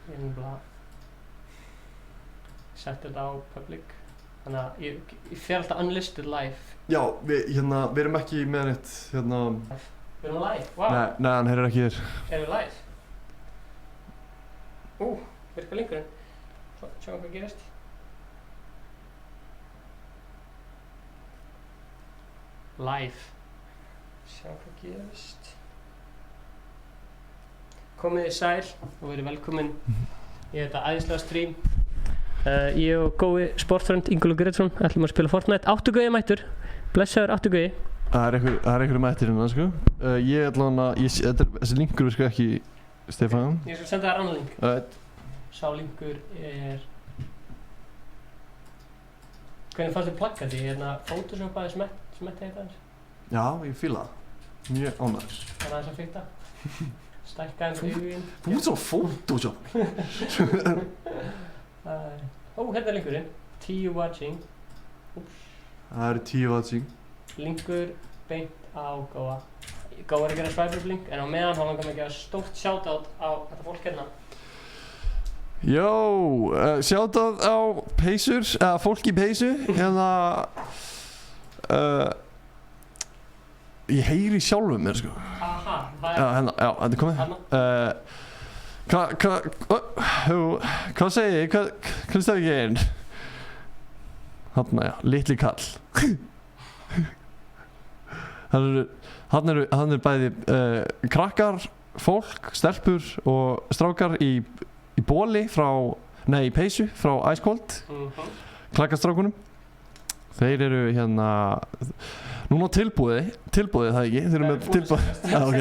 Ég bara setti þetta á public. Þannig að ég fer alltaf unlisted live. Já, við erum ekki með neitt, Við erum live, wow. Nei, hann heyrir ekki þér. Erum við live? Virkar linkurinn. Sjáum hvað gerist. Live. Sjáum hvað gerist. Komið þið sæl og verið velkomin í þetta æðislega stream. Ég og gói sportfrænd Ingólfur Greitsson ætlum að spila Fortnite. Áttu-Gauji mættur. Blessaður Áttu-Gauji. Það er einhverju mættir hérna, sko. Þessi linkur virkar ekki, Stefán. Ég skal senda þér annan link. Sá linkur Hvernig fannst þér plaggati? Photoshopaði smetti þetta eins? Já, ég fíla það. Mjög ánægður. Það er aðeins að fikta. Stækkaði með augun. Þú ert svo Photoshop. Hérna er linkurinn. 10 watching. Það eru 10 watching. Linkur beint á Góa. Góa er að gera swipe up link, en á meðan hann langar mig að gera stórt shoutout á þetta fólk hérna. Shoutout á peysur, fólk í peysu. Ég heyri sjálfum mér, sko. Aha, það er... Já, þetta er komið. Hvað segir ég? Hvað stað ekki einn? Þarna, já, litli kall. Hann er bæði krakkar, fólk, stelpur og strákar í bóli í peysu frá Ice Cold, klakkastrákunum. Þeir eru núna á tilboði það ekki, þeir eru með tilboði. Já, ok.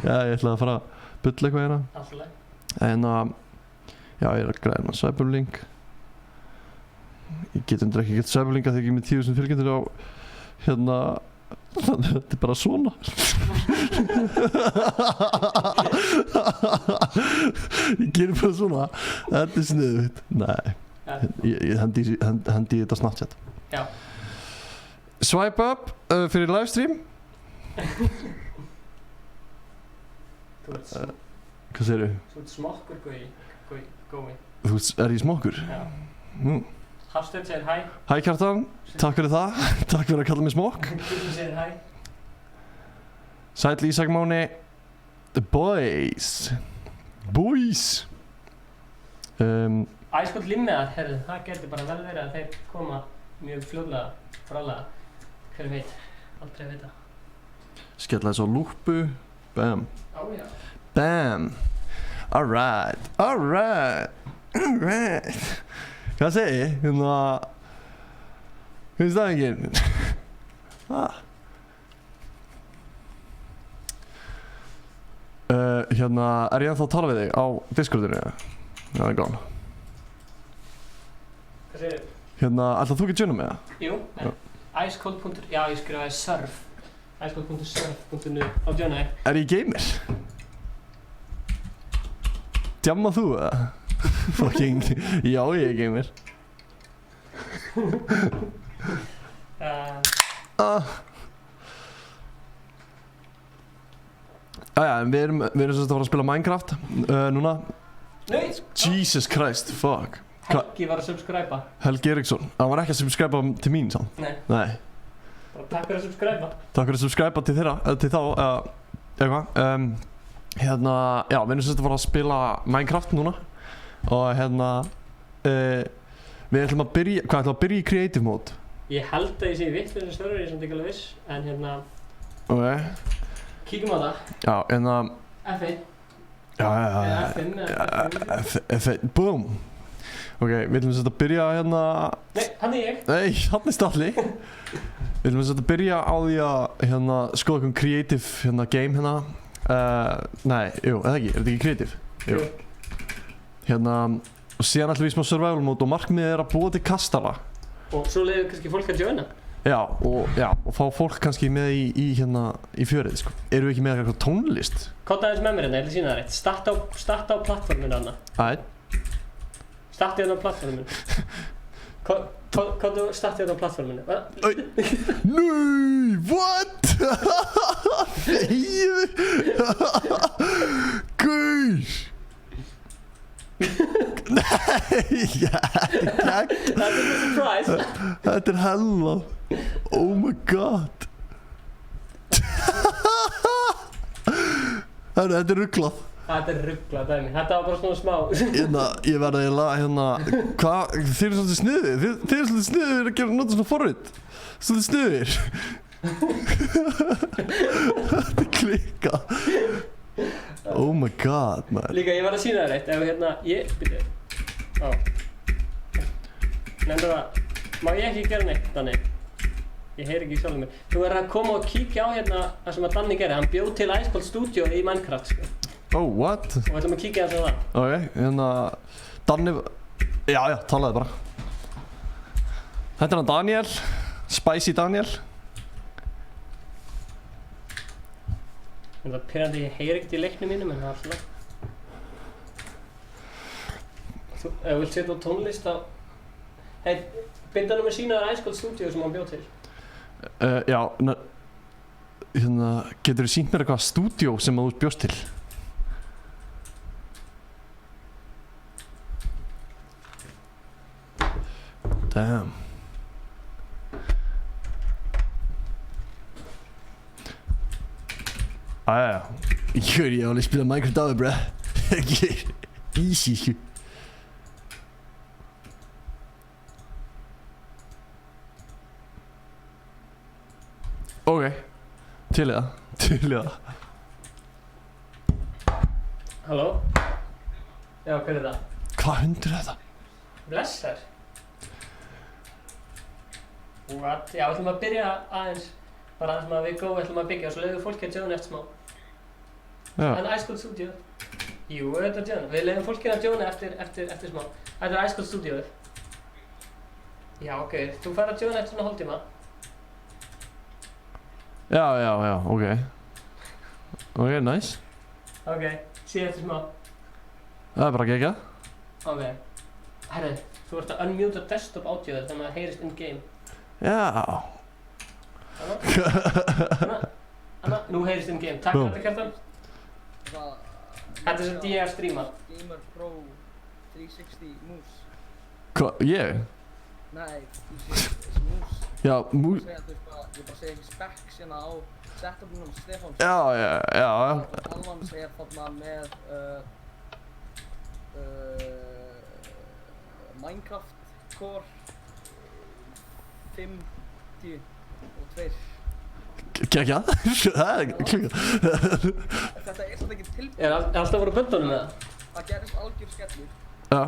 Já, ég ætla að fara að bulla eitthvað hérna. Alltaf leið. Já, ég er að græna Cyberlink. Ég get ekki gett Cyberlink að þegar ég er með 10.000 fylgjendur á þannig að þetta er bara svona. Ég gerir bara svona. Þetta er sniðugt. Nei, ég hendi þetta Snapchat. Já. Swipe up fyrir livestream. Hvað segirðu? Þú ert smokkur, Gói. Er ég smokkur? Já. Hafsteinn segir hæ. Hæ Kjartan, takk fyrir það. Takk fyrir að kalla mig smokk. Gylfi segir hæ. Sæll Ísak Máni. The boys. Ice Cold limmiðar, herðu, það getur bara vel verið að þeir koma mjög fljóðlega frálega. Hver veit, aldrei veit það. Skella þess á lúpu. Bam. Já. Bam. Alright. Hvað segir ég? Hvernig staðingin? Er ég ennþá að tala við þig á Discordinu? Já, það er gone. Hvað segir þið? Ætlar þú ekki að joina mig það? Jú, icecold. Já, ég skrifaði surf. icecold.surf.nu á joina þig. Er ég gamer? Djammað þú það? Fucking, já ég er gamer. En við erum semst að fara að spila Minecraft núna. Nei! Jesus Christ, fuck. Helgi var að subscriba. Helgi Eriksson, hann var ekki að subscriba til mín samt. Nei. Bara takk fyrir að subscriba. Takk fyrir að subscriba til þá, eitthvað. Já, við erum semst að fara að spila Minecraft núna. Og við ætlum að byrja í creative mode. Ég held að ég sé vitt fyrir þessu störfur, ég er samt ekki alveg viss. En Ok. Kíkjum á það. Já, F1. Já. F1, boom. Ok, við ætlum semst að byrja Nei, hann er ég. Nei, hann er Stalli. Við ætlum semst að byrja á því að skoða eitthvað creative game Nei, jú, eða ekki, er þetta ekki creative? Jú. Og síðan ætlum við smá survival mode og markmiðið er að búa til kastara. Og svo leiðir kannski fólk að joina. Já, og fá fólk kannski með í fjörið, sko. Erum við ekki með eitthvað tónlist? Kóta aðeins með mér hérna, ég ætla að sína það rétt. Starta á plattforminu hana. Starta hérna á plattforminu. Kóta starta hérna á plattforminu. Nei, what? Þegiðu. Gaur. Nei, þetta er surprise. Þetta er hella. Oh my god. Þetta er rugglað. Þetta er rugglað dæmi. Þetta var bara svona smá. Ég verði eiginlega, hvað, þið eru svolítið sniðir. Þið eru svolítið sniðir að gera nota svona forrit. Svolítið sniðir. Þetta er klikkað. Oh my god, man. Líka, ég var að sýna þér eitt. Ef byrju. Á. Nefndu það. Má ég ekki gera neitt, Danni? Ég heyri ekki sjálfur mér. Þú verður að koma og kíkja á það sem að Danni gerði. Hann bjóð til Ice Cold Studio í Minecraft, sko. Oh, what? Og við ætlum að kíkja þess að það. Ok, Danni, já, talaði bara. Þetta er hann Daniel, Spicy Daniel. Það er pyrrandi, ég heyri ekkert í leiknum mínum, en það er svona. Ef þú vilt setja á tónlist á... Hei, bindanum að sína þér Ice Cold Studio sem hann bjóð til. Já, getur þú sýnt mér eitthvað stúdíó sem þú bjóst til? Damn. Ég har alveg spilað Minecraft á þér, bruh. Easy, sko. Ok, til í það. Halló? Já, hver er það? Hvað hundur er þetta? Blessar. What? Já, við ætlum að byrja aðeins, bara aðeins með við ætlum að byggja og svo leiðum fólki að joina eftir smá. Já. En Ice Cold Studio? Jú, þetta er joina. Við leiðum fólki að joina eftir smá. Þetta er Ice Cold Studioið. Já, ok. Þú fær að joina eftir svona hálftíma. Já, ok. Ok, nice. Ok, síðan eftir smá. Það er bara geggjað. Ok. Herru, þú ert að unmute desktop audioið þannig að það heyrist in-game. Já. Anna, nú heyrist in-game. Takk fyrir þetta, Kjartan. Þetta er sem ég er að stríma. Gamer Pro 360 mús. Hvað, ég? Nei, þessi mús. Já, mús. Ég bara segja ekki specs hérna á setupnum Stefáns. Já. Talvans er þarna með Minecraft Core 52. Geggjað. Það er klikkað. Þetta er svolítið ekki tilbúið. Er alltaf voru böndunum með það? Það gerist algjör skellur. Já.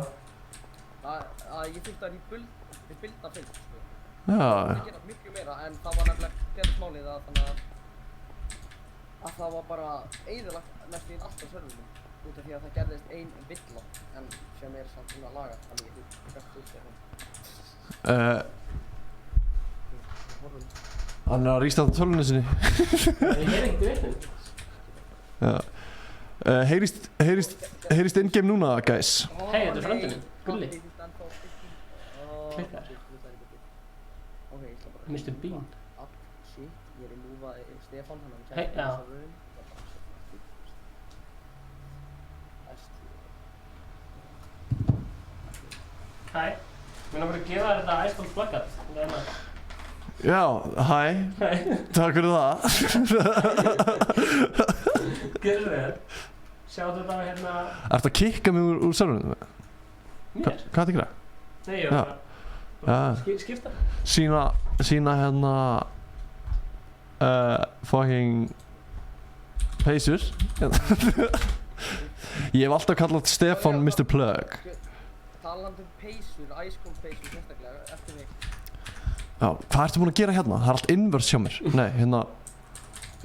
Ég þurfti að rebuilda fylg, sko. Já. Það gera miklu meira en það var nefnilega gerist málið að það var bara eyðilagt næstum allt á serverunum út af því að það gerðist ein villa en sem er samt svona laga þannig ég gæst út þegar Hann er að rístarta tölvunni sinni. Ég heyri ekkert í leiknum. Já. Heyrist in-game núna, guys? Hei, þetta er fröndinu. Gulli. Klikkar. Mr. Bean. Shit, ég remúvaði Stefán hann Hei, já. Hæ. Mér langar að gefa þér þetta Ice Cold plakat. Já, hæ. Hæ. Takk fyrir það. Gjörðu vel. Sjáðu þetta hérna... Ertu að kikka mig úr serverunum? Mér? Hvað er þetta að gera? Nei, ég var bara... Skipta? Sína hérna fucking peysur. Ég hef alltaf kallað Stefán Mr. Plug. Talandi peysur, Ice Cold peysur sérstaklega eftir mig. Já, hvað ertu búin að gera hérna? Það er allt inverse hjá mér. Nei, hérna...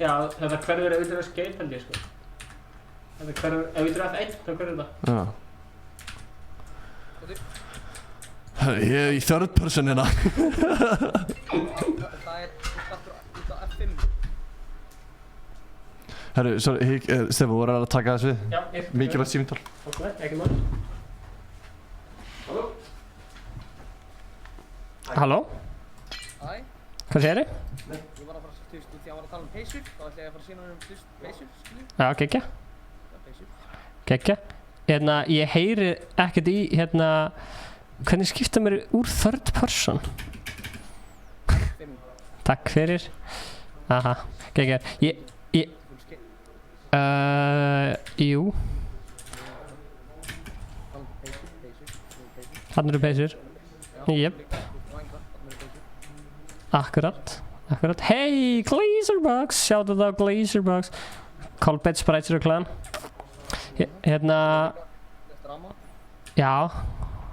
Já, þetta hverfur ef við dröfum escape held ég, sko. Þetta hverfur, ef við dröfum F1, þá hverfur þetta. Já. Ég er í third person hérna. Það er út af F5. Herru, sorry, Stefán, þú voru að taka þess við. Já, Mikilvægt símtal. Ok, ekki mál. Halló? Halló? Hæ? Hvað segir þið? Ég var að fara að því að ég var að tala um peysur, þá ætla ég að fara að sína um peysur, skilju? Já, geggja. Já, peysur. Geggja. ég heyri ekkert í, hvernig skipta mér úr third person? 5. Takk fyrir. Aha, geggjað. Full skin. Jú, þarna eru peysur. Jep. Akkurat. Hey, Glazerbox! Shoutout á Glazerbox. Kolbeitt Sprites eru klan. Drama. Já,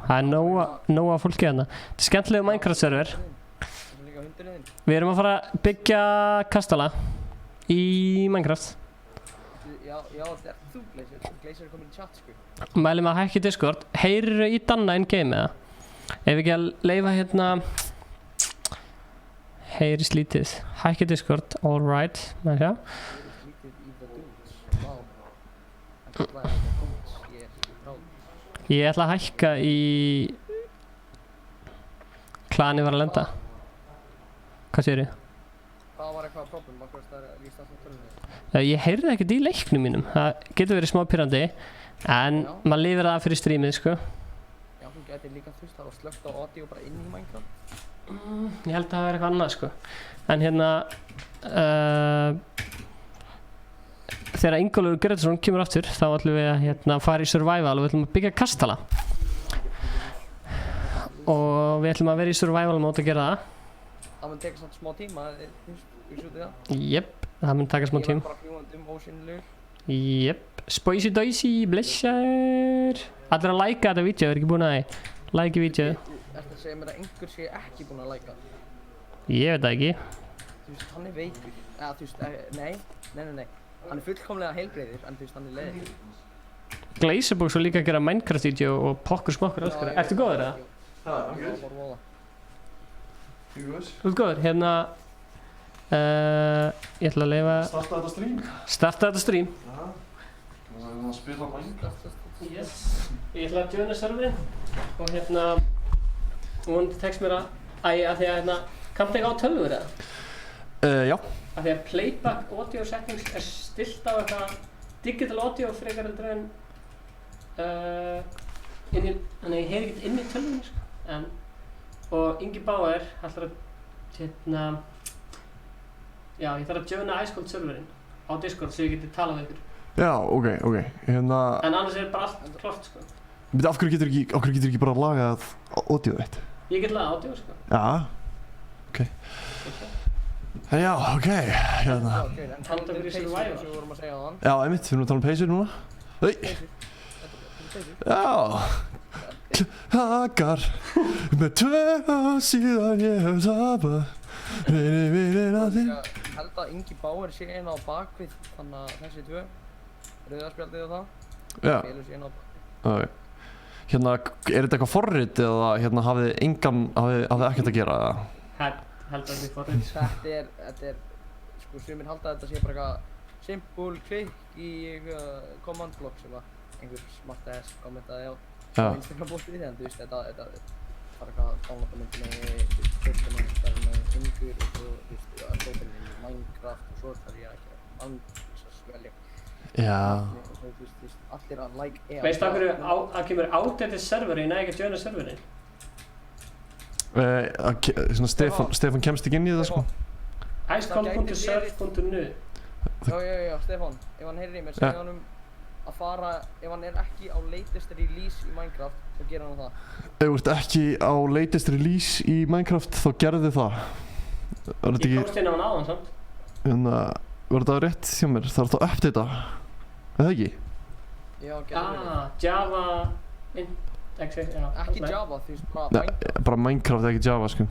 það er nóga fólki hérna. Þetta er skemmtilegu Minecraft server. Líka hundurinn þinn. Við erum að fara að byggja kastala í Minecraft. Já, þetta er þú Glazer. Glazer er komin í chat sko. Mælum að hækki Discord. Heyrirðu í Danna in game eða? Ef ekki að leyfa heyrist lítið. Hækki Discord, alright. Lítið í the dudes. Vá. Ég er proud. Ég ætla að hækka í klani var að lenda. Hvað segirðu? Það var eitthvað problem, akkur það er líst alltaf tölunni. Ég heyrði ekkert í leiknum mínum. Það getur verið smá pirrandi, en maður lifir það fyrir strímið, sko. Já, þú getur líka það var slögt á audio bara inn í Minecraft. Ég held að það verið eitthvað annað, sko. En þegar Ingólfur Grétarsson kemur aftur, þá ætlum við að fara í survival og við ætlum að byggja kastala. Og við ætlum að vera í survival mót að gera það. Það mun teka samt smá tíma, þú sjútið það? Jep, það mun taka smá Ég tím. var bara fljúandi ósynlegur. Jep, Spoisy Doisy, blessar. Allir að like'a þetta vídeo, er ekki búin að því? Like vídeo. Ertu að segja mér að einhver sé ekki búinn að like'a? Ég veit það ekki. Þú veist, hann er veikur. Eða, þú veist, nei. Hann er fullkomlega heilbrigður, en þú veist, hann er leiður. Glazerbox var líka að gera Minecraft vídeo og pokkur smokkur alls konar. Ertu góður eða? Það var bara voða. Þú ert góður, ég ætla að leyfa Starta þetta stream. Það er að spila Minecraft. Yes. Ég ætla að joina serverinn og vonandi tekst mér að því að kanntu ekki á tölvur eða? Já. Af því að playback audio settings er stillt á eitthvað digital audio frekar heldur en þannig ég heyri ekkert inn í tölvunni sko. Og Ingi Bauer ætlar að já, ég þarf að joina Ice Cold serverinn á Discord svo ég geti talað við ykkur. Já, ok. En annars er bara allt klart sko. Af hverju getur ekki bara lagað audio þitt? Ég get lagað audio sko. Já, ok. En já, ok, En Talandi fyrir survival. sem við vorum að segja á þann. Já, einmitt, við erum að tala um peysur núna. Já. Klakar með tvö síðan ég hef tapað. Vinir að þér. Ég held að Ingi Bauer sé eina á bakvið, þannig að þessi tvö. Rauðarspjaldið og það. Já. Félur sé eina á bakvið. Ok. Er þetta eitthvað forrit eða hafið ekkert að gera eða? Held að þið forrið. Þetta er, sko, sumir halda að þetta sé bara eitthvað simple klikk í command block sem að einhver smart ass kommentaði á Instagram-postið, en þú veist, þetta var eitthvað downloadamyndinni, það með yngur og svo, þú veist, hljóðbyrjunni í Minecraft og svo þarf ég að gera andlis að svelja. Já. Þú veist, allir að like Veistu af hverju að kemur outdated server í næg að joina serverinn? Stefán kemst ekki inn í það sko. Icecold.surf.nu Já, Stefán, ef hann heyrir í mér, segja hann að fara, ef hann er ekki á latest release í Minecraft, þá gerir hann það. Ef þú ert ekki á latest release í Minecraft, þá gerðu það. Ég komst inn á hann áðan samt. Var þetta rétt hjá mér? Það er þetta að updata, eða ekki? Já, gerðu það. Java Index, já. Ekki Java, þú veist, bara Minecraft. Bara Minecraft, ekki Java sko.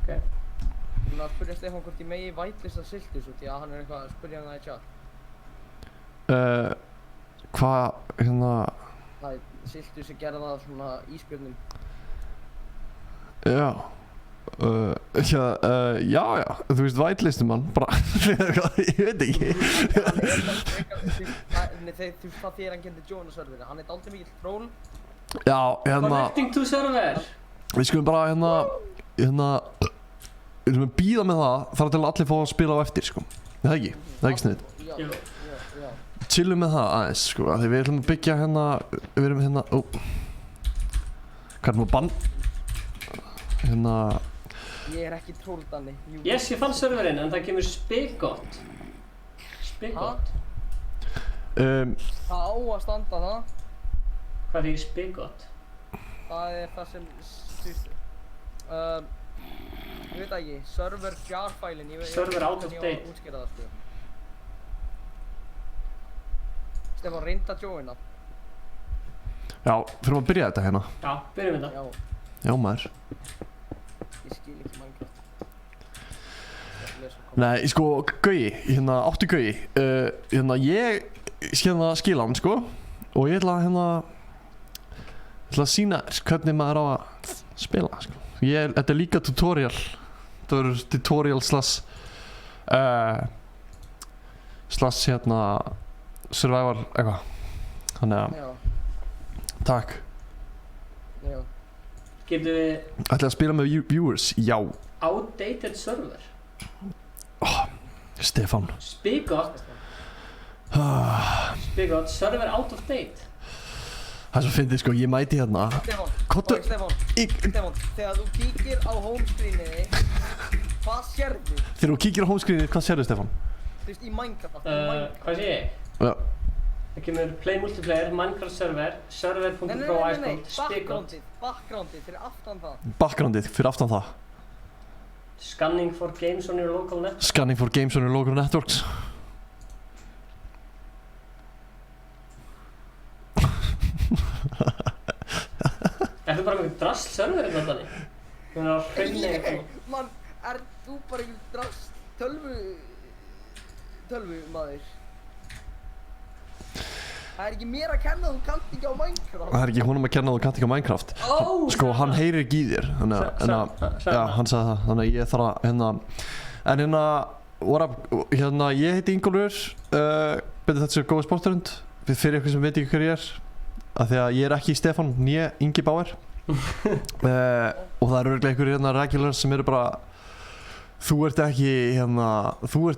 Ok. Ég vil að spyrja Stefán hvort ég megi whitelista Siltus út, því að hann er eitthvað að spyrja það í chat. Hvað, Það er Siltus sem gerði það svona ísbjörnum. Já. Já, þú veist whitelistum hann, bara, ég veit ekki. Þú veist það þér hann getur joina serverinu, hann er dálítið mikill troll. Já, Connecting to server. Við skulum bara við erum að bíða með það þar til allir fá að spila á eftir sko. Það ekki sniðið. Já. chillum með það aðeins, sko, af því við ætlum að byggja hérna, við erum hérna, hvað er hérna, Ég er ekki tróldanni. Yes, ég fann serverinn, en það kemur Spigot. Spigot? Það á að standa það. Hvað er Spigot? Það er það sem, ég veit ekki, server jar-fælinn, Server out of date. Ég útskýra það, sko. Stefán, reynda að joina. já, fyrir að byrja þetta hérna. Já, byrjum við þetta. Já, Já, maður. ég skil ekki Minecraft. Nei, sko, Gauji, hérna, áttu Gauji, hérna, ég skila hann, sko, og ég ætla að sýna hvernig maður á að spila, sko. Þetta er líka tutorial, þetta verður tutorial slash hérna, survival, eitthvað, þannig að, Já, takk. já. Getum við Ætlaði að spila með viewers, já. outdated server? Stefán. Spigot? Spigot, server out of date? Það er svo fyndið, sko, ég mæti hérna. Stefán, Kottu, Stefán, þegar þú kíkir á homescreenið, hvað sérðu? þegar þú kíkir á homescreenið, hvað sérðu, Stefán? Þú veist, í Minecraft, Hvað sé ég? Já. Það kemur play multiplayer, Minecraft server, server.pro icecold, Spigot. Backgroundið, fyrir aftan það. Backgroundið, fyrir aftan það. Scanning for games on your local network. Scanning for games on your local networks. Ertu bara einhver drasl serverinn á þannig? Þú er að hreinlega eitthvað. Mann, er þú bara einhver drast tölvumaður? Það er ekki mér að kenna, þú kannt ekki á Minecraft. Það er ekki honum að kenna að þú kannt ekki á Minecraft. Sko, hann heyrir ekki í þér, þannig að, já, hann sagði það, þannig að ég þarf að, hérna, ég heiti Ingólfur, betur þetta sér góða sporturund, fyrir ykkur sem veit ekki hver ég er, af því að ég er ekki Stefán, né Ingi Bauer, og það eru örugglega einhverjir hérna regulars sem eru bara, þú ert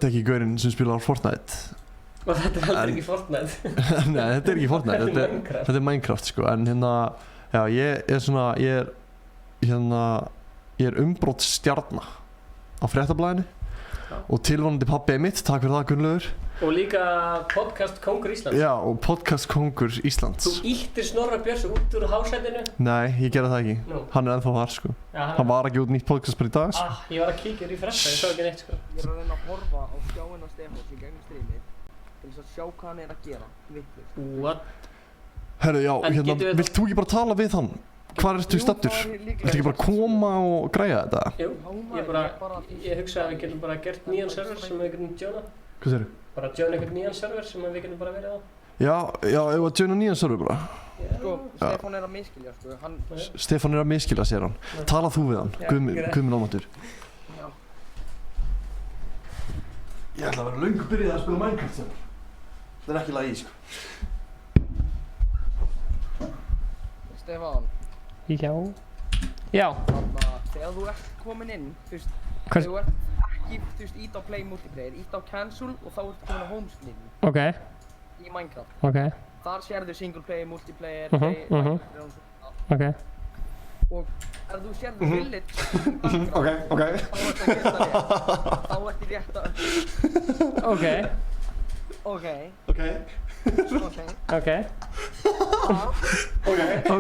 ekki gaurinn sem spilar Fortnite. Og þetta er heldur ekki Fortnite. Nei, þetta er ekki Fortnite, þetta er Minecraft, sko, en hérna, já, ég er umbrotsstjarna á Fréttablaðinu og tilvonandi pabbi mitt, takk fyrir það Gunnlaugur. Og líka podcast Kóngur Íslands. Já, og podcast Kóngur Íslands. Þú íttir Snorra Björns út úr hásætinu. Nei, ég gerði það ekki, hann er ennþá þar, sko. Já, Hann var ekki út nýtt podcast bara í dag, sko. Ég var að kíkja í fresta, ég sá ekki neitt, sko. Ég er að reyna að horfa á skjáinn á Stefán í gegnum streamið til þess að sjá hvað hann er að gera, vitlaust. What? Herru, já, En hérna, getum við- vilt þú ekki bara tala við hann? Hvar ertu stattur? Viltu ekki bara koma og græja þetta? Jú, ég hugsa að við getum bara gert nýjan server sem við getum joina. Hvað segirðu? Bara joina einhvern nýjan server sem við getum bara verið á. Já, ef að joina nýjan server bara. Sko, Stefán er að miskilja, sko, hann... Stefán er að miskila, segir hann. Tala þú við hann, Já, Guð gerðu það. minn almáttugur. Já. Ég ætla að vera löngu byrjað að spila Minecraft sem. Það er ekki lagi, sko. Stefán, Já. Já. þannig að þegar þú ert komin inn, þú veist, Hvers- þegar þú ert ekki, þú veist, ít á play multiplayer, ít á cancel og þá ertu komin á homescreen Ok, í Minecraft. ok, Þar sérðu single player, multiplayer, Mhm, play, mhm. Minecraft ok. og ef þú sérðu village í background, Ok. þá ertu rétt að, Ok, ok, Ok. ok. Ok,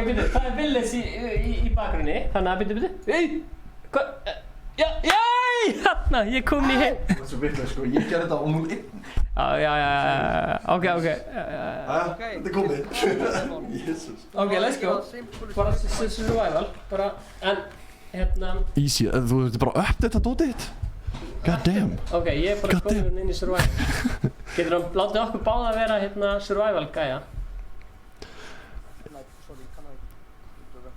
byrju, það er Willis í bakgrunni, þannig að byrju. Hey! Hvað? Já, hérna, ég kom í heim. Það er svo vitlega, sko. Ég gerði þetta á 0-1. Já, ok. Þetta er komið. Jesus. Ok, let's go. Bara survival, bara, en, hérna, Easy, þú ert bara að uppdata dótið þitt. God damn. ok, ég er bara God damn. komin inn í survival. Getur hann látið okkur báða að vera, hérna, survival gæja?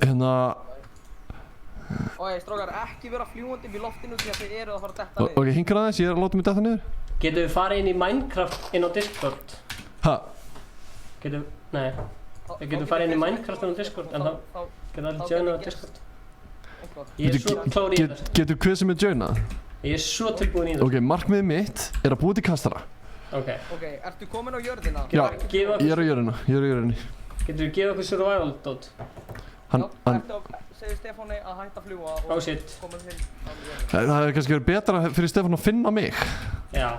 Hérna, Ok, strákar, ekki vera fljúandi við loftinu því að þið eru að fara að detta niður. ok, hingar aðeins, ég er að láta mig detta niður. Getum við farið inn í Minecraft inn á Discord? Ha? Nei, við getum farið inn í Minecraft inn á Discord, en þá getur allir joina á Discord. Ég er svo klár í þetta. Getur hver sem er joina? Ég er svo tilbúinn í þetta. Ok, markmiðið mitt er að búa til kastara. Ok. Ok, ertu komin á jörðina? Já, Gefa ég er á jörðinni. Getur þú gefið okkur survival dot? Hann, Segðu Stefáni að hætta að fljúa Oh shit. koma þinn á jörðina. það hefði kannski verið betra fyrir Stefán að finna mig. Já.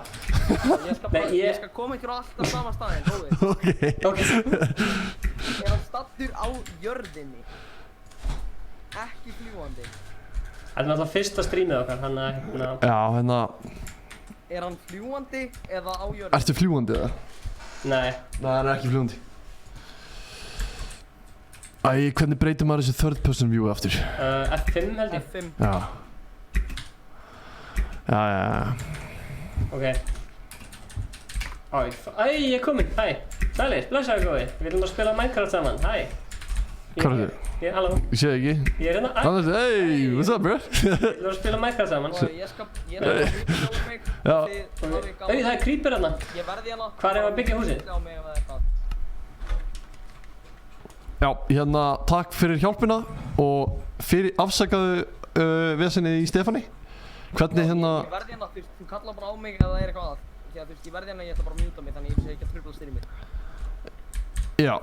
Ég skal koma ykkur á alltaf sama staðinn, hóðið. Ok. Er hann stattur á jörðinni? Ekki fljúandi? Þetta er náttúrulega fyrsta streamið okkar, hann að Já, hérna, Er hann fljúandi eða á jörðinni? ertu fljúgandi eða? Nei. Nei, hann er ekki fljúgandi. Æ, hvernig breytir maður þessu third person view aftur? F5 held ég. F5. Já. Já. Ok. Æ, ég er kominn, hæ. Sælir, blessaður góði. Við viljum að spila Minecraft saman, hæ. Hvað er þið? Halló. Ég sé ekki. Ég er hérna, Hey, what's up, bro? Við viljum að spila Minecraft saman. Ég er að byggja sjálf mig. Já. Það er creeper hérna. Ég verði hérna. Hvar er að byggja húsið? Á mig ef það er það. Já, hérna, takk fyrir hjálpina og fyrir afsakaðu vesenið í Stefáni. Hvernig hérna... Ég verði hérna, þú kallar bara á mig ef það er eitthvað að. Því að ég verði hérna, ég ætla bara að mjúta mig þannig ég sé ekki að trufla styrmið. Já.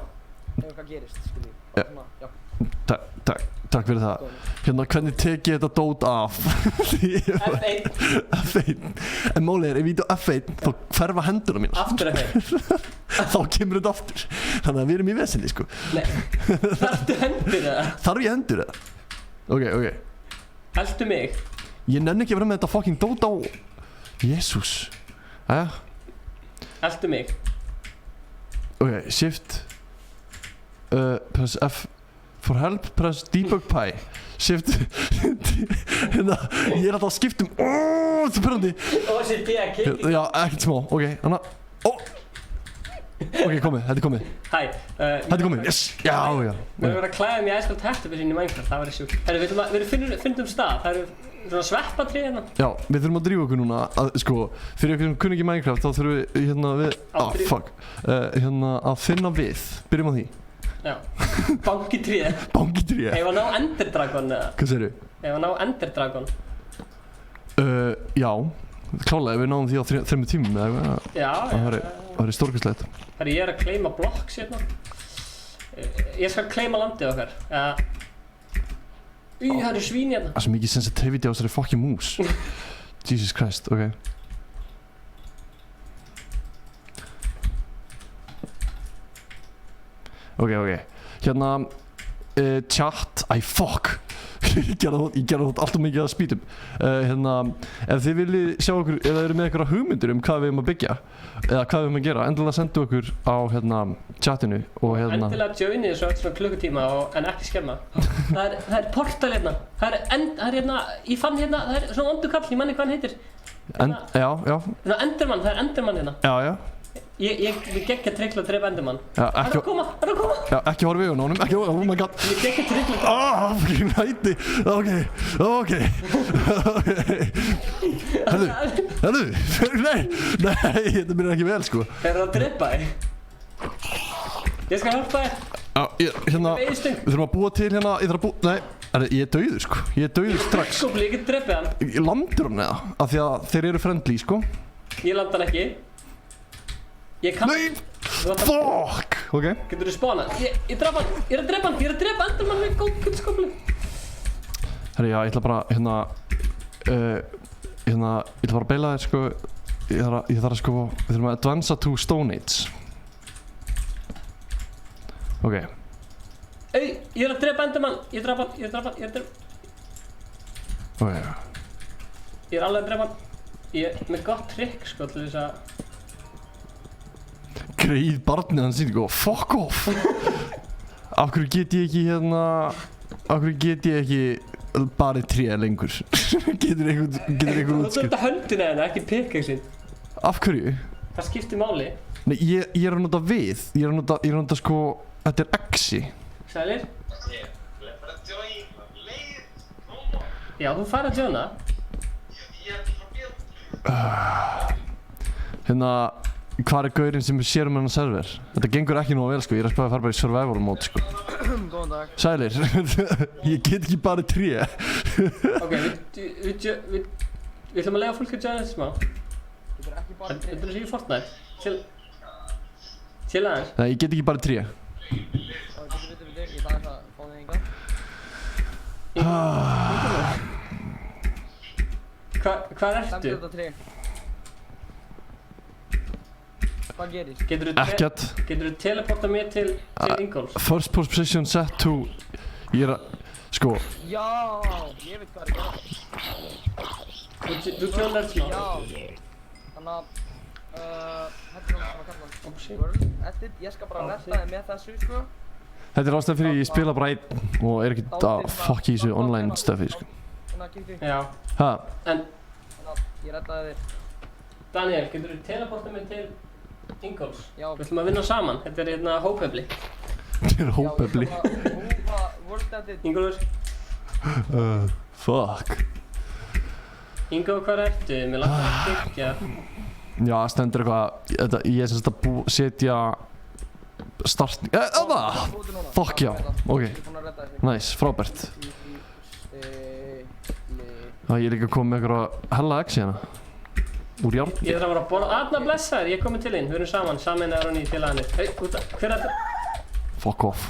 Ef eitthvað gerist, skiljið. Já. Takk fyrir það. Hérna, hvernig tek ég þetta dót af? F1. En málið er, ef ég ít á F1, þá hverfa hendurna mínar. Aftur F1. Þá kemur þetta aftur. Þannig að við erum í vesenni, sko. Nei. Þarftu hendur eða? Þarf ég hendur eða? Ok. Heldu mig. Ég nenni ekki að vera með þetta fucking dót á... Jésús. Æja. Heldu mig. Ok, shift. Press F. For help, press debug pie. Shift. Hérna, ég er alltaf að skipta um. Þetta er pyrrandi. OCD að kikki. Já, ekkert smá. Ok, þannig að... Ok, komið, þetta er komið. Hæ. Þetta er komið, yes! Já. Við erum verið að klæða mig í Ice Cold Tactics inn í Minecraft, það verður sjúkt. Herru, við finnum stað, það eru svona sveppatré hérna. Já, við þurfum að drífa okkur núna, sko, fyrir ykkur sem kunni ekki Minecraft, þá þurfum við, hérna, að finna við. Byrjum á því. Já. Bankitré. Bankitré. Ef að ná Ender Dragon eða? Hvað segirðu? Ef að ná Ender Dragon. Já, klálega, ef við náum því á 3 tímum eða eitthvað. Já. Það væri stórkastlegt. Herru, ég er að claima blocks hérna. Ég skal claima landið okkar. Það eru svín hérna. Það er svo mikið sensitivity á þessari fucking mús. Jesus Christ, ok. Ok. Hérna, chat, fuck. Ég gerði það alltaf mikið að spýtum. Hérna, ef þið viljið sjá okkur, ef það eru með eitthvað hugmyndir um hvað við erum að byggja eða hvað við erum að gera, endilega sendu okkur á hérna, chatinu og hérna... Endilega joinið svo eftir svona klukkutíma en ekki skemma. Það er portal hérna. Það er hérna, ég fann hérna, það er svona ondukall, ég manni hvað hann heitir. Já. Það er Enderman hérna. Já. Ég geggja trikla að drepa Enderman. Já, Hann er að koma. Já, ekki horfa í honum, ekki horfa, oh my god. Ég geggja trikla að Fucking hætti. Ok. Herðu, nei, þetta byrjar ekki vel, sko. Er það að drepa þig? Ég skal hjálpa þig. Já, hérna, við þurfum að búa til hérna, ég er dauður, sko. Ég er dauður strax. Skópli, ég get drepið hann. Landur hann eða? Af því að þeir eru friendly, sko. Ég landa hann ekki. Ég kann... Nei! Fuck! Ok. Getur þú spánað? Ég draf hann. Ég er að drepa Enderman með góð skópli. Herri, já, ég ætla bara, ég ætla bara að beila þér, sko. Ég þarf að, sko, við þurfum að advansa to Stone Age. Ok. Ég er að drepa Enderman. Ég draf hann. Ok. Ég er alveg að drepa hann. Ég er með gott trikk, sko, til þess að... Greið barnið hann sín, fuck off. Af hverju get ég ekki bara tré lengur? Getur einhver útskýrt? Þú ert að höndina hérna, ekki pickaxeinn. Af hverju? Það skiptir máli. Nei, ég er að nota við. Ég er að nota sko, þetta er X-i. Sælir? Já, þú fær að joina. Hérna, hvað er gaurinn sem sér hennar server? Þetta gengur ekki nógu vel, sko. Ég er að spæða að fara bara í survival mode, sko. Góðan dag. Sælir, ég get ekki bara tré. Ok, við ætlum að lega fólk að joina þetta smá. Getur ekki bara Þetta tré. er þessi í Fortnite. Chill aðeins. Nei, ég get ekki bara í tré. Og bitu, ég þarf að fá þig hingað. Hvað Lemdu ertu? þetta tré. Hvað gerist? Geturðu teleportað mér til Ingólfs? First position set to... Ég er að... Sko... Já, ég veit hvað er að gera. Þú tjónar smá. Já. Þannig að... Þetta er hvað kallar hann. Oh, shit. World edit. Ég skal bara retta þig með þessu, sko. Þetta er ástæðan fyrir ég spila bara einn og er ekkert að fuck í þessu online stuffi, sko. Þannig að kíktu. Já. Ha? En, Þannig að ég rettaði þig. Daniel, geturðu teleportað mér til Ingólfs? Já. Við ætlum að vinna saman. Þetta er hérna hópefli. Þetta er hópefli. Já, ég skal bara húfa World edit. Ingólfur? Fuck. Ingólfur, hvað ertu? Mér langar að klikja. Já, stendur eitthvað... Ég er sem sagt að setja... Start... Fuck já, ok. Nice, frábært. Já, ég er líka komið með einhverja hella X hérna. Úr járn. Ég þarf að vera að borða... Arna, blessaður, ég er kominn til þín. Við erum saman. Sameinaður á ný félagarnir. Hei, út af... Hver er þetta? Fuck off.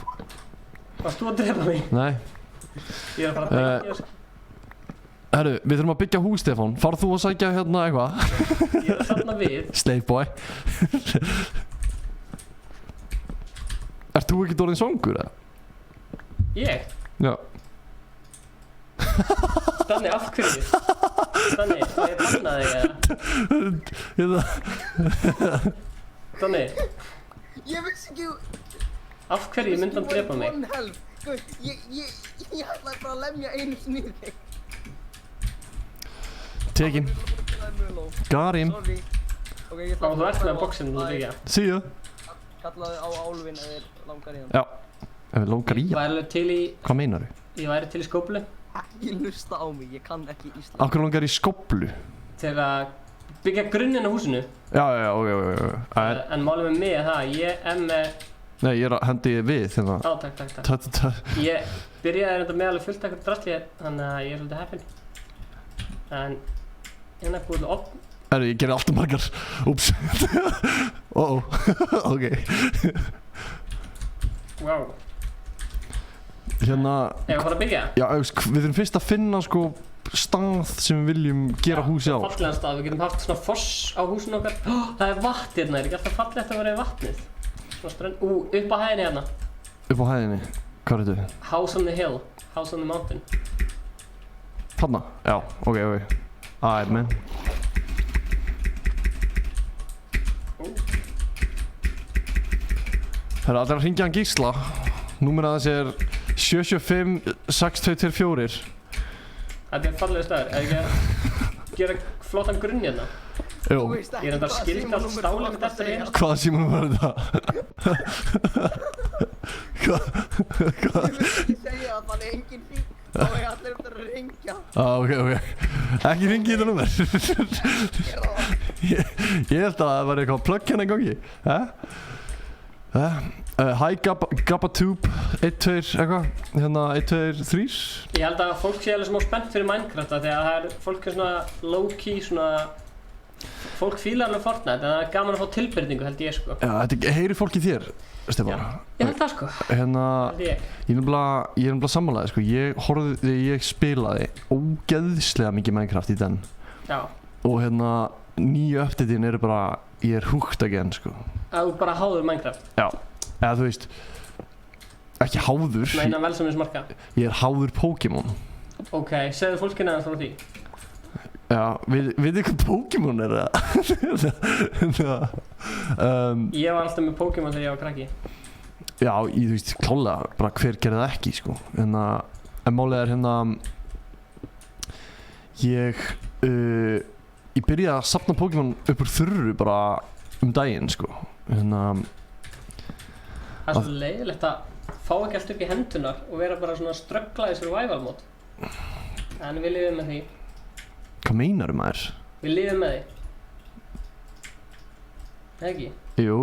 Varst þú að drepa mig? Nei. Ég er að fara að byggja... Herru, við þurfum að byggja hús, Stefán. Farð þú að sækja hérna eitthvað? Ég er að safna við. Slave boy. Ert þú ekkert orðinn svangur, eða? Ég? Já. Danni, af hverju? Danni, má ég banna þig eða? Danni, Ég vissi ekki... af hverju myndi hann drepa mig? One health. Guð, ég ætlaði bara að lemja einu sinni í þig. Tekin. Got him. Sorry. Ok, ég Á, þú ert með boxinu þú byggja. See ya. Kallaði á álfinn ef þér langar í hann. Já. Ef við langar í Ég hann. væri alveg til í... Hvað meinar þú? Ég væri til í skóplu. Ekki hlusta á mig, ég kann ekki íslensk. Af hverju langar í skóplu? Til að byggja grunninn á húsinu. Já, ok. En málið með mig er það, ég er með... Nei, ég er að hendi við hérna. Á, takk. Ég byrjaði reynda með alveg fullt ekkert drastli, þannig að ég er svolítið heppinn. En... Hérna er búið til opn. Herru, ég gerir alltaf margar. Úps. Ok. Wow. Hérna... Ef við fara að byggja? Já, við þurfum fyrst að finna sko stað sem við viljum gera húsi á. Fallegan stað, við getum haft svona foss á húsinu okkar. Það er vatn hérna, er ekki alltaf fallegt að vera í vatnið? Svona strönd, upp á hæðinni hérna. Upp á hæðinni? Hvað er þetta? House on the hill, house on the mountain. Þarna? Já, ok. Alright, man. Það er allir að hringja hann Gísla. Númerið hans er 775-6224. Þetta er fallegur staður, er ekki að gera flottan grunn hérna? Jú. Ég er enda að skilta allt stálið mitt eftir hérna. Hvaða símanúmer var þetta? Hvað? Ég vil ekki segja að það er engin fík. Þá er allir eftir að ringja. Ok. Ekki hringi í þetta númer. Ég held að það var eitthvað plugg hérna í gangi. Hi Gabbatube 1, 2, eitthvað. Hérna 1, 2, 3. Ég held að fólk sé alveg smá spennt fyrir Minecraft af því að það er fólk er svona low-key svona... Fólk fílar alveg Fortnite en það er gaman að fá tilbyrningu held ég sko. Já, þetta heyri fólk í þér, Stefán. Ég held það sko. Hérna, Held ég. ég er nefnilega sammálaði sko. Ég horfði þegar ég spilaði ógeðslega mikið Minecraft í den. Já. Og hérna, nýju updatein eru bara, ég er hooked again sko. Að þú bara háður Minecraft. Já, eða þú veist, ekki háður. Svona innan velsaminsmarka. Ég er háður Pokémon. Ok, segðu fólkinu aðeins frá því. Já, veitu hvað Pokémon er það? Ég var alltaf með Pokémon þegar ég var krakki. Já, þú veist, klálega, bara hver gerði það ekki, sko. En málið er hérna, ég byrjaði að safna Pokémon upp úr þurru bara daginn, sko. Það er svo leiðilegt að fá ekki allt upp í hendunar og vera bara svona að ströggla í survival mode. En við lifum með því. Hvað meinar maður? Við lifum með því. Ekki? Jú.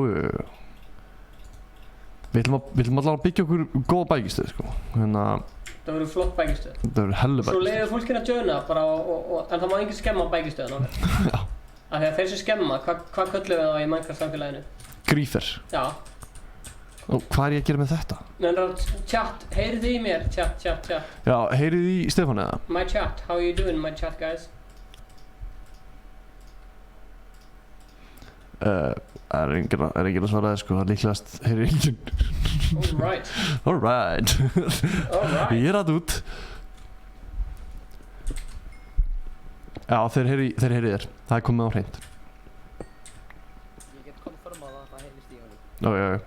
Við ætlum allavega að byggja okkur góða bækistöð, sko. Það verður flott bækistöð. Það verður hellu bækistöð. Svo leiðir fólkinu að joina bara en það má enginn skemma bækistöðan okkar. Já. Af því að þeir sem skemma, hvað köllum við þá í Minecraft samfélaginu? Grífer. Já. Og hvað er ég að gera með þetta? Chat, heyrið þið í mér? Chat. Já, heyrið í Stefán eða? My chat, how are you doing my chat guys? Er enginn að svara það sko, það líklegast heyrir enginn. Alright. Ég er út. Já, þeir heyrið þér, það er komið á hreint. Ég get konfirmað að það heyrist í honum. Já.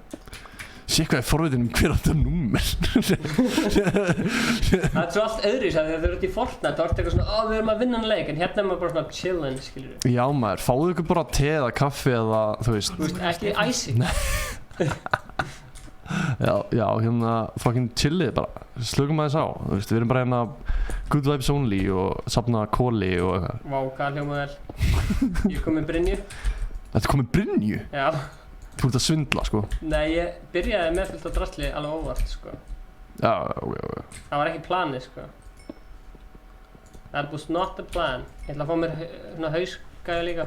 Sé hvað forvitin hver átt það númer. Það er svo allt öðruvísi að þegar þau eru út í Fortnite þá ertu eitthvað svona, við erum að vinna hann leik, en hérna er maður bara svona chillin, skilur við. Já maður, fáðu ykkur bara te eða kaffi eða, þú veist. Ekki icing. Já, hérna fucking chillið bara, slökum aðeins á, þú veist, við erum bara hérna good vibes only og safna kóli og eitthvað. Vá, hvað hljómað er. Ég kom með Brynju. Þetta kom með Brynju? Já. Þú ert að svindla, sko. Nei, ég byrjaði með fullt á drasli alveg óvart, sko. Já. Það var ekki planið, sko. That was not the plan. Ég ætla að fá mér svona hausgæði líka.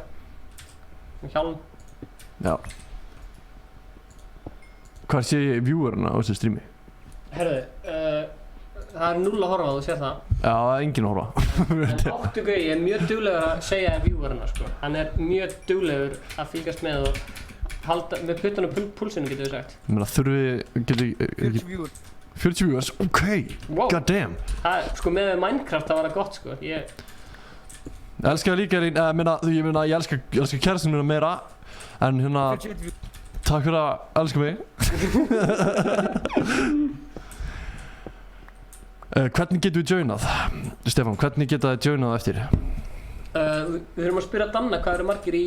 Hjálm. Já. Hvað sé ég í viewerina á þessu streami? Herðu, það er 0 að horfa, þú sér það. Já, það er enginn að horfa. En Óttu Gauji er mjög duglegur að segja viewerina, sko. Hann er mjög duglegur að fylgjast með og halda með puttan á púlsinu, getur við sagt. Ég meina, 40 viewers, ok, wow. God damn. Það, sko, með Minecraft það var það gott, sko. Ég elska líka, ég elska kærastinn mína meira, en hérna, takk fyrir að elska mig. Hvernig getum við joinað? Stefán, hvernig geta þið joinað eftir? Við höfum að spyrja Danna hvað eru margir í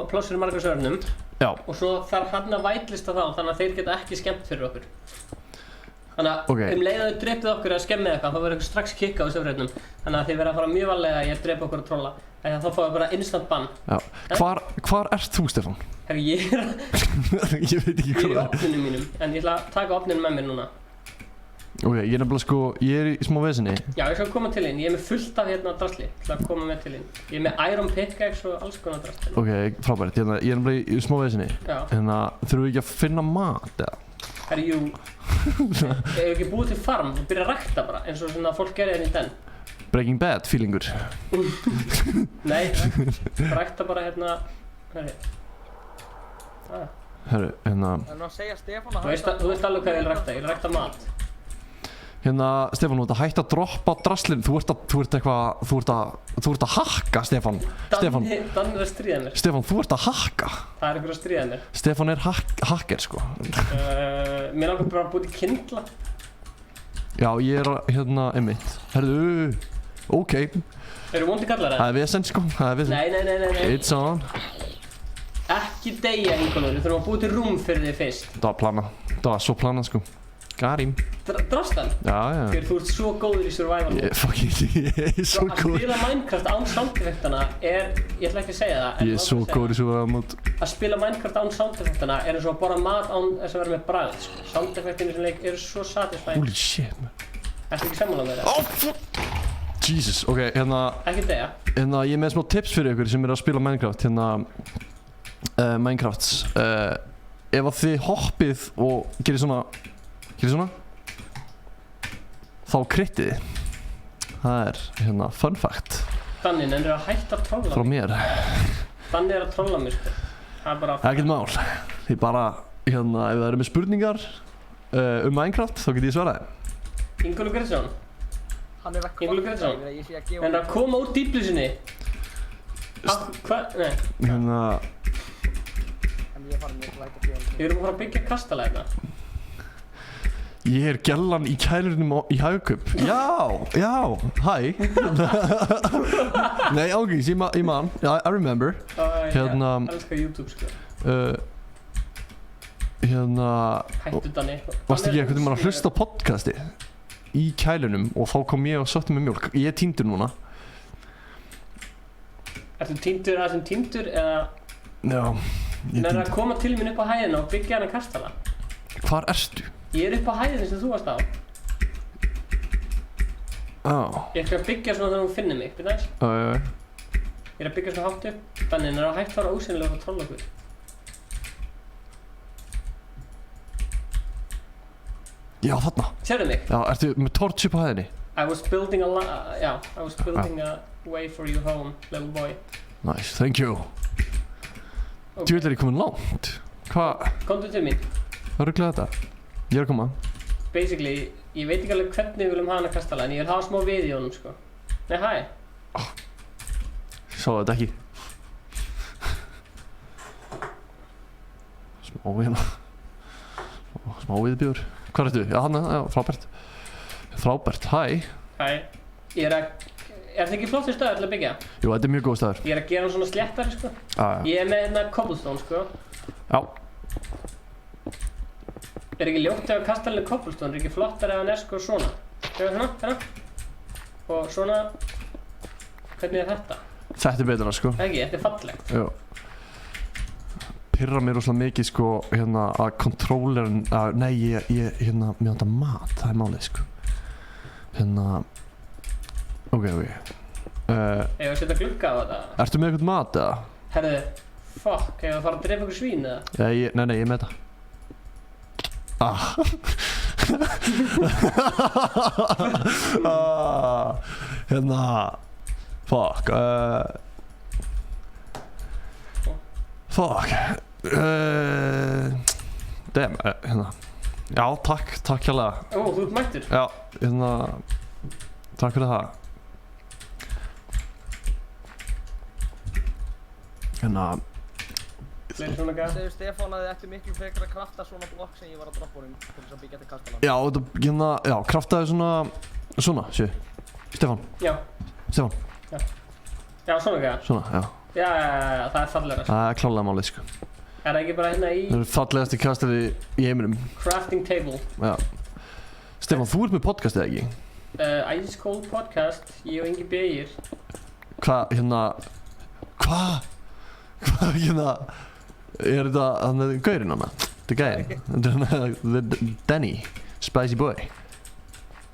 plássir í margar servernum. Já. Og svo þarf hann að vætlista þá, þannig að þeir geta ekki skemmt fyrir okkur. Þannig að leið að þau drepið okkur að skemmið eitthvað, þá verður eitthvað strax kikka á servernum. Þannig að þið verða að fara mjög varlega að ég drepa okkur að trolla. Þá fáum við bara instant ban. Já. Hvar ert þú, Stefán? Herri, ég veit ekki hvað það er. Ég er í opninu mínum, en ég ætla að taka opninu með mér núna. Ok, ég er nefnilega sko, ég er í smá vesinni. Já, ég skal koma til þín, ég er með fullt af hérna drasli. Ég ætla að koma með til þín. Ég er með iron pickaxe og alls konar drasli. Ok, frábært, ég er nefnilega í smá vesinni. Já. Hérna, þurfum við ekki að finna mat, eða? Herri, jú. Ef við ekki búið til farm og byrja að rækta bara, eins og svona fólk gerir hérna í den. Breaking Bad feelingur. Nei, rækta bara hérna, Herru, hérna. Það er nú að segja Stefán að Þú veist alveg hvað ég vil rækta, ég vil rækta mat. Hérna, Stefán, þú ert að hætta að droppa draslinn, þú ert að hakka, Stefán. Danni er að stríða mér. Stefán, þú ert að hakka. Það er einhver að stríða mér. Stefán er hacker, sko. Mér langar bara að búið til kindla. Já, ég er hérna, einmitt. Herðu, ok. Eru vondi kallar það? Það er vesen, sko, það er vesen. Nei. It's on. Ekki deyja, Ingólfur, við þurfum að búið til rúm fyrir þig fyrst. Það var planað, það var svo planað, sko. Garim. Drastan? Já. Þegar þú ert svo góður í survival. Ég er svo góður. Að spila Minecraft án soundeffektana er, ég ætla ekki að segja það. Ég er svo góður í survival mode. Að spila Minecraft án soundeffektana er eins og að borða mat án þess að vera með bragð, sko. Soundeffektin í þessum leik eru svo satisfying. Holy shit, man. Ertu ekki sammála með það? Oh, Jesus, ok, hérna. Ekki deyja. Hérna, ég er með smá tips fyrir ykkur sem eru að spila Minecraft, hérna. Minecrafts. Ef að þið hoppið og gerir svona. Þá krittið þið. Það er hérna fun fact. Danni, en er að hætta að trolla mig. Frá mér. Danni er að trolla mig, sko. Það er bara... Ekkert mál. Þið bara, hérna, ef það eru með spurningar Minecraft, þá get ég svaraði. Ingólfur Grettisson. Hann er að koma en að koma úr dýplusinni. Hvað? Nei. Hérna... En ég er farin með læta fjóðan. Við erum að fara að byggja kastala hérna. Ég er gellan í kælurinnum í Hagkaup. Já, hæ. Nei, ángríns, ég man. I remember. Hérna... Ég elskar YouTube, sko. Hérna... Hættu Danni. Varstu ekki einhvern veginn að hlusta á podcasti í kælunum og þá kom ég og sötti með mjólk. Ég er týndur núna. Ertu týndur að sem týndur eða... Já, ég er týndur. Að koma til mín upp á hæðina og byggja hana kastala. Hvar ertu? Ég er upp á hæðinni sem þú varst á. Ég ætla að byggja svona þegar hún finnir mig, byrja næst. Ég er að byggja svona hátt upp. Þannig er það hægt að fara ósynlega að trolla okkur. Já, þarna. Sérðu mig? Já, ertu með torch upp á hæðinni? I was building a way for you home, little boy. Nice, thank you. Okay. Djúvill er ég komin langt. Hvað? Komdu til mín. Hvað rugglaði þetta? Ég er að koma. Basically, ég veit ekki alveg hvernig við viljum hafa hana kastala, en ég vil hafa smá við í honum, sko. Nei, hæ. Sá þetta ekki. Smá hérna. Smá viðbjóður. Hvað ertu? Já, hann, já, frábært. Frábært, hæ. Hæ. Er það ekki flottur staður til að byggja? Jú, þetta er mjög góð staður. Ég er að gera hann svona sléttari, sko. Já. Ég er með hérna cobblestone, sko. Já. Er ekki ljótt ef kastalinn er cobblestone? Er ekki flottari ef hann er sko svona? Hérna. Og svona. Hvernig er þetta? Þetta er betra, sko. Ekki, þetta er fallegt. Já. Pirra mér rosalega mikið, sko, hérna, að controllerinn, nei, ég, hérna, mér vantar mat, það er málið, sko. Hérna, ok. Ég var að setja glugga á þetta. Ertu með eitthvað mat, eða? Herðu, fuck, ég var að fara að drepa ykkur svín, eða? Já, nei, ég er með þetta. Hérna, fuck, damn, hérna. Já, takk hérlega. Ó, þú ert mættur. Já, hérna, takk fyrir það. Hérna. Fleiri svona gæða. Segðu Stefán að þið ættu miklu frekar að krafta svona blokk sem ég var að droppa honum til þess að byggja til kastalann. Já, þetta, hérna, já, kraftaði svona, séu. Stefán. Já. Stefán. Já, svona gæða. Svona, já. Já, það er fallegra. Það er klálega málið, sko. Er það ekki bara hérna í... Það eru fallegasti kastari í heiminum. Crafting table. Já. Stefán, þú ert með podcast eða ekki? Ice Cold Podcast, ég og Ingi Beir. Hvað, hérna... Hvað, hérna... Er þetta, hann er gaurinn hana? Þetta er gæinn? Danny, Spicy Boy.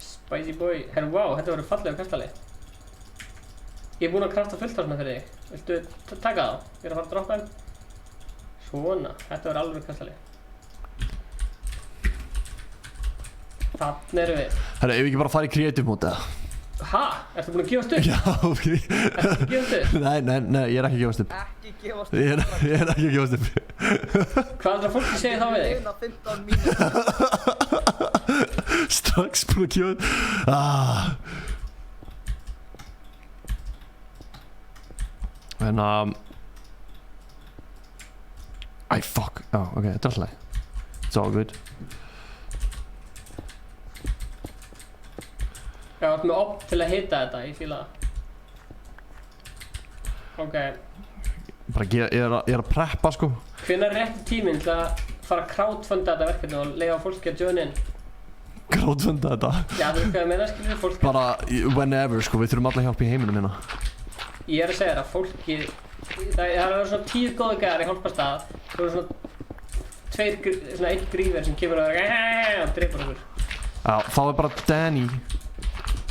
Spicy Boy. Herru, wow, þetta voru fallega kastali. Ég er búinn að krafta fullt af svona fyrir þig. Viltu taka þá? Ég er að fara að droppa þeim. Svona, þetta verður alveg kastali. Þannig erum við. Herra, ef við ekki bara fara í creative mode eða? Ha? Ertu búinn að gefast upp? Já, ok. Ertu að gefast upp? Nei, ég er ekki að gefast upp. Ekki gefast upp. Ég er ekki að gefast upp. Hvað er það fólki segir þá við þig? Eina 15 mínútur. Strax búinn að gefa upp. En Æ, fuck. Já, ok, þetta er alltaf leið. It's all good. Já, þú ert með opn til að hita þetta, ég fíla það. Ok. Ég er að preppa, sko. Hvenær er rétti tíminn til að fara að crowdfunda þetta verkefni og leyfa fólki að join in? Crowdfunda þetta. Já, þú veist hvað ég meina, skilur fólk. Bara whenever, sko, við þurfum alla hjálp í heiminum hérna. Ég er að segja þér að fólki, það eru svona 10 góða gæðar í hjálpastað. Það eru svona einn grífur sem kemur og dreipur okkur. Já, þá er bara Danny,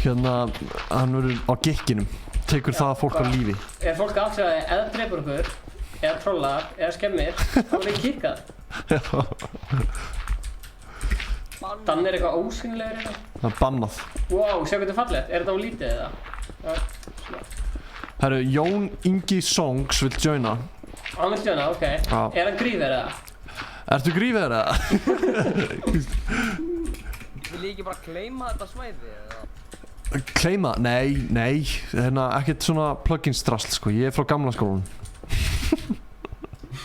hérna, hann verður á gikkinum. Tekur það fólk á lífi. Er fólk að afsega þig eða dreipur okkur, eða trollar, eða skemmir, þá er ég kikkað. Þannig er eitthvað ósynlegur eitthvað. Það er bannað. Wow, sjá hvað þetta er fallegt. Er þetta á lítið eða? Já, svona. Herru, Jón Ingi Songs vill joina. Hann vill joina, ok. Já. Er hann grífur eða? Ertu grífið eða? Vil ég ekki bara claima þetta svæði eða? Claima? Nei. Hérna, ekkert svona plugins drasl, sko. Ég er frá gamla skólanum.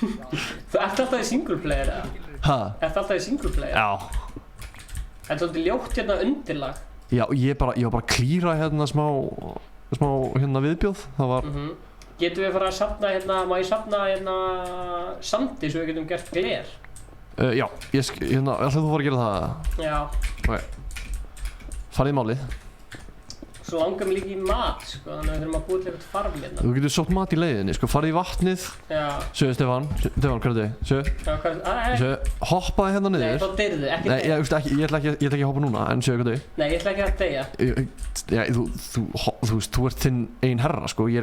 Þú ert alltaf í single player eða? Ha? Ert alltaf í single player? Já. Það er svolítið ljótt hérna undirlag. Já, ég var bara að klíra hérna smá hérna viðbjóð. Það var... Getum við fara að safna hérna, má ég safna hérna sandi svo við getum gert gler? Já, hérna, ætlaðu þú að fara að gera það? Já. Ok. Farið í málið. Svo langar mér líka í mat, sko, þannig að við þurfum að búa til eitthvað farm hérna. Þú getur sótt mat í leiðinni, sko. Farið í vatnið. Já. Söðu, Stefán, hvað er þetta? Söðu. Já, hvað er þetta? Söðu. hoppaði hérna Nei, niður. þá deyrðu, ekki Nei, deyja. ég ætla ekki að hoppa núna, en séu hvað þau. Nei, ég ætla ekki að deyja. Já, þú veist, þú ert þinn ein herra, sko, ég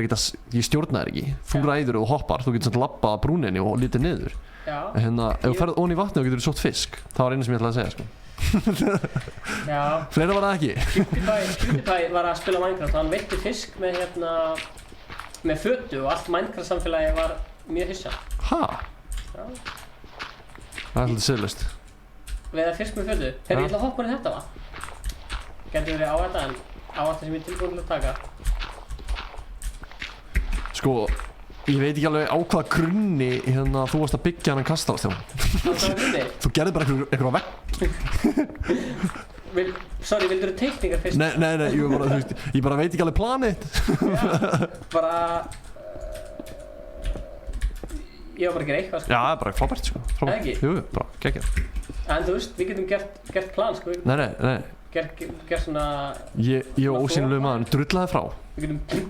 stjórna þér ekki. Þú ræður og hoppar, þú getur samt labbað að brúninni og litið niður. Já. En hérna, ef þú ferð ofan í vatni og getur sótt fisk, það var einu sem ég ætlaði að segja, sko. Já. Fleira var það ekki. PewDiePie var að spila Minecraft og hann veitti fisk með með fötu og allt Minecraft samfélagi var mjög hissa. Ha? Já. Það svolítið siðlaust. Veiða fisk með fötu. Þegar ég ætla að hoppa í þetta vatn. Gæti verið á þetta en á þetta sem ég er tilbúin til að taka. Sko, ég veit ekki alveg á hvaða grunni hérna þú varst að byggja hennan kastarastjón. Það var grunni. Þú gerði bara einhverja vegg. Sorry, vildur þú teikningar fyrst? Nei, ég bara veit ekki alveg planið. Já, bara... Ég var bara að gera eitthvað, sko. Já, það er bara frábært, sko. Eða ekki? Jú, bara, geggjað. En þú veist, við getum gert plan, sko. Nei. Gert svona... Ég og ósýnilegu maður drullaði frá. Við getum...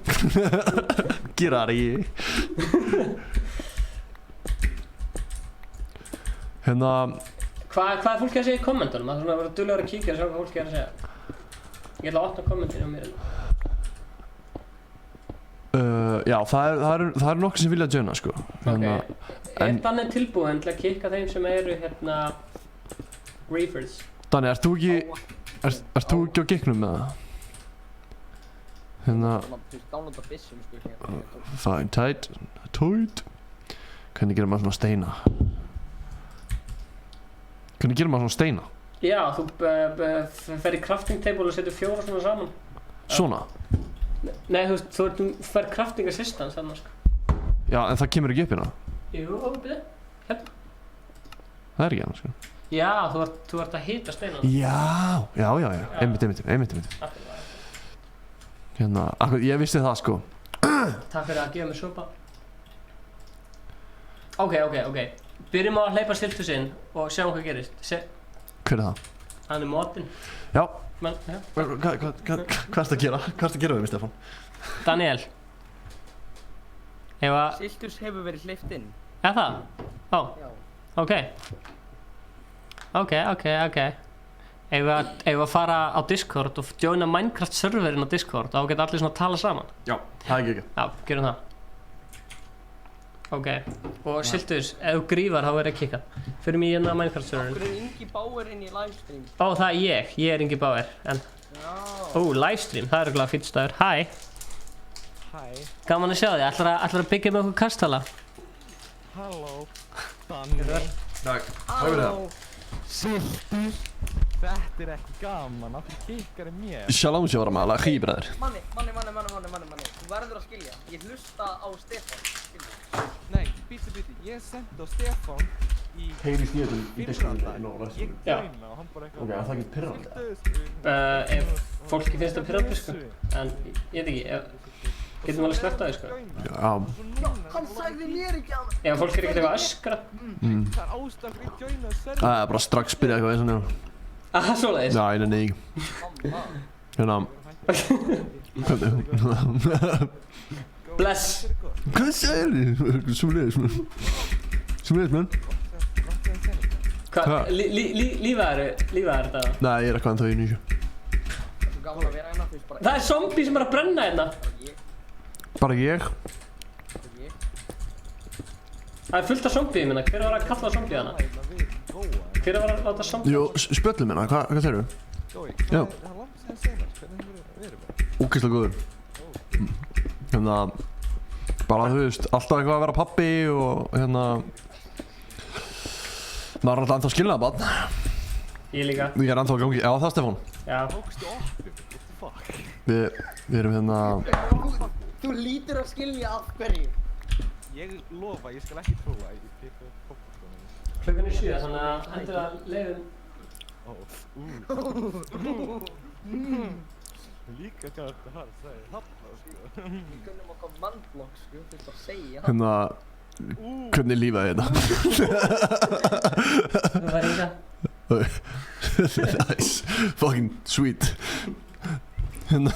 Gera það ekki. Hérna... Hvað er fólki að segja í kommentunum? Það er svona að vera duglegur að kíkja og sjá hvað fólki er að segja. Ég ætla að opna kommentinu á mér. Já, það er nokkuð sem vilja að joina, sko. Ok. Er Danni tilbúinn til að kikka þeim sem eru Reefers? Danni, ert þú ekki á gignum með það? Hérna... Downloada byssum, sko. Fine, tight. Hvernig gerir maður svona steina? Já, þú fer í crafting table og setur 4 svona saman. Svona? Nei, þú fer crafting assistance þarna, sko. Já, en það kemur ekki upp hérna? Jú, byrju. Hérna. Það er ekki hérna, sko. Já, þú ert að hita steinana. Já, einmitt. Hérna, ég vissi það, sko. Takk fyrir að gefa mér sopa. Ok. Byrjum á að hleypa Siltus inn og sjáum hvað gerist. Hver er það? Hann er modinn. Já. Já. Hvað ertu að gera? Hvað ertu að gera við mig, Stefán? Daniel. Siltus hefur verið hleypt inn. Er það? Ó. Já. Ok. Eigum við að fara á Discord og joina Minecraft serverinn á Discord og þá geta allir svona að tala saman? Já, það er ekki. Já, gerum það. Ok, og Siltus, ef þú grífar þá verður að kikka. Förum í hérna Minecraft serverinn. Okkur er Ingi Bauer inn í livestream. Ó, það er ég er Ingi Bauer, en... Já. Ó, livestream, það er örugglega fínn staður. Hæ. Gaman að sjá þig, ætlarðu að byggja með okkur kastala? Halló, Daniel. Takk. Halló. Siltus, þetta er ekki gaman, af hverju kikkar mér? Shalom shawarma, alla skibræður. Manni. Þú verður að skilja. Ég hlusta á Stefán. Nei, bíti, ég sendi á Stefán í Heyri snýðum í fyrradag. Ég Já. græna og hann bara Ok, það er ekki pirrandi. Siltus, Ef fólki finnst það pirrandi, sko. En, ég veit ekki, getum alveg slögt á því, sko. Já. Hann sagði mér ekki að Ef fólk er ekkert eitthvað að öskra. Það er ástæður í joina server. Það er bara strax byrjað eitthvað eins og njá. Svoleiðis? Já, ég nenni ekki. Hérna. Hvernig? Bless. Hvað segir þið? Sumleis, menn. Hvað, lífaðir þetta? Nei, ég er eitthvað en það í nýju. Svo gaman að vera hérna, þú veist bara... Það er zombie sem er að brenna hérna. Bara ég. Það er fullt af zombie, ég minna. Hver var að kalla zombie hana? Hver var að láta zombie? Jú, spjöllum minna, hvað segir þú? Gói, Já. það er langt sem senast, hvernig hefur verið bara? Ógeðslega góður. Hérna, bara þú veist, alltaf eitthvað að vera pabbi og hérna... Maður er alltaf ennþá skilnaðarbarn. Ég líka. Ég er ennþá að gangi, já það Stefán. Já. Tókstu oppi, what the fuck? Við erum hérna... Þú lítur að skilja af hverju. Ég lofa, ég skal ekki trúa, ég fyrir fólkskónum. Klukkan er 7, þannig að hendur að leiðum. Líka gæti að það sagði hafna, sko. Við kunnum okkar mannblokk, sko, þú veist að segja. Hérna... Hvernig er lífið þetta? Þú var í það. Nice. Fucking sweet. Hérna...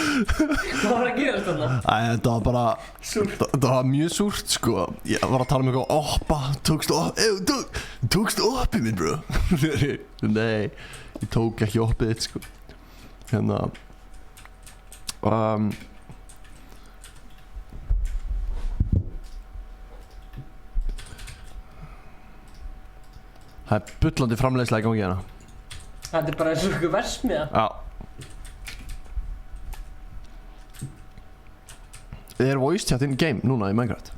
Hvað var að gerast þarna? Þetta var bara, þetta var mjög súrt sko. Ég var að tala um eitthvað oppa, tókstu oppið minn bro. Nei, ég tók ekki oppið þitt sko. Hérna það er bullandi framleiðsla í gangi hérna. Þetta er bara eins og eitthvað versmiða. Já. Er voice chat in game núna í Minecraft?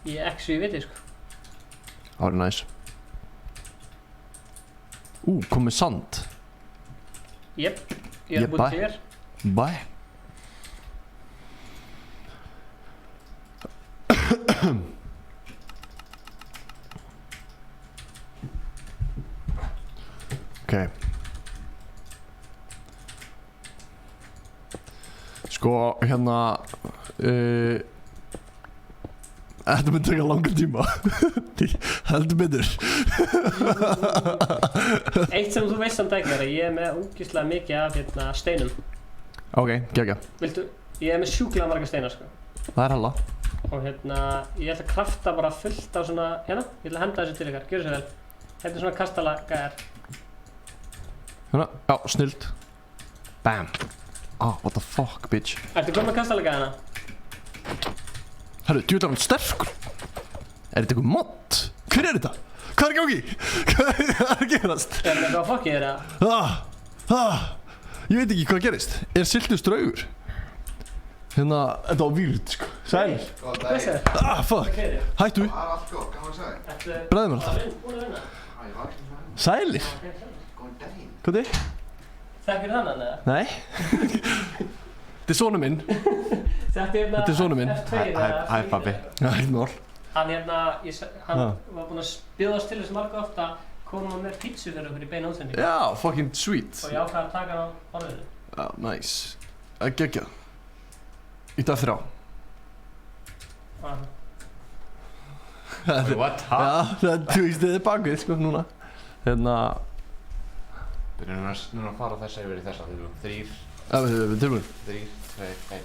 Ég ekki veit sko. Það var næs. Komið sand. Jep, ég hef búið til þér. Bæ. Ok. Sko, hérna þetta myndi taka langan tíma. Heldur betur. Eitt sem þú veist samt ekki er að ég er með ógeðslega mikið af steinum. Ok, geggjað. Ég er með sjúklega marga steina sko. Það er hella. Og ég ætla að krafta bara fullt á svona, ég ætla að henda þessu til ykkar, gjörðu svo vel. Þetta er svona kastalagar. Hérna, já, snild. Bam. What the fuck, bitch. Ertu komið með kastalaga hérna? Herru, djúðlega hann sterkur. Er þetta eitthvað mod? Hver er þetta? Hvað er í gangi? Hvað er að gerast? Er þetta eitthvað fokkið þér eða? Ég veit ekki hvað gerist. Er Siltus draugur? Hérna, þetta var výrt, sko. Sælir. Hvað sér? Fuck. Hættu. Það er allt góð, gaman að segja. Bræðum mér alltaf. Búin að vinna? Ég var ekki svona. Sælir. Góðan daginn. Hvað er þið? Þekkir hann eða? Nei. Þetta er sonur minn. Þetta er sonur minn. Hæ, pabbi. Hæ, mál. Hann var búinn að bjóðast til þess marga oft að koma með pítsu fyrir okkur í beina útsendingu. Já, fucking sweet. Og ég ákvað að taka hann á orðinu. Já, nice. Geggjað. Í dag 3. What? Já, þú veist, þið er bakvið, sko, núna. Hérna... Byrjum núna að fara þessa yfir í þessa. 3, Já, við tilbúin. 3, 2, 1.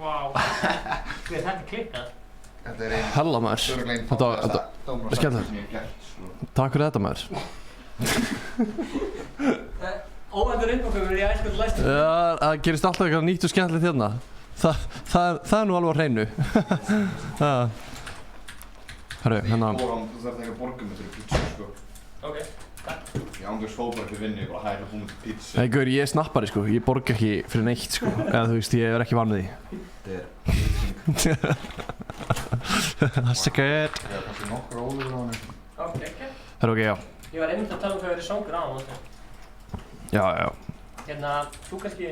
Vá. Þetta er klikkað. Þetta er einn Hella maður. stjórnleginn Þetta var skemmtilegt. sem ég hef gert, sko. Takk fyrir þetta maður. Óvæntur innbókumur í æskuld læstum. Já, það gerist alltaf eitthvað nýtt og skemmtilegt hérna. Það er nú alveg á hreinu. Herru, hérna... Þú þarf ekki að borga mig fyrir pizza, sko. Ok, takk. Ég ándurs fór bara til vinnu, ég bara hægir að búin til pizza. Nei, gaur, ég er snappari, sko. Ég borga ekki fyrir neitt, sko. Eða þú veist, ég er ekki vann með því. Þetta er... Það er good. Ég hef kannski nokkur ólíður á hann. Ok. Herru, ok, já. Ég var einmitt að tala um hvað verið songur á hann. Já. Þú kannski...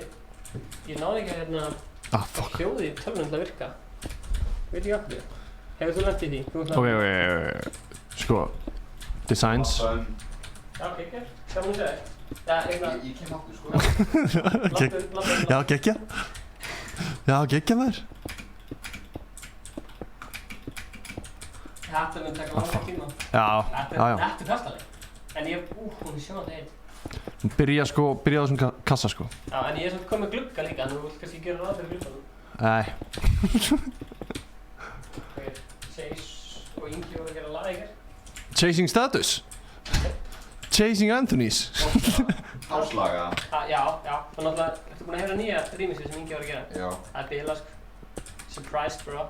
Ég náði ekki að Fuck. hljóði í tölvunum til að virka. Veit ekki af því. Hefur þú lent í því? Ok. Sko. Designs. Já, ok. Hvað mun segja? Ég kem aftur, sko. Já, geggjað. Já, geggjað maður. Þetta mun taka langa tíma. Já. Þetta er kastaleg. En ég, hún er sjónandi heitt. Byrja á þessum kassa, sko. Já, en ég er samt komið glugga líka, en þú vilt kannski gera ráð fyrir glugganum. Nei. Ok, Chase og Ingi voru að gera lag ykkar. Chasing status. Chasing Anthony's. Háslaga. Já. Þannig að ertu búinn að heyra nýja remixið sem Ingi var að gera? Já. Það er bilað, Surprised, bro.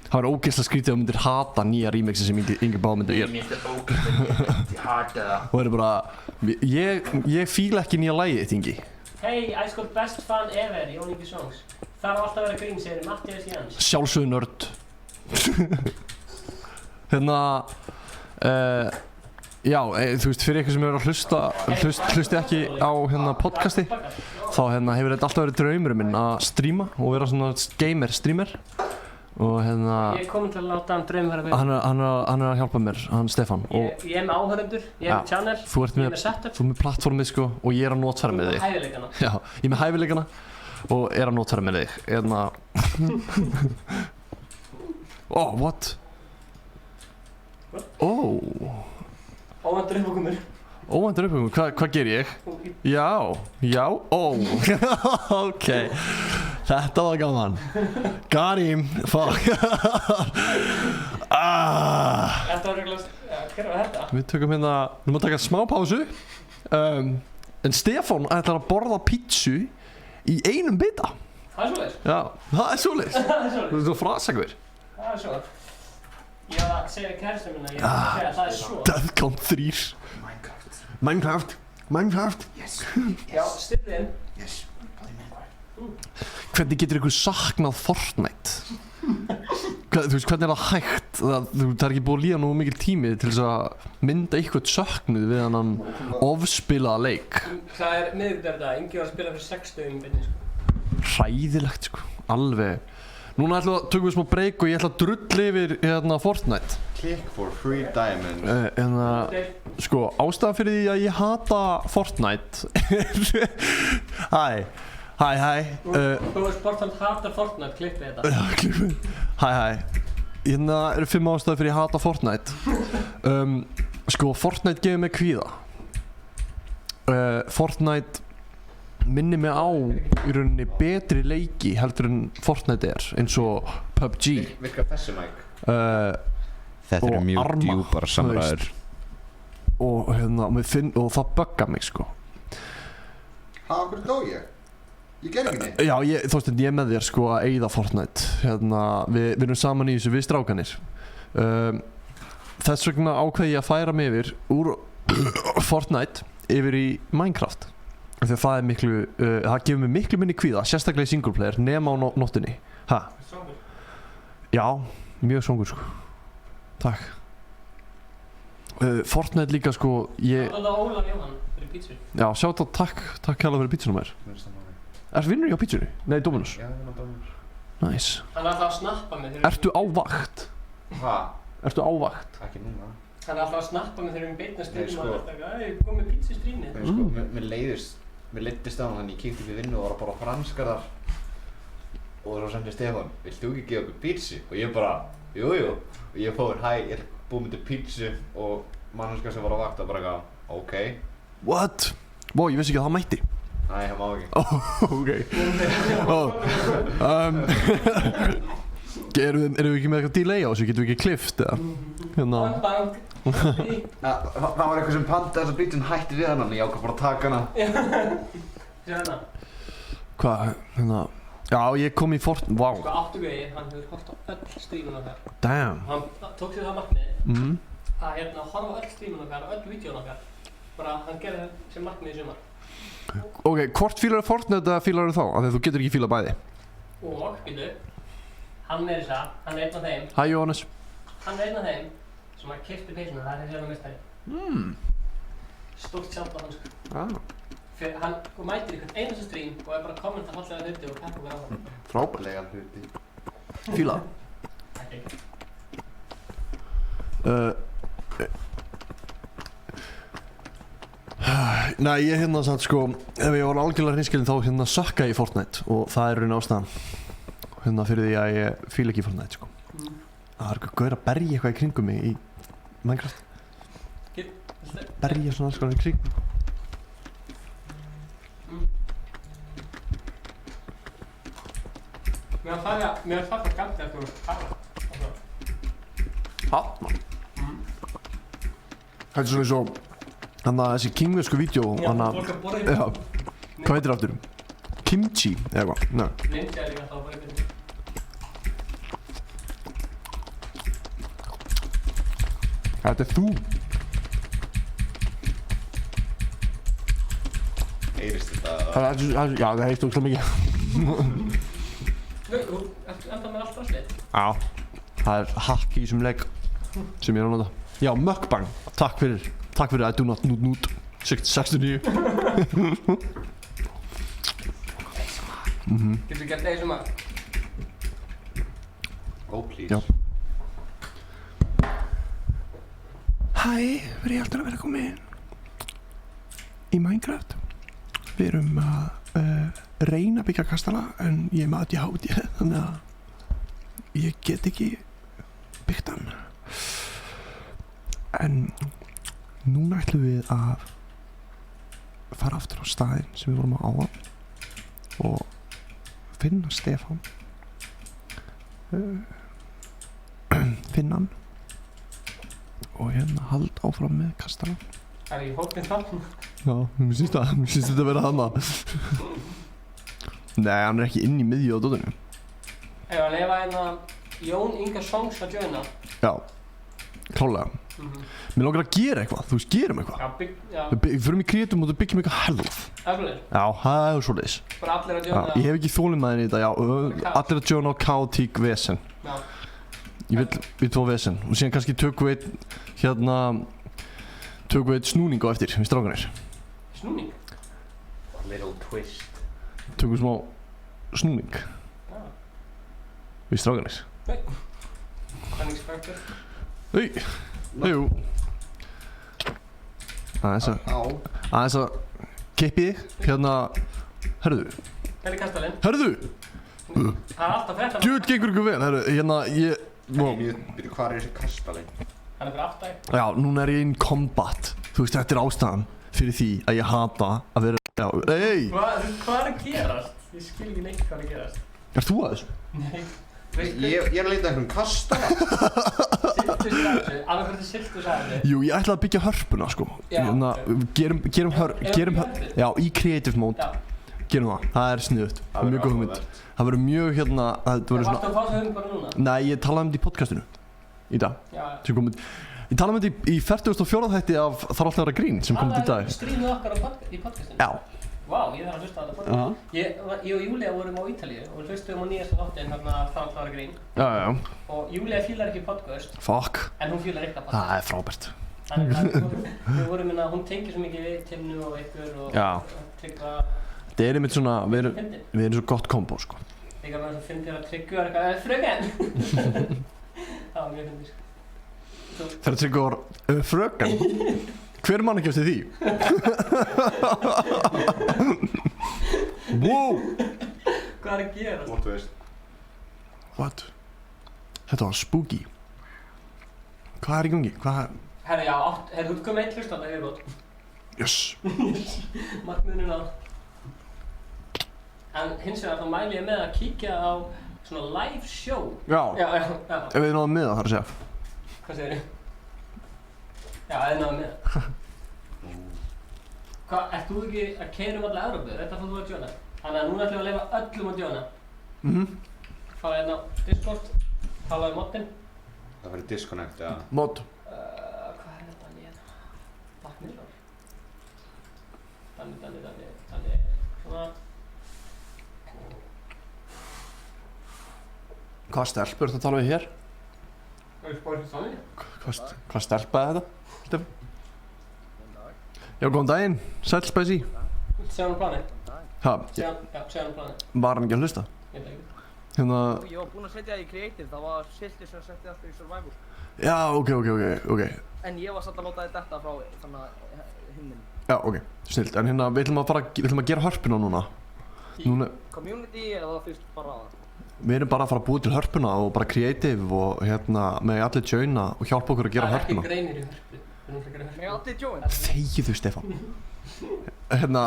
Það var ógeðslega skrítið að þú myndir hata nýja remixi sem Ingi Bá myndir gera. Ég myndi ógeðslega, ég hata það. Og það er bara, ég fíla ekki nýja lagið þitt, Ingi. Hey, I scored best fan ever í Jón Ingi Songs. Það var alltaf að vera grín, segir Mattias Jans. Sjálfsögðu nörd. Hérna, já, þú veist, fyrir ykkur sem hefur að hlusti ekki á hérna podcasti, þá hefur þetta alltaf verið draumurinn minn að stríma og vera svona gamer-streamer. Og hérna... Ég er komin til að láta hann draum vera við. Hann er að hjálpa mér, hann Stefán. Ég er með áhörðendur, ég er með channel, þú ég er með setup. Þú er með plattformið, sko, og ég er að notfæra með þig. Þú er með hæfileikana. Já, ég er með hæfileikana og er að notfæra með þig. Hérna... What? Óvæntur uppákomur. Óvæntur uppgöngu, hvað ger ég? Já, ó, ok. Þetta var gaman. Got him, fuck. Þetta var reglulega, hver var þetta? Við tökum hérna, við máum taka smá pásu. En Stefán ætlar að borða pítsu í einum bita. Það er svoleiðis. Já, það er svoleiðis. Það er svoleiðis. Þú ert svo frasakur. Það er svo. Ég var að segja kæristu minna, ég var að segja að það er svo. Deathcon 3. Minecraft. Yes. Já, stillið inn. Yes. Play Minecraft. Hvernig getur ykkur saknað Fortnite? Þú veist, hvernig er það hægt? Það er ekki búið að líða nú mikil tími til þess að mynda eitthvað söknuð við hann ofspilaða leik. Það er miðvikudagur í dag, Ingi var að spila fyrir 6 dögum beinni, sko. Hræðilegt, sko. Alveg. Núna tökum við smá break og ég ætla að drulla yfir Fortnite. Click for free diamond. Sko, ástæðan fyrir því að ég hata Fortnite. Hæ. Þú veist Sportland hatar Fortnite, klipp við þetta. Já, klipp við. Hæ. Hérna eru 5 ástæður fyrir ég hata Fortnite. Sko, Fortnite gefur mig kvíða. Fortnite minnir mig á í rauninni betri leiki heldur en Fortnite er, eins og PUBG. Virkar þessi mic? Þetta eru mjög Arma, djúpar samræður. Og það buggar mig, sko. Hvernig dó ég? Ég gerði ekki neitt. Já, Þorsteinn, ég er með þér, sko, að eyða Fortnite. Við erum saman í þessu, við strákanir. Þess vegna ákveði ég að færa mig yfir úr Fortnite yfir í Minecraft. Þegar það er það gefur mig miklu minni kvíða, sérstaklega í single player, nema á nóttunni. Ha? Svangur. Já, mjög svangur, sko. Takk. Fortnite líka, sko, Það var Ólaf Jóhann fyrir pítsu. Já, sjá þetta, takk hérlega fyrir pítsunum mér. Ertu vinnur hjá pítsunni? Nei, Dominus. Já, það var Dominus. Nice. Hann er alltaf að snappa mig þegar Ertu á vakt? Hvað? Ertu á vakt? Ekki núna. Hann er alltaf að snappa mig þegar við beitna Nei, stríðum sko. og alltaf kom með pítsu í stríðinni. Sko, mér leiddist á hann, þannig ég kíkti upp í vinnu og var að borða franskar þar. Og þá sendi Stefán, vilt þú ekki gefa okkur pítsu? Og ég bara, jú. Og ég fór, ég er búinn með pítsu og manneskar sem var á vakt og bara eitthvað, ok. What? Vó, ég vissi ekki að það mætti. Nei, það má ekki. Ok. Erum við ekki með eitthvað delay á þessu? Getum við ekki klift eða? Bang. Það var eitthvað sem pantaði þess að pítsun hætti við hann, ég ákvað bara að taka hana. Sér hérna. Hvað, já, ég kom í Fortnite, vá. Sko áttu við, hann hefur hort á öll stríðun okkar. Damn. Hann tók sér það markmiði Að að horfa á öll stríðun okkar og öll vídeón okkar. Bara hann gerði það sem markmiði í sumar. Ok, hvort fílar Fortnite eða fílar þá? Af því að þú getur ekki fílað bæði. Og, býtu, hann er þess að, hann er einn af þeim. Hæ, Jóhannes. Hann er einn af þeim sem að keypti peysuna, það er þessi hérna mistari. Stórt sjálf á hann, sko. Fyrir hann mætir í hvern einasta stream og er bara að kommenta fallega hluti og peppa okkur á það. Frábærlega hluti. Fílað. Ekki. Nei, ég samt, sko, ef ég var algjörlega hreinskilinn þá sökka ég í Fortnite og það er raun ástæðan fyrir því að ég fíla ekki í Fortnite, sko. Það er eitthvað gaur að berja eitthvað í kringum mig í Minecraft. Berja svona alls konar í kringum. Mér var það galt eftir að tala. Mann. Það er svona eins og þessi kínversku vídeó Já, fólk að borða í Já, hvað heitir það aftur? Kimchi eða eitthvað? Nei. Lindsay er líka alltaf að borða í byrjun. Þetta er þú. Heyrist þetta? Já, það heyrst ógeðslega mikið. Þú ert enda með allt frásleið. Já, það er hakk í þessum leik sem ég er að nota. Já, mukbang. Takk fyrir I do not nút 69. Getur þú gert það í sumar? Oh, please. Já. Hæ, verið ég alltaf að vera komin í Minecraft. Við erum að reyna að byggja kastala en ég er með ADHD þannig að ég get ekki byggt hann. En núna ætlum við að fara aftur á staðinn sem við vorum á áðan og finna Stefán, finna hann og hérna halda áfram með kastalann. Er ég hópinn þann? Já, mér syns þetta að vera þarna. Nei, hann er ekki inn í miðju á dótinu. Ef að leifa hérna Jón Inga Songs að joina. Já, klálega. Mér langar að gera eitthvað, þú veist, gerum eitthvað. Já, Við förum í Creative Mode og byggjum eitthvað helð. Eflir. Já, það er svoleiðis. Bara allir að joina. Ég hef ekki þolinmæðin í þetta, já, allir að joina á chaotic vesen. Já. Ég vil tvo vesen og síðan kannski tökum við einn snúning á eftir við strákanir. Snúning? Little twist. Tökum við smá snúning við strákanir. Hvernig spöktur? Jú. Aðeins að kippi þig, hérna, herðu. Hvernig kastalinn? Herðu! Það er alltaf fréttan. Djúvill gengur ykkur vel, herðu, hérna, Byrju, hvað er þessi kastalinn? Hann er fyrir aftæg. Já, núna er ég in combat. Þú veist, þetta er ástæðan fyrir því að ég hata að vera, já, Hvað er að gerast? Ég skil ekki neitt hvað er að gerast. Ert þú að þessu? Nei. Ég er að leita einhvern kastala. Siltu sagði, alveg hvernig Siltu sagði. Jú, ég ætlaði að byggja hörpuna, sko. Já. Hérna, gerum já, í creative mode. Já. Gerum það, það er sniðugt. Það er mjög góð hugmynd. Það verður mjög, hérna, það verður Varstu að fá þessu hugmynd bara núna? Nei, ég talaði um þetta í podcastinu. Í dag. Já. Ég talaði um þetta í 44. þætti af Þarf alltaf að vera grín sem kom út í dag. Það er stríðið okkar í podcastinu? Já. Vá, ég þarf að hlusta á þetta podcast. Ég og Júlía vorum á Ítalíu og við hlustum á nýjasta þáttinn þarna Þarf alltaf að vera grín. Já. Og Júlía fílar ekki podcast. Fuck. En hún fílar eitthvað podcast. Það er frábært. Þannig að við vorum hérna, hún tengir svo mikið við Tinnu og ykkur og Tryggva. Það er einmitt svona, við erum svo gott kombo, sko. Líka með þess að Tinnu að Tryggva er eitthvað, fröken! Það var mjög fyndið, sko. Þegar Tryggva var fröken? Hver mann ekki eftir því? Wow! Hvað er að gera? What twist? What? Þetta var spooky. Hvað er í gangi? Herri, já, þú ert komið eitt hlustandi að viðbót. Yes. Markmiðurinn á. En hins vegar þá mæli ég með að kíkja á svona live show. Já. Já. Ef við náðum með það, þarf að segja. Hvað segir þið? Já, ef við náðum með. Hvað, ert þú ekki að keyra alla Evrópu? Þetta fannst þú að joina. Þannig að núna ætlum við að leyfa öllum að joina. Fara hérna á Discord, tala um moddinn. Það verður disconnect, já. Mod. Hvað er þetta nýjan? Danni. Svona. Hvað stelpur ertu að tala við hér? Hvað er spórið þannig? Hvað stelpa er þetta? Já, góðan daginn. Sæll Spæsi. Segðu hann planið. Ha? Segðu hann planið. Var hann ekki að hlusta? Ég veit ekki. Hérna... Ég var búinn að setja það í Creative, það var Silti sem setti alltaf í Survival. Já, ok. En ég var samt að láta þetta frá þannig himnin. Já, ok. Snilt. En hérna, við ætlum að gera hörpuna núna. Community eða það fyrst bara aða? Við erum bara að fara að búa til hörpuna og bara creative og hérna með allir joina og hjálpa okkur að gera hörpuna. Það er ekki greinir í hörpu. Við erum ekki að gera hörpu. Með allir join? Þegiðu, Stefán. Hérna...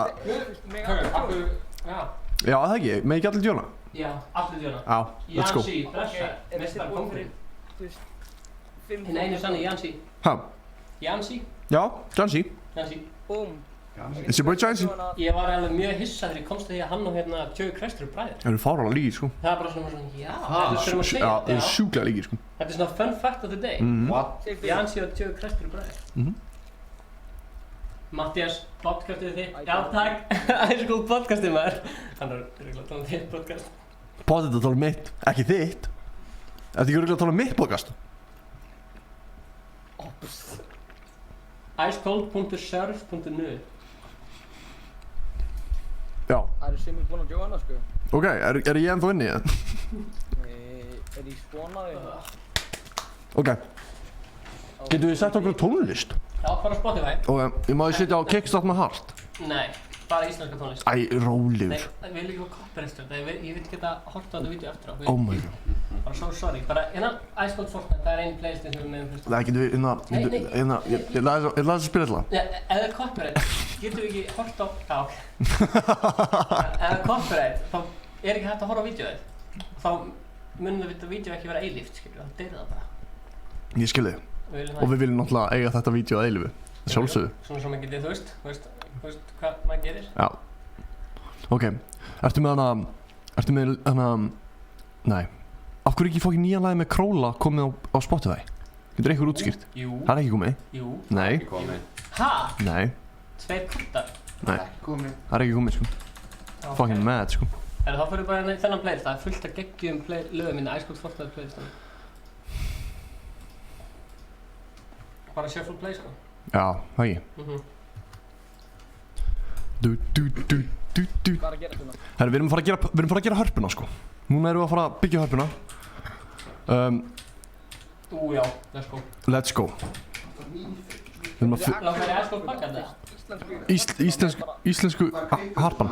Með allir join? Já, það ekki. Með ekki allir joina? Já, allir joina. Já, let's go. Jansi, blessa, mestar kongurinn. Þú veist, 5... Hinn einu sanni, Jansi. Ha? Jansi? Já, Jansi. Boom. It's your boy Jansi. Ég var alveg mjög hissa þegar ég komst að því að hann og hérna Joey Crester eru bræðir. Það eru fáránlega líkir, sko. Það er bara svona, já, þetta er að segja Já, það eru sjúklega líkir, sko. Þetta er svona fun fact of the day. What? Jansi og Joey Crester eru bræðir. Mattias, podcastið þitt. Já, takk. Það er svo góð podcastið maður. Hann er örugglega að tala um þitt podcast. Potið að tala um mitt, ekki þitt. Ertu ekki örugglega að tala um mitt podcast? Icecold.surf.nu Já. Það eru sem ég búinn að joina, sko. Ok, er ég ennþá inni, eða? Er ég spónaði? Ok. Getum við sett okkur tónlist? Já, fara á Spotify. Ok, ég má setja á Kickstart með Heart. Nei, bara íslenska tónlist. Æ, rólegur. Nei, við viljum ekki fá copyright. Ég vil geta horta á þetta vídeo eftir á. Oh my god. Bara so sorry, bara hérna Ice Cold Fortnite, það einn playlistin sem við meðum hlusta. Það getur við, ég ætla að spila þetta. Já, ef það er copyright, getum við ekki hort á, já ok. Ef það er copyright, þá er ekki hægt að horfa á vídeóið. Þá munum þetta vídeó ekki vera eilíft, skilju, þá deyrir það bara. Ég skil þig. Og við viljum náttúrulega eiga þetta vídeo að eilífu. Sjálfsögðu. Svona svo maður getið, þú veist hvað maður gerir. Já. Ok. Ertu með hana, nei. Af hverju ekki fókið nýja lagi með Króla komið á Spotify? Getur einhver útskýrt? Jú. Það er ekki komið? Jú. Nei. Ekki komið. Ha? Nei. 2 kortar? Nei. Ekki komið. Það er ekki komið, sko. Okay. Fucking mad, sko. Þá fyrir bara hérna í þennan playlist, það er fullt af geggjum lögum minna, Ice Cold Fortnite playlistan. Bara shuffle play, sko. Já, það ekki. Hvað er að gera svona? Herru, við erum að fara að gera hörpuna, sko. Núna erum við að fara að byggja hörpuna. Já, let's go. Let's go. Við erum að Langar þér Ice Cold bakka þetta? íslensku harpan. Harpan?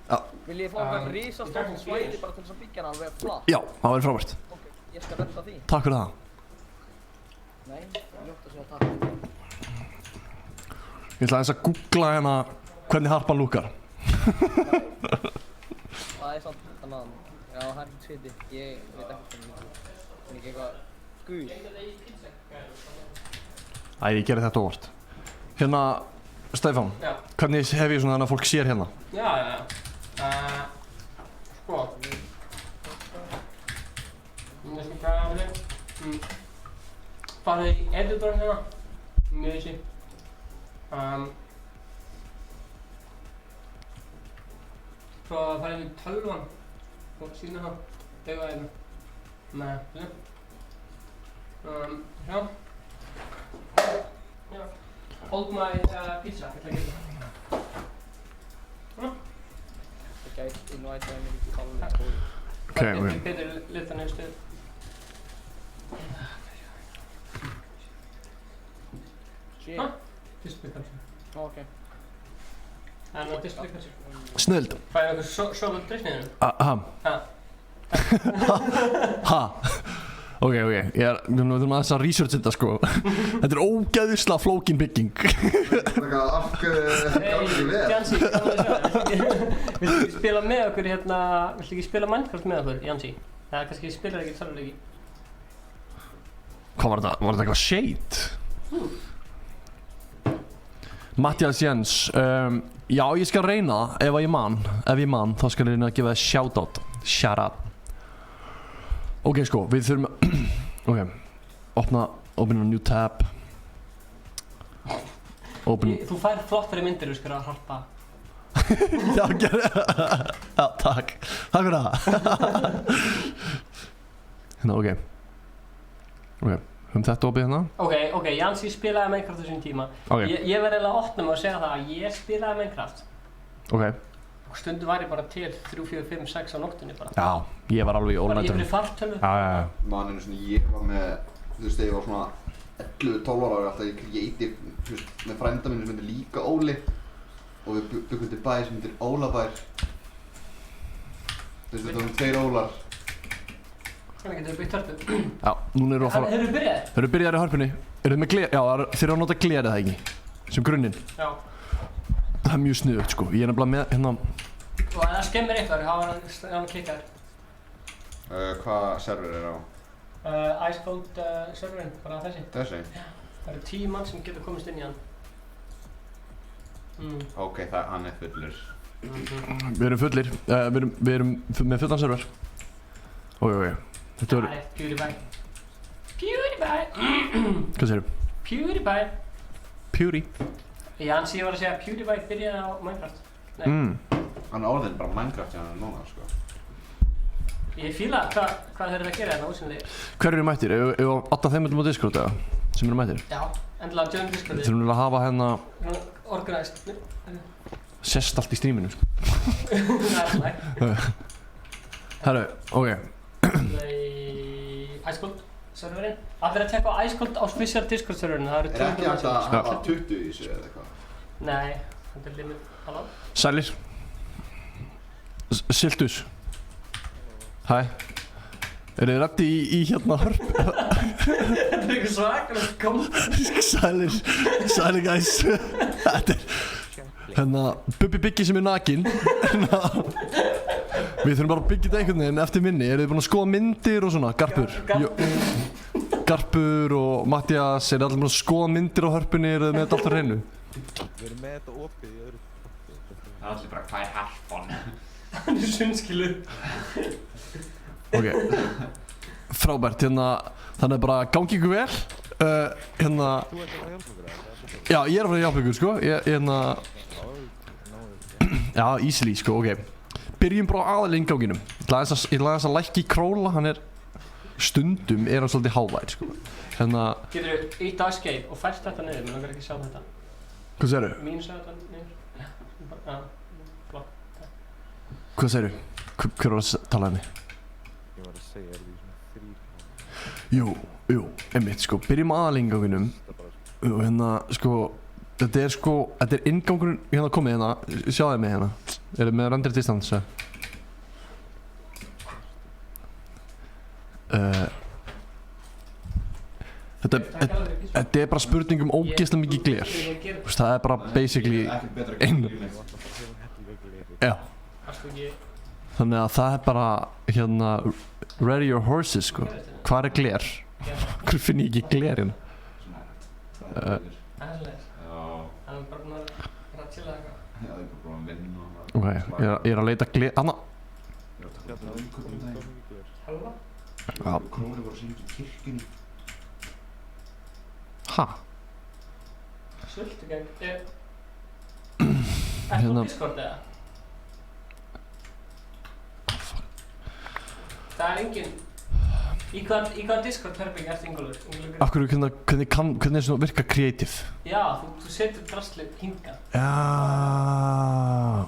Já. Vil ég fá eitthvað risastórt svæði bara til þess að byggja hana alveg flatt? Já, það væri frábært. Ok, ég skal redda því. Takk fyrir það. Nei, ljótt að segja takk fyrir það. Ég ætla aðeins að googla hérna hvernig harpan lúkar. Það er samt þannig að, já, það er ekkert sviti. Ég veit ekki hvernig það er. Það er ekki eitthvað gul. Æ, ég gerði þetta óvart. Hérna, Stefán, Já. hvernig hef ég svona þannig að fólk sér hérna? Já. Sko. Ég skal gæða af þig. Farið í editorinn hérna. Mjög easy. Svo að fara inn í tölvan og sína það. Dauða hérna. Með þessu. Já. Hold my pizza, ég ætla að geta það. Svona. Það gæti innvæta en ekki kalla það. Ok. Petur lita niður stuð. Shit. Display capture. Ok. En á display capture. Snilld. Fæði okkur svolítið driftniðinu? Ha? Ha? Ok, við þurfum aðeins að research þetta, sko. Þetta er ógeðislega flókin bygging. Jansi, viltu ekki spila með okkur hérna, viltu ekki spila Minecraft með okkur, Jansi? Eða kannski spilar ekki tölvuleiki. Hvað var þetta? Var þetta eitthvað shade? Mattias Jens, já, ég skal reyna ef ég man, þá skal ég reyna að gefa það shoutout. Shout out. Ok, sko, við þurfum ok, opna new tab. Þú fær flottari myndir, við að harpa. Já, já, takk fyrir það. Hérna, ok, höfum þetta opið hérna. Ok, Jansi spilaði Minecraft á þessum tíma. Ok. Ég verði eiginlega að opna mig og segja það að ég spilaði Minecraft. Ok. Og stundum var ég bara til 3, 4, 5, 6 á nóttunni bara. Já, ég var alveg í Bara all-nighter. ég fyrir fartölu. Já. Maninu svona, ég var með, þú veist, ég var svona 11-12 ára og alltaf ég creative, þú veist, með frænda minni sem heitir líka Óli og við byggum til bæ sem heitir Ólabær. Þú veist, þetta var 2 Ólar. Hvernig getur við byggt hörpu? Já, núna erum við að fara. Hefur þið byrjað? Þeir eru byrjaðir í hörpunni. Eru þið með gler? Já, þeir eru að nota glerið, það ekki? Sem grunninn. Já. Það er mjög sniðugt, sko. Ég er nefnilega með hérna. Og ef það skemmir eitthvað, þá er hann klikkar. Hvað server er á? Ice Cold serverinn, bara þessi. Þessi? Það eru 10 mann sem getur komist inn í hann. Ok, hann er fullur. Við erum fullir. Við erum með fullan server. Ok. Þetta verður. PewDiePie. Hvað segirðu? PewDiePie. Pewdie. Jansi, ég var að segja að PewDiePie byrjaði á Minecraft. Nei. Hann er orðinn bara Minecraft hjá hann núna, sko. Ég fíla hvað þeir eru að gera hérna ósynlegir. Hver eru mættir? Ef alltaf þeim öllum á Discord eða? Sem eru mættir? Já, endilega join Discordi. Þurfum við að hafa hérna Organized. sest allt í streaminu, sko. Það er slægt. Herru, ok. Ice Cold serverinn. Allir að tjekka á Ice Cold á official Discord serverinn. Það eru 200 ekki hægt að hafa 20 í þessu eða eitthvað? Nei, þetta er limit. Halló? Sælir. Siltus. Hæ. Þið reddi í hérna hörp? Þetta er eitthvað svakalegt komment. Sælir guys. Þetta hérna Bubbi Biggi sem nakinn. Við þurfum bara að byggja þetta einhvern veginn eftir minni. Eru þið búin að skoða myndir og svona? Garpur og Mattias, eru allir búin að skoða myndir á hörpunni? Eru þið með þetta allt á hreinu? Við erum með þetta opið í öðru. Það er allir bara, hvað er harpan? Hann er sunnskilu. Ok, frábært, hérna, þannig bara gangi ykkur vel. Hérna, Þú ert að hjálpa okkur eða? já, ég er að fara að hjálpa ykkur, sko. Hérna, já, easily, sko, ok. Byrjum bara á aðal innganginum. Ég ætla aðeins að lækka í króla, hann er, stundum er hann svolítið hávær, sko. Hérna, Getur þú ítt á escape og fært þetta niður, mér langar ekki að sjá þetta. hvað segirðu? Mínus þetta niður. Já, flott. Hvað segirðu? Hver var að tala um mig? Ég var að segja, erum við svona 3? Jú, einmitt, sko, byrjum á aðal innganginum. Það bara Og hérna, þetta er inngangurinn, hérna komið hérna, sjáðu mig hérna. Eru með render distance? Þetta er bara spurning ógeðslega mikið gler. Það er bara basically Ekki betra ein. Já. Ekki. Þannig að það er bara, hérna, ready your horses, sko. Hvar er gler? Hvar finn ég ekki gler hérna? Æðilega. Já, Það er bara búin að chilla eitthvað. já, ég er bara búin að vinna og Ok, ég er að leita gler, anna. Ég er að taka þetta umköpum um daginn. Halva? Já. Krónur voru að syngja í kirkjunni. Ha? Sultugeng. Ertu á Discord eða? Það er engin... Í hvaða Discord-herbyggja ertu Ingólfur? Af hverju, hvernig er svona virka creative? Já, þú setur draslið hingað. Já,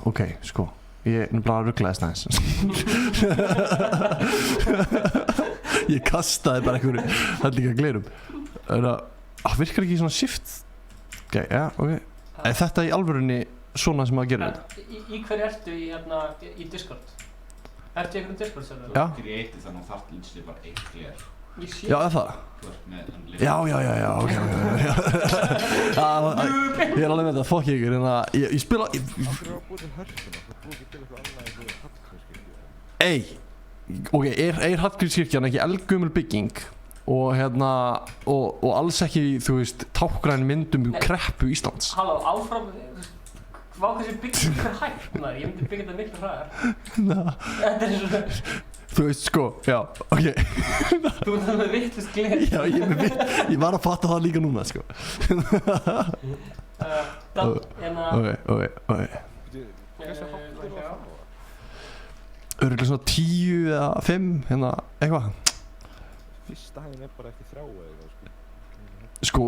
ok, sko. Ég er bara að rugglaðist aðeins. Ég kastaði bara einhverju hellinga glerum. Það virkar ekki svona shift. Ok, já, ok. Er þetta í alvörunni svona sem maður gerir þetta? Í hverju ertu í Discord? Ertu í einhverjum Discord-server? Já. Creative þannig að þú þarft lýsli bara eitt gler. Ég sé. Já, er það? Þú ert með hann lið. Já, ok. Ég er alveg með þetta, fokk ykkur, en að ég spila... Af hverju var að búið til hörpuna? Það búið ekki til eitthvað annað eins og Hallgrímskirkju? Ey, ok, er Hallgrímskirkjan ekki eldgömul bygging og hérna, og alls ekki, þú veist, tákgræn myndum kreppu Íslands? Halló, áfram... Hvað þessi bygging er hægt maður? Ég myndi byggja þetta miklu hraðar. Þetta er svona... Þú veist, sko, já, ok. Þú ert með vittlust gler. Já, ég var að fatta það líka núna, sko. Ok. Hversu hátt er það að fara? Örugglega svona 10 eða 5, hérna, eitthvað. Fyrsta hæðin er bara eftir 3 eða eitthvað, Sko,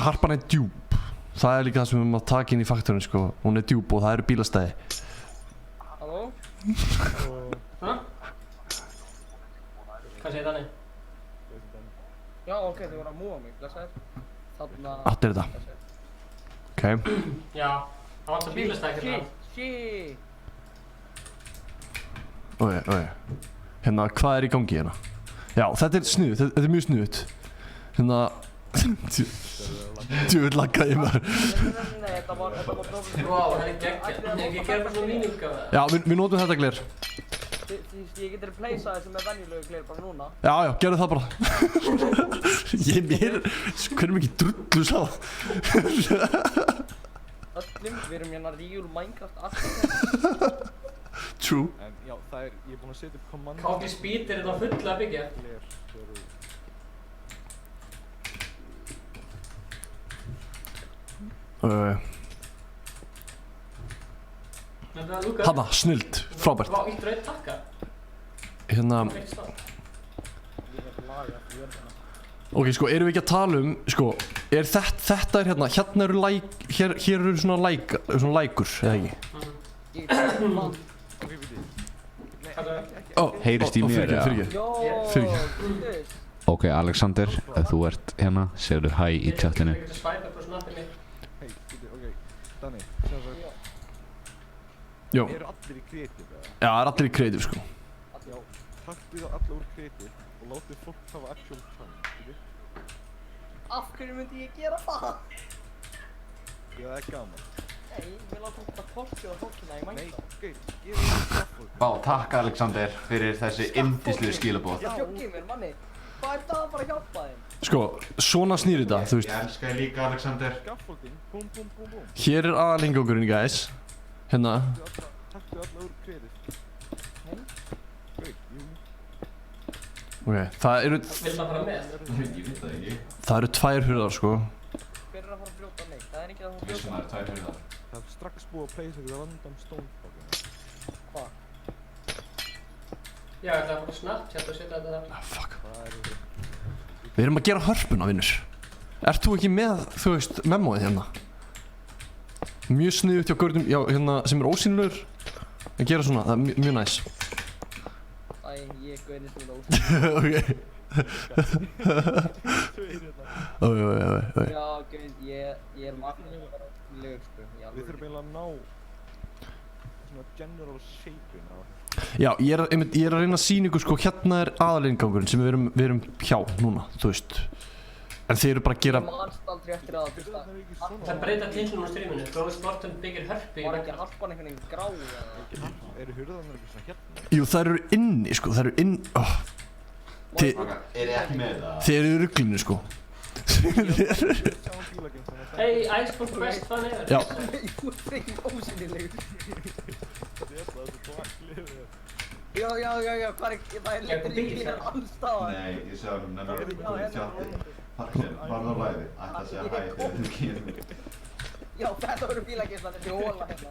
harpan er djúp. Það er líka það sem við erum að taka inn í faktorinn, sko. Hún er djúp og það eru bílastæði. Halló? Svona? Hvað segir Danni? Já, ok, þið voru að múa mig, blessaður. Þarna... Allt er þetta. Ok. Já, það vantar bílastæði hérna. Shit. Ok. Hérna, hvað er í gangi hérna? Já, þetta er snuð, þetta er mjög snuðt. Hérna... Djúvill laggaði ég maður. Nei, þetta var problem. Vá, það er geggjað. Ég ger bara svona mínútgáfa. Já, við notum þetta gler. Ég get replacea þessu með venjulegu gler bara núna. Já, gerðu það bara. Hvernig mikið drullu sá? Öllum, við erum hérna real Minecraft alltaf. True. En já, það er, ég er búinn að setja upp command. Copy speed er þetta fulla að byggja. Gler, svo eru... Hanna, snild, frábært. Vá, ítt rauð takka. Hérna, Eitt stað. Ég er laga eftir jörðina. ok, sko, erum við ekki að tala um, sko, er þetta er hérna eru hér eru svona lækur, eða ekki? Ég get það. Ok, við þið. Nei, Hvað er ekki. Ó, Heyrist í mér, eða? Fyrirgefðu. Jó, Fyrirgefðu. Ok, Alexander, ef þú ert hérna, segðu hæ í chatinu. Ég get að svæpa bara snappið mitt. Hei, ok, Danni, sem sagt, Jó, eru allir í creative eða? já, það er allir í creative, sko. Já, taktu þá alla úr creative og látið fólk hafa actual fun, skilji. Af hverju myndi ég gera það? Já, það er gaman. Nei, við látum bara tortjóða fólkina í Nei, Minecraft. gauð, gefið það scaffolding. Vá, takk Alexander fyrir þessi yndislegu skilaboð. Það sjokkið mér, manni. Hvað er það að bara hjálpa þeim? Sko, svona snýr þetta, þú veist. Ég elska þig líka Alexander. Scaffolding, búm, búm, búm, búm. Hér er aðalingangurinn, guys. Hérna. Taktu alla úr kredit. Nei. Gauð, jú. Ok, það eru Vil maður fara með? Ég veit það ekki. Það eru 2 hurðar, sko. Hver er að fara að brjóta mig? Það er ekki að fara að Vissum brjóta það eru 2 hurðar. Það er strax búið að pleysa ykkur random stónflokkina. Hvað? Já, ég ætla að fara Snapchat og setja þetta þar. Ah, fuck. Það er... Við erum að gera hörpuna, vinnur. Ert þú ekki með, þú veist, memóið hérna? Mjög sniðugt hjá gaurðum, já, hérna, sem er ósýnilegur. Að gera svona, það er mjög næs. Æ, ég gauðin sem er ósynlegur. Ok. Oj. Já, gauð, ég er magnilega bara ósynlegur, sko. Við þurfum eiginlega að ná svona general shape-in á þessu. Já, ég er að reyna að sýna ykkur, sko, hérna er aðalingangurinn sem við erum hjá núna, þú veist. En þið eru bara að gera... Ég manst aldrei eftir að Það er ekki svona. Það breyta titlunum á stríminu. Bróðis Morton byggir hörpu í var ekki Minecraft. harpan einhvern veginn grá eða... Eru hurðarnar ekki svona hérna? Jú, þær eru inni, sko, þær eru inn... Oh. Ok, er ég ekki með það? Þið eru í ruglinu, sko. Sjáum bílageim þannig að Hey, Iceborne Quest fan ever. Já. Þú er frekar ósynlegur. það er þessu tvaklið. Já, hvað er... Það er Ég bíl, líka sagði. alls staðar. Nei, ég sá hún nefnir að koma í tjatti. Faxen, var það live? Ætti að segja hæ þegar þú kemur. Já, þetta voru bílageislan, þetta er hóla hérna.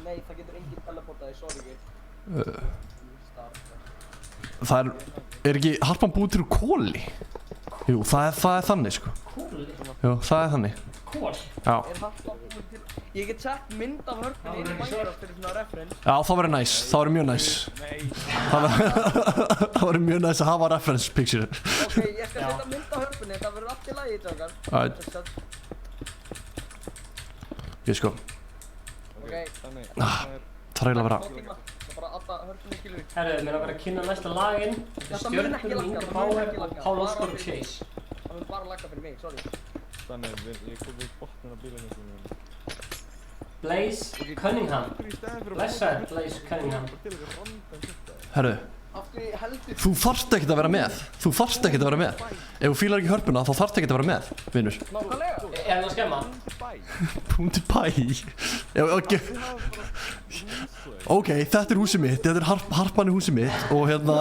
Nei, það getur enginn teleportaði, sorry ekki. Það er ekki harpan búið til úr kóli? Jú, það er þannig, sko. Kóli? Jú, það er þannig. Kól? Já. Er harpan búin til... Ég get sett mynd af hörpunni inn í Minecraft fyrir svona reference. Já, það verður næs. Það verður mjög næs. Nei. Það verður mjög næs að hafa reference picture. Ok, ég skal setja mynd af hörpunni, það verður allt í lagi, tjókar. Alright. Ég sko, Ok. Þannig, það er eiginlega að vera... Það er bara alla hörpunni skilur við. Herru, mér er að vera að kynna næsta laginn. Þetta er Þetta mun ekki Stjörnur, lagga, Inga það mun Bauer ekki og lagga. Páll Óskar og Chase. Það mun bara lagga fyrir mig, sorry. þannig, ég kom við botnin af bílageimstunum. Blaze Cunningham. Blessaður Blaze Cunningham. Til eitthvað random shit það. Herru, Af hverju heldur þú þarft ekkert að vera með. Þú þarft ekkert að vera með. Ef þú fílar ekki hörpuna, þá þarft ekkert að vera með, vinnur. nákvæmlega? Er það að skemma? Bæ. Punkti bæ. Já, ok. Ok, þetta er húsið mitt. Þetta er harpan í húsið mitt. Og hérna...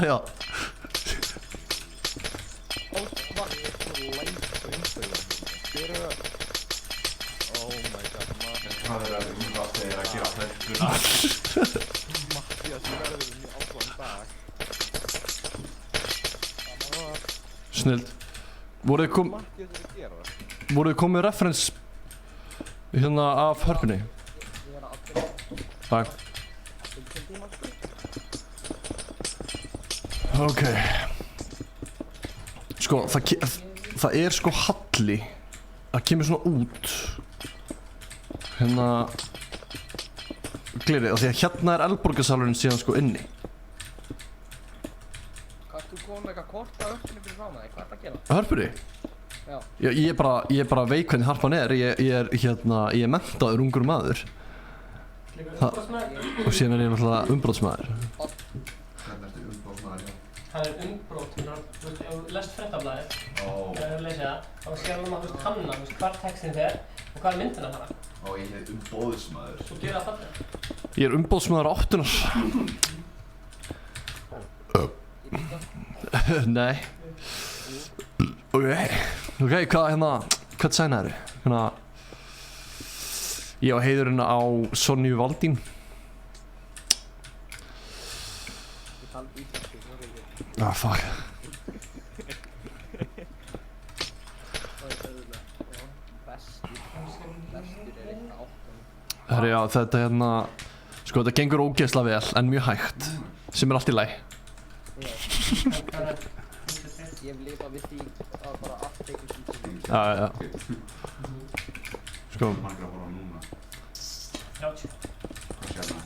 Já. Oh my god, Hvað er að þeir að gera hörpuna? Mattias verður í allan dag. Snild. Voruð þið Mattias er að gera það. komið reference hérna af hörpunni? Ég er að aftur Takk. tíma sko. Ok. Sko, það er sko halli. Það kemur svona út. Hérna... Glirið, af því að hérna er Elborgarsalurinn síðan sko inni. Hvað ert þú komið með eitthvað kort á hörpunni fyrir frá mig? Hvað ert að gera? Hörpunni? Já. Ég er bara veik hvernig harpan er. Ég er menntaður ungur maður. Líka Ha. umbróðsmaður. Og síðan er ég náttúrulega umbrotsmaður. Hvernig ertu umbóðsmaður, já? Það er umbrót, þú veist, ef þú lest fréttablaðið, Ó, ef þú lesið það, þá sér hann að þú veist hanna, þú veist, hvar textin fer og hvar myndin að fara. ó, ég heit umbóðsmaður. Þú gerir það fallega. Ég er umbóðsmaður áttunar. Nei. Ok, hvað sæna eru? Hérna... Ég á heiðurinn á Sonju Valdín. Ég tala íslensku, sorry ekki. Ah, fuck. Það er auðvitað. Já. Bestur. Bestur er eitthvað áttum. Herri, já, þetta hérna... Sko, þetta gengur ógeðslega vel, en mjög hægt. Sem er allt í lagi. Ég hef lifað við því að bara allt tekur sín tíma. Já. Sko, Margra að horfa núna. 30. Hvað sér það?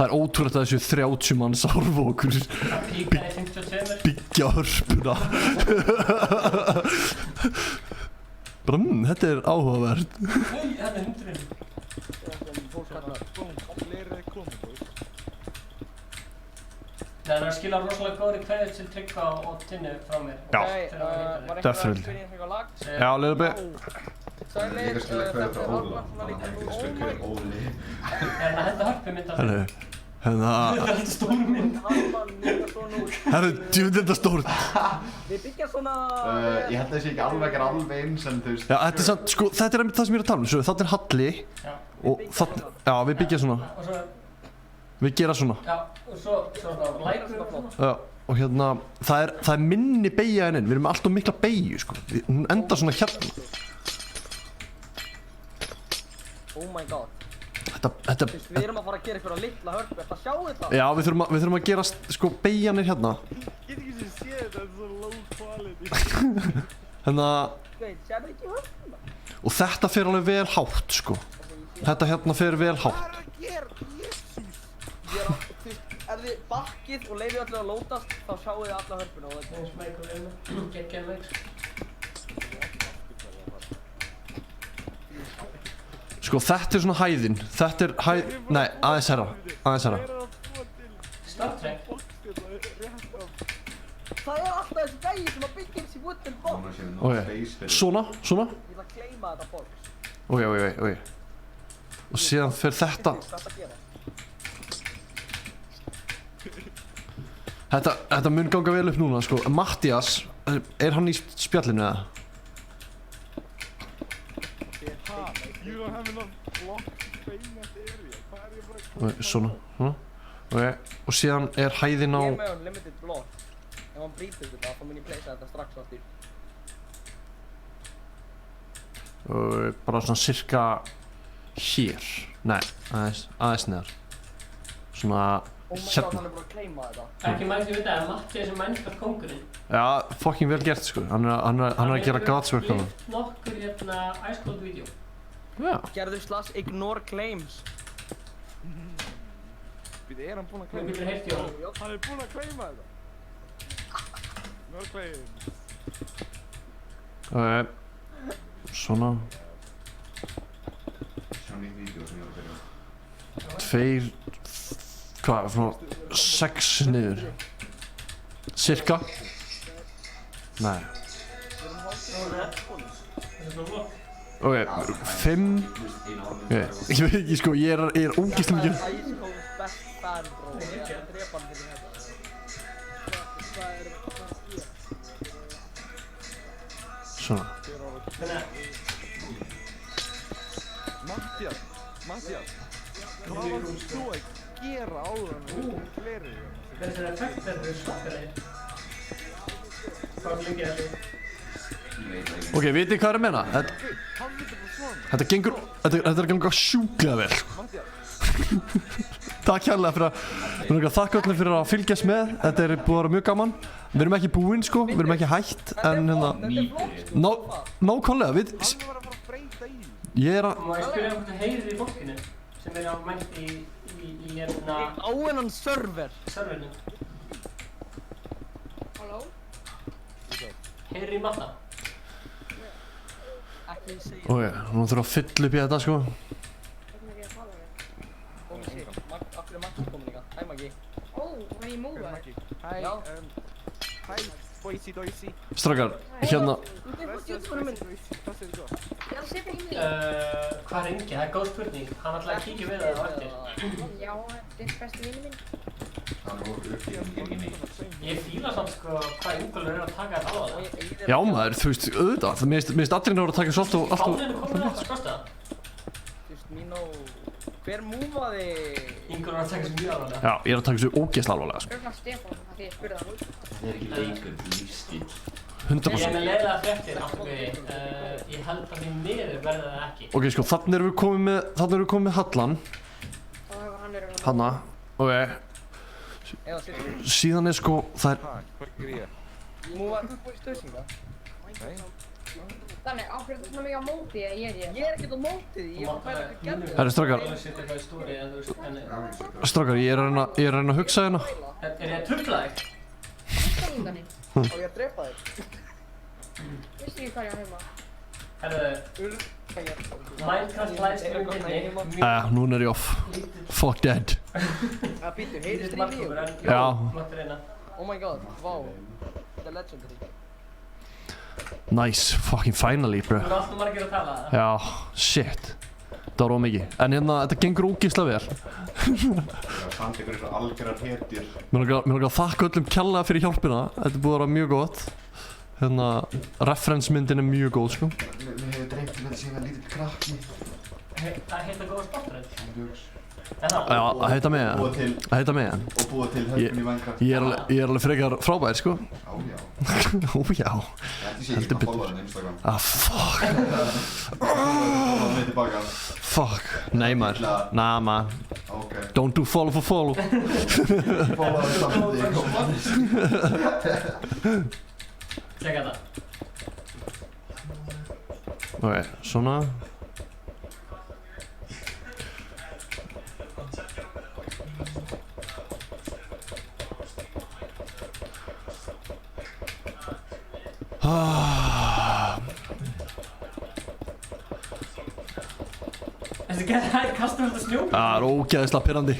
Það er ótrúlegt að þessu 30 manns árvókur Það píkaði 52. byggja hörpuna. Bara, þetta er áhugavert. Hei, það er hundurinn. Fólk kallar. Fleiri komið, boys. Það er að skila rosalega góðri kveðið til Tryggva og Tinnu frá mér. Já. Var einhver að Definitely. spyrja eitthvað lag? Já, little bit. Sælir, Líka skilja þetta hverju er frá Óla. Ragnar sem var Hann líka er ekki að spyrja hverju Óli. En að henda hörpu mynda Herru, hérna, Það er alltaf stór mynd. Hann líka svona úr. herru, djúvill þetta stórt. Við byggja svona... Ég held að það sé ekki alveg eins en þú veist. Já, þetta er samt, sko, þetta er einmitt það sem ég er að tala um. Svo, þetta er halli Já. og það, já, við byggja svona. Og svo, Við gera svona. já, og svo svona lækur og svona. Já, og hérna, það er minni beygja en inn. Við erum með alltaf mikla beygju, sko. Hún endar svona hérna. Oh my god. Þetta, Þú veist, við erum að fara að gera eitthvað litla hörpu. Þetta sjáu þetta? já, við þurfum að gera, sko, beygjanir hérna. Get ekki sem sé þetta, þetta er svo low quality. Hérna, Veit, sérðu ekki hörpuna? og þetta fer alveg vel hátt, sko. Þetta hérna fer vel hátt. Hvað er að gera? Jésús. Ég er að, þú veist, ef þið bakkið og leifið öllu að lótast, þá sjáu þið alla hörpuna og þetta Eins með ykkur við geggja með. Sko, þetta er svona hæðin. Þetta er hæð, nei, aðeins herra. Hvað er að búa til? Star Trek. Fólkstjóð rétt af. Það er alltaf þessi gæi sem að byggja þessi wooden box. Núna séum Ok, við space fyrir. svona. Ég ætla að claima þetta box. Ok. Og síðan fer þetta. Hvað er þetta að gera? Þetta mun ganga vel upp núna, sko. Mattias, er hann í spjallinu eða? You don't have enough blocks to claim that area. Hvað er ég bara að Ok, svona. Ok, og síðan er hæðin á... Ég er með unlimited block. Ef hann brýtur þetta, þá mun ég placea þetta strax aftur. bara svona cirka hér. Nei, aðeins neðar. Svona Oh my god, hérna. hann er bara að claima þetta. Ekki mætti við það að Matti er sem mennskap kóngurinn. Já, fucking vel gert, sko. Hann er að gera godswork á hann. Hann hefur nokkur hérna Ice Cold vídeo. Já. Gerðu slash ignore claims. Býta, er hann búinn að Þú claima getur heyrt í honum. Hann er búinn að claima þetta. No claim. Svona. Sjá nýtt vídeo sem ég var að byrja. Tveir... Hvað, svona 6 niður. Cirka. Nei. Ok, 5. Ok, ég veit ekki, sko, ég er ógeðslega mikið. Ice Cold's best fan, bro. Ég ætla að drepa hann fyrir þetta. Hvað er að gera? Svona. Mattias, hvað varst þú að gera áður en glerið? Þessir effektar eru svakalegir. Hvað er lengi þessu? Ok, vitið hvað er að menna? Hann veitur bara svona. Þetta er að ganga sjúklega vel. Mattias, Takk hérlega fyrir að þakka öllum fyrir að fylgjast með. Þetta er búið að vera mjög gaman. Við erum ekki búin, sko, við erum ekki hætt. En hérna, nákvæmlega, við... hann var að fara að breyta í. Ég er að... Má ég spyrja hvort þú heyrir í fólkinu sem er á mætt í hérna Á hennan server. serverinu. Halló? Heyrir í Matta. Ekki segja. Ok, nú þurfum að fylla upp í þetta, sko. Hvernig er ég að tala við? Oh shit, af hverju er Magnús komin líka? Hæ Maggi. Ó, var ég móðaður? Hæ, Já. hæ, boysi doysi. Strákar, hérna... Þú tekur stjórnum minn. Hvað segir þú? Ég er að setja ekki mig. Hvað er Ingi? Það er góð spurning. Hann ætlaði að kíkja við það á eftir. Já, þetta er besti vinnu minn. Það er okkur upp í ekki neitt. Ég fíla samt sko hvað Ingólfur er að taka þetta alvarlega. Já maður, þú veist, auðvitað. Mér finnst allir að taka svolítið og alltaf... Fáninu komur þetta að kosta. Þú veist, Mino... Hver múfaði... Ingólfur er að taka þessu mjög alvarlega. Já, ég er að taka þessu ógeðslega alvarlega, sko. Örgulega Stefán, það því ég spurði hann. Það er ekki leikur, lífstíl. 100%. Ég er með leiðilega fréttir, afturkvæði. Ég held að því miður verði það ekki. Ok, sko, þannig erum við komið með Hallan. Þá hefur hann verið að... Hanna. Ok. Eða sér. Síðan er sko, það er... Hæ, hvað er ég? Múfaði þú búið stöðsinga? Nei. Þannig, ákveður þetta svona mikið á móti eða ég? Ég er ekkert á móti því, ég er bara að pæla hvað gerðu. Herri, strákar. Ég setja eitthvað í stóri en þú veist, en... Strákar, ég er að reyna að hugsa hérna. Er ég að trufla þig? Íslandingarnir. Og ég að drepa þig. Vistu ekki hvað ég á heima? Herðu, Minecraft livestream minni. Núna er ég off. Fuck dead. Það býttu, heyrðist þér í líf? Já. Máttu reyna. Oh my god, wow. Þetta er legendary. Nice, fucking finally, bro. Þú er alltaf margir að tala það. Já, shit. Það var ómikið. En hérna, þetta gengur ógeðslega vel. Samt ykkur eins og algjörar hetjur. Mér langar að þakka öllum kærlega fyrir hjálpina. Þetta er búið að vera mjög gott. Hérna, referensmyndin er mjög góð, sko. Mér hefur dreymt að þetta sé að lítill krakki. Það heita góða spottrönd. Já, að heita mig. Að heita mig. Og búa til höfnum í Minecraft. Ég er alveg frekar frábær, sko. Ó já. Ó já. Þetta sé ekki að followa þenni Instagram. Fuck. Followa mig tilbaka. Fuck. Nei, maður. Nah, man. Ok. Don't do follow for follow. Followa þig samt í Tjekka þetta. Ok, svona. Þessi gæði kastur þetta snjó. Það er ógeðslega pirrandi.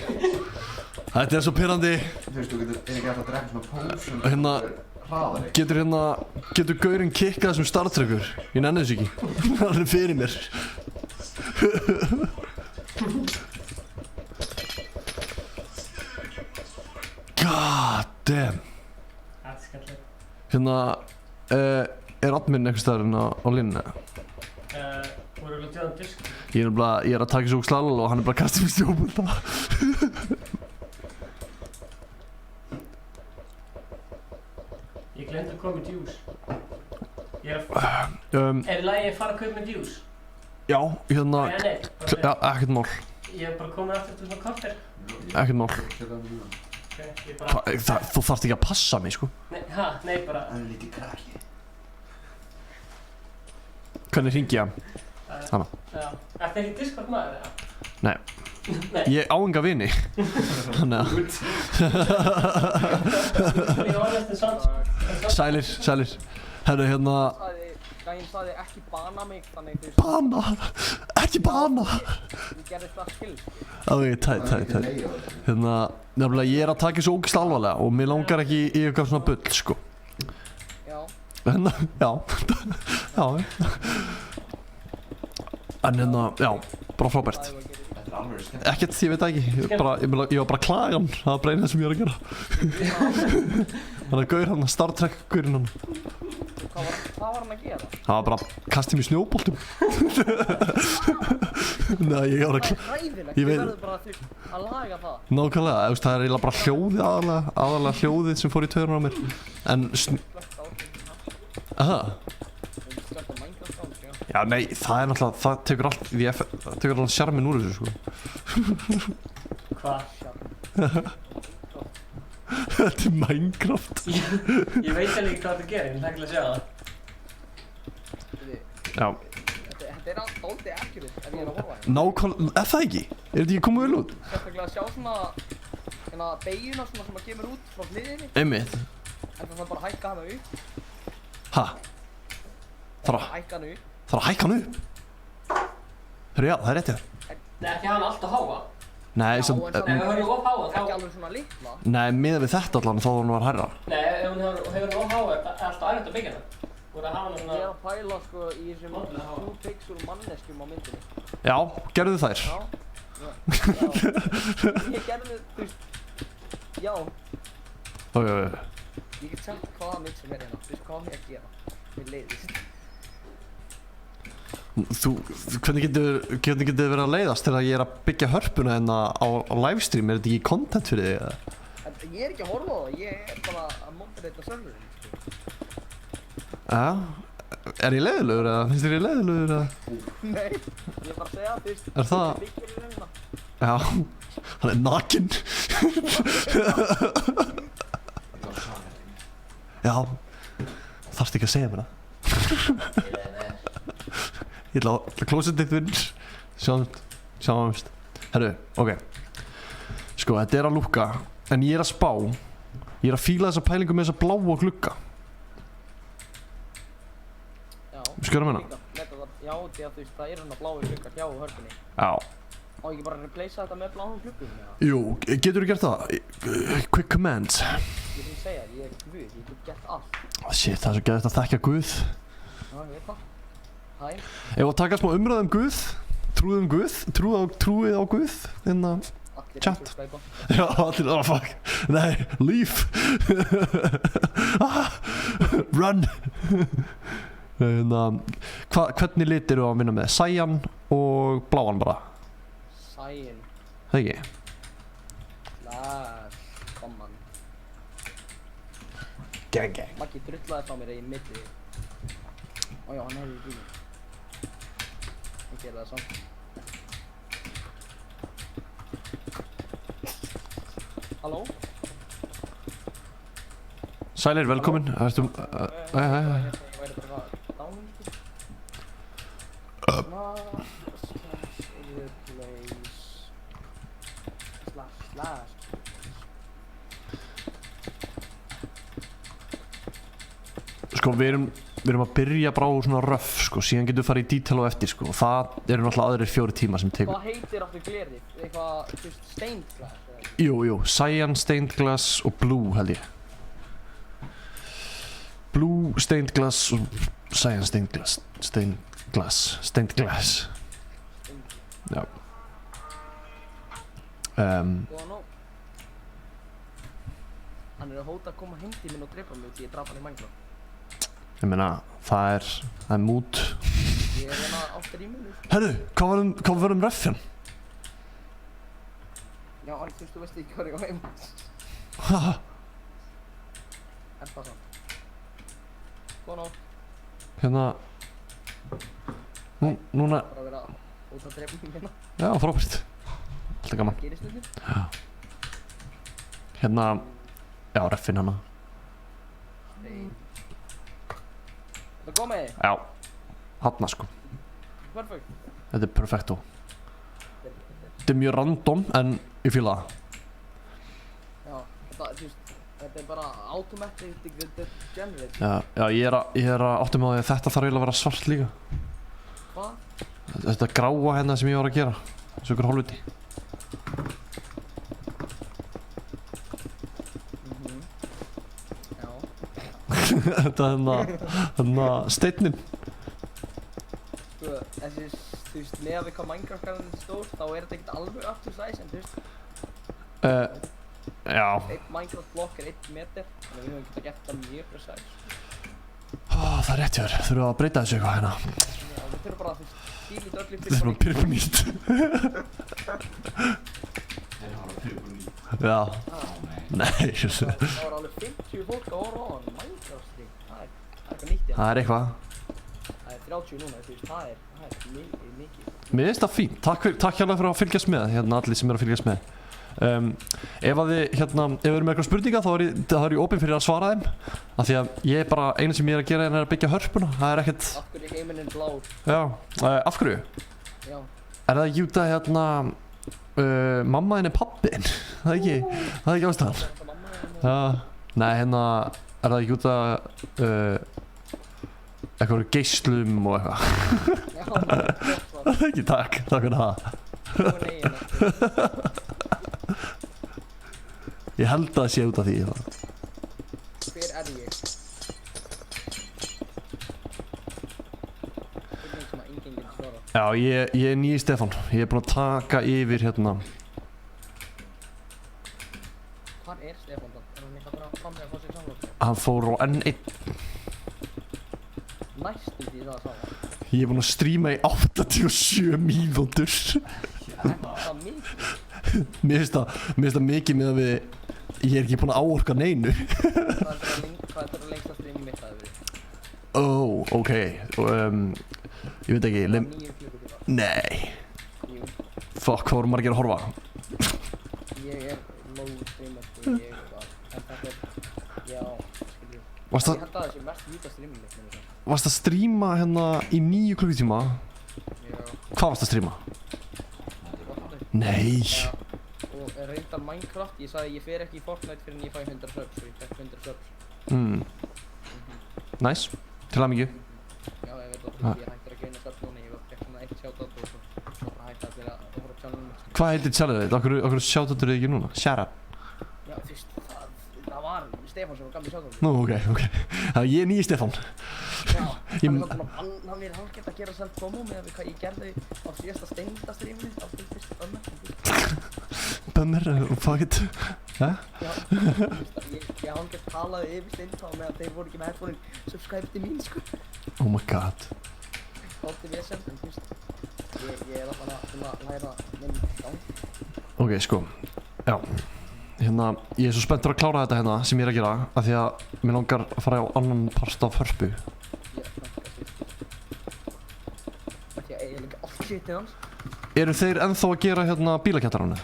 Þetta er svo pirrandi. Þú veist, þú getur ekki alltaf að drekka svona pósum. Hérna, getur gaurinn kikkað þessum Star Trekur? Ég nenni þessu ekki. Það er fyrir mér. God damn. Það er skemmtilegt. Hérna, er admin einhvers staðar hérna á línni? Voru við að djóða disk? Ég er að taka þessu ógeðslega alvarlega og hann er bara að kasta mér stjópulta. Ég glemdi að koma með djús. Er í lagi að fara að kaupa með djús? Já, hérna, Nei, já, ekkert mál. Ég hef bara komið aftur til svona korter. Ekkert mál. Ég bara... Þú þarft ekki að passa mig, sko. Nei, bara... Það er lítið krakki. Hvernig hringi ég hann? Hanna. Já. Ertu ekki Discord maður, eða? Nei. Ég á enga vini. Þannig að... Sælir. Herru, hérna... Gæinn sagði ekki bana mig, þannig þú veist... Bana? Ekki bana? Ég gerði það skill. Ok, tætt. Hérna, nefnilega ég er að taka þessu ógeðslega alvarlega og mér langar ekki í eitthvað svona bull, sko. Já. Hérna, já. Já. En hérna, já, bara frábært. Þetta er alveg skemmt. Ekkert, ég veit ekki, ég var bara klagan, það var bara eina sem ég var að gera. Þannig að gaur hann, Star Trek gaurinn hann. Hvað var hann að gera? Það var bara að kasta mér snjóboltum. Nei, ég var að Það er hræðilegt, ég verður bara að laga það. Nákvæmlega, það er eiginlega bara hljóðið aðalega hljóðið sem fór í taugarnar á mér. En Já, nei, það er náttúrulega, það tekur alltaf sjarminn úr þessu, sko. Hvað? Þetta er Minecraft. Ég veit alveg ekki hvað þetta gerir, ég vil ekki að sjá það. Já. Þetta er alltaf dálítið accurate ef ég er að horfa hérna. Nákvæmlega, er það ekki? Er þetta ekki komið vel út? Sérstaklega að sjá svona, hérna, beiguna svona sem að kemur út frá hliðinni. Einmitt. En það bara hækka hana upp. Ha? Þarf Hækka hana upp. að hækka hann upp? Hörru, já, það er rétt hjá þér. Nei, ekki hann alltaf háa. Nei, Já, sem... en samt- Ef hún hefur of háa, Ekki þá... alveg svona litla. Nei, miðað við þetta allan, þá var hún að hærra. Nei, ef hún hefur of háa, það er alltaf erfitt að byggja hana. Þú voru að hafa hana Ég er svona... að pæla sko í þessum Mátulega háa. 2 pixel manneskjum á myndinni. Já, gerðu þær. Já. Ég gerði, þú veist, já, Ég ég get sagt hvaða mynd sem er hérna. Þú veist hvað ég að gera. Mér leiðist. Hvernig getur þið verið að leiðast þegar ég er að byggja hörpuna hérna á livestream? Er þetta ekki content fyrir þig? En ég er ekki að horfa á það, ég er bara að moderata serverinn. Já. Er ég leiðilegur eða? Finnst þér ég leiðilegur eða? Nei, ég er bara að segja, þú veist, Er það- ég byggir í raunina. Já. Hann er nakinn. Já. Þarftu ekki að segja mér það? Ég ætla að klósetið þinn. Sjáumst. Herru, ok. Sko, þetta er að lúkka, en ég er að spá. Ég er að fíla þessa pælingu með þessa bláa glugga. Já. Skjörum hérna? Já, því að þú veist, það er hérna blái gluggar hjá hörpunni. Já. Á ekki bara að replacea þetta með bláum gluggum, eða? Jú, getur þú gert það? Quick commands. Ég finnst segja, ég er Guð, ég get gert allt. Shit, það er svo geðvægt að þekkja Guð. Já, ég veit það. Hæ. Ef að taka smá umræð Guð, trúið Guð, trúið á Guð, Allir Chat. subscribe-a. Já, allir, oh fuck. Nei, leave. Run. Hvernig lit eru að vinna með? Cyan og bláan bara? Cyan. Það ekki? Gaman. Gang. Maggi drullaði frá mér í mitti. Ó já, hann hefði í bílum. Ég gerði það samt. Halló? Sælir, velkomin. Ertu... Ég væri bara dánum, sko. Slash. Sko, við erum að byrja bara á svona röff, sko, síðan getum við farið í detail á eftir, sko, og það eru náttúrulega aðrir 4 tíma sem tekur. Hvað heitir áttu glerið? Eitthvað, þú veist, stained glass? Jú, Cyan, stained glass og blue held ég. Blue, stained glass og Cyan, stained glass. Já. Góða nótt. Hann er að hóta að koma heim til minn og drepa mig því ég draf hann í Minecraft. Ég meina, það er mút. Ég er hérna á streaminu. Herru, hvað var röffjan? Já, en þú veist ekki hvað ég á heim. Haha. Er það samt? Góða nótt. Hérna. Núna. Bara að vera að hóta að drepa mig hérna. Já, frábært. Alltaf gaman. Það gerist þetta. Já. Hérna. Já, röffin hana. Það komið? Já. Hanna, sko. Perfekt. Þetta er perfecto. Þetta er mjög random, en ég fíla það. Já, þú veist, þetta er bara automatic generate. Já, ég er að áttum á því að þetta þarf eiginlega að vera svart líka. Hvað? Þetta gráa hérna sem ég var að gera. Þessu ykkur hálfviti. Já. Þetta er hérna steinninn. Sko, þessi, þú veist, með að við hvað Minecraft-garðin er stór, þá er þetta ekkert alveg up to size, en þú veist, Já. einn Minecraft-blokk er 1 meter, þannig að við höfum getað gert það mjög precise. Það er rétt hjá þér. Þurfum að breyta þessu eitthvað hérna. Já, við þurfum bara að, þú veist, fíla þetta öll upp Þetta er bara að byrja upp á nýtt. Þeir hafa að byrja nýtt. Já. Nei. Það var alveg 50 fólk að horfa á hann, Minecraft-sting, það er eitthvað nýtt í hann. Það er eitthvað. Það er 30 núna, þú veist, það er mikið. Mér finnst það fínt. Takk hérna fyrir að fylgjast með, hérna allir sem eru að fylgjast með. Ef að þið, hérna, ef við erum með eitthvað spurninga þá er ég opinn fyrir að svara þeim. Af því að ég er bara, eina sem ég er að gera er að byggja hörpuna. Það er ekkert... Af hverju er heiminn blár? Já. Af hverju? Já. Er það ekki út að, hérna, mamma þinn er pappin? Það er ekki ástæðan. Já. Nei, hérna, er það ekki út að, eitthvað geislum og eitthvað. Já, það er Það er ekki, takk fyrir það. Ég held að það sé út af því. Hver er ég? Spurning sem að enginn getur svarað. Já, ég er nýi Stefán. Ég er búinn að taka yfir hérna. Hvar er Stefán þá? Er hann eitthvað bara fram þegar að fá sig samloft? Hann fór á N1. Næstum því það sama. Ég er búinn að stríma í 87 mínútur. Er það mikið? Mér finnst það mikið með að við... Ég er ekki búinn að áorka neinu. Hvað er þetta lengsta streamið mitt að verið? Ok. Ég veit ekki. 9 klukkutíma. Nei. Jú. Fuck, hvað voru margir að horfa? Ég er low streamer sko, ég er bara... En þetta er... Já, skiljum. Varst Ég held að það sé mest víta streamið mitt með þetta. Varst að stríma hérna í 9 klukkutíma Hvað varst að stríma? Nei. Já, og reyndar Minecraft, ég sagði ég fer ekki í Fortnite fyrir en ég fæ 100 subs og ég fekk 100 subs. Nice. Til hamingju. Já, ég veit að ég hættir að geina subs núna, ég fekk svona 1 shoutout og svo bara hætti allir að horfa á channelum mitt. Hvað heitir channelið þitt? Okkur shoutoutur þið ekki núna? Shout out. Já, þú veist, það var Stefán sem var gamli shoutout. Nú, ok. Ég er nýi Stefán. Já, hann er hálfgett að gera selv promo með hvað ég gerði á síðasta Steinda-stríminu á fyrstu Bummer. Bummer, fuck it. Já, ég hálfgett talaði yfir Steinda og meðan þeir voru ekki með headphone-in subscribe til mín, sko. Oh my god. Þátti við sem, en þú veist, ég er alltaf að læra minn gang. Ok, sko. Já. Hérna, ég er svo spenntur að klára þetta hérna sem ég er að gera af því að mér langar að fara á annan part af Hörpu. Ég er ekki að eiginlega allt shitið hans. Eru þeir ennþá að gera hérna bílakjættarana?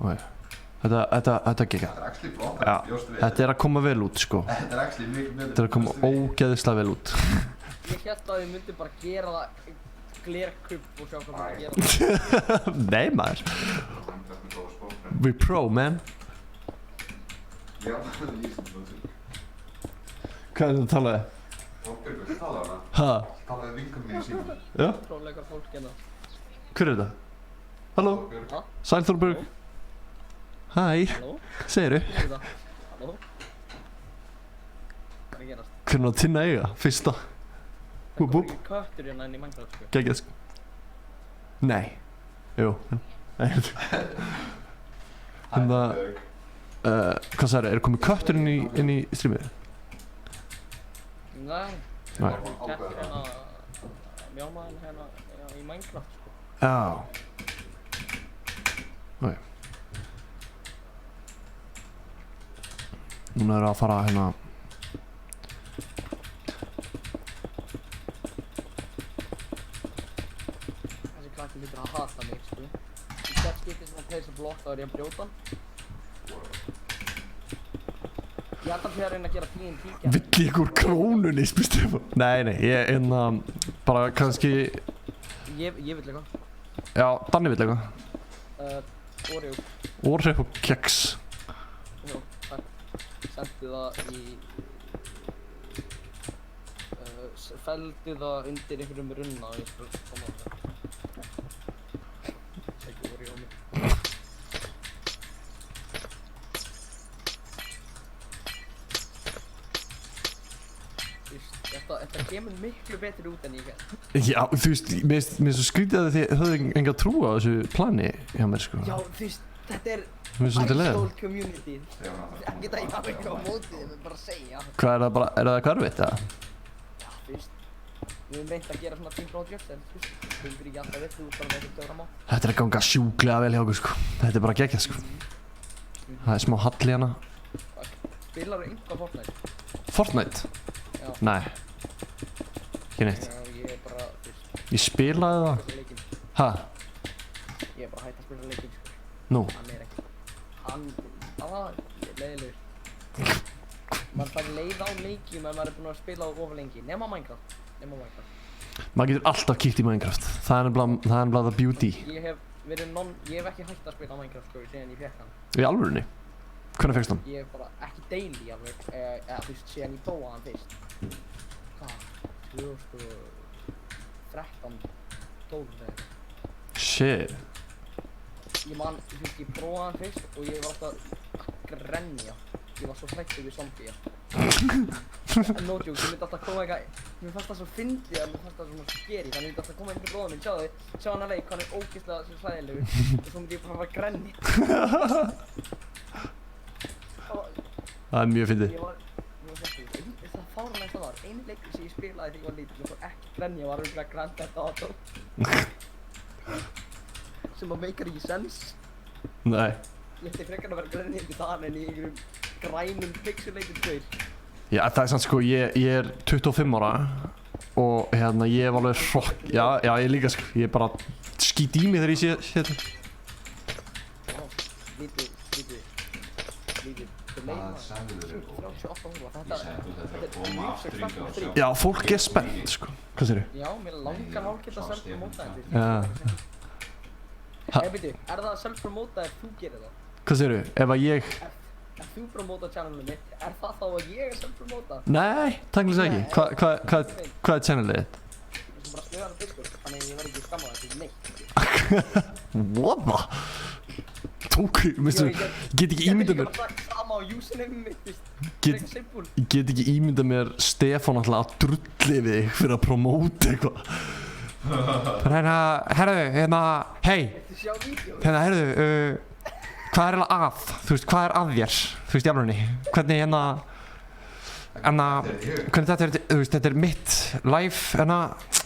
Ok. Þetta er geggjað. Þetta er actually flott, Já, þetta er að koma vel út, sko. Þetta er actually mikið Þetta er að koma ógeðislega vel út. Ég hélt að þið myndi bara gera það glerkubb og sjá hvað það gera það. Nei, maður. We pro, man. Já, það er lísum svona. Hvað er þetta að tala þið? Þorbjörg, viltu tala hana? Ha? Talaði vinkum mínu síðan. Já? Prófleikar fólk hérna. Hver er þetta? Halló? Ha? Sæl Þorbjörg. Hæ, Halló? segiru? Hvað er þetta? Halló? Hvað er að gerast? Hvernig að tinna eiga? Fyrsta. Það Whoop, kom whoop. ekki köttur hérna inn í Minecraft, sko. Geggjað, sko. Nei. Jú. Nei. Hérna, hvað sagði, er komið köttur inn í streamið? Nei. Nei. Kettir hérna, mjámaðan hérna í Minecraft, sko. Já. Ok. Núna erum við að fara hérna. Þessi krakki lítur að hata mig, sko. Í hvert skipti sem hann pleysa blokk þá er ég að brjóta hann. Ég held að reyna að gera TNT gæði. Vill ég úr krónunni, spyrstu ég bara. Nei, ég bara kannski, Ég vill eitthvað. já, Danni vill eitthvað. Oreo. Oreo og keks. Jó, takk. Sendi það í... Felldi það undir einhverjum runna og ég skal koma á það. Sækja Oreo á mig. Þetta kemur miklu betur út en ég held. Já, þú veist, mér er svo skrítið að þið höfðu enga trú á þessu plani hjá mér, sko. Já, þú veist, þetta er Mér er svolítið leið. Idol community. Ekki það ég hafa eitthvað á mótið, ég vil bara segja. Hvað er það bara, er það hverfitt, eða? Já, þú veist, við höfum reynt að gera svona team projects, en þú veist, þú myndir ekki alltaf veit, þú ert bara með eitthvað töfram á. Þetta er að ganga sjúklega vel hjá okkur, sko. Þetta er bara geggjað, sko. Það er smá halli hana. Spilarðu einhvað Fortnite? Fortnite? Já. Nei. Ekki neitt. Já, ég er bara, þú veist, Ég spilaði það. spila leikinn. Ha? Ég er bara hætt að spila leikinn, sko. Nú. Hann er ekki. Hann er leiðilegur. Maður fær leið á leikjum ef maður er búinn að spila á of lengi. Nema Minecraft. Maður getur alltaf kíkt í Minecraft. Það er nefnilega the beauty. Ég hef ekki hægt að spila á Minecraft, sko, síðan ég fekk hann. Í alvörunni? Hvernig fékkst hann? Ég hef bara ekki daily alveg, eða þú veist, síðan ég prófaði hann fyrst. Hvað? 2013, 12 eða eitthvað. Shit. Ég man, þú veist, ég prófaði hann fyrst og ég var alltaf að grenja. Ég var svo hrættur við zombie. No joke, ég myndi alltaf koma eitthvað, mér fannst það svo fyndið að mér fannst það svona scary, þannig ég myndi alltaf koma inn til bróðum minn, sjá hann að leik, hann er ógeðslega svo hræðilegur og svo myndi ég bara fara að grenja. Það er mjög fyndið. Ég var hrættur, það fáránlegasta var, einu leikur sem ég spilaði þegar ég var lítill og fór ekki grenja var örugglega Grand Theft Auto. Sem að meikar ekki sens. Nei. Ég ætti frekar að vera grenjandi þaðan en í einhverjum grænum pixelated gaur. Já, það er sant sko, ég er 25 ára og hérna ég hef alveg já, ég líka sko, ég er bara skít í mig þegar ég sé þetta. Já, lítið. lítið. Hvað sagðirðu? 38 hóla. Ég sagði þú þetta að koma aftur í og sjá. Já, fólk er spennt, sko. Hvað segirðu? Já, mér langar hálfgett að self-promóta þetta. Já. Bíddu, er það að self-promóta ef þú gerir það? Hvað segirðu? Ef að ég... Ef þú promóta channelinu mitt, er það þá að ég er self-promóta? Nei, tæknilega ekki. Hvað er channelið þitt? Ég skal bara skrifa það á Discord, þannig að ég verð ekki skammað þessu neitt. What? Tóku, veistu, ég get ekki ímyndað mér... Ég get ekki bara sagt sama á username mitt, veist. Ég get ekki ímyndað mér Stefán alltaf að drulli við þig fyrir að promóta eitthvað. Herðu, hei, Sjá vídeo. herðu, hvað er eiginlega að? Þú veist, hvað er að þér? Þú veist, í alvörunni, hvernig hvernig þetta er, þú veist, þetta er mitt live,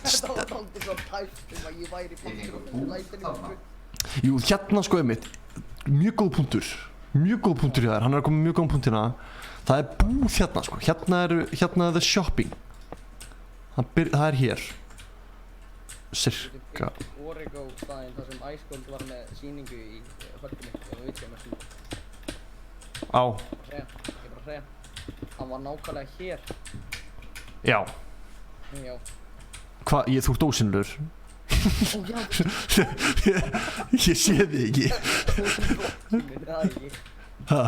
Þetta var aldrei svo tæft að ég væri partur af þessu lætinu. jú, hérna sko einmitt, mjög góð punktur hjá þér, hann er að koma með mjög góðan punktina, það er búð hérna sko, hérna er the shopping, það er hér, cirka, Origo staðinn þar sem Icecold var með sýningu í höllinni og við veitum að sýningu. á, Ég bara segja, hann var nákvæmlega hér. já, Já. hvað, þú ert ósynlegur, Ó já, ég sé þig ekki, blokki minn, það er ekki. ha,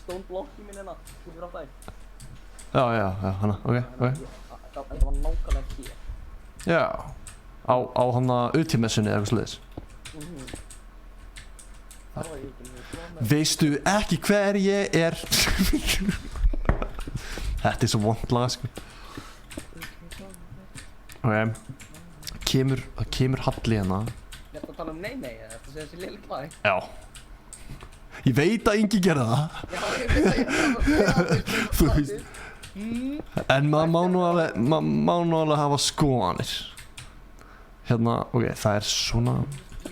Stone blokki minn hérna, þú fyrir átt aðeins. já, hana, ok, Það var nákvæmlega hér. já, á hana auðtímessunni eða eitthvað sluðis, Það var ég ekki með svona. veistu ekki hver ég er, þetta er svo vond lag sko, ok, það kemur Halli hérna, Ég ætla að tala um nei, eða þetta sé þessi lille klæði. já, ég veit að Ingi gerði það, Já, ég veit að ég þú veist, en maður má nú alveg hafa skoðanir, hérna, ok, það er svona,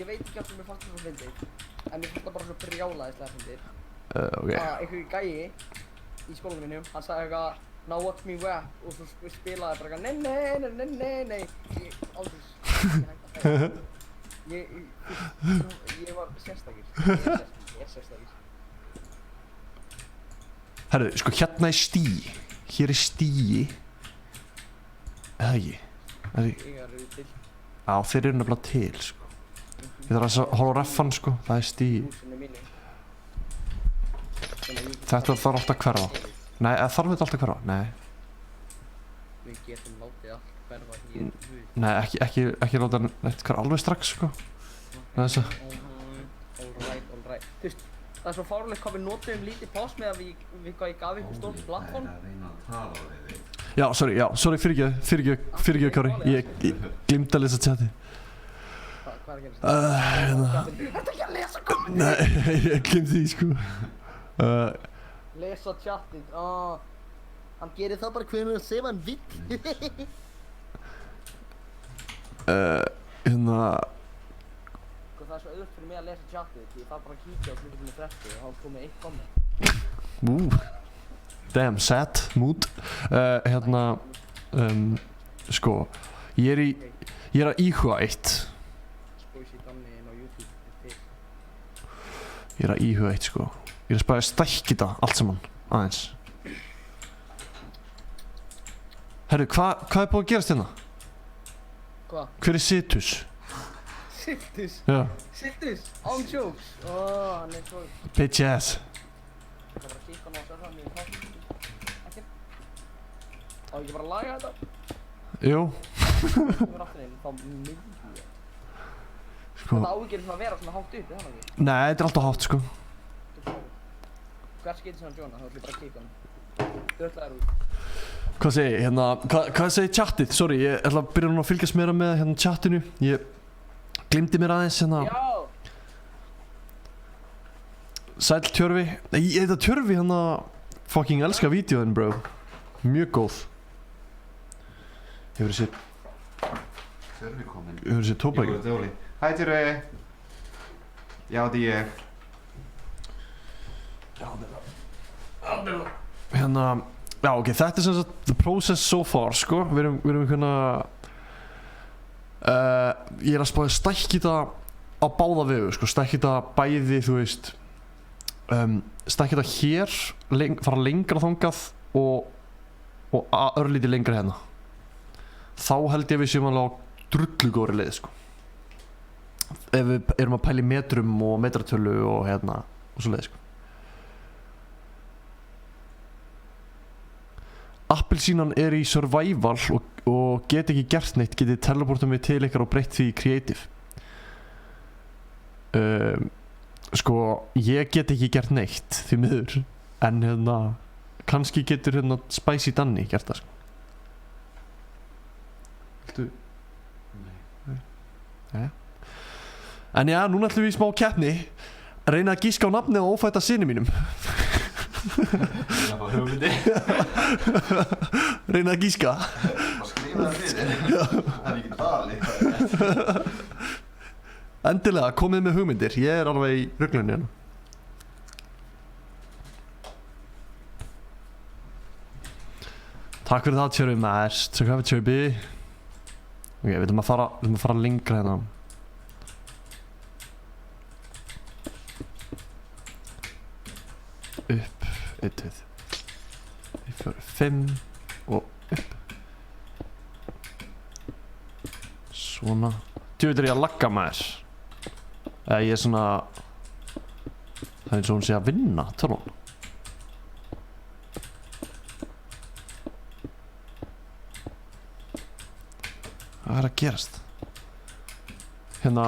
Ég veit ekki alltaf mér fannst það svo fyndið. En mér fannst það bara svo brjálæðislega fyndið. ok, Að einhverju gæi í skólanum mínum, hann sagði eitthvað now watch me rap og svo spilaði bara eitthvað nei ég aldrei ég var sérstakir ég er sérstakir herru, sko hérna er stíi, hér er stíi, eða ekki, ég er til já þeir eru nefnilega til sko, ég þarf að horfa á reffan sko, það er stíi, húsinu mínu þetta þarf alltaf að hverfa, nei, eða þarf þetta alltaf að hverfa, nei, við getum látið allt hverfa hér nei, ekki láta neitt hver alveg strax sko, þess að, alright þú veist, það er svo fárlegt hvað við notum lítið pás með að við hvað ég gaf ykkur stórt plattform já, sorry, fyrirgjöf Kári, ég glimta að lesa chati, hvað er að gerast? hérna, Þetta ekki að lesa kommentar nei, ég glimti því sko, lesa chatið, hann gerir það bara hvernig sem hann vill hérna, Sko það er svo auðvitað fyrir mig að lesa chatið því ég þarf bara að kíkja á klukkutíma 30 og þá komið eitt komment damn, sad mood, hérna, sko, ég er að íhuga eitt, Spóisi Danni inn á YouTube til ég er að íhuga eitt sko, ég er að spæða að stækka þetta allt saman, aðeins, herru, hvað er búið að gerast hérna? Hvað? Hver er Situs? Siltus? Já, Siltus? On jokes? Hann er svo bitch ass, Ég ætla bara að kíkja hann á sér það mjög ekki Á ekki bara að laga þetta? jú, Kemur aftur inn, þá mjög sko, Þetta ágir svona að vera svona hátt upp, er það ekki? nei, þetta er alltaf hátt sko, Hvert skeitir svona Jóna, þá ætlum ég bara að kíkja hann Dörðlega út hvað segir, hérna, hvað segir chatið, sorry, ég ætla að byrja núna að fylgjast meira með hérna chatinu, ég glimti mér aðeins hérna, Já! sæll Tjörfi, nei, þetta Tjörfi hérna, fucking elska vídeoðin bro, mjög góð, hefur þessi Tjörfi kominn. tóbaki, Hæ Tjörfi. Já, þetta er ég. hérna, já ok, þetta er sem sagt the process so far sko, við erum hérna, ég er að spáði stækki þetta á báða vegu sko, stækki þetta bæði, þú veist, stækja þetta hér, fara lengra þangað og örlítið lengra hérna. Þá held ég við séum alveg á drullugóri leið sko. Ef við erum að pæla í metrum og metratölu og hérna og svo leið sko. Appelsínan er í survival og get ekki gert neitt, getið teleportum við til ykkar og breytt því í creative. Sko, ég get ekki gert neitt því miður, en hérna kannski getur hérna Spicy Danny gert það sko. Viltu? Nei. En já, núna ætlum við í smá keppni, reyna að gíska á nafnið og ófæta syni mínum. Það var hugmyndi. Reyna að gíska. Og skrifa það fyrir. Það er ekki dali. Endilega, komið með hugmyndir, ég er alveg í ruglunni hérna. Takk fyrir það, Tjörfi, mest. Takk fyrir Tjörfi. Ok, við ætlum að fara lengra hérna. Upp, 1, 2, 3, 4, 5 og upp. Svona. Djúvill er ég að lagga maður. Eða ég er svona, það er eins og hún sé að vinna, tölvan. Hvað er að gerast? Hérna,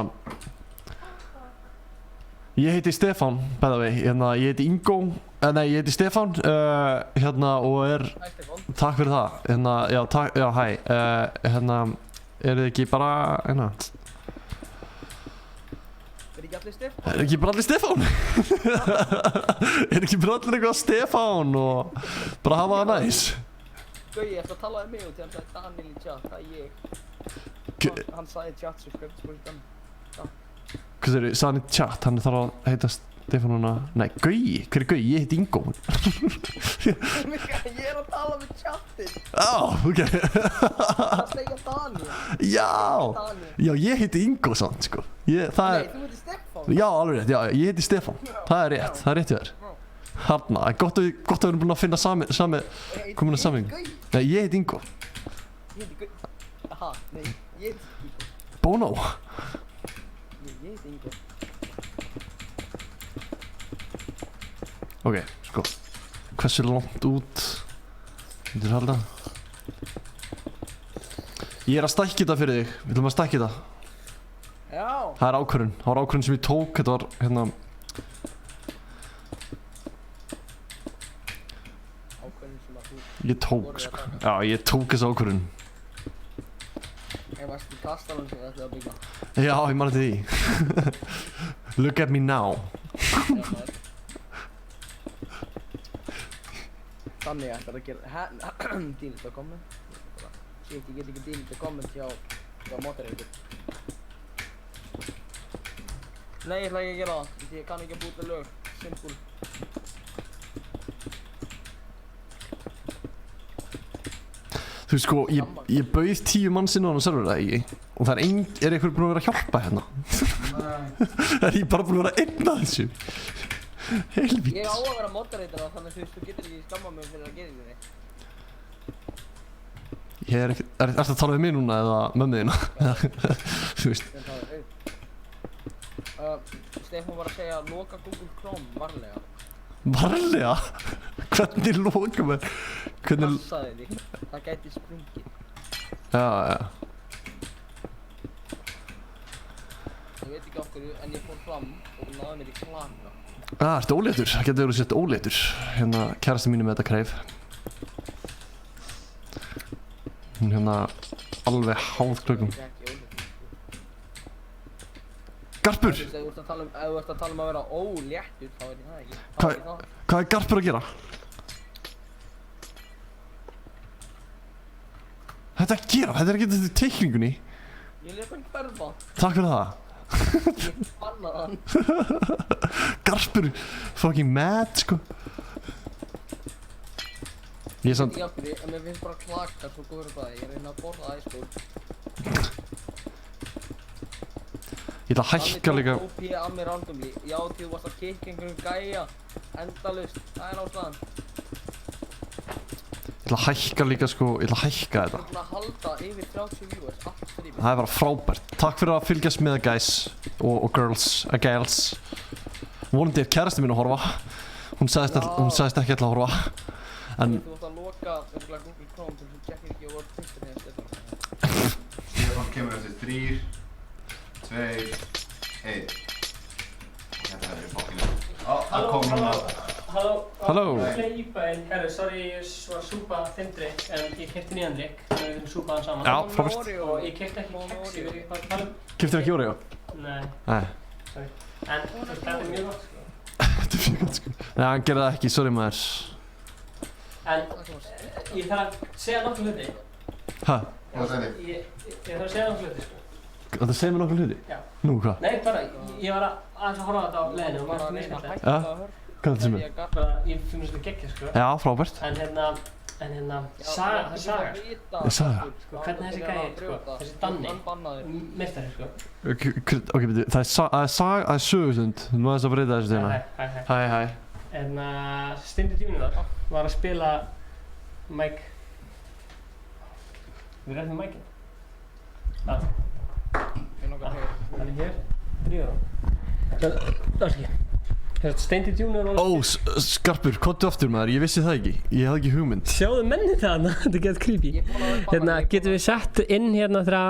ég heiti Stefán, by the way, hérna, ég heiti Ingo, nei, ég heiti Stefán, hérna, og er, Hæ, Stefán. takk fyrir það, hérna, já, takk, já, hæ, hérna, þið ekki bara, hérna, Ekki allir Stefán? ekki bara allir Stefán? Ekki bara allir eitthvað Stefán og bara hafa það næs? Gauði, ég ætla að tala um mig út, hann sagði Daniel í chat, það er ég. Hann sagði í chat, subscribe, spurði Dan. Hvað segir þið, sagði hann í chat, hann þarf að heita Stefán núna, nei, Gauji, hver er Gauji? Ég heiti Ingo. Ég er að tala með chatið. Ok. Það segja Daniel. Já, já, ég heiti Ingo samt, sko. Það Nei, þú heitir Stefán. já, alveg rétt, já, ég heiti Stefán. Það er rétt hjá þér. Harna, gott að við erum búin að finna komin að saming. Nei, ég heiti Ingo. Ég heiti Gauði. Aha, nei, ég heiti Ingo. Bono. Ég heiti Ingo. Ok, sko. Hversu langt út myndir þú halda? Ég er að stækja þetta fyrir þig. Við ætlum að stækja þetta. Já. Það er ákvörðun. Það var ákvörðun sem ég tók. Þetta var hérna. Ákveðin sem að þú... Ég tók, sko. Já, ég tók þessa ákvörðun. Ég varst í kastalanum sem ég ætlaði að byggja. Já, ég man eftir því. Look at me now. Þannig ætlar að gera... Delete a comment. Shit, ég get ekki delete a comment hjá moderator. Nei, ég ætla ekki að gera það. Því ég kann ekki að búta lög. Simple. Þú veist sko, ég bauð 10 manns inn á hann server, eða ekki? Og það er einhver búinn að vera að hjálpa hérna? Það er ég bara búinn að vera einn að þessu? Helvíts. Ég á að vera moderator þannig þú veist, þú getur ekki skammað mig fyrir að gera þig. Ég er ekki, ertu að tala við mig núna eða mömmu þína? Þú veist. Stefán var að segja að loka Google Chrome varlega. Varlega? Hvernig loka mér? Hvernig... Passaði þig, það gæti sprungið. Já, já. Ég veit ekki okkur, en ég fór fram og náði mér í klaka. Ertu óléttur? Það getur verið sett óléttur. Hérna, kærasta mínu með þetta kreif. Hún hérna alveg háð klökum. Ég er ekki óléttur. Garpur! Ef þú ert að tala um að vera óléttur, þá er ég það ekki. Hvað er Garpur að gera? Þetta að gera? Þetta er ekki þetta teikningunni. Ég lét hann hverfa. Takk fyrir það. Ég bannaði hann. Garpur, fucking mad, sko. Ég er samt... Ég veit ekki okkur, en mér finnst bara klakar svo góður bæði. Ég reyna að borða æskól. Ég ætla að hækka líka. OP að mér randomly. Já, þú varst að kikka einhverjum gæja. Endalaust. Það er ástæðan. Ég ætla að hækka líka sko, ég ætla að hækka þetta. Þú ert búin að halda yfir 30 viewers, allt strímið. Það er bara frábært. Takk fyrir að fylgjast með guys og girls, gals. Vonandi er kærasti mín að horfa. Hún sagðist ekki alltaf að horfa. En Þú varst að loka Google Chrome til þú tjekkir ekki og tvistir niður Stefán. Stefán kemur eftir 3, 2, 1. Þetta er fokkinu. Það kom núna. Halló. Hleypa inn, herru, sorry, ég var að súpa þeim drikk, en ég keypti nýjan drikk, þannig að við þurfum súpa hann saman. Já, frábært. Og ég keypti ekki keks, ég veit ekki hvað að tala um. Keyptir ekki Oreo? Nei, Nei. sorry. En þetta er mjög gott, sko. Þetta er mjög gott sko. Nei, hann gerði það ekki, sorry maður. En ég þarf að segja nokkuð hluti. Hæ? Hvað segir þið? Ég þarf að segja nokkuð hluti, sko. Þetta segir mér nokkuð hluti? Já. Nú, hvað? Nei, bara, ég var aðeins að horfa á þetta á leiðinu og maður er mismætt. Já. Hvað er þetta sem er? Bara, ég finnst þetta geggjað, sko. Já, frábært. En saga, það er saga, sko. Saga? Sko, hvernig þessi gæi, sko, þessi Danni, mistari, sko. Ok, beti, það er sögustund. Þú maður þess að breyta þessu tegna. Hæ. En Steindi Junior var að spila Mike. Við erum með Mike-in. Það. Hann er hér, dríður hann. Það er ekki. Steindi Junior var að spila. Skarpur, komdu aftur maður, ég vissi það ekki. Ég hafði ekki hugmynd. Sjáðu menni þarna, þetta getur creepy. Getum við sett inn hérna þegar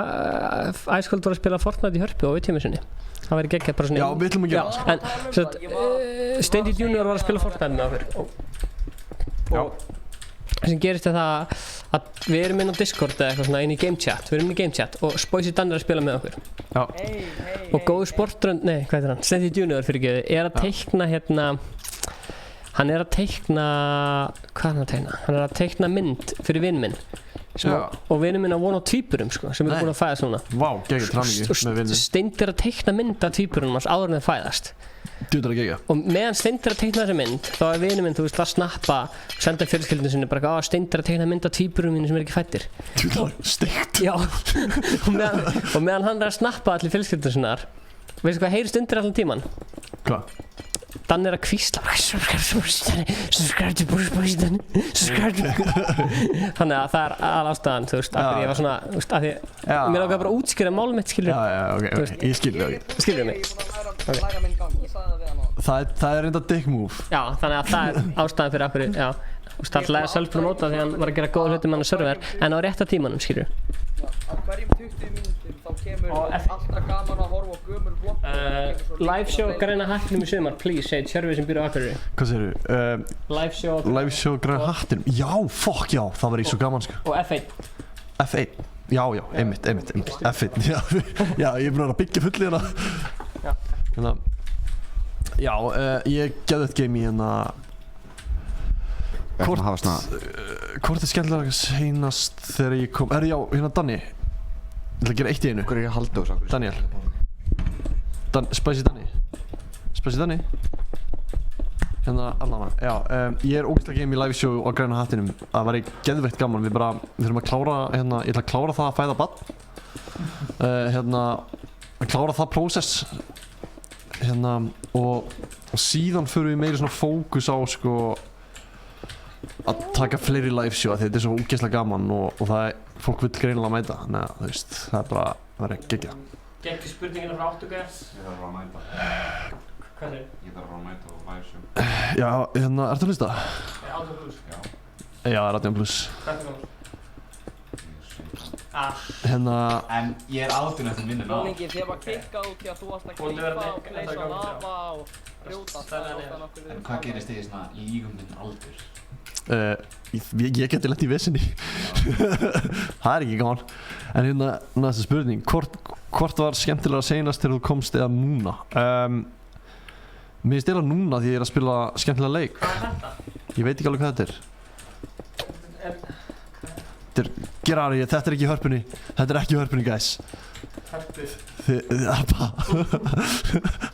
Icecold var að spila Fortnite í Hörpu á auðtími sinni. Það væri geggjað bara svona. Já, við ætlum að gera það. En Steindi Junior var að spila Fortnite með okkur. Og það sem gerist er það að við erum inn á Discord eða eitthvað svona inn í game chat. Við erum inn í game chat og Spoisi Danni er að spila með okkur. Já. Og góðu sportrönd, nei, hvað heitir hann? Steindi Junior fyrirgefðu, er að teikna hérna. Hann er að teikna, hvað er hann að teikna? Hann er að teikna mynd fyrir vinn minn. Og vinur minn á von á tvíburum sko, sem eru búin að fæðast núna. Vá, geggjað trammingi með vinnu. Steindi er að teikna mynd af tvíburunum hans áður en þeir fæðast. Djúðar að geggjað. Og meðan Steindi er að teikna þessi mynd, þá er vinur minn, þú veist, að snappa, senda fjölskyldinu sinni bara Steindi er að teikna mynd af tvíburum mínum sem er ekki fæddir. Djúðar, steikt. Já, og meðan hann er að snappa allir fjölskyldinu sinnar, veistu hvað heyrist undir allan tíman? Hvað? Danni er að hvísla subscribe to Spoisi Danni. Þannig að það er aðástæðan, þú veist, af því ég var svona, þú veist, af því mér langaði bara að útskýra málið mitt, skilur. Já, ok, ég skilur það. Skilur mig? Það er reynda dick move. Já, þannig að það er ástæðan fyrir okkur, já. Þú veist, alltaf að self-promota því hann var að gera góða hluti með hann að server, en á rétta tímanum, skilur. Á hverjum 20 mínútum þá kemur alltaf gaman að horfa á gömul blokk. Live show Græna hattinum í sumar, please, segir Tjörfi sem býr á Akureyri. Hvað segirðu? Live show Græna hattinum. Já, fokk já, það var ekki svo gaman sko. Og F1. F1. Já, einmitt. F1, já, ég er búinn að byggja full í hérna. Já. Hérna, já, ég gefði þetta game í hérna. Hvort er skemmtilega að seinast þegar ég kom, já, hérna Danni. Ég ætla að gera eitt í einu. Hvað er ég að halda úr sakur? Daniel. Spoisi Danni. Hérna, allavega, já, ég er ógeðslega game í live show á Græna hattinum. Það væri geðveikt gaman, við þurfum að klára, hérna, ég ætla að klára það að fæða barn. Hérna, að klára það prósess. Hérna, og síðan förum við meiri svona fókus á, sko, að taka fleiri live show, þetta er svo ógeðslega gaman og það er, fólk vill greinilega mæta, þannig að þú veist, það er bara, það er geggjað. Gekki spurningina frá 8G. Ég þarf að mæta. Hvað er? Ég þarf að mæta á live show. Já, hérna, ertu að hlusta? 18 plus. Já. Já, það er 18 plus. Hvað er það? Hérna... En ég er átinn eftir minni ná. Nóningi, þið var kikkað út því að þú varst að klippa og pleysa lava og brjóta það. En hvað gerist þið í svona lígum minn aldur? Ég geti lent í vesinni. Það er ekki gaman. En hérna, næsta spurning, hvort var skemmtilega seinast þegar þú komst eða núna? Mér finnst eða núna því ég er að spila skemmtilega leik. Hvað er þetta? Ég veit ekki alveg hvað þetta er. Þetta er ekki hörpunni. Þetta er ekki hörpunni, guys. Hörpu. Það er bara...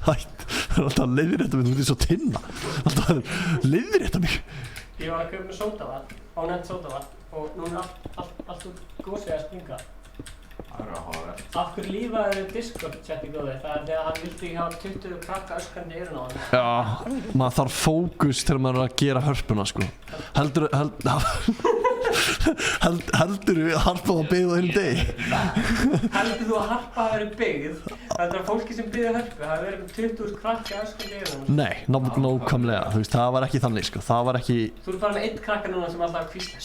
Hætt. Það er alltaf að leiðrétta mig, þú ert eins og tinna. Alltaf að leiðrétta mig. Ég var að kaupa með sódavatn, ónefnt sódavatn, og núna er allt úr gósið að springa. Það er að hafa verið. Af hverju lífaði Discord chati góði? Það er því að hann vildi ekki hafa 20 krakka öskrandi í eyrun á hann. Já, maður þarf fókus þegar maður er að gera hörpuna sko. Heldurðu að Harpa var byggð á einum degi? Heldur þú að Harpa hafi verið byggð? Það er fólki sem byggði Hörpu, það hafi verið 20 krakka öskrandi í eyrun á hann. Nei, nákvæmlega, þú veist, það var ekki þannig sko, það var ekki... Þú ert bara með einn krakka núna sem alltaf hvísla.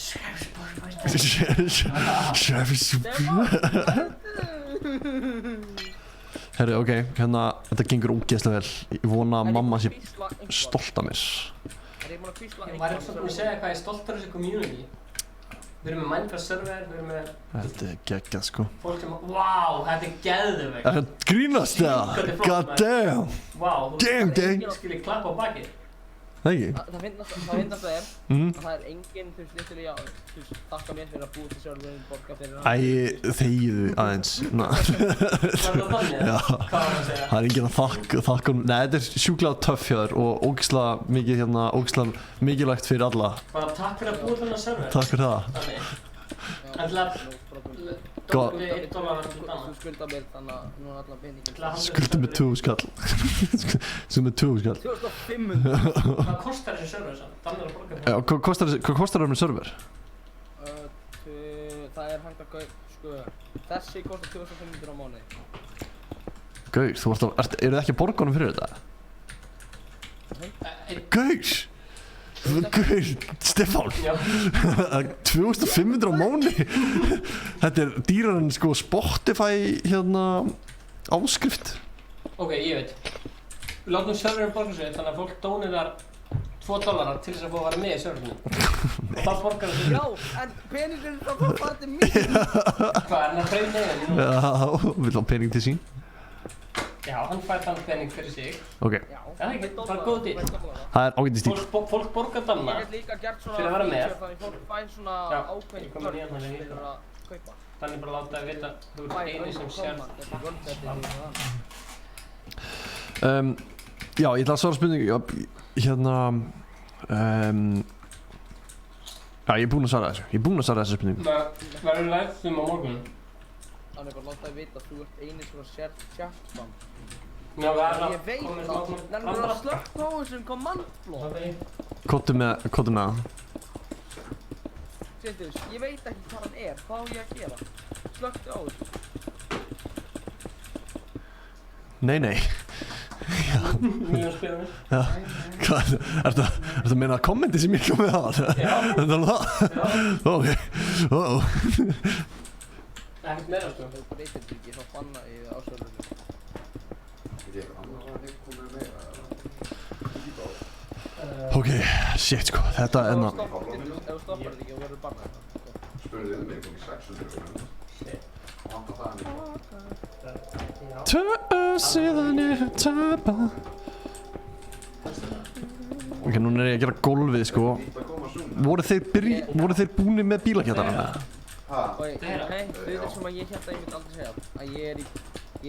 Herri, ok, hérna, þetta gengur ógeðslega vel. Ég vona að mamma sé stolt af mér. Er ég búinn að hvísla Ég var svona búinn að segja hvað ég er stoltur af þessu community. Við erum með Minecraft server, við erum með... Þetta er geggjað sko. Fólk sem, wow, þetta er geðveikt. Það grínast það? God damn! Wow, Damn, dang! Þú skilji klappa á bakið. Það ekki? Það finnast það að það er enginn, þú veist, litlu já, þú veist, þakka mér fyrir að búa til serverinn, borga fyrir hann. Æ, þegiðu aðeins. Var það þannig? Já. Hvað var það að segja? Það er enginn að þakka hún. Nei, þetta er sjúklega töff hjá þér og ógeðslega mikið hérna, ógeðslega mikilvægt fyrir alla. Bara takk fyrir að búa þennan server. Takk fyrir það. Þannig. En Góð. við $1 til Þú Danna. skuldar mér þannig að nú er allan peningin. Skulda með 2 skall. Skulda með 2 skall. 2500. Hvað kostar þessi server samt? Danna er að borga Já, hvað kostar það með server? Það er hægt að sko, þessi kostar 2500 á mánuði. Gaur, þú eru þið ekki að borga honum fyrir þetta? Gaur! Gaur, Stefán! Já. 2500 á mánuði? Þetta er dýrar en sko Spotify hérna áskrift. Ok, ég veit. Við látum serverinn borga sig þannig að fólk dónirar $2 til þess að fá að vera með í serverinu. Og þá borgar það sig. Já, en peningurinn frá hvað farið mér? Hvað er hann að breyta þegar nú? Já, vill á pening til sín. Já, hann fær þann pening fyrir sig. Ok, Já, það er ekki, bara góð deal. það er ágætis dýr. Fólk borgar Danna. Ég hef líka gert svona Fyrir að vera með. feature þannig fólk fær svona Já, ákveðin ég kom með nýjan kvörn þannig fyrir að kaupa. Þannig bara láta þið vita þú ert eini sem sér. Já, ég ætla að svara spurningu. Hérna... Já, ég er búinn að svara þessu. Ég er búinn að svara þessu spurningu. Verður live á morgun? Þannig bara láta þið vita að þú ert eini svona chat-spam. Já, við erum Ég veit það, nefnir bara að slökka á þessum command-block. Kóttu með hann. Sindus, ég veit ekki hvað hann er, hvað á ég að gera? Slökktu á þessu. Nei. Mjög spilum við. Já. Hvað, ertu að meina kommenti sem ég kom með það? Já. Þetta er það? Já. Ok. Ekkert meira sko. Þú breytir þetta ekki, þá banna ég á serverinu. Ok, shit sko, þetta er enna. Ef þú stoppar þetta ekki, þá verður bannað. Spurðu þið mig, kom í 600 Vanta það líka. Síðan ég hef tapað. Ok, núna er ég að gera gólfið sko. Voru þeir búnir með bílakjættarna? Hæ? Ok, þetta sem að ég hérna ég myndi aldrei segja. Að ég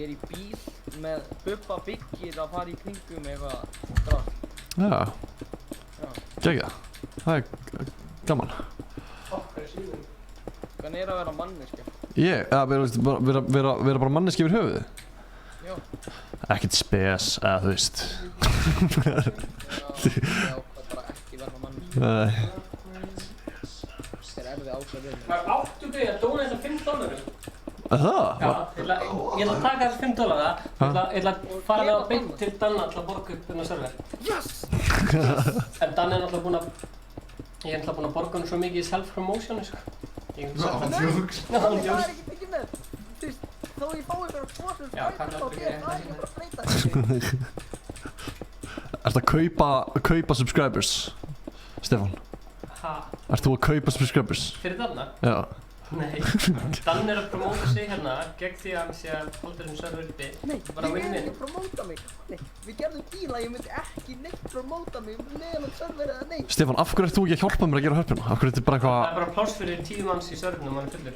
er í bíl með Bubba Byggir að fara í kringum eitthvað drast. Já, Já. geggjað. Það er gaman. Hvernig er að vera manneskja? Vera bara manneski yfir höfuðið? Já. Ekkert spes, eða þú veist. Já, bara ekki vera manneskja. Nei. Þeir erfið ákveð við Var áttu þau að dóna þessa $5? Það? Já, ég ætla að taka þessi $5. Ég ætla að fara með að beint til Danna til að borga upp þennan server. Yes! En Danni er náttúrulega búinn að... Ég er náttúrulega búinn að borga hann svo mikið í self-promotioni sko. Ég hef sagt það. Já, hann Það jós. er ekki mikið með. Þú veist, þó ég fái fyrir að tvo sem Já, skræpur hvað á er þér, það það er ekki bara að breyta þessu. Ertu að kaupa subscribers, Stefán? Ha? Ertu að kaupa subscribers? Fyrir Danna? Já. Nei. Danni er að promóta sig hérna gegn því að hann sé að halda þessum server uppi. Nei, Bara ég er win-win. ekki að promóta mig. Nei, við gerðum díl að ég myndi ekki neitt promóta mig meðan að server eða neitt. Stefán, af hverju ert þú ekki að hjálpa mér að gera hörpuna? Af hverju er þetta bara Það eitthvað... er bara pláss fyrir 10 manns í serverinu og hann er fullur.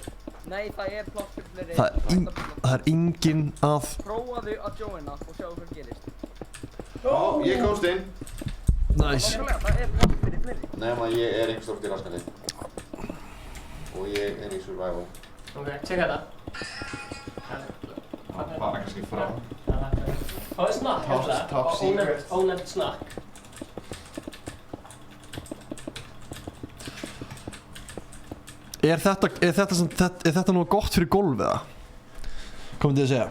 Nei, það er pláss fyrir fleiri. Það er enginn að... Prófaðu að joina og sjáu hvað gerist. Já, ég komst inn. Nice. Nákvæmlega, það er pláss fyrir fleiri. Nefn að ég er ekki stort í raskandi. Og ég er í survival. Ok, tjekka þetta. fara kannski frá. Það er snakk, Top secret. ónefnt snakk. Er þetta nú gott fyrir golf eða? Hvað myndið þið segja?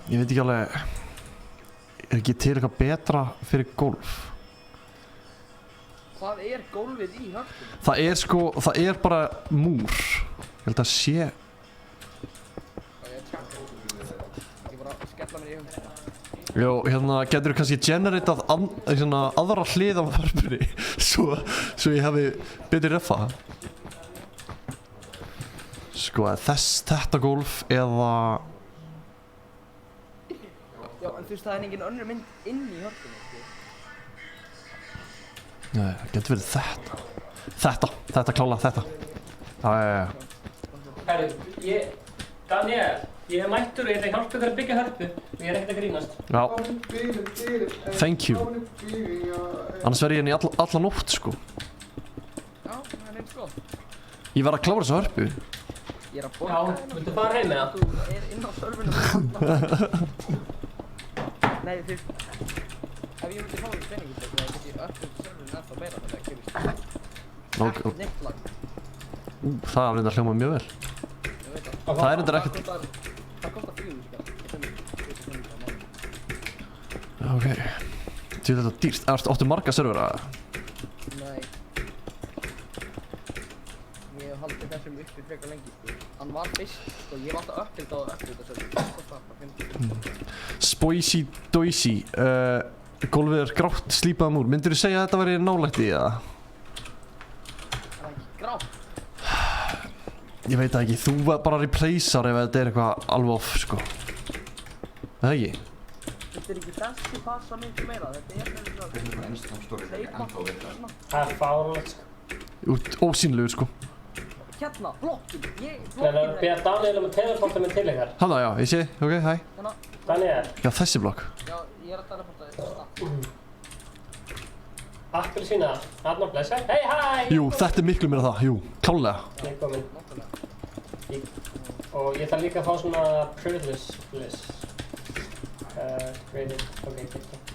Ég veit ekki alveg, er ekki til eitthvað betra fyrir golf? Hvað er gólfið í hörpunni? Það er bara múr. Ég held að sé... Ég bara skella mér í hörpunni. Jó, hérna getur þú kannski generatað aðra hlið af hörpunni svo ég hafi betri reffa. Sko, þetta golf eða... Já, en þú veist það er engin önnur mynd inn í hörpunni, sko. Nei, það getur verið þetta klála, þetta. Já. Herru, Daniel, ég er mættur og ég ætla að hjálpa ykkur að byggja hörpu og ég er ekkert að grínast. Já. Thank you. Annars verð ég henni alla nótt, sko. Já, það er eins gott. Ég verð að klára þessa hörpu. Ég er að Já, borga hérna. viltu fara heim með það? Þú er inn á serverinu. Nei, þú veist, ef ég myndi fá því peningi, þá get ég öppið serverinu ennþá meira þannig að kemur ekki neitt lag. Það er reyndar hljómað mjög vel. Ég veit það. Það er reyndar ekkert... Það kostar 4.000 skall. Ok. Þú veit þetta dýrst. Áttu marga servera? Nei. Ég hef haldið þessum uppi frekar lengi, sko. Hann var fyrst, sko, ég var alltaf uppfyllt á upplita serverinu. Það kostar bara 50. Spoisi Doisi. Gólfið er grátt slípað múr. Myndirðu segja að þetta væri nálægt í eða? Það er ekki grátt. Ég veit það ekki. Þú bara replacear ef þetta er eitthvað alveg off, sko. Eða ekki? Þetta er ekki þessi passa mikið meira. Þetta er eitthvað. Hvernig er Instagram story ennþá virka? Það er fáránlegt, sko. Ósýnilegur, sko. Hérna, blokkin. Þannig að bíða Daniel að teleporta mig til ykkar. Hanna, já, ég sé. Ok, hæ. Hérna, Daniel, Já, þessi blokk. já, ég er að teleporta þetta. appelsína, þarna blessa. Hei, hæ! Jú, þetta er miklu meira það. Jú, klálega. Ég er kominn. Náttúrulega. Og ég þarf líka að fá svona privilege list. Created, ok, getur.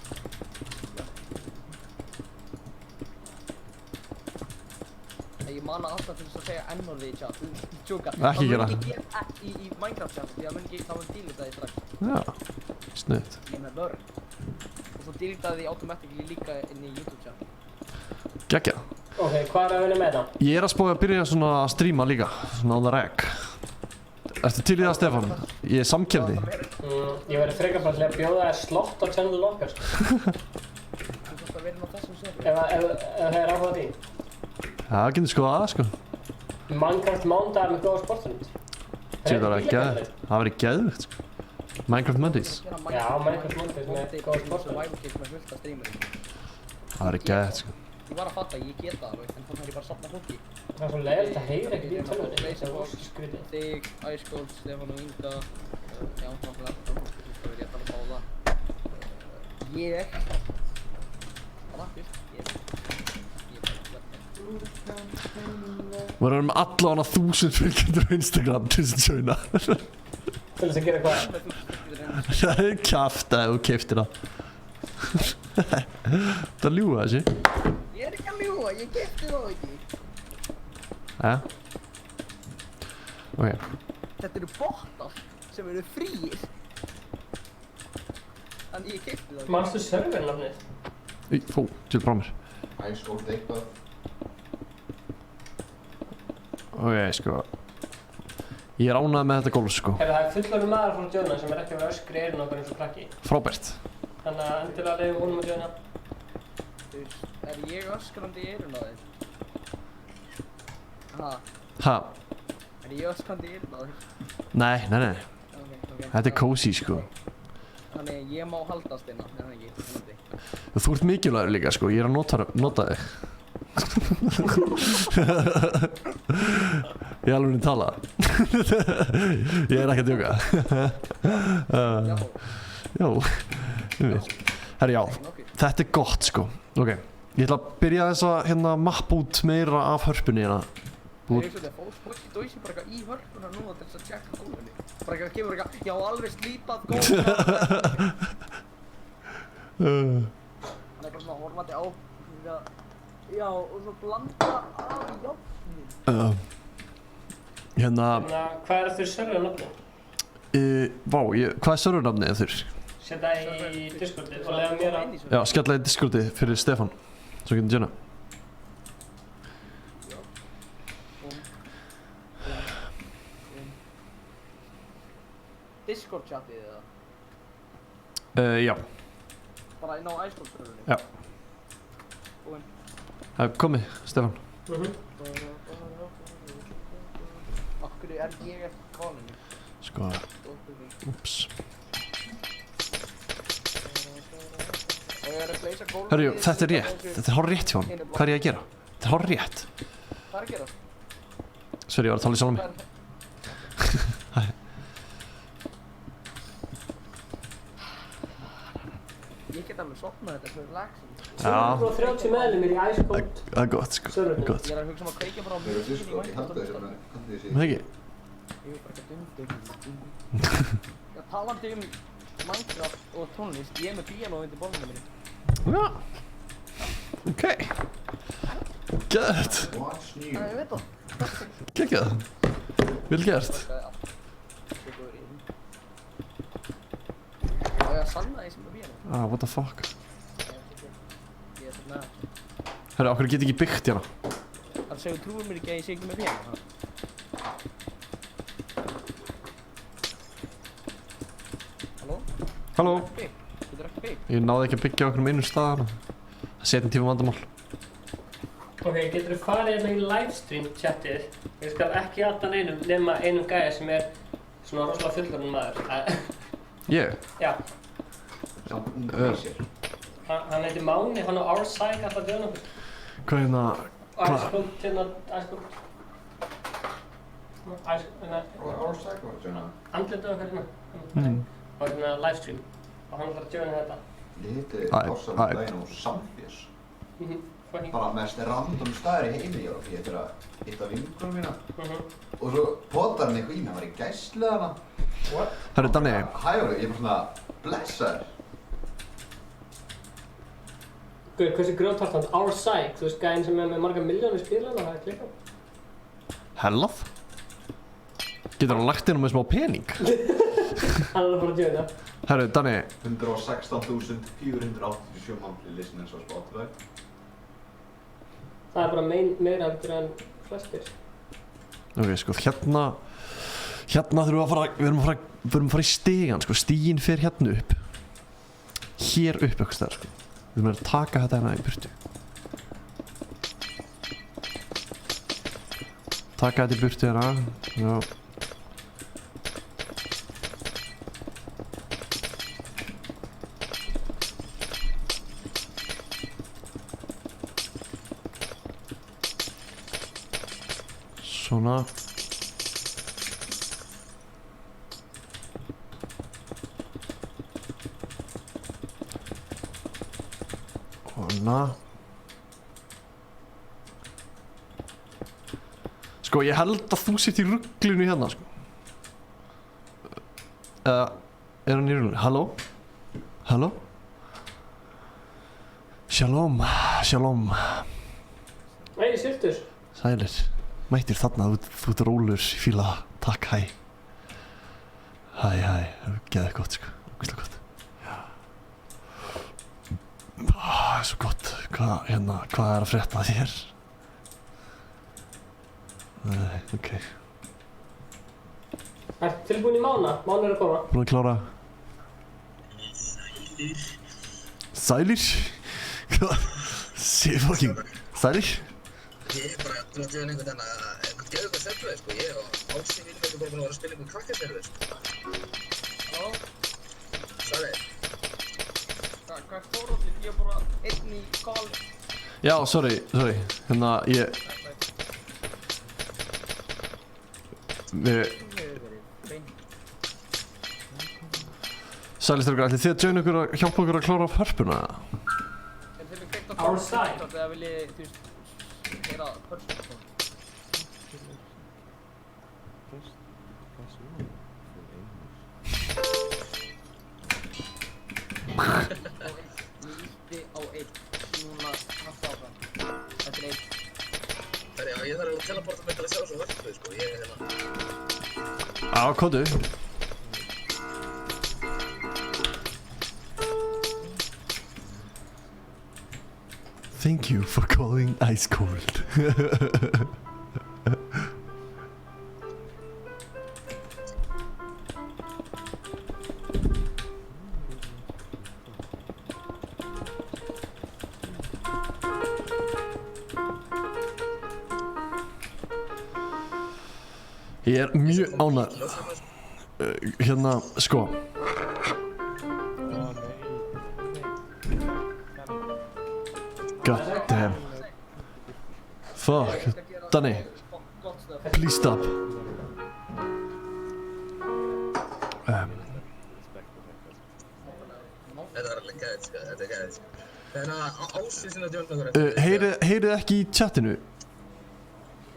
Ég mana alltaf til þess að segja N-orðið í chat. Tjóka. Ekki gera. Það mun ekki gera í Minecraft chat, því það mun delete það í strax. Já, snuðt. Ég er með vörn. Og svo delete það því automatically líka inn í YouTube chat. Geggjað. Ok, hvað er að vinna með það? Ég er að spója að byrja svona að stríma líka. Svona on the reg. Ertu til í það, Stefán? Ég er samkeppni. Ég verði frekar bara til að bjóða þér slott á channel okkar, sko. Þú þarfst að vera inn á þessum server. Ef það er áhuga því. Já, getur skoðað það, sko. Minecraft mándagar með góða sportfund. Það verður geðvegt. Það verður geðvegt, sko. Minecraft Mondays. Já, Minecraft Mondays með góða sportfund. Það verður geðvegt, sko. Ég var að fatta, ég get það alveg, en þá þarf ég bara að safna fólki. Það er svo leiðilegt að heyra ekkert í tölvunni. Það er svo skrítið. Þig, Icecold, Stefán og Inga, já, náttúrulega alltaf fólki sem skal verið að tala um báða. Ég, bara, ég Við erum allavega 1000 fylgjendur á Instagram til þess að joina. Til þess að gera hvað? Það er kjafta ef þú keyptir það. Það er ljúga þessi. Ég er ekki að ljúga, ég keypti það ekki. Ja. Ok. Þetta eru bottar sem eru fríir. Þannig ég keypti það ekki. Manstu servernafnið? Fú, til frá mér. Æskóld eitthvað. Ok, sko. Ég er ánægð með þetta golf, sko. Það er fullorðinn maður frá Djóna sem er ekki að vera öskri eirinn okkur eins og krakki. Frábært. Þannig að endilega leiðum honum að Djóna. Þú veist, er ég öskrandi í eyrun á þér? Ha, Ha? er ég öskrandi í eyrun á þér? Nei. Ok. Þetta er cozy, sko. Þannig að ég má haldast hérna, er það ekki? Vonandi. Þú ert mikilvægur líka, sko. Ég er að nota þig. Ég er alveg að tala. Ég er ekki að djóka. Já, Já, herri, já. Þetta er gott, sko. Ok, ég ætla að byrja þess að hérna mappa út meira af hörpunni hérna Ég hugsa þetta, fólk spóki dósi bara eitthvað í hörpuna núna til þess að tjekka gólfinu. Bara eitthvað kemur eitthvað, já alveg slípað gólf. Hann er bara svona horfandi á, já og svo blanda af jafnir. Hérna, Hvað er þurr servernafni? vá, hvað er servernafnið þurr? Setta í Discordið og lega mér að... Já, skella í Discordið fyrir Stefán, svo getum Jenna. Discord chatið eða? Já, Bara inn á iSchool-serverinu? Já. Búinn. Komið, Stefán. Akkur er ég eftir kálinu? Sko, ups. Og ég er að gleysa gólfið... Herru, þetta er rétt, þetta er hár rétt hjá hann. Hvað er ég að gera? Þetta er hár rétt. Hvað er að gera? Sverri, ég var að tala í sjálf mig. Ég get alveg sopnað þetta svo relaxing. Já, 230 meðlimir í iScold það er gott, sko, það er gott. Ég er að hugsa að kveikja bara á mjög í Minecraft. Það ekki? Ég er bara ekki dundur. Já, talandi Minecraft og tónlist, ég er með píanó undir borðinu minni. Já. Ok. Gett. Já, ég veit það. Geggjað. Vel gert. Og ég að sanna því sem er píanó. What the fuck. Ég er svona... Herru, okkur get ekki byggt hérna. Það segur trúið mér ekki að ég sé ekki með píanó. Halló? Halló. Getur ekki byggt? Ég náði ekki að byggja okkur um einu stað hana. Það setjum tíma vandamál. Ok, getur þú farið hérna í livestream chatið? Ég skal ekki adda neinum nema einum gæja sem er svona rosalega fullorðinn maður. Ég? Já, Samt vísir. hann heitir Máni, hann á Our Side alltaf djóna okkur. Hvað hérna? iScold, hérna, iScold. Our Side var svona. Andlitið okkar hérna. Mm. Og hérna livestream. Og hann ætlar að djóna þetta. Ég hitti Æ, Ársam æ. daginn á Samfjörns. Fucking. Bara mest random staðir í heimi, ég var fyrir að hitta vinkunum mína. Mhm. Og svo potar hann eitthvað í mig, hann var í gæslu hana. What? Herru, Danni. Hæ Óli, ég er bara svona blessaður. Guð, hversu grjótart hann? Our Side, þú veist gæinn sem er með marga miljónir spilana, það er klikkað. Hellað? Getur hann lagt inn um með smá pening? Hann er að fara að djóna. Herru, Danni. 116.487 monthly listeners á Spotify. Það er bara meira heldur en flestir. Ok, sko, hérna þurfum við að fara, við erum að fara í stigan, sko, stiginn fer hérna upp. Hér upp eitthvað stær, sko. Við erum að taka þetta hérna í burtu. Taka þetta í burtu hérna, já. Svona. Svona. Sko, ég held að þú sitt í ruglunu hérna, sko. Er hann í ruglunu? Halló? Halló? Shalom, shalom. Nei, Sýrtur. Sælir. Mættir þarna, þú ert rólur, ég fíla það. Takk, hæ. Hæ, geðið gott, sko. Ógeðslega gott. Það er svo gott. Hvað er að frétta þér? Nei, ok. Ertu tilbúin í Mána? Mána er að koma. Búin að klára. Sælir? Hvað? Sér fucking. Sælir? Ég er bara búinn að djóna einhvern geðu eitthvað serverið, sko. Ég og Ási vinnum ekki bara búin að vera að spila einhvern krakkaserverið, sko. Halló? Sælir. Hvað er stóróllin? Ég er bara einn í kálinu. Já, sorry. Hérna, ég... Sælir strákar, ætlið þið að joina okkur að hjálpa okkur að klára hörpuna? Er þið með kveikt á Our Side. eða viljið, þú veist, heyra hörpuna? ítti á 1. Núna haltu áfram. Þetta er 1. Herri, já, ég þarf að teleporta mig til að sjá svo hörpu, sko. Ég er hérna. Já, komdu. Thank you for calling Ice Cold. Ég er mjög ánægður. Hérna, sko. God damn. Fuck. Danny, please stop. Þetta var alveg gæðið, sko. Þetta er gæðið, sko. Þannig að ásýsinn að djóna okkur Heyrið ekki í chatinu?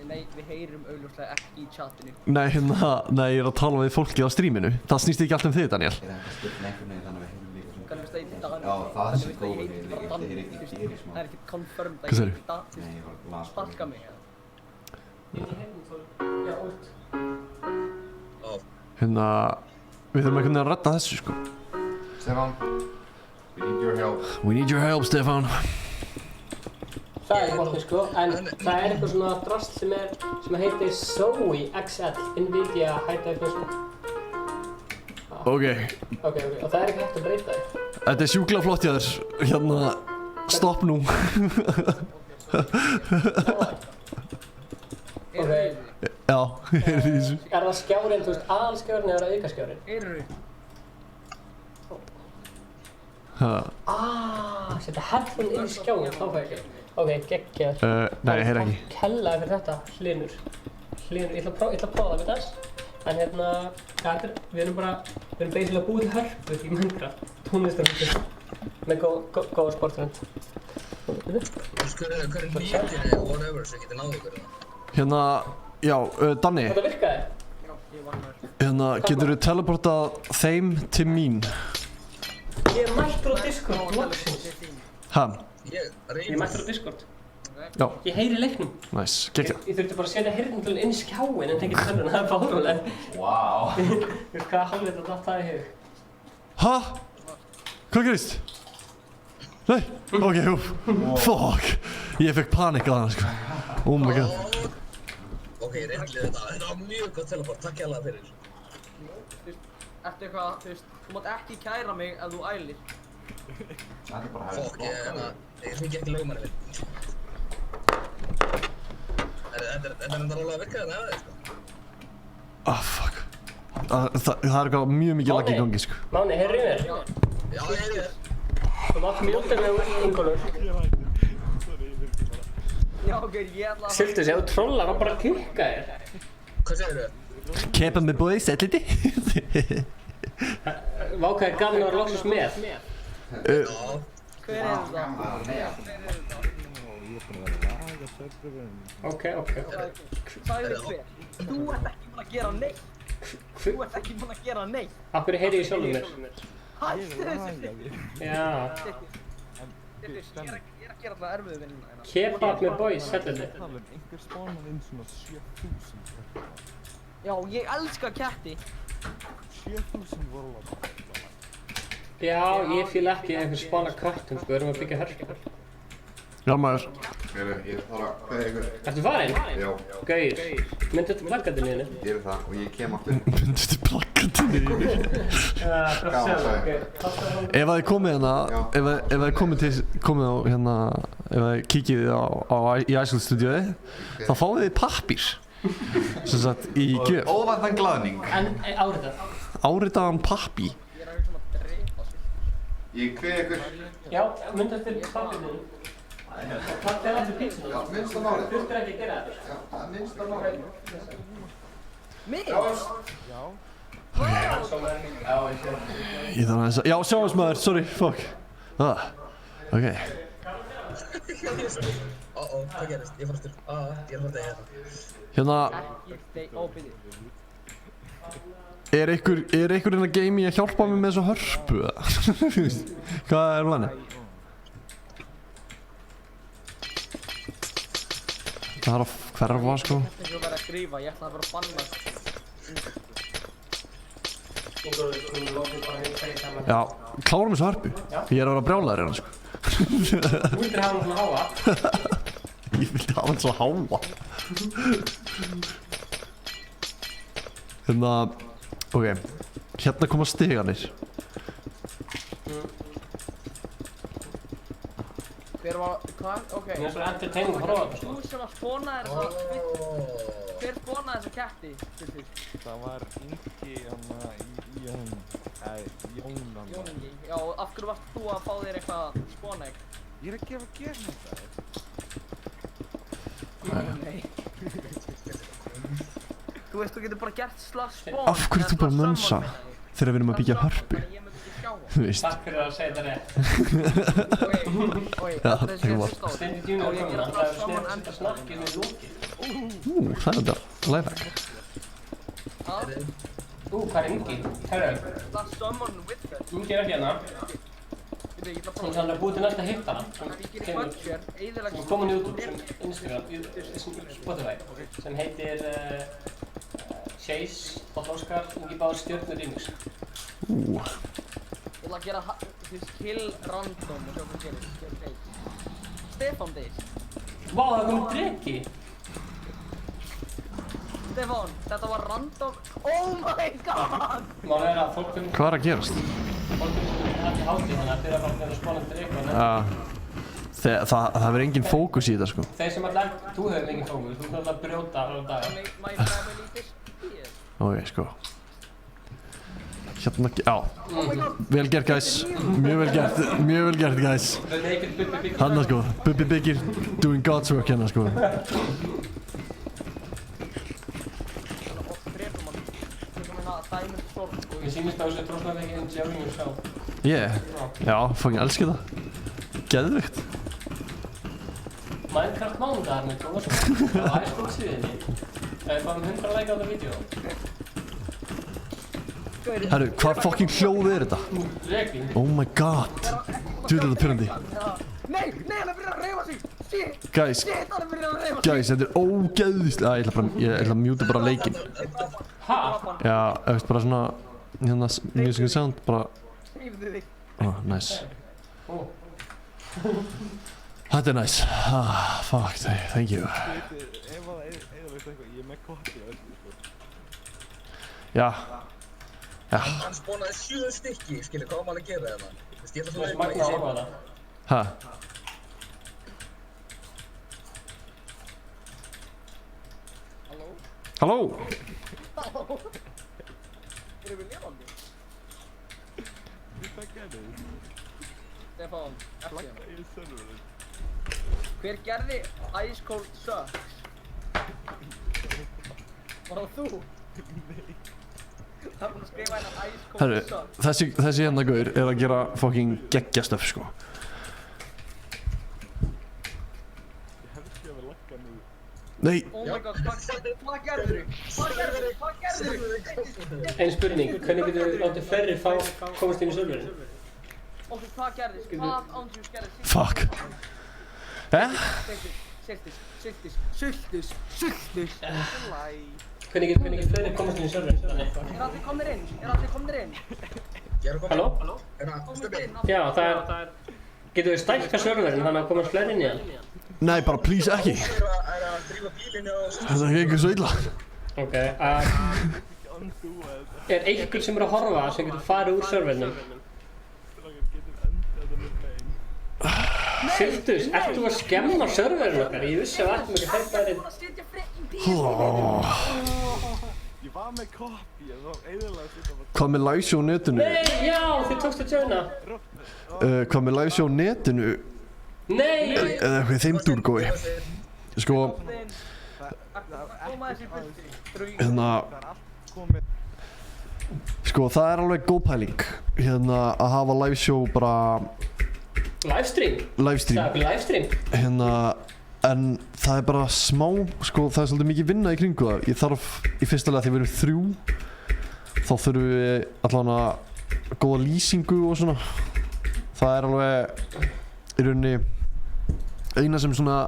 Nei, við heyrum augljóslega ekki í chatinu. Nei, hérna, nei, ég er að tala við fólkið á streaminu. Það snýst ekki allt um þig, Daniel. Ég er ekki að styrna einhvern veginn þannig að við heyrum líka svona. Kannski veist að ég heiti Daniel. Já, það er sem Kannski góður veist að ég heiti bara ég heyri Daniel. ekki í smá. Það er ekki confirmed að Hvað ég sagðirðu? heiti Daniel. Nei, ég var las bara. Sparka mig, eða? Inn í heyrnartól. Já, út. Hérna, við þurfum einhvern veginn að redda þessu, sko. Stefán, we need your help. We need your help, Stefán. Það er bóttin sko, en það er eitthvað svona drasl sem heitir Zoe XL, Nvidia High Definition. Ok, Ok, og það er ekki hægt að breyta því. þetta er sjúkla flott hjá þér. Hérna, stopp nú. Ok, Já, heyrðu í þessu. er það skjárinn, þú veist, aðalskjárinn eða aukaskjárinn? Heyrðu. Setja headphone inn í skjáinn, þá fæ ég ekki. Ok, geggjað. Nei, heyr ekki. Takk hella fyrir þetta, Hlynur. Hlynur, ég ætla að prófa það við þess. En hérna, við erum basically að búið til hörpu í Minecraft. Tónlistarhörpu. Með góða sportrönd. Hver er nýttinni, whatever, svo ég geti náðu ykkur það? Hérna, já, Danni, Þetta virkaði? Já, ég vann þar. hérna, geturðu teleportað þeim til mín? Ég er mættur á Discord, loksins. Ha, Ég Ég er mættur á Discord. já, Ég heyri leiknum. nice, geggjað. Ég þurfti bara að setja heyrnartólin inn í skjáinn en tengið tölvuna, það er fáránlegt. Wow. Þú veist hvaða hálfvita datt það í hug? Ha? Hvað gerist? Nei, ok, fuck. Ég fekk panik að það, sko. Oh my god. Ok, reyndli þetta var mjög gott teleport, takk hérlega fyrir. Ertu eitthvað, þú veist, þú mátt ekki kæra mig ef þú ælir. Það er bara að Fokk, ég hringi ekki lögmanni minn. Þetta er enda alveg að virka þetta, eða, sko. Ah, fuck. Það er eitthvað mjög mikið lag í gangi, sko. Máni, heyrðu í mér. Já, ég er þér. Þú mátt mjúta mig úr Ingólfur. Já, ok, ég ætla að... Siltus, ef þú trollar, hann bara klikka þér. Hvað segir þau? Kepa með bóði, settliti. Vákaði gaman að vera loksins með. Já. Hver er þetta? Ok. Sagði hver? Þú ert ekki búinn að gera neitt. Þú ert ekki búinn að gera neitt. Af hverju heyri ég sjálfum mér? Hættu þessu. Já. Ég er að gera alltaf erfiðu vinnuna hérna. Kebab með boys, heldur þið. Einhver spánar inn svona 7000. Já, ég elska ketti. 7000 voru alveg. Já, ég fíla ekki einhver spána köttum, sko, við erum að byggja hörskapar. Já, maður. Ég þarf að kveðja ykkur. Ertu farinn? Já, Gauir. Myndu þetta plaggatinn í henni? ég er það og ég kem aftur. Myndu þetta plakatinn í þínu? Ef það er komið hérna, ef það er komið á hérna, ef það kíkið í Iceland stúdíói, þá fáið þið pappír. Sem sagt, í gjöf. Óvæntan glaðning. En árið það? Áritaðan pappi. Ég er að hugsa um að drepa sig. Ég kveðja ykkur. Já, myndu eftir plaggatinn. Takk fyrir allir pítsuna. Já, minnsta málið. Þú þurftir ekki að gera þetta. Já, það er minnsta málið. Mig? Ég þarf aðeins að... Já, sjáumst maður, sorry, fuck. Ok. Hvað gerist? Ég fór aftur. Ég er að fara að degja hérna. Hérna, Ekki steg... Ó, byrju. Er einhver inn að game í að hjálpa mér með þessu hörpu, eða? Þú veist, hvað er planið? Það er að hverfa, sko. Þetta er ekki að vera að skrifa, ég ætla að bara að banna. Já, klárum þessu hörpu. Ég er að vera brjálæður hérna, sko. Þú vildir hafa hann svona háa. Ég vildi hafa hann svo háa. Hérna, ok, hérna koma stiganir. Hver var, hvað? Ok. Það er svo entertaining að horfa á þetta, sko. Þú sem að spónaði hver spónaði þessa ketti? Það var Ingi Jón Jóningi. Já, af hverju varst þú að fá þér eitthvað spónaegg? Ég er að gefa gerð þetta. Nei. Þú veist, þú getur bara gert slags spón. Af hverju ert þú bara að mönsa þegar við erum að byggja hörpu? Ég myndi ekki sjá það. Þú veist. Takk fyrir að segja þetta rétt. Oi, Já, þessi það er var. fyrst á. Steindi Junior kominn, hann ætlaði að setja snakkið með lókið. Það er þetta, lifehack. Hvað er Ingi? Herru, Slags someone with her. Ingi er ekki hérna. Ég ætla að Þannig að prófa. hann er búið til næsta hittara. Ég gerir butcher, eyðilegg. Sem komin í YouTube, sem Instagram, Spotify, sem heitir Chase, Páll Óskar, Ingi Báður Stjörnur Remix. Ég ætla að gera, þú veist, kill random og sjá hvað gerist. Stefán Days. Vá, það kom dreki! Stefán, þetta var random. Oh my god! Málega er að fólk finnir Hvað er að gerast? ekki hátíð, þannig að þeir eru bara að vera spánandi dreki. Það verður engin fókus í þetta, sko. Þeir sem alltaf, þú hefur mikið fókus, þú þarf að brjóta á daga. My family fish here. Ok, sko. Hérna, já. Vel gert, guys. Mjög vel gert, guys. The naked Bubbi Big Hanna, sko. Bubbi Byggir doing God's work hérna, sko. Diamond Sword. Ég sýnist á þessu droslega ekki enjoying yourself. Yeah. Já, fucking elski það. Geðvikt. Minecraft mánudagarnir tók svo á iSport síðinni. Það er bara 100 like á þetta vídeo. Herru, hvað fucking hljóð er þetta? Dreki. Oh my god. Djúðlega þetta pyrrandi. Nei, hann er byrjað að reyfa sig! Shit! Guys, Shit, hann er byrjað að reyfa sig! guys, þetta er ógeðvist. Ég ætla að mjúta bara leikinn. Ha? Já, eftir bara svona, hérna, music and sound, bara, Skrifðu þig. nice. Ó. Þetta er nice. Fuck, thank you. Ef það veist eitthvað, ég er með kotti á öllu, sko. Já. Hann spónaði 7 stykki, skilur, hvað var maður að gera hérna? Þú veist, ég ætla Þú að veist hlaupa magna í að sig. horfa á það. Ha? Halló? Erum við lifandi? Hvað gerði þið? Stefán, ekki. Flagga yfir serverinn. Hver gerði Ice Cold Sucks? Var það þú? Nei. Það er búin að skrifa hérna Ice Cold Herru, Sucks. þessi hérna gaur er að gera fucking geggjastöf, sko. Ég hef ekki að vera lagga nú. Nei, Oh my god, hvað gerður þau? Hvað gerður þau? Ein spurning, hvernig getur við látið fleiri komast inn í serverinn? Og hvað gerðist? Hvað ándjús gerðist? fuck. Sultus. Hvernig getur fleiri komast inn í serverinn? Er allir komnir inn? Ég er að koma. Halló? Hérna, Stubbi. Já, það er... Getur við stækka serverinn þannig að komast fleiri inn í hann? Nei, bara please ekki. Er að drífa bílinu og... Þetta gengur svo illa. Ok, er einhver sem er að horfa sem getur farið úr serverinnum? Strákar, getum endað þetta með bein. Siltus, ert þú að skemma serverinn okkar? Ég vissi að við ættum ekki að þetta er... Ég var með copy, en þá eiginlega þetta var... Hvað með liveshow á netinu? Nei, já, þið tókst að joina. Hvað með liveshow á netinu? Nei! Eða eitthvað í þeim dúrgói. Sko, hérna, Það er allt komið. sko það er alveg góð pæling. Hérna að hafa liveshow bara Livestream? livestream. Það er livestream? Hérna, en það er bara smá, sko það er svolítið mikið vinna í kringu það. Ég þarf í fyrsta lega því við erum 3 þá þurfum við allavega góða lýsingu og svona. Það er alveg í rauninni eina sem svona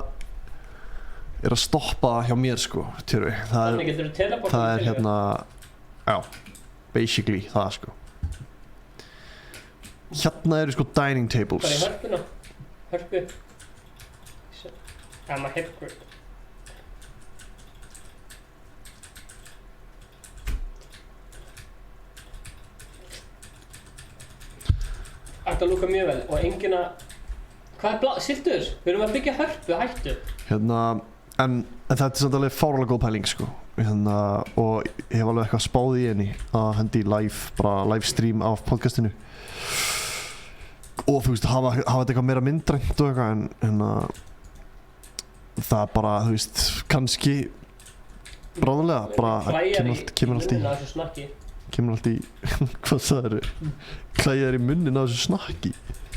er að stoppa hjá mér sko, Tjörfi. Þannig getur þú teleportað Það er hérna, já, basically það sko. Hérna eru sko dining tables. Bara í hörpuna. Hörpu. Amma hörpu. Þetta lúkar mjög vel og enginn að... Hvað er Sildur? Við erum að byggja hörpu, hættu. Hérna, en þetta er samt alveg fáránlega góð pæling sko. Hérna, og ég hef alveg eitthvað spáð í henni að hendi bara live stream af podcastinu. Og þú veist, hafa þetta eitthvað meira myndrænt og eitthvað en það er bara, þú veist, kannski bráðulega, bara kemur allt í, hvað sagðirðu? Klæja þér í munnin á þessu snakki?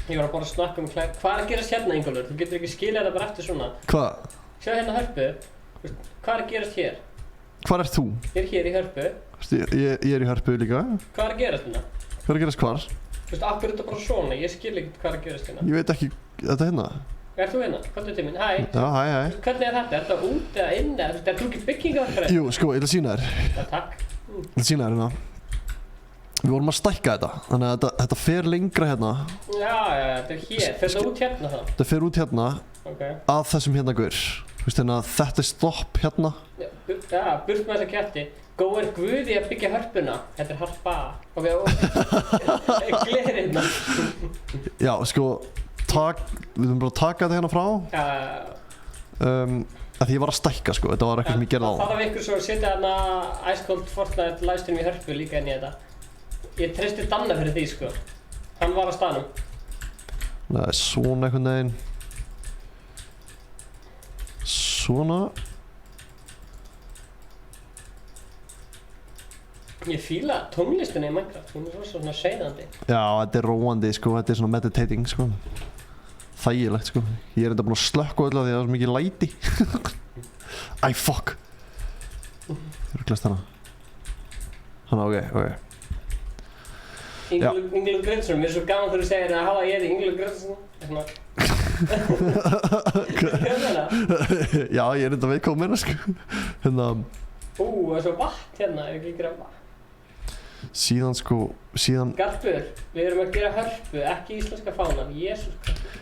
Ég var að bara snakka um klæja. Hvað er að gerast hérna, Ingólfur? Þú getur ekki skilið þetta bara eftir svona. Hvað? Sjá hérna hörpu. Hvað er að gerast hér? Hvar ert þú? Ég er hér í hörpu. Ég er í hörpu líka. Hvað er að gerast hérna? Hvað er að gerast hvar? Þú veist, akkur er þetta bara svona? Ég skil ekki hvað er að gerast hérna. Ég veit ekki, þetta hérna? Er þú hérna? Komdu til mín, hæ. Já, hæ. Hvernig er þetta? Er þetta út eða inn eða? Er þú ekki byggingaverkfræðingur? Jú, sko, ég ætla að sýna þér. Já, takk. Ég ætla að sýna þér hérna. Við vorum að stækka þetta, þannig að þetta fer lengra hérna. Já, þetta er hér. Fer það út hérna þá? Þetta fer út hérna að þessum hérna gaur. Þú veist hérna, þetta er stopp hérna. Já, burt með þessa ketti. Góð er guði að byggja hörpuna. Þetta er harpa. Ok, glerina. Já, sko, við þurfum bara að taka þetta hérna frá. Því ég var að stækka sko, þetta var eitthvað sem ég gerði á. Það þarf ykkur svo að setja hérna Ice Cold Fortnite livestream í hörpu líka inn í þetta. Ég treysti Danna fyrir því sko. Hann var á staðnum. Það er svona einhvern veginn. Svona. Ég fíla tónlistina í Minecraft, hún er svona seiðandi. Já, þetta er róandi sko, þetta er svona meditating sko. Þægilegt sko. Ég er enda búinn að slökkva öll af því að það er svo mikið læti. Æ, fuck. Ruglast hana. Hanna, ok. Ingólfur Grindsson, mér er svo gaman þegar þú segir að hafa ég er Ingólfur Grindsson. Hvað er það? Já, ég er enda veit hvað meina sko. Hérna. Það er svo vatn hérna, ef ekki gera vatn. Síðan Garpur, við erum að gera hörpu, ekki íslenska fánan, Jesús.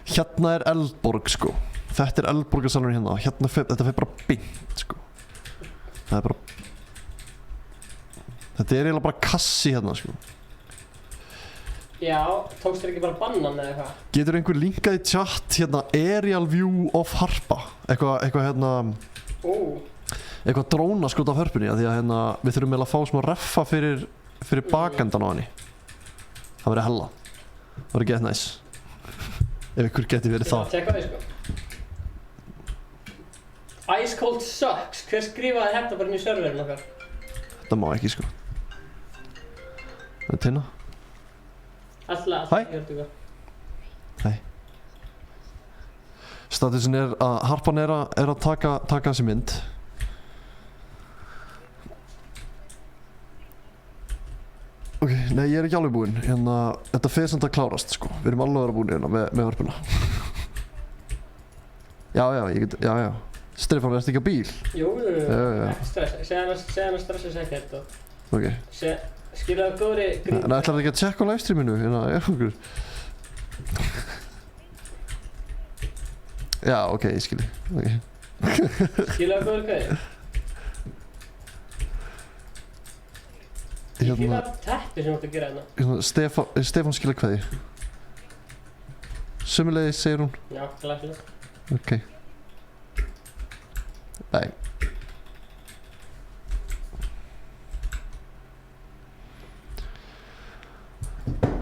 Hérna er Eldborg sko. Þetta er Eldborgarsalurinn hérna og hérna þetta fer bara beint sko. Það er bara... Þetta er eiginlega bara kassi hérna sko. Já, tókst þér ekki bara bannan eða eitthvað? Getur einhver linkað í chat hérna aerial view of harpa? Eitthvað hérna... Eitthvað dróna skot af hörpunni því að hérna við þurfum eiginlega að fá smá reffa fyrir bakendan á henni. Það verður hella. Það verður gett næs. Ef ykkur geti verið það. Tjekka því sko. Ice Cold Sucks, hver skrifaði þetta bara inn í serverinn okkar? Þetta má ekki sko. Það er Tina. Alltaf, Hæ. ég hörðu hvað. Hæ. Statusin er að harpan er að taka þessi mynd. Ok, nei ég er ekki alveg búinn, hérna, þetta fer samt að klárast sko, við erum alveg að vera búin hérna með hörpuna. Já, Stefán, ertu ekki á bíl? Jú, ekki stressa, segja hann að stressa sig ekkert og... Ok. Skilaðu góðri grín. En ætlar ekki að tjekka á livestreaminu, hérna, okkur? Já, ok, ég skilji, ok. Skilaðu góðri grín. Ég fíla teppi sem þú ætti að gera hérna. Stefán skilja kveði. Sömuleiðis segir hún. Já, glæsilegt. Ok. Bye.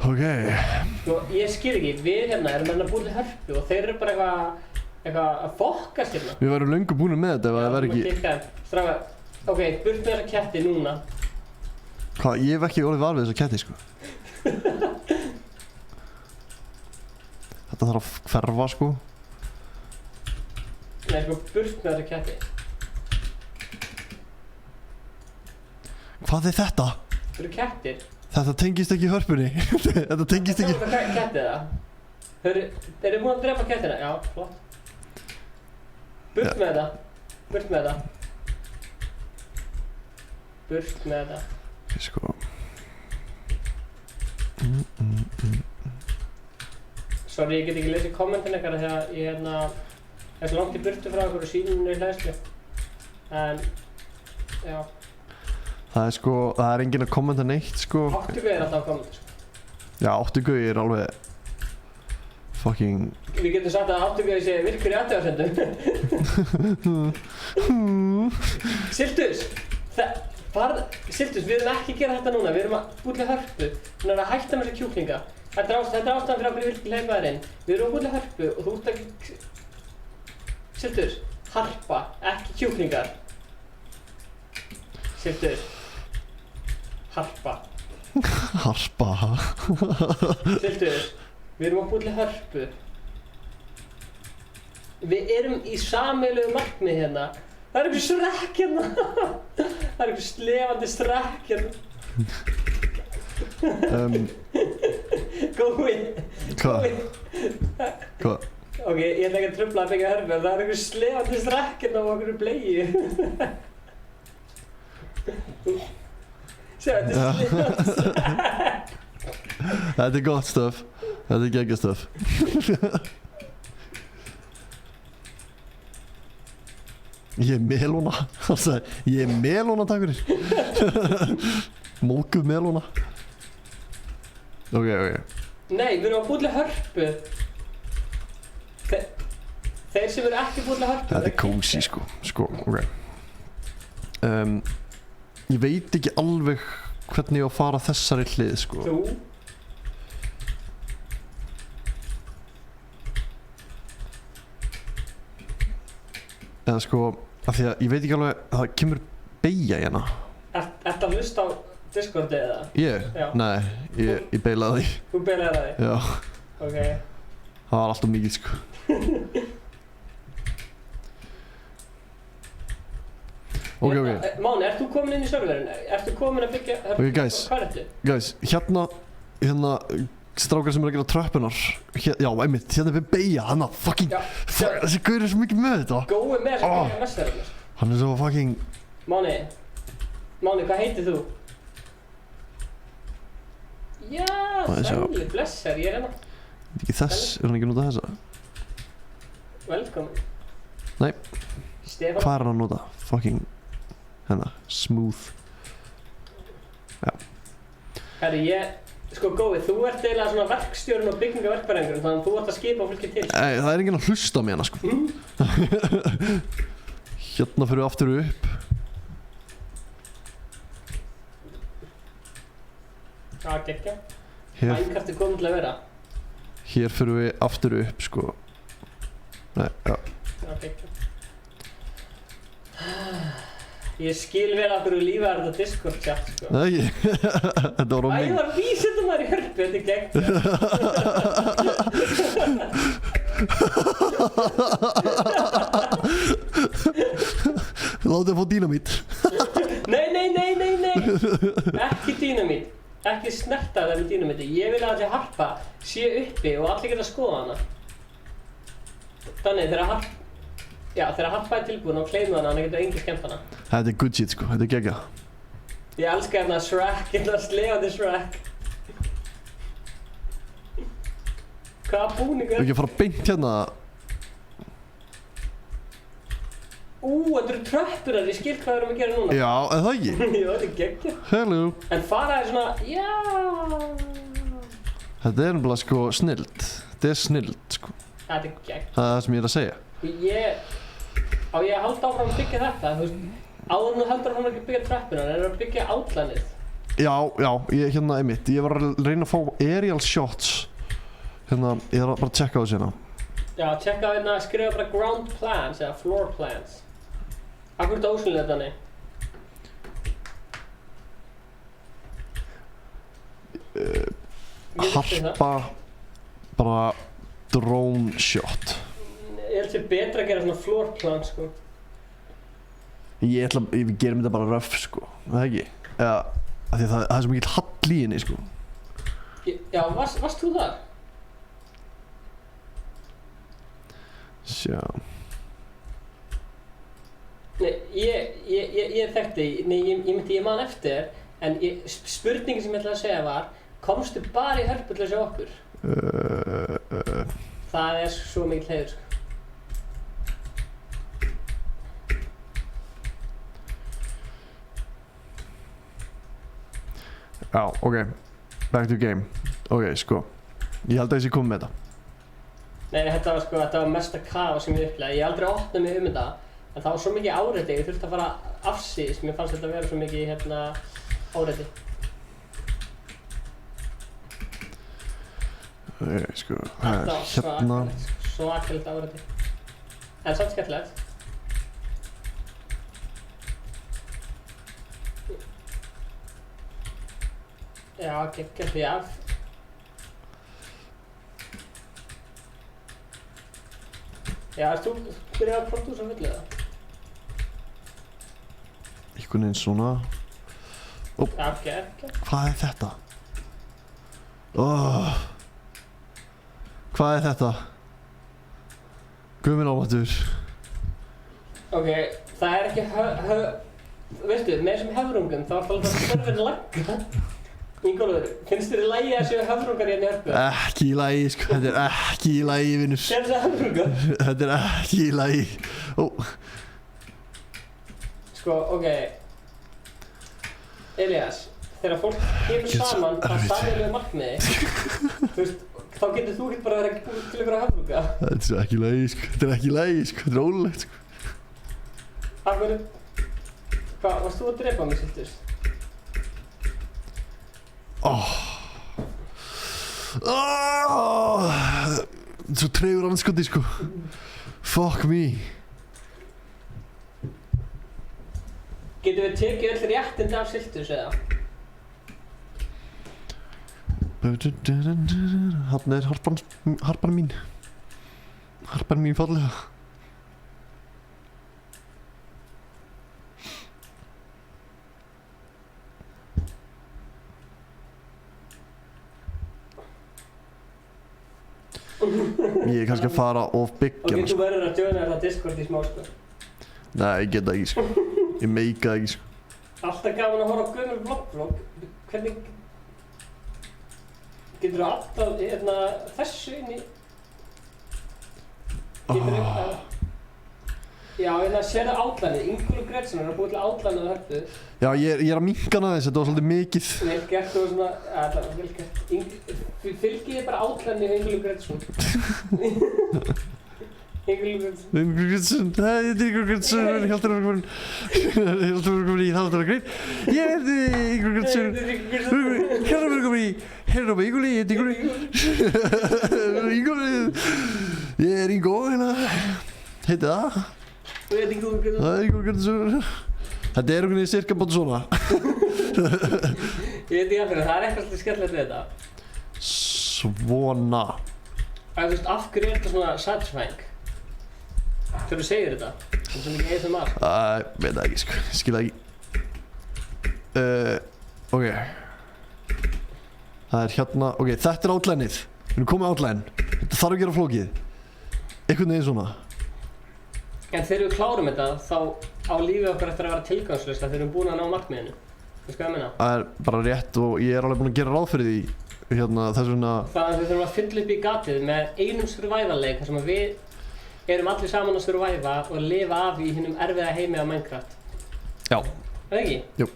Ok. Sko, ég skil ekki, við hérna erum hérna búin til hörpu og þeir eru bara eitthvað að fokkast hérna. Við værum löngu búin með þetta ef það væri ekki... Strákar, ok, burt með þessa ketti núna. Hvað, ég hef ekki orðið var við þessa ketti sko. Þetta þarf að hverfa sko. Nei, sko, burt með þessa ketti. Hvað er þetta? Það eru kettir. Þetta tengist ekki hörpunni. Þetta tengist ekki. Það er kettið það. Eru búin að drepa kettina? Já, flott. Burt með þetta. Burt með þetta. Burt með þetta. Sko. Sorry, ég get ekki lesið kommentin ykkar þegar ég er svo langt í burtu frá einhverju síninu í hlæðslu. En, já. Það er sko, það er enginn að kommenta neitt sko. 80 gauðir alltaf að kommenta sko. Já, 80 gauðir er alveg fucking... Við getum sagt að 80 gauðir sé virkur í athugasemdum. Siltus! Siltus, við erum ekki að gera þetta núna, við erum að búið til hörpu. Þannig að hætta með þessa kjúklinga. Þetta er ástæðan fyrir okkur ég vil ekki hleypa þér inn. Við erum að búið til hörpu og þú ert að... Siltus, harpa, ekki kjúklingar. Siltus. Harpa. Harpa. Siltus, við erum að búið til hörpu. Við erum í sameiginlegu markmið hérna. Það er einhver strekk hérna. Það er einhver slefandi strekk hérna. Gói. Hvað? Hvað? Ok, ég ætla ekki að trufla að byggja hörpu, en það er einhver slefandi strekk hérna á okkur bleiu. Sjá, þetta er slefandi strekk. Þetta er gott stöf. Þetta er geggjað stöf. Ég er melóna. Hann sagði, ég er melóna, takk fyrir. Mókuð melóna. Ok. Nei, við erum að búið til hörpu. Þeir sem eru ekki búið til hörpu. Þetta er kósí sko, ok. Ég veit ekki alveg hvernig ég á að fara þessari hlið sko. Þú? Eða sko, af því að ég veit ekki alveg að það kemur beygja hérna. Ertu að hlusta á Discordið eða? Ég? Já. Nei, ég beilaði því. Þú beilaði það því? Já. Ok. Það var alltaf mikið sko. Ok. Máni, ert þú komin inn í serverinu? Ertu komin að byggja... Ok, guys. Hvað ertu? Guys, hérna strákar sem eru að gera tröppunar. Já, einmitt, hérna er við beygja, hann að fucking... Þessi gaur er svo mikið með þetta. Gói með þess að byggja mestarinn. Hann er svo fucking... Máni, hvað heitir þú? Já, sæli, blessar, ég er hérna. Ekki þess, er hann ekki að nota þessa? Velkomin. Nei. Stefán. Hvað er hann að nota? Fucking... Hérna, smooth. Já. Herri, sko Gói, þú ert eiginlega svona verkstjórinn og byggingaverkfræðingurinn, þannig að þú ert að skipa fólki til. Það er enginn að hlusta á mig hérna sko. Hérna fyrir við aftur upp. Já, geggja. Minecraft er komin til að vera. Hér fyrir við aftur upp sko. Nei, já. Já, geggja. Ég skil vel að hverju lífið er þetta Discord chat sko. Nei, ekki. Þetta var á mig. Æ, það var vísindamæður í hörpu, þetta er geggja. Látið að fá dínamít. Nei. Ekki dínamít. Ekki snerta það með dínamíti. Ég vil að allir harpa sé uppi og allir geta að skoða hana. Þannig þegar harpa er tilbúin og kleinu hana, getur enginn skemmt hana. Þetta er good shit sko, þetta er gegga. Ég elska hérna Shrek, hérna slefandi Shrek. Hvaða búningur? Ekki að fara beint hérna. Þetta eru tröppunar, ég skil hvað við erum að gera núna. Já, eða það ekki? Jú, þetta er geggja. Hello. En fara er svona, já. Þetta er nefnilega sko snilld. Þetta er snilld sko. Þetta er geggja. Það er það sem ég er að segja. Á ég að halda áfram að byggja þetta, þú veist, áður en þú heldur áfram að byggja tröppunar, en að byggja outlandið. Já, ég hérna einmitt, ég var að reyna að fá aerial shots. Hérna, ég þarf bara að checka á þessu hérna. Já, checka hérna, skrifa bara ground plans eða floor plans. Akkur er þetta ósynlega þannig? Harpa, bara drone shot. Ég held sér betra að gera svona floor plan, sko. Við gerum þetta bara rough, sko. Það ekki? af því að það er svo mikill hall í henni, sko. Já, varst þú þar? Sjá. Nei, ég þekkti, ég man eftir, en spurningin sem ég ætlaði að segja var, komstu bara í hörpullu sem okkur? Það er svo mikill heiður, sko. Já, ok. Back to game. Ok, sko. Ég held að ég sé komið með þetta. Nei, þetta var mesta kafa sem ég upplega. Ég hef aldrei opnað mig þetta, en það var svo mikið áreiti, ég þurfti að fara afsíðis. Mér fannst þetta að vera svo mikið áreiti. Ok, sko, það er hérna. Svakalegt áreiti. En samt skemmtilegt. Já, geggjað því af. Já, ert þú byrjað að pródúsa fullið það? Einhvern veginn svona. Já, geggjað. Hvað er þetta? Hvað er þetta? Guð minn almáttugur. Ok, það er ekki veistu, með þessum höfrungum þá er það serverinn lagga. Ingólfur, finnst þér í lagi að séu höfrungar hérna í Hörpu? Ekki í lagi, sko. Þetta er ekki í lagi, vinnur. Sér þessi höfrungar? Þetta er ekki í lagi. Sko, ok. Elías, þegar fólk kemur saman að sameiginlegu markmiði, þú veist, þá getur þú ekkert bara verið til ykkur að höfrunga. Þetta er svo ekki í lagi, sko. Þetta er ekki í lagi, sko. Þetta er ólulegt, sko. Af hverju? Hvað, varst þú að drepa mig, Siltus? Svo tregur anskoti, sko. Fuck me. Getum við tekið öll réttindi af Siltus, eða? Þarna er harpan mín. Harpan mín fallega. Ég er kannski að fara of byggja. Ok, þú verður að joina þetta Discord í smá, sko. Nei, ég get það ekki, sko. Ég meika það ekki, sko. Alltaf gaman að horfa á gömul vlogg. Hvernig getur þú alltaf þessu inn í getur þú Já, sérðu átlænið, Ingólfur Grettsson er að búið til átlænið á Hörpu. Já, ég er að minnka hana þess, þetta var svolítið mikið. Vel gert og svona, það var vel gert. Fylgið þið bara átlænið Ingólfur Grettsson. Ingólfur Grettsson, það er Ingólfur Grettsson, ég held að það var komin í þáttur að grein. Ég heiti Ingólfur Grettsson, hérna var komin í, hérna var Ingólfur, ég heiti Ingólfur, ég er Ingó, hérna, heiti það. Það er Ingólfur Grettsson. Það er Ingólfur Grettsson. Þetta er einhvern veginn cirka bara svona. Ég veit ekki af hverju, það er eitthvað svolítið skemmtilegt við þetta. Svona. Þú veist, af hverju er þetta svona satisfying? Þegar þú segir þetta, það er svo mikið ASMR. Veit það ekki, sko, ég skil það ekki. Ok. Það er hérna, ok, þetta er átlænið. Við erum komið átlæn. Þetta þarf að gera flókið. Einhvern veginn svona. En þegar við klárum þetta, þá á lífið okkar eftir að vera tilgangslaust þegar við erum búin að ná markmiðinu. Veistu hvað ég meina? Það er bara rétt og ég er alveg búinn að gera ráð fyrir því, þess vegna. Það að við þurfum að fylla upp í gatið með einum survival-leik þar sem við erum allir saman að surviva og lifa af í hinum erfiða heimi af Minecraft. Já. Er það ekki? Jú.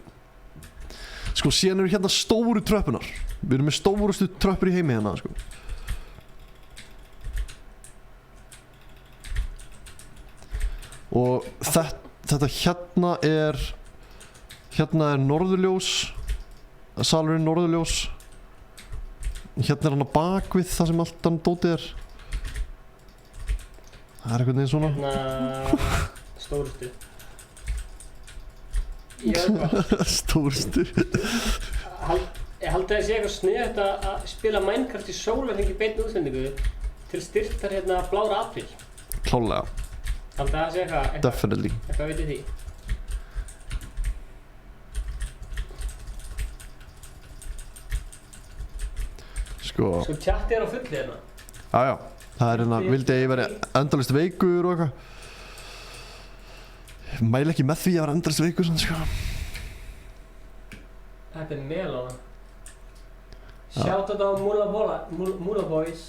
Sko, síðan eru hérna stóru tröppunar. Við erum með stórustu tröppur í heimi hérna, sko. Og þetta hérna er norðurljós, salurinn norðurljós. Hérna er hann á bakvið það sem allt hann dótið er. Það er einhvern veginn svona. Hérna, stórustu. Stórustu. Ég held að það sé eitthvað sniðugt að spila Minecraft í sólarhring í beinni útsendingu til styrktar hérna Blára apríl. Klálega. Held að það sé eitthvað Definitely. Eitthvað vitið því. Sko, Tjatti á fulli hérna. já, það er hérna, vildi ég vera endalaust veikur og eitthvað. Ég mæli ekki með því að vera endalaust veikur, svona, sko. Þetta Melona. Shoutout á Mula Boys.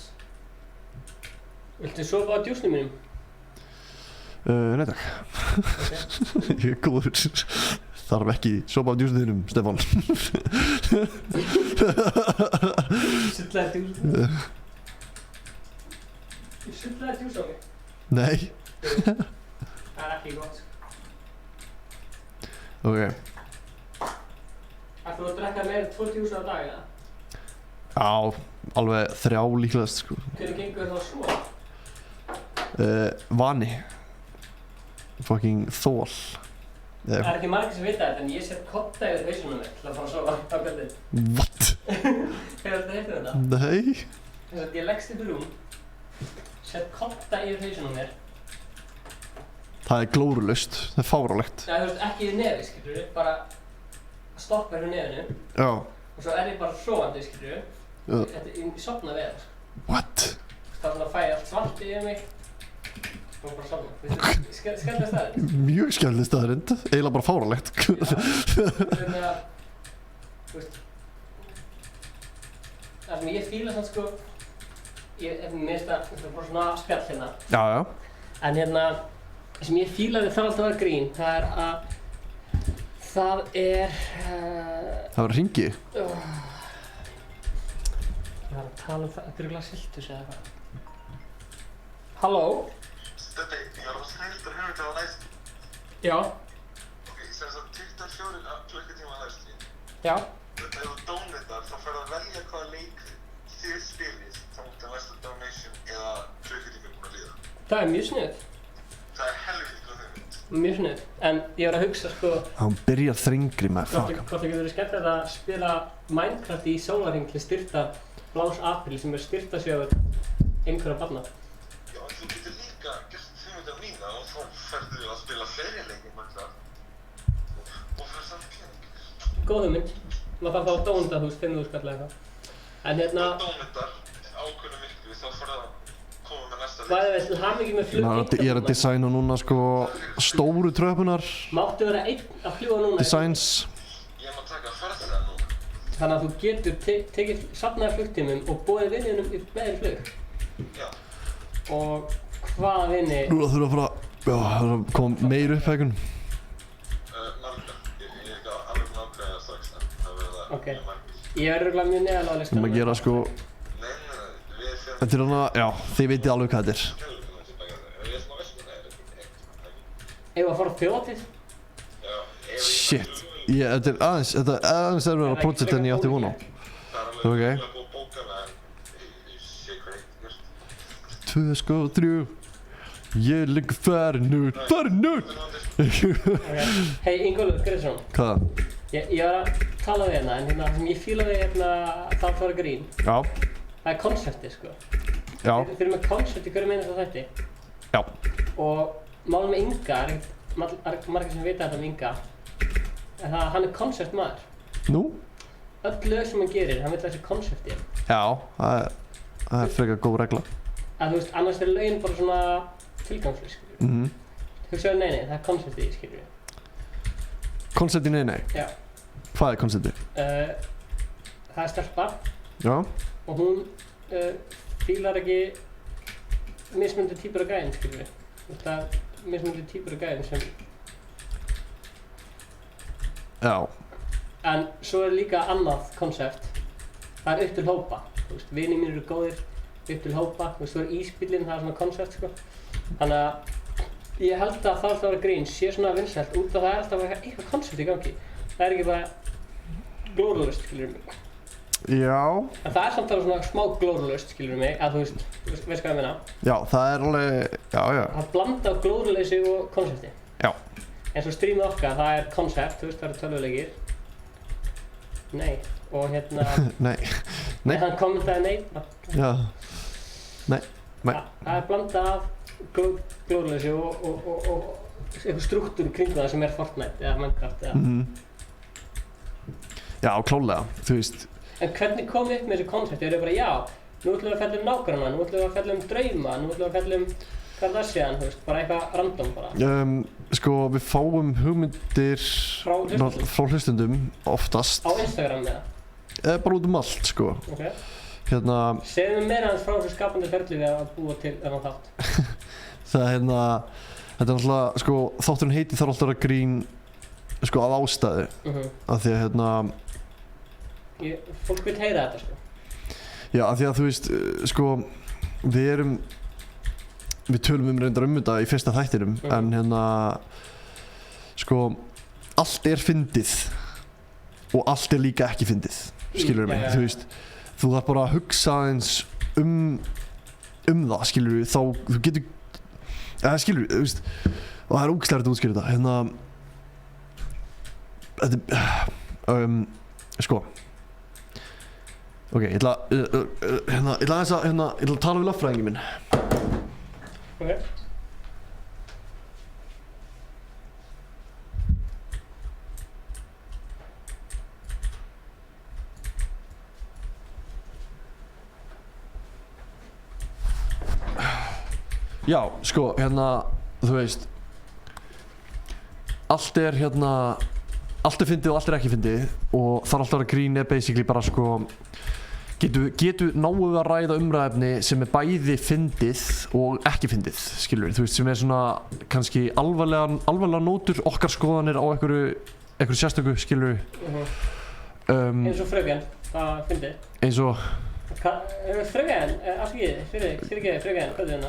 Viltu sofa á djúsnum mínum? Nei takk. Ég er góður. Þarf ekki sopa á djúsnum, Stefán. Sullaði djús. Ég sullaði djús á mig. Nei. Það er ekki gott. Ok. Ætlar þú að drekka meira 2 djús á dag, eða? Já, alveg 3 líklegast, sko. Hvernig gengur það að sofa? Vani. Fucking þól. Það er ekki margir sem vita þetta, en ég set kotta yfir hausunum mér til að fara að sofa á kvöldið. What? Hefur þetta heitt þetta? Nei. Þess að ég leggst upp í rúm, set kotta yfir hausunum mér. Það er glórulaust. Það er fáránlegt. Já, þú veist, ekki yfir nefi, skilur, bara stoppa yfir nefinu. Já. Og svo er ég bara sofandi, skilur. Ég sofna vel, sko. What? Það er svona að fæ allt svart yfir mig. Og bara sofna. Skemmtilega staðrind. Mjög skemmtileg staðrind. Eiginlega bara fáránlegt. Já. Þú veist. Það sem ég fíla svona, sko. Mér finnst það bara svona spjall hérna. Já, já. En hérna, það sem ég fíla við þarf alltaf að vera grín, það er að það er... Það var að hringi. Ég var að tala um það, þetta er glæð siltus eða eitthvað. Halló? Steppi, ég var að snildur hugmynd á næst. Já. Ok, ég segði það 24 klukkutíma næst. Já. Ef þú donatar, þá ferðu að velja hvaða leik þið spilið þá til næsta donation eða klukkutími búin að líða. Það er mjög sniðugt. Það er helvítið góð hugmynd. Mjög sniðugt. En ég var að hugsa, sko, Hann byrjar þrengri með hvort það getur verið skemmtilegt að spila Minecraft í sólarhring til styrta Blás Apríl sem er styrtasjóður einhverja barna. Já, en þú getur líka gert hugmynda mína og þá ferðu að spila fleiri leiki Minecraft og ferð samt pening. Góð hugmynd. Maður þarf þá að dónda, þú veist, 5.000 kall eða eitthvað. En hérna... Ef þú donatar ákveðnu miklu þá ferðu að koma með næsta leik. Bæði veist, þú hafði ekki með flug Ég er að designa núna, sko, stóru tröppunar. Máttu vera einn að fljúga núna. Designs. Ég má taka ferðlega núna. Þannig að þú getur tekið safnaði flugtímum og boðið vinninum upp með þér flug. Já. Og hvaða vinni... Nú þurfa að fara, já, það er að koma meir upp eitthvað. Margar. Ég er ekki alveg búinn að ákveða það strax en það verða Ok. mjög margir. Ég er örugglega mjög neðarlega á Við listanum. erum að gera, sko, Nei, við fyrir þetta er hana, já, þið vitið alveg hvað þetta er. skjálfum tilbaka það. Ég er smá veist með það, Eigum við að fara á þjóðatíð? Já, Shit. Þetta er aðeins erfiðara projekt en ég átti von á. það er Ok. alveg búið að bóka með en ég sé hvað ég gert. 2, sko, 3. Ég liggur farin út. Hei, Ingólfur Greiðsson. Hvað? Ég var að tala við hérna, en hérna, það sem ég fíla við hérna það að fara grín, Já, það er konseptið, sko. já, Þeir eru með konsept í hverju minnast þætti. já. Og málum með Inga er ekkert margir sem vita þetta um Inga, en það að hann er konceptmaður. Nú? Öll lög sem hann gerir, hann vill þessi konsepti. Já, það er frekar góð regla. Að þú veist, annars er lögin bara svona tilgangslega, skilur. Mhm. Hugsaðu, nei, það er konseptið, skilur. Konceptið nei. Já. Hvað er konceptið? Það er stelpa Já. og hún fílar ekki mismunandi típur af gæðum, skilur. Það er mismunandi típur af gæðum sem... Já. En svo er líka annað konsept. Það er upp til hópa. Þú veist, vinir mínir eru góðir upp til hópa. Þú veist, svo er ísbíllinn, það er svona konsept, sko. Þannig að ég held að það alltaf að vera grín sé svona vinsælt út af það er alltaf að vera eitthvað konsept í gangi. Það er ekki bara glórulaust, skilur mig. Já. En það er samt alveg svona smá glórulaust, skilur mig, að þú veist hvað ég meina. Já, það er alveg, já. Það blanda á glóruleysi og konsepti. Já. En svo streamið okkar, það er konsept, þú veist, það eru tölvuleikir. Nei, og hérna... Nei. Nei. Hann kommentaði nei. Já. Nei. Það er blanda af glóruleysi og eitthvað struktúr kring það sem er Fortnite eða Minecraft eða... Já, klálega, þú veist. En hvernig kom upp með þessi koncept? Eru bara, já, nú ætlum við að fjalla um nágranna, nú ætlum við að fjalla um drauma, nú ætlum við að fjalla um Kardashian, þú veist, bara eitthvað random bara. Sko, við fáum hugmyndir frá hlustendum oftast. Á Instagram eða? Bara út allt, sko. Ok. Segðu mér meira aðeins frá þessu skapandi ferli við að búa til þennan þátt. Það þetta er náttúrulega, sko, þátturinn heiti þarf alltaf að grín, sko, að ástæðu. Af því að, fólk vil heyra þetta, sko. Já, af því að þú veist, sko, við tölum reyndar þetta í fyrsta þættinum, en sko, allt fyndið og allt líka ekki fyndið, skilurðu mig, þú veist, þú þarf bara að hugsa aðeins það, skilurðu, þá þú getur, skilurðu, þú veist, og það ógeðslega erfitt að útskýra þetta, sko, ok, ég ætla að tala við lögfræðinginn minn. Ok. Já, sko, þú veist, allt fyndið og allt ekki fyndið og þar alltaf að grín basically bara, sko, getur náum við að ræða umræðefni sem bæði fyndið og ekki fyndið, skilur við, þú veist, sem svona kannski alvarlega nótur okkar skoðanir á einhverju sérstöku, skilur við. Eins og fröken, það fyndið. Eins og... Fröken, afskýði, fröken, hvað er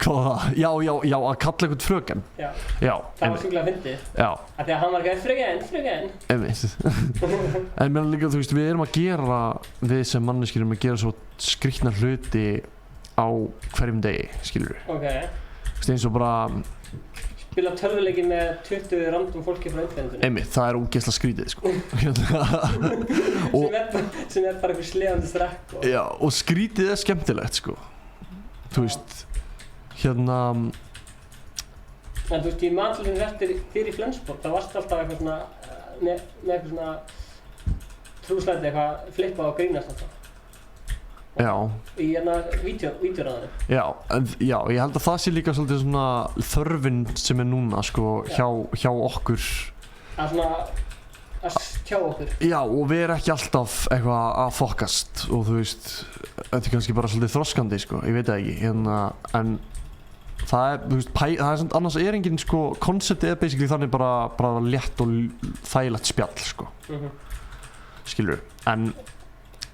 Hvað það? Já, að kalla einhvern fröken. Já. Það var sjúklega fyndið. Já. Af því að hann var ekki fröken. Einmitt. En mér líka, þú veist, við sem manneskjur erum að gera svo skrýtna hluti á hverjum degi, skilur við. Ok. Þú veist, eins og bara... Spila tölvuleiki með 20 random fólki frá internetinu. Einmitt, það ógeðslega skrítið, sko. sem bara einhver sleðandi strekk. Já, og skrítið skemmtilegt, sko. Þú veist, En þú veist, ég man til þess eftir fyrir í Flensborg, það varst alltaf eitthvað svona, með eitthvað svona trúslæti, eitthvað flippað og grínast alltaf. Já. Í vídeoræðinu. Já, ég held að það sé líka svolítið svona þörfin sem núna, sko, hjá okkur. Að tjá okkur. Já, og við erum ekki alltaf eitthvað að fokast og þú veist, þetta kannski bara svolítið þroskandi, sko, ég veit það ekki, en það þú veist, það samt annars engin, sko, konceptið basically þannig bara létt og þægilegt spjall, sko, skilur, en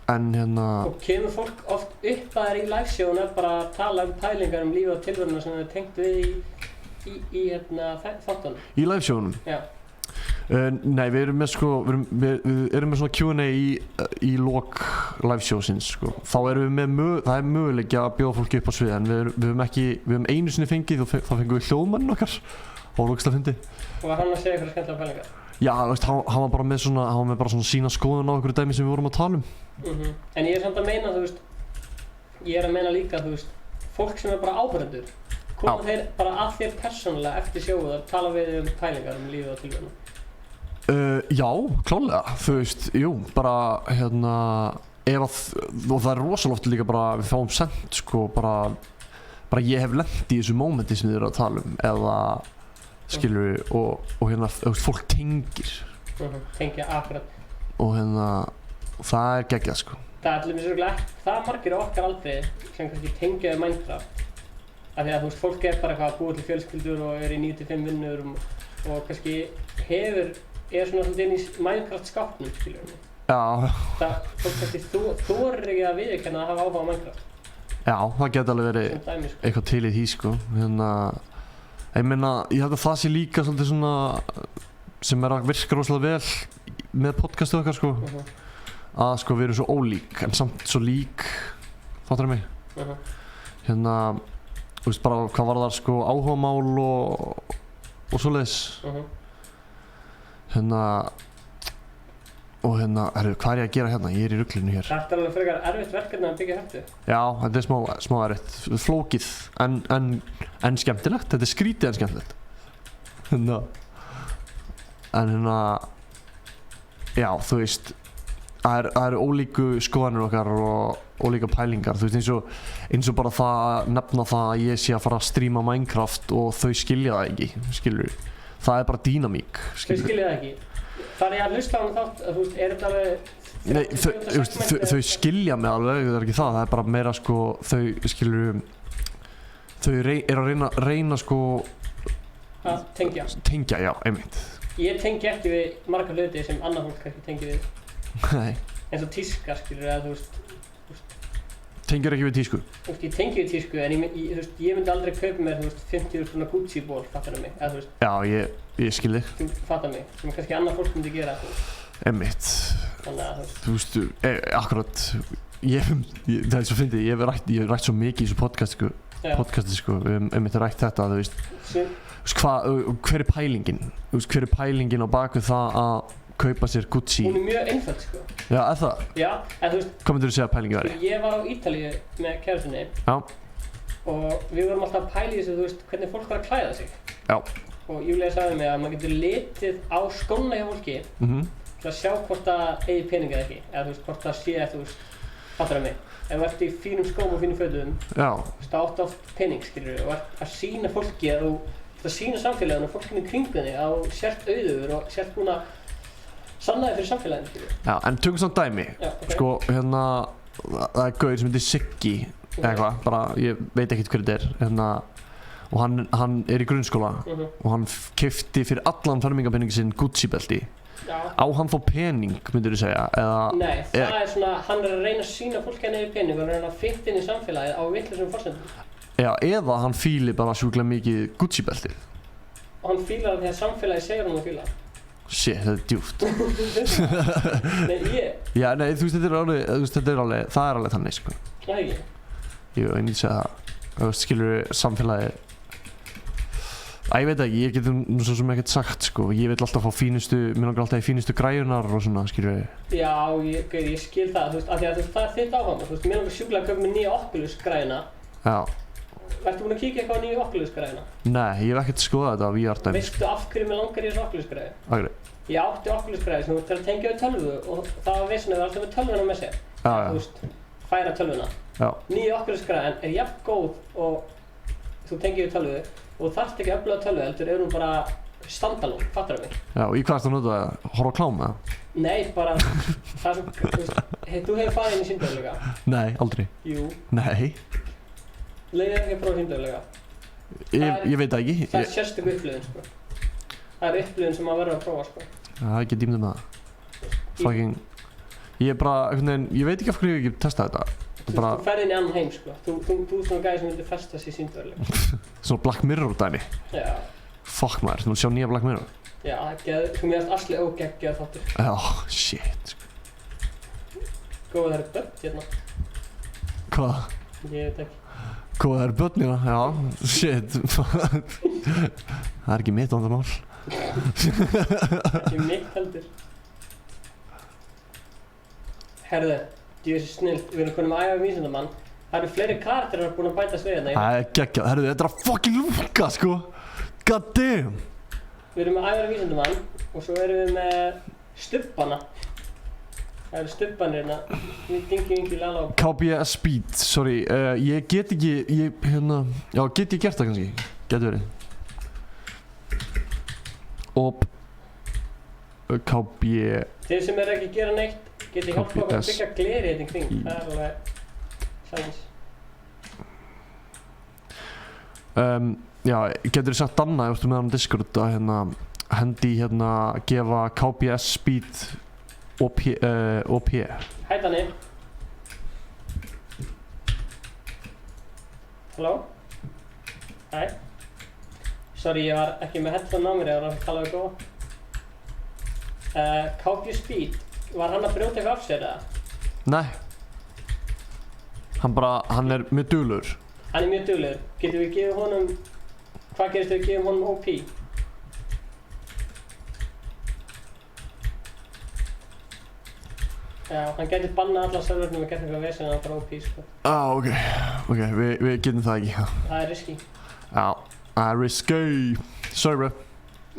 Og kemur fólk oft upp að þér í liveshow og bara að tala pælingar lífið og tilveruna sem þau tengt við í þáttunum? Í liveshowunum? Já. Nei, við erum með, sko, við erum með svona Q&A í lok liveshowsins, sko. Þá erum við það er möguleiki að bjóða fólki upp á svið, en við höfum einu sinni fengið og þá fengum við hljóðmannin okkar og lókst að fyndi. Og var hann að segja eitthvað skemmtilega pælingar? Já, veist, hann var bara með sína skoðun á einhverju dæmi sem við vorum að tala um. En ég samt að meina, þú veist, ég að meina líka, þú veist, fólk sem bara áhorfendur, koma þeir bara að þér persónulega eftir sjóðu og tala við pælingar lífið og tilveruna? Já, klálega, þú veist, jú, bara, og það rosalega oft líka bara, við fáum sent, sko, bara ég hef lent í þessu mómenti sem þið eru að tala um, eða, skilur við, og fólk tengir. Tengja akkurat. Og það geggjað, sko. Það er allir mjög það margir á okkar aldrei sem kannski tengjaði Minecraft. Af því að, þú veist, fólk bara eitthvað að búa til fjölskyldur og í 9-5 vinnur og kannski svona svolítið inn í Minecraft skápnum, skilur við. Já. Fólk kannski þorir ekki að viðurkenna að hafa áhuga á Minecraft. Já, það geti alveg verið eitthvað til í því, sko. Ég meina, ég held að það sé líka svolítið svona sem að virka rosalega vel með podcastu okkar, sko. Að, sko, við erum svo ólík, en samt svo lík, fattar mig? Þú veist, bara hvað var það, sko, áhugamál og svoleiðis. Og hvað er ég að gera hérna? Ég er í ruglinu hér. Þetta er alveg frekar erfitt verkefni að byggja hættu. Já, þetta er smá erfitt. Flókið, en skemmtilegt. Þetta er skrítið en skemmtilegt. Já, þú veist, það eru ólíku skoðanir okkar og ólíka pælingar, þú veist eins og bara það að nefna það að ég sé að fara að stríma Minecraft og þau skilja það ekki, skilur það bara dýnamík, skilur. Þau skilja það ekki? Það að hlusta á hann þátt, þú veist, þetta alveg... Nei, þau skilja mig alveg, það ekki það bara meira sko, þau skilur, þau eru að reyna sko... Að tengja? Tengja, já, einmitt. Ég tengi ekki við margar hluti sem annað fólk ekki tengi við. Nei. Eins og tíska, skilur, eða þú veist... Tengir ekki við tísku? Þú veist, ég tengi við tísku, en ég myndi aldrei kaupa mér, þú veist, 50.000 Gucci ból, fattar það mig, eða þú veist... Já, ég skil þig. Þú fattar mig, sem kannski annað fólk myndi gera, þú veist. Einmitt. Þannig að þú veist, akkurat, það er svo fyndið, ég hef rætt svo mikið í þessu podcasti, sko, einmitt rætt þetta, þú veist, hver er pælingin? Þú veist, hver er pælingin á baku það að kaupa sér Gucci? Hún er mjög einföld, sko. Já, er það? Já, en þú veist... Hvað myndir þú segja að pælingi væri? Ég var á Ítalíu með kærustunni. Já. Og við vorum alltaf að pæla í þessu, þú veist, hvernig fólk var að klæða sig. Já. Og Júlía sagði mig að maður getur litið á skóna hjá fólki til að sjá hvort það eigi pening eða ekki. Eða þú veist, hvort það sé, þú veist, fattar það mig. Ef þú ert í fínum skóm og fínum fötum, þú veist, það átt oft pening, skilur, og ert að sýna fólki að þú sýna samfélaginu og fólkinu kringum þig að þú sért auðugur og sért búin að sannaði fyrir samfélaginu, skilur. Já, en tökum samt dæmi. Já, okay. Sko, hérna, það er gaur sem heitir Siggi, eitthvað, bara, ég veit ekkert hver þetta hérna, og hann er í grunnskóla og hann keypti fyrir allan fermingarpenningi sinn Gucci-belti. Já. Á hann fá pening, myndir þú segja, eða... Nei, það er svona, hann er að reyna að sýna fólki að neyði pening og hann er að reyna að fitta inn í samfélagið á vitlausum forsendum. Já, eða hann fílir bara sjúklega mikið Gucci-beltið. Og hann fílar það þegar samfélagið segir hann að fíla. Shit, þetta er djúpt. Nei, ég? Já, nei, þú veist, þetta er alveg, það er alveg þannig, sko. Það er ekki? Jú, ég myndi segja það. Þú veist, skilur samfélagið... Ég veit ekki, ég getur nú svo sem ekkert sagt, sko. Ég vil alltaf fá fínustu, mér langar alltaf í fínustu græjunar og svona, skilur við. Já, ég skil það, þú veist, af því að það er þitt áhuga. Þú veist, mér langar sjúklega að kaupa mér nýja Oculus græjuna. Já. Ertu búinn að kíkja eitthvað á nýju Oculus græjuna? Nei, ég hef ekkert skoðað þetta á VR-dæmi. Veistu af hverju mér langar í þessu Oculus græju? Akkur. Ég átti Oculus græju sem þú til að tengja við tölvu og það var vissin að það var alltaf með tölvuna með sér. Já, já. Þú veist, færa tölvuna. Já. Nýju Oculus græjan er jafn góð og þú tengir við tölvu og þarft ekki að öfluga tölvu heldur hún bara standalone, fattar það mig? Já, og í hvað ertu að nota það? Horfa á klám eða? Nei, bara, það er svo, þú veist, þú hefur farið inn í sýndarveruleika? Nei, aldrei. Jú. Nei. Leiðir ekki að prófa sýndarveruleika? Ég veit það ekki. Það er sérstök upplifun, sko. Það er upplifun sem maður verður að prófa, sko. Það er ekki dýmdum það. Fucking, ég er bara, einhvern veginn, ég veit ekki af hverju ég ekki testa þetta. Þú ferð inn í annan heim, sko. Þú er svona gæði sem vildi festast í sýndarveruleika. Svona Black Mirror dæmi? Já. Fuck maður, þú vilt sjá nýja Black Mirror? Já, sko mér finnst Asli ógeggjað þáttur. Já, shit, sko. Góða það eru börn hérna. Hvað? Ég veit ekki. Góða það eru börn hérna? Já, shit. Það er ekki mitt vandamál. Ekki mitt heldur. Herðu, djöfis snilt, við erum konum að æfa vísindamann. Það eru fleiri karakterar búin að bætast við hérna. Það er geggjað, herðu, þetta er að fucking lúka, sko. God damn! Við erum með æfari vísindamann og svo erum við með stubbana. Það eru stubbanir hérna. Við dingjum yngi lala á. KBS Speed, sorry. Ég get ekki, já, get ég gert það kannski? Getur verið. Op. KB. Þeir sem eru ekki að gera neitt, geti hjálpa okkur að byggja gleri hérna í kring. Það er alveg science. Já, getur þið sagt Danna ef þú ert með hann á Discord að hendi gefa KBS Speed OP. Hæ Danni. Halló? Hæ. Sorry, ég var ekki með headphone á mér, ég var að tala við góða. KBS Speed, var hann að brjóta eitthvað af sér eða? Nei. Hann er mjög duglegur. Hann er mjög duglegur. Getum við gefið honum... Hvað gerist ef við gefum honum OP? Já, hann getur bannað alla servernum og gert eitthvað vesen en hann bara OP, sko. Ok, við getum það ekki. Það er risky. Já, það er risky. Sorry, bro.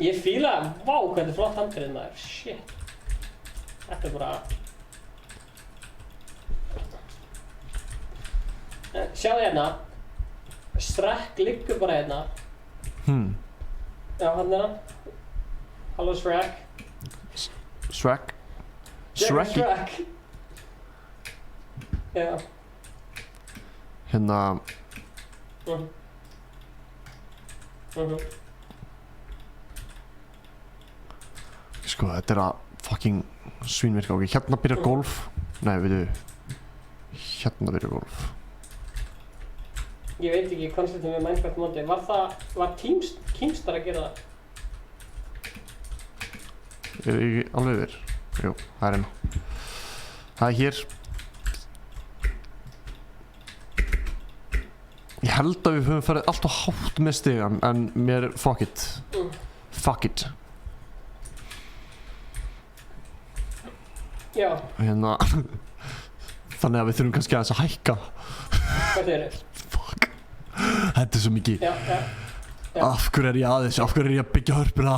Ég fíla, vá, hvað þetta er flott handrið, maður. Shit. Þetta er bara Sjáðu hérna. Shrek liggur bara hérna. Já, hann hann. Halló Shrek. Shrek. Shrek. Shrek. Já. Hérna. Sko, þetta að fucking svínvirka. Ok, hérna byrjar golf. Nei, veitu. Hérna byrjar golf. Ég veit ekki konceptið með Minecraft móti. Var Keemstar að gera það? Ég ekki alveg yfir? Jú, það hérna. Það hér. Ég held að við höfum farið alltaf hátt með stigan, en mér fuck it. Fuck it. Já. Hérna. Þannig að við þurfum kannski aðeins að hækka. Hvað segir þið? Fuck. Þetta er svo mikið. Já. Af hverju ég að þessu? Af hverju ég að byggja hörpuna?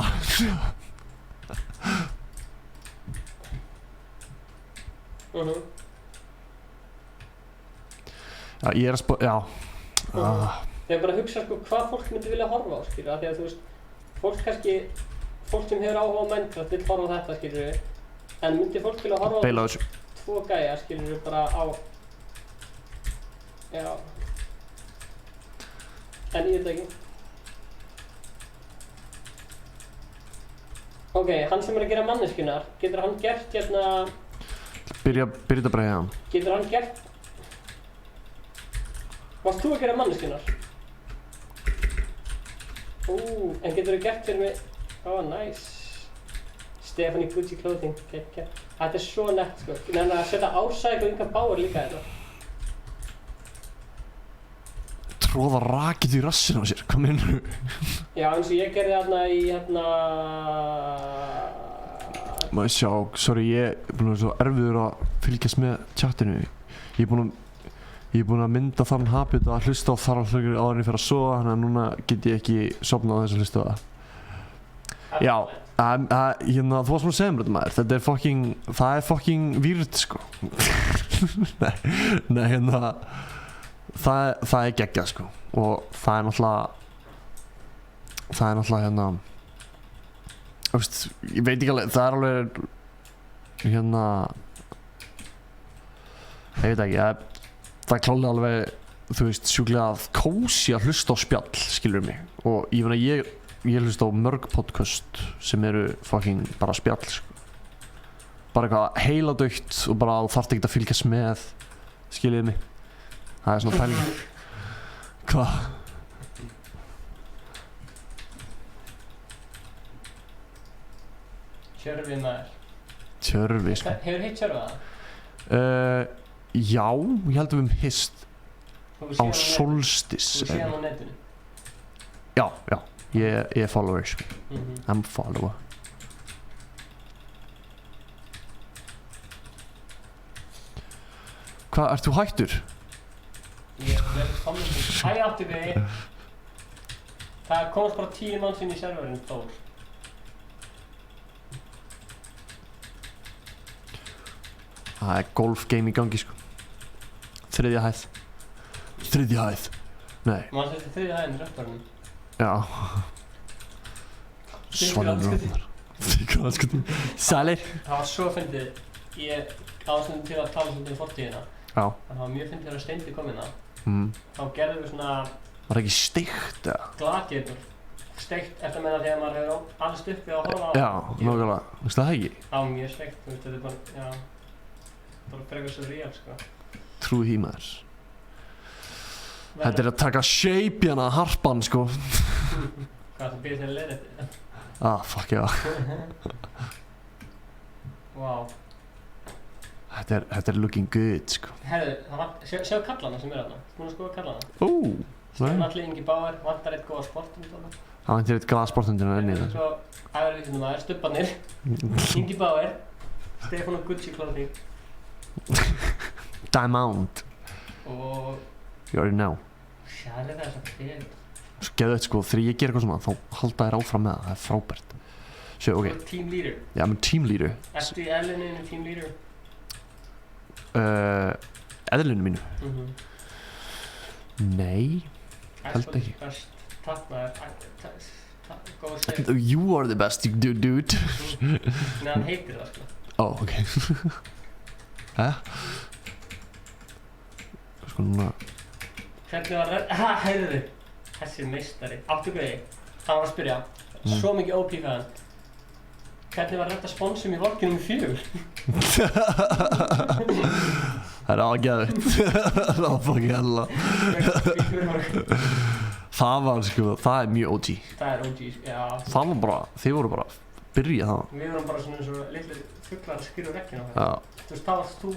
Já, ég er að já. Ég er bara að hugsa sko hvað fólk myndi vilja horfa á, skilur, af því að þú veist, fólk sem hefur áhuga á Minecraft vill horfa á þetta, skilur, en myndi fólk vilja horfa á Beila þessu. Tvo gæja, skilur, bara á, já, en ég veit ekki. Ok, hann sem er að gera manneskjunar, getur hann gert hérna... Byrja þetta bara hérna. Getur hann gert... Varst þú að gera manneskjunar? En getur þú gert fyrir mig... Nice. Stephanie Gucci Clothing, okay. Þetta er svo nett, sko. Þannig að setja Ásæk og Inga Bauer líka hérna. Tróða rakið í rassinn á sér, hvað meinarðu? Já, eins og ég gerði hérna í Má ég sjá, sorry, ég er búinn að vera svo erfiður að fylgjast með chatinu. Ég er búinn að mynda þann habit að hlusta á þarflögur áður en ég fer að sofa, þannig að núna get ég ekki sofnað á þess að hlusta á það. Já, hérna, þú varst svona að segja mér þetta maður, það er fucking weird, sko. Nei, hérna, það er geggjað, sko, og það er náttúrulega hérna, þú veist, ég veit ekki alveg, það er alveg, hérna, ég veit ekki, það er klálega alveg, þú veist, sjúklega kósí að hlusta á spjall, skilur mig, og ég meina, ég hlusta á mörg podcast sem eru fucking bara spjall, sko, bara eitthvað heiladautt og bara þú þarft ekki að fylgjast með, skiljiði mig, það er svona pæling. Hvað? Tjörfi maður. Tjörfi, sko. Hefur hitt Tjörfi það? Já, ég held að við höfum hist á Solstice. Þú sé hann á netinu? Já, ég er follower, sko. I'm follower. Hvað, ert þú hættur? Ég lesi kommentum. Hæ áttu við. Það komast bara 10 manns inn í serverinn, Þór. Það er golf game í gangi, sko. Þriðja hæð. Nei. Maður þetta þriðja hæðin í rökkarunum. Já. Svanarrónar. Þykir aðskutum. Sælir. Það var svo fyndið. Ég ástundum til að tala svolítið um fortíðina. Já. En það var mjög fyndið þegar Steindi kom inn á. Þá gerðum við svona... Var það ekki steikt, eða? Gladiator. Steikt eftir að meina þegar maður hefur allast upp við að horfa á. Já, nákvæmlega. Veistu það ekki? Það var mjög steikt, þú veist, þetta er bara, já. Bara frekar svo real, sko. Trúi því maður. Þetta er að taka shape hérna, harpan, sko. Hvað, það býðir til að leira þetta? Fuck já. Wow. Þetta er looking good, sko. Herðu, sjáu kallana sem er þarna. Þú að skoða kallana. Stefnalli Ingi Bauer, vantar eitt góða sportund þarna. Það vantar eitt glaða sportundinu enni Þetta er svo æðarvísindum aðeins, stubbarnir. Ingi Bauer, Stefán og Gucci Clothing. Diamond. Og... You already know. Sjæli það er svo fyrir. Svo geðu þetta, sko, þegar ég ger eitthvað svona, þá halda þér áfram með það, það er frábært. Svo, ok. Svo team leader. Já, men team leader. Ertu í eðluninu team leader? Eðlunum mínu. Nei, held Æskóld ekki. best tapnaður, góð segir. You are the best dude. Nei, hann heitir það sko. Ó, ok. Sko núna. Hvernig var heyrðu, þessi meistari, áttu greiði, hann var að spyrja, svo mikið ópíkaðan. Hvernig var þetta sponsum í Rockinum 4? Það aðgeðvitt. Það var fucking hella. Það var sko, það mjög OG. Það OG, já. Það var bara, þið voru bara byrja það. Við vorum bara svona eins og litlu fuglar að skýra rekkinu á Já. Þú veist, þá varst þú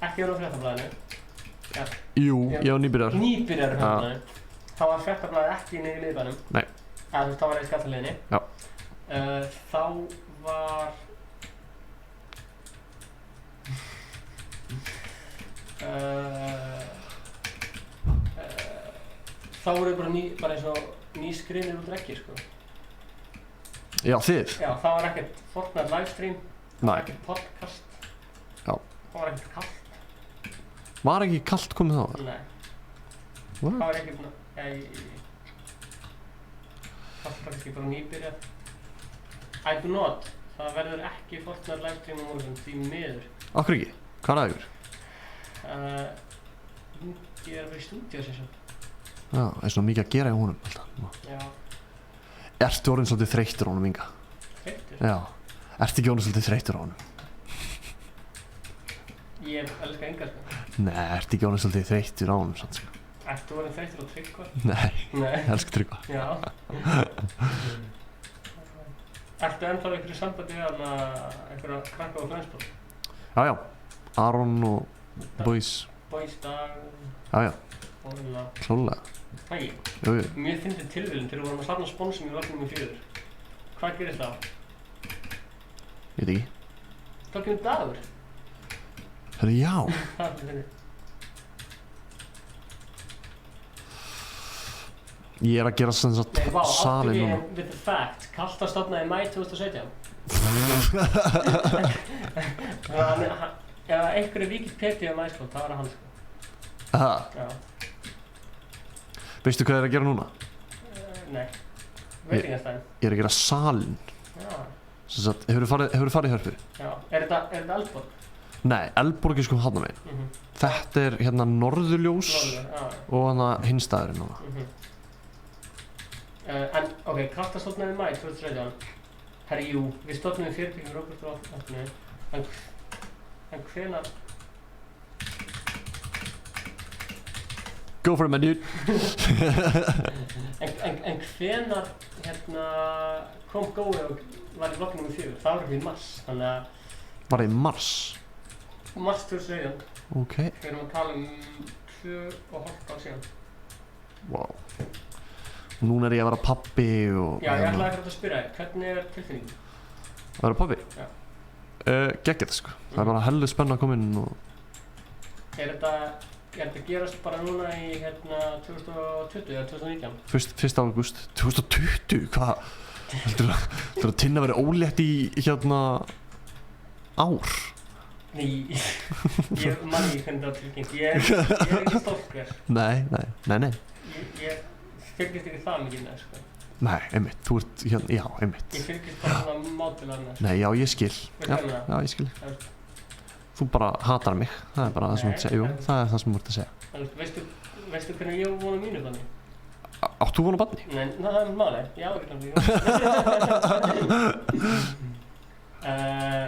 ekki á Fréttablaðinu. Ja. Jú, ég var nýbyrjar. Nýbyrjar á Fréttablaðinu. Þá var Fréttablaðið ekki niður í miðbænum. Nei. Þú veist, þá var ég í skattaliðinni. Já. Þá var... Þá voru bara eins og nýskrinir út rekkir, sko. Já, þið? Já, það var ekkert Fortnite livestream, það var ekkert podcast. Já. Það var ekkert kallt. Var ekki kallt komið þá? Nei. What? Það var ekkert, kallt var kannski bara nýbyrjað. I do not. Það verður ekki Fortnite livestream á morgun, því miður. Akkur ekki? Hvað er það ykkur? Ég er að vera í stúdíu sér svo. Já, það er svona mikið að gera í honum alltaf. Já. Ertu orðinn svolítið þreyttur á honum, Inga? Þreyttur? Já. Ertu ekki orðinn svolítið þreyttur á honum? Ég elska Inga, sko. Nei, ertu ekki orðinn svolítið þreyttur á honum, sann, sko? Ertu orðinn þreyttur á Tryggva? Nei, Nei. ég elska Tryggva. Já. Ertu ennþá í einhverju sambandi við einhverja krakka á Flensborg? Já, já. Aron og Boys. Boys dag. Já, já. Og Klálega. Hæ. Jú, jú. Mér fyndið tilvíðin þegar við vorum að safna sponsum í Rockinum 4. Hvað gerist þá? Ég veit ekki. Þá kemur dagur. Herru, já. Það er fyndið. Ég er að gera sem sagt Nei, vá, áttu salinn við núna. with the fact. Kallt stofnaði í maí 2017. Ef einhverju Wikipedia Æskóld, þá var það hann, sko. Aha. Já. Veistu hvað ég er að gera núna? Nei. Veitingastæðin. Ég er að gera salinn. Já. Sem sagt, hefurðu farið í Hörpu? Já. Er þetta Eldborg? Nei, Eldborg er sko hann megin. Þetta er hérna Norðurljós Norður, já. og hérna hinn staðurinn núna. En, ok, Krafta stofnaði í maí 2017. Herri, jú, við stofnum í fyrirtækjum Robert og allt. En hvenær... Go for it, my dude! En hvenær, kom Gói og var í Rockinum 4? Það var ekki í mars, þannig að... Var það í mars? Mars 2017. Ok. Við erum að tala 2,5 ár síðan. Wow. Og núna er ég að vera pabbi og... Já, ég ætlaði ekkert að spyrja þig, hvernig er tilfinningin? Að vera pabbi? Já. Geggjað, sko. Það er bara hellu spenna að koma inn og... Er þetta gerast bara núna í 2020 eða 2019? 1. ágúst 2020, hvað? Heldur að Tinna verið ólétt í ár? Nei, ég man ekki hvernig það var tilkynnt. Ég er ekki stólkur. Nei. Ég fylgist ekki það mikið með, sko. Nei, einmitt, þú ert já, einmitt. Ég fylgist bara svona mátulega með. Nei, já, ég skil. Já, ég skil. Þú bara hatar mig, það er bara það sem þú ert að segja. Jú, það er það sem þú ert að segja. Veistu hvernig ég vona mínu banni? Átt þú vona barni? Nei, það er málið. Já, ekki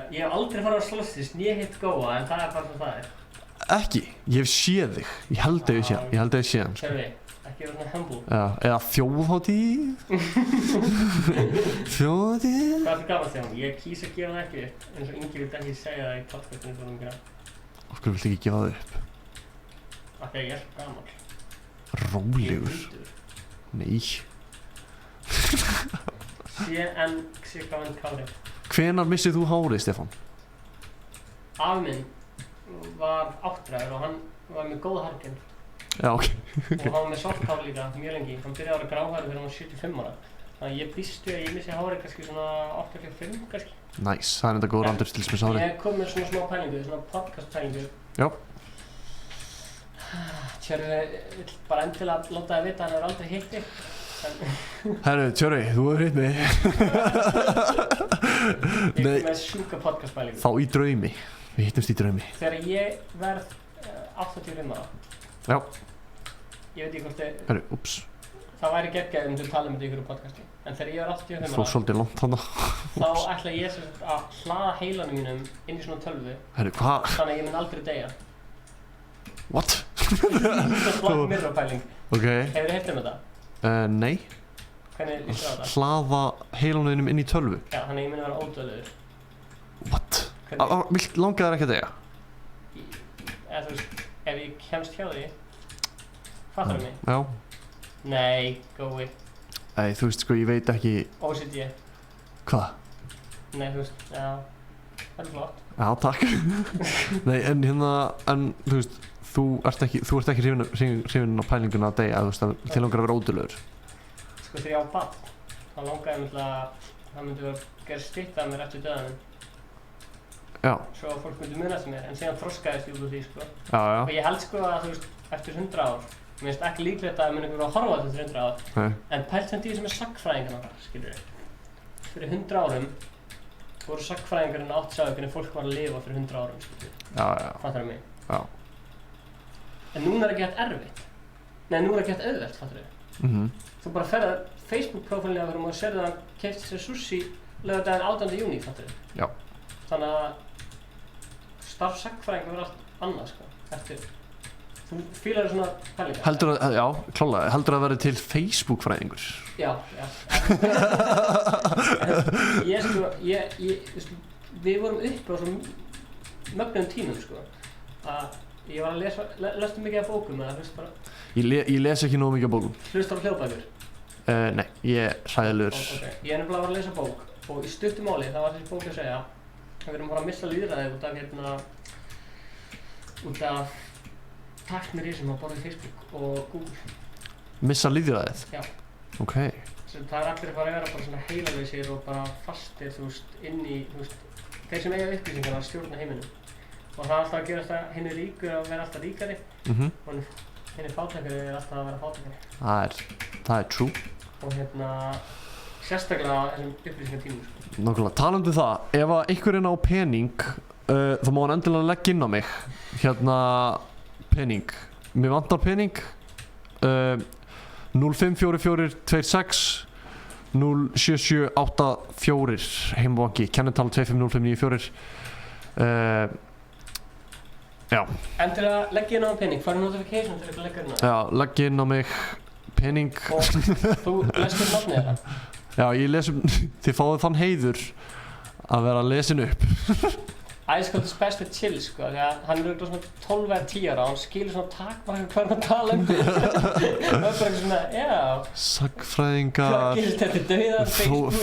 ég hef aldrei farið á slóstist, ég hitt Góa, en það er bara svona það er. Ekki, ég hef séð þig. Ég held að ég sé hann. Sérðu, ekki vera svona humble. Já, eða þjóðhátíð. Þjóðhátíð. Hvað er það gaman þegar hún? Ég kýs að gefa það ekki upp, eins og Ingi vildi ekki segja það í podcastinu fyrir um grann. Af hverju viltu ekki gefa það upp? Af því að ég er svo gaman. Rólegur. Nei. CNXKNK. Hvenær missið þú hárið, Stefán? Afi minn var áttræður og hann var með góð hárginn. Já, ok. Og hann var með svart hár líka, mjög lengi. Hann byrjaði að vera gráhæri þegar hann var 75 ára. Þannig að ég býstu að ég missi hárið kannski svona 85 kannski. Næs, það er enda góður aldur til smá hárið. Ég kom með svona smá pælingu, svona podcast pælingu. Já. Tjörfi vill bara endilega láta það vita að hann hefur aldrei hitt þig. Herru, Tjörfi, þú hefur hitt mig. Ég er með sjúka podcastpælingu. Þá í draumi. Við hittumst í draumi. Þegar ég verð 85 ára. Já. Ég veit ekki hvort þið... Herru, ups. Það væri geggjað um þú tala um þetta í ykkur podcasti. En þegar ég er 85 ára... Fór svolítið langt þarna. Þá ætla ég sem sagt að hlaða heilanum mínum inn í svona tölvu. Herru, hvað? Þannig að ég mun aldrei deyja. What? Það er Black Mirror pæling. Ok. Hefur þið heyrt um þetta? Nei. Hvernig líst þér á þetta? Hlaða heilanum inn í tölvu. Já, þannig að ég muni vera ódöðlegur. What? Langar þér ekki að deyja? Eða þú veist, ef ég kemst hjá því, fattar þú mig? Já. Nei, gói. Nei, þú veist sko, ég veit ekki... OCD. Hvað? Nei, þú veist, já, það er flott. Já, takk. Nei, en þú veist, þú ert ekki hrifinn á pælinguna að deyja, þú veist, þið langar að vera ódöðlegur. Sko, þegar ég á barn, þá langaði ég að það myndi vera gerð stytta mér eftir döðanum. Já. Svo að fólk myndi muna eftir mér, en síðan þroskaðist ég út úr því, sko. Já, já. Og ég held sko að, þú veist, eftir 100 ár, mér finnst ekki líklegt að muni einhver að horfa eftir 100 ár. Nei. En pælt sem því sem sagnfræðingarna var, skilur við. Fyrir 100 árum voru sagnfræðingarna átt sjá hvernig fólk var að lifa fyrir 100 árum, skilur við. Já, já. Fattar það mig? Já. En núna er ekki hægt erfitt. Nei, núna er ekki hægt auðvelt, fattar við. Þú bara ferðar Facebook-prófílinn á og sérðu að hann keypti sér sushi laugardaginn 18. júní, fattar við. Já. Þannig að starf sagnfræðingar verður allt annað, sko, eftir. Þú fílar svona pælingar? Heldur að, já, klálega, heldur að það verði til Facebook-fræðingur? Já, já. Ég sko, við vorum uppi á svona mögnum tímum, sko, að ég var að lesa mikið af bókum, eða hlusta bara... Ég les ekki nógu mikið af bókum. Hlustar á hljóðbækur? Nei, ég er hræðilegur. Okay. Ég er nefnilega að lesa bók, og í stuttu máli, það var þessi bók að segja að við erum bara að missa lýðræðið út af tæknir sem að borða í Facebook og Google. Missa lýðræðið? Já. Ok. Það er allir að fara að vera bara svona heilalausir og bara fastir, þú veist, inn í, þú veist, þeir sem eiga upplýsingar að stjórna heiminum. Og það er alltaf að gera það henni ríkur að vera alltaf ríkari og henni fátækari er alltaf að vera fátækari. Það er true. Og sérstaklega þessum upplýsingartímum, sko. Nákvæmlega, talandi það, ef að einhverjum á pening, þá má hann endilega leggja inn á mig. Pening. Mér vantar pening. 054426 07784 heimbanki, kennital 250594. Já. Endilega leggja inn á pening, fara notification til að leggja inn á. Já, leggja inn á mig pening. Og þú lesst upp nafnið þeirra? Já, ég les þið fáið þann heiður að vera lesin upp. Ice-Cold is best with chill, sko, því að hann er svona 12 eða 10 ára og hann skilur svona takmarka hvað hann tala um. Það er bara eitthvað svona, já. Sagnfræðingar. Hvað gildi þetta dauðan,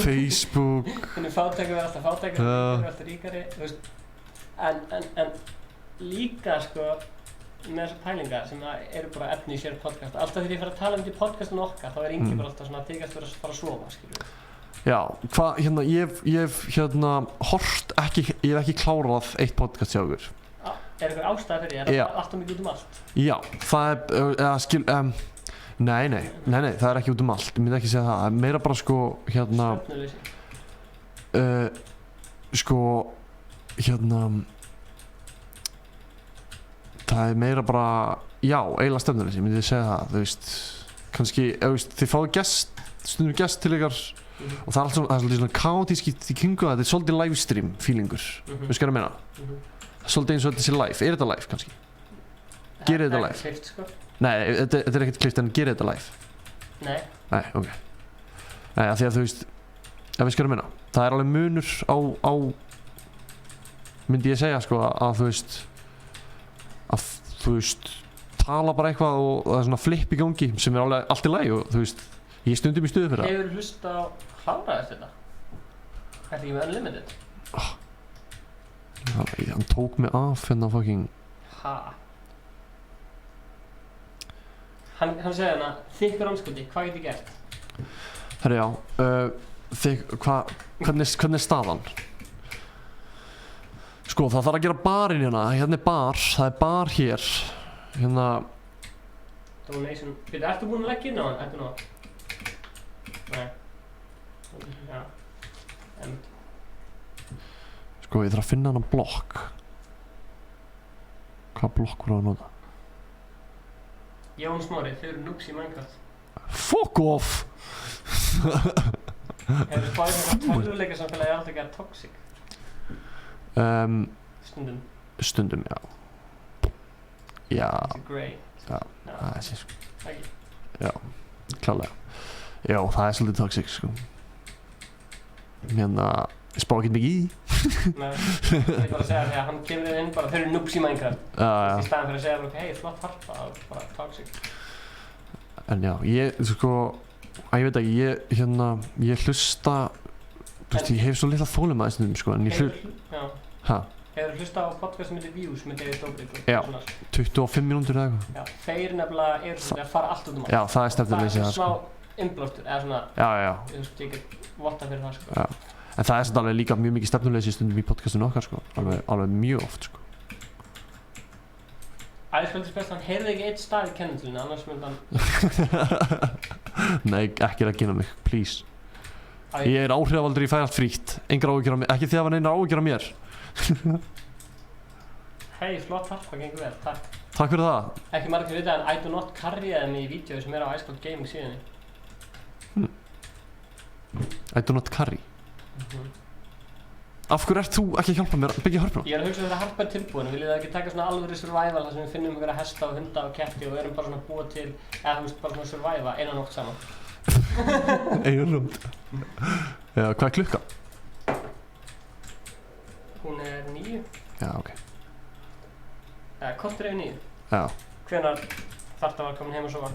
Facebook. Þannig fátækari verður alltaf fátækari, verður alltaf ríkari, þú veist. En líka, sko, með þessar pælingar sem eru bara efni í sér podcast. Alltaf þegar ég fer að tala um þetta í podcastinu okkar, þá er Ingi bara alltaf svona að þykjast fyrir að fara að sofa, skilur við. Já, ég hef hort ekki, ég hef ekki klárað eitt podcast hjá ykkur. Er eitthvað ástæða fyrir því? Er það alltaf mikið út um allt? Já, það er, nei, það er ekki út um allt, ég myndi ekki segja það. Meira bara það er meira bara, já, eiginlega stefnuleysi, ég myndi segja það, þú veist, kannski, þið fáið stundum gest til ykkar og það er svolítið svona kaotísk í kringu það, þetta er svolítið livestream feelingur, veistu hvað ég meina? Það er svolítið eins og þetta sé live, er þetta live kannski? Gerið þetta live? Það er klift, sko. Nei, þetta er ekkert klift en gerið þetta live? Nei. Nei, ok. Nei, af því að þú veist, veistu hvað ég meina? Það er alveg munur á myndi ég segja, sko, að þú veist, tala bara eitthvað og það er svona flip í gangi sem er alveg allt í lagi og þú veist, ég stundum í stuði fyrir það. Hefur þú hlustað á Kláraðist þetta? Ertu ekki með Unlimited? Hann tók mig af hérna fucking... Ha? Hann segði hérna, þykkur anskoti, hvað get ég gert? Herri já, hvernig er staðan? Sko, það þarf að gera barinn hérna er bar, það er bar hér, hérna, Donation. Býttu, ertu búinn að leggja inn á hann? Ertu nú? Nei. Já. Einmitt. Sko, ég þarf að finna hann blokk. Hvað blokk voru að nota? Jón Smári, þau eru noobs í Minecraft. Fuck off! Hefur spáðið þetta tölvuleika samfélagi alltaf að gera toxic? Stundum. Stundum, já. Já. It's grey. Já, það er sér sko. Ekki. Já, klálega. Já, það er svolítið toxic sko. Hérna, ég spá ekki mikið í. Nei, ég bara að segja því að hann kemur inn bara þau eru noobs í Minecraft. Já. Í staðan fyrir að segja bara, hei, flott harpa, það er bara toxic. En já, ég, sko, ég veit ekki, ég hlusta, þú veist, ég hef svo litla þolinmæði stundum, sko, en ég Já. Hæ? Hefur hlustað á podcast með Views með David Dobrik? Já, 25 mínútur eða eitthvað. Já, þeir nefnilega eru svona að fara allt út um allt. Já, það er stefnuleysi það, sko. Það er smá innblástur, eða svona, Já. Þú veist, ég get vottað fyrir það, sko. Já, en það er samt alveg líka mjög mikið stefnuleysi stundum í podcastinu okkar, sko, alveg mjög oft, sko. Æskvöldis best, hann heyrði ekki eitt stað í kennendlunni, annars myndi hann... Nei, ekki reggina mig, please. Ég er áhrifavaldur, ég fæ allt frítt, engar áhyggjur af mér, ekki því að það var neinar áhyggjur af mér. Hei, flott harpa, gengur vel, takk. Takk fyrir það. Ekki margir vita en I do not carry-aði mig í vídeo sem er á Icecold Gaming síðunni. I do not carry. Af hverju ert þú ekki að hjálpa mér að byggja harpuna? Ég er að hugsa þegar harpa er tilbúin, viljið það ekki taka svona alvöru survival þar sem við finnum einhverja hesta og hunda og ketti og erum bara svona að búa til, eða þú veist, bara svona surviva eina nótt saman. Einu nótt. Já, hvað er klukkan? Hún er 9. Já, ok. Kortur yfir 9. Já. Hvenær þarftu að vera komin heim og sofa?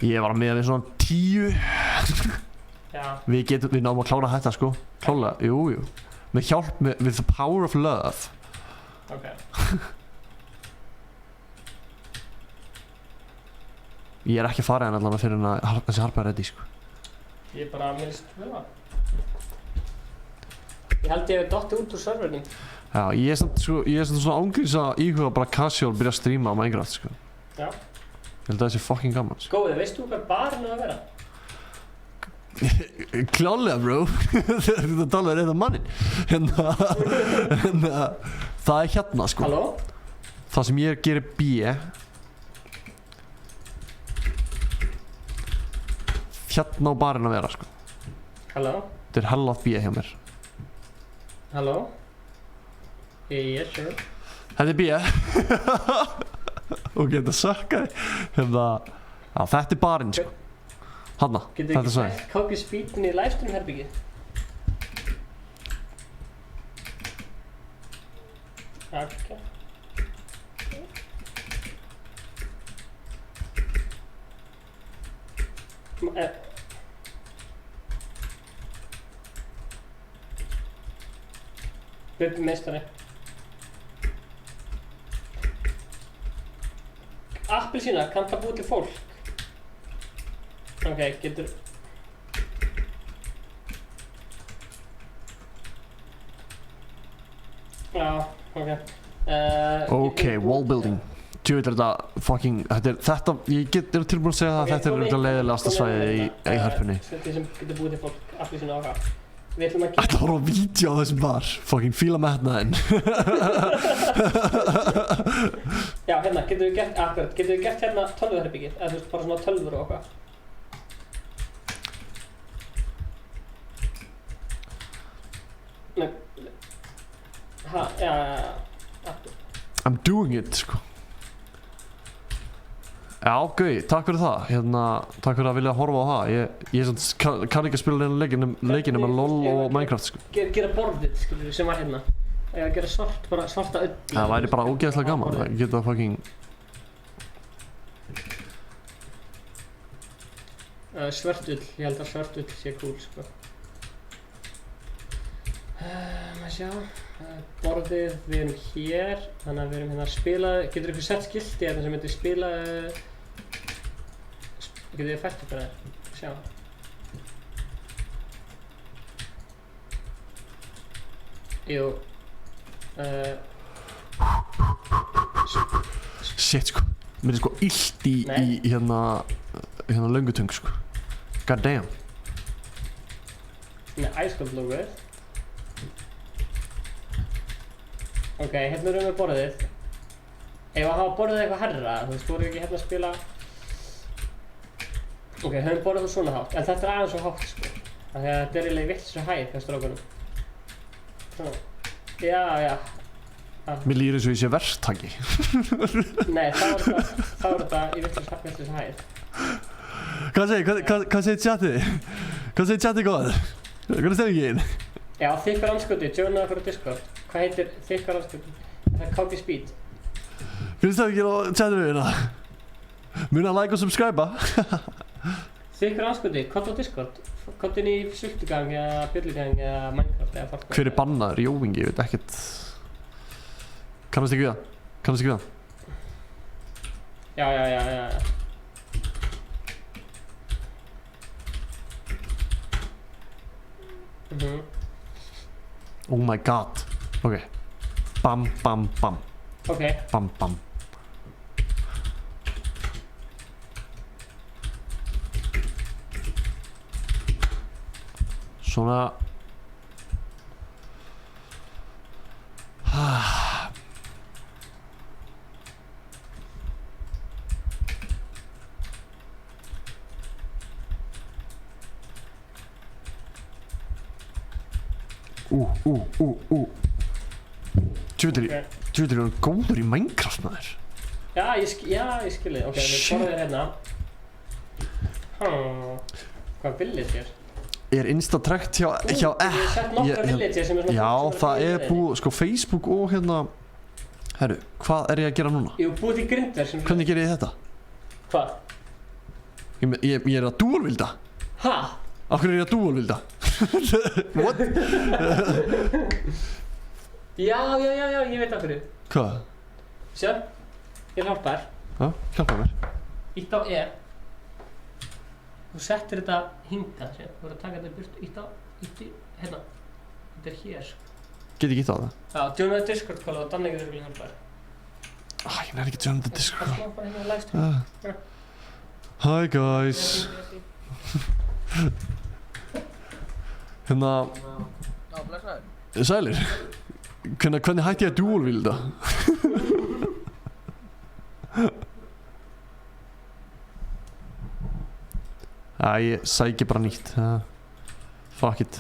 Ég var með við svona 10. Já. Við náum að klára þetta, sko. Klára, jú. Með hjálp, with the power of love. Ok. Ég er ekki að fara hérna allavega fyrir að þessi harpa er ready, sko. Ég er bara minnst vel það. Ég held ég hef dottið út úr servernum. Já, ég er samt svona ángrís að íhuga bara casual byrja að streama á Minecraft, sko. Já. Ég held að það sé fucking gaman, sko. Góði, veistu hvað barinn á að vera? Klálega, bro. Þetta talaður eða mannin. Það er hérna, sko. Halló? Það sem ég gerir B. Hérna á barinn að vera, sko. Halló? Þetta er hellað B hjá mér. Halló? Yes, sure. Þetta er B. Ok, þetta sökkaði. Já, þetta er barinn, sko. Hanna, þetta er Getur ekki kápið spýtin í livestream herbyggið? Ok. Bubbi meistari. Appelsína, kann það búið til fólk? Ok, getur... Já, ok. Ok, wall building. Djúveit er þetta fucking, ég er tilbúin að segja að þetta er þetta leiðilegasta svæðið í hörpunni. Þetta sem getur búið til fólk, appelsína og hvað. Við ætlum að Þetta var á vídeo á þessum bar. Fucking fíla metnaðinn. Já, hérna, getur við gert hérna tölvuherbyggið, eða þú veist, bara svona tölvur og okkar. Nei, já. I'm doing it, sko. Já, gauði, takk fyrir það. Takk fyrir að vilja horfa á það. Ég kann ekki að spila leikinu með LOL og Minecraft, sko. Gera borðið, skilur við, sem var hérna. Eða gera svarta öll. Það væri bara ógeðslega gaman. Það geta fucking... Svört ull, ég held að svört ull sé cool, sko. Maður sjá. Borðið, við erum hér, þannig að við erum hérna að spila. Getur ykkur sett skilti hérna sem heitir spila... Getur þið fært ykkur það? Sjá. Jú. Shit, sko. Mér er sko illt í hérna löngutöng sko. God damn. Með æskóldlóguð. Ok, hérna erum við borðið. Ef að hafa borðið eitthvað herra, þú veist, voru ekki hérna að spila. Ok, höfum borðið það svona hátt, en þetta er aðeins svo hátt sko. Af því að þetta er eiginlega í vittlausu hæð hjá strákunum. Svona. Já. Mér líður eins og ég sé verktaki. Nei, þá er þetta í vittlausu hæð. Hvað segir chatið? Hvað segir chatið góð? Hvað er stefningin? Já, þykkar anskoti, joinaði okkur á Discord. Hvað heitir þykkar anskoti? Það er KG Speed. Hvað er stefningin á chatinu hérna? Muna að like og subscribe. Þykkar anskoti, hvað á Discord? Hvað inn í sultugang eða björlugang eða Minecraft eða Fortnite? Hver er bannaður? Jóvingi, ég veit ekkert. Kannast ekki við það? Kannast ekki við það? Já. Oh my god. Ok. Bam. Ok. Bam. Svona. Tjúður er hann góður í Minecraft maður. Já, ég skilði. Ok, við borðum hérna. Hvað village er? Er Insta trekt hjá Við sett nokkra village sem er svona... Já, það er búið, sko Facebook og hérna... Herru, hvað er ég að gera núna? Ég hef búið til grindver sem... Hvernig ger ég þetta? Hvað? Ég er að dualvilda. Ha? Af hverju er ég að dualvilda? What? Já, ég veit af hverju. Hvað? Sjá, ég hjálpar. Já, hjálpa mér. Ítt á E. Þú settir þetta hingað, sér. Þú verður að taka þetta í burt, ítt í, hérna. Þetta er hér. Get ég gitt á það? Já, joinaði Discord call og Danni getur vilja hjálpar. Ég nefnir ekki að joina Discord. Það bara hérna livestream. Hi guys. Hérna... Já, blessaður. Sælir. Hvernig hætti ég að dualvilda? Ég sæki bara nýtt. Fuck it.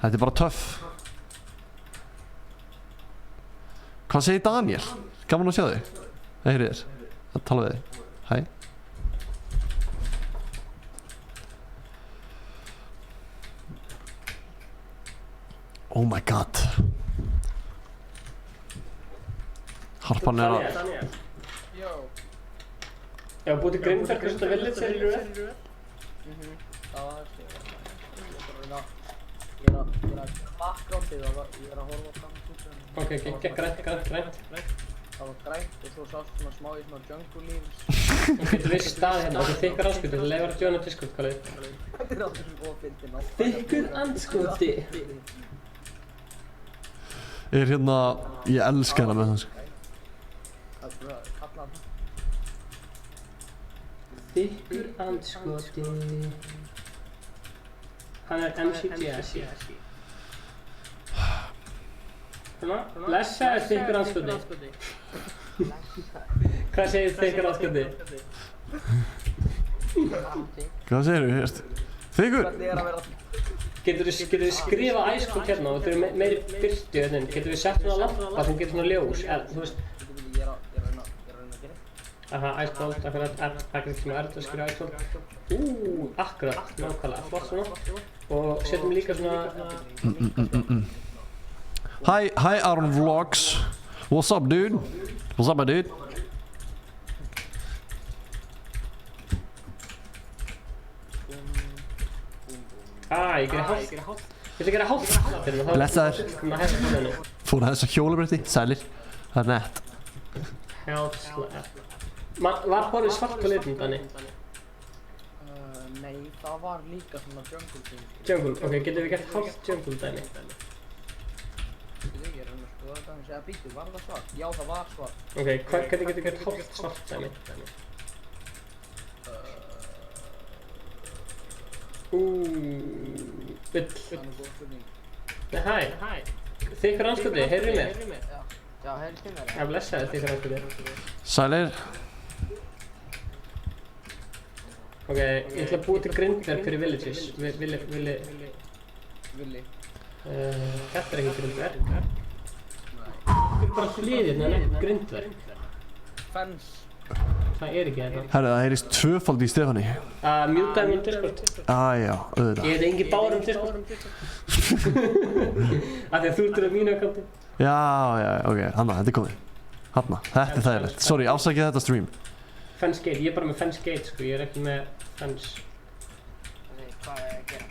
Þetta er bara töff. Hvað segir Daniel? Gaman að sjá þig. Nei, heyrðu þér. Að tala við þig. Hæ. Oh my god. Harpan er að... Daniel. Jó. Já, búið til grindverk og svona village er í röð. Það var sér. Ég er að backgroundið og ég er að horfa á framstúdunum. Ok, grænt. Það var grænt og svo sást svona smá í svona jungle leaves. Getur við stað hérna, þetta er þykkar anskoti, þú leifur að joina Discord callið. Þetta er aldrei svo góð fyndin á. Þykkur anskoti. Er hérna... Ég elska hana með hans. Það er bara að kalla hann. Þykkur anskoti. Hann er MCGS. Svona, blessaður þykkur anskoti. Hvað segir þykkur anskoti? Hvað segir þú, hérst? Þykkur? Hvernig er að vera... Getur við skrifa æskot hérna og þetta er meiri byrtu hérna. Getur við sett svona lampa sem getur svona ljós, eða þú veist. Ég er að reyna að gera. Aha, æskot, akkurat, það er ekki svona erfitt að skrifa æskot. Akkurat, nákvæmlega, flott svona. Og setjum líka svona... Hi Aaron Vlogs. What's up, dude? What's up, my dude? Ég gerir hátt. Ég ætla að gera hátt. Blessaður. Fór að þess að hjólabretti, sælir. Það er nett. Health slap. Var horfið svart på litum, Danni? Nei, það var líka svona jungle thing. Jungle, ok, getur við gert hátt jungle, Danni? Ég er að og þetta hann segja býtu, var það svart? Já, það var svart. Ok, hvernig getur gert hálft svart dæmi? Bull. Þannig góð spurning. Nei, hæ. Þykkur anskoti, heyrðu mér. Já, heyrðu til mér. Ég blessaði þykkur anskoti. Sælir. Ok, ég ætla að búa til grindverk fyrir villages. Villi. Þetta er ekki grindverk. Þetta er bara hliðið, það er ekki grindverk. Fens. Það er ekki þetta. Herru, það heyrist tvöfald í Stefáni. Mjútaði mér Discord. Já, auðvitað. Ég heit Ingi Báður Discord. Af því að þú ert á mínu akkanti. Já, ok, hanna, þetta er komið. Hanna, þetta er þægilegt. Sorry, afsakið þetta stream. Fansgate, ég er bara með Fansgate sko, ég er ekki með Fans. Hvað er að gera?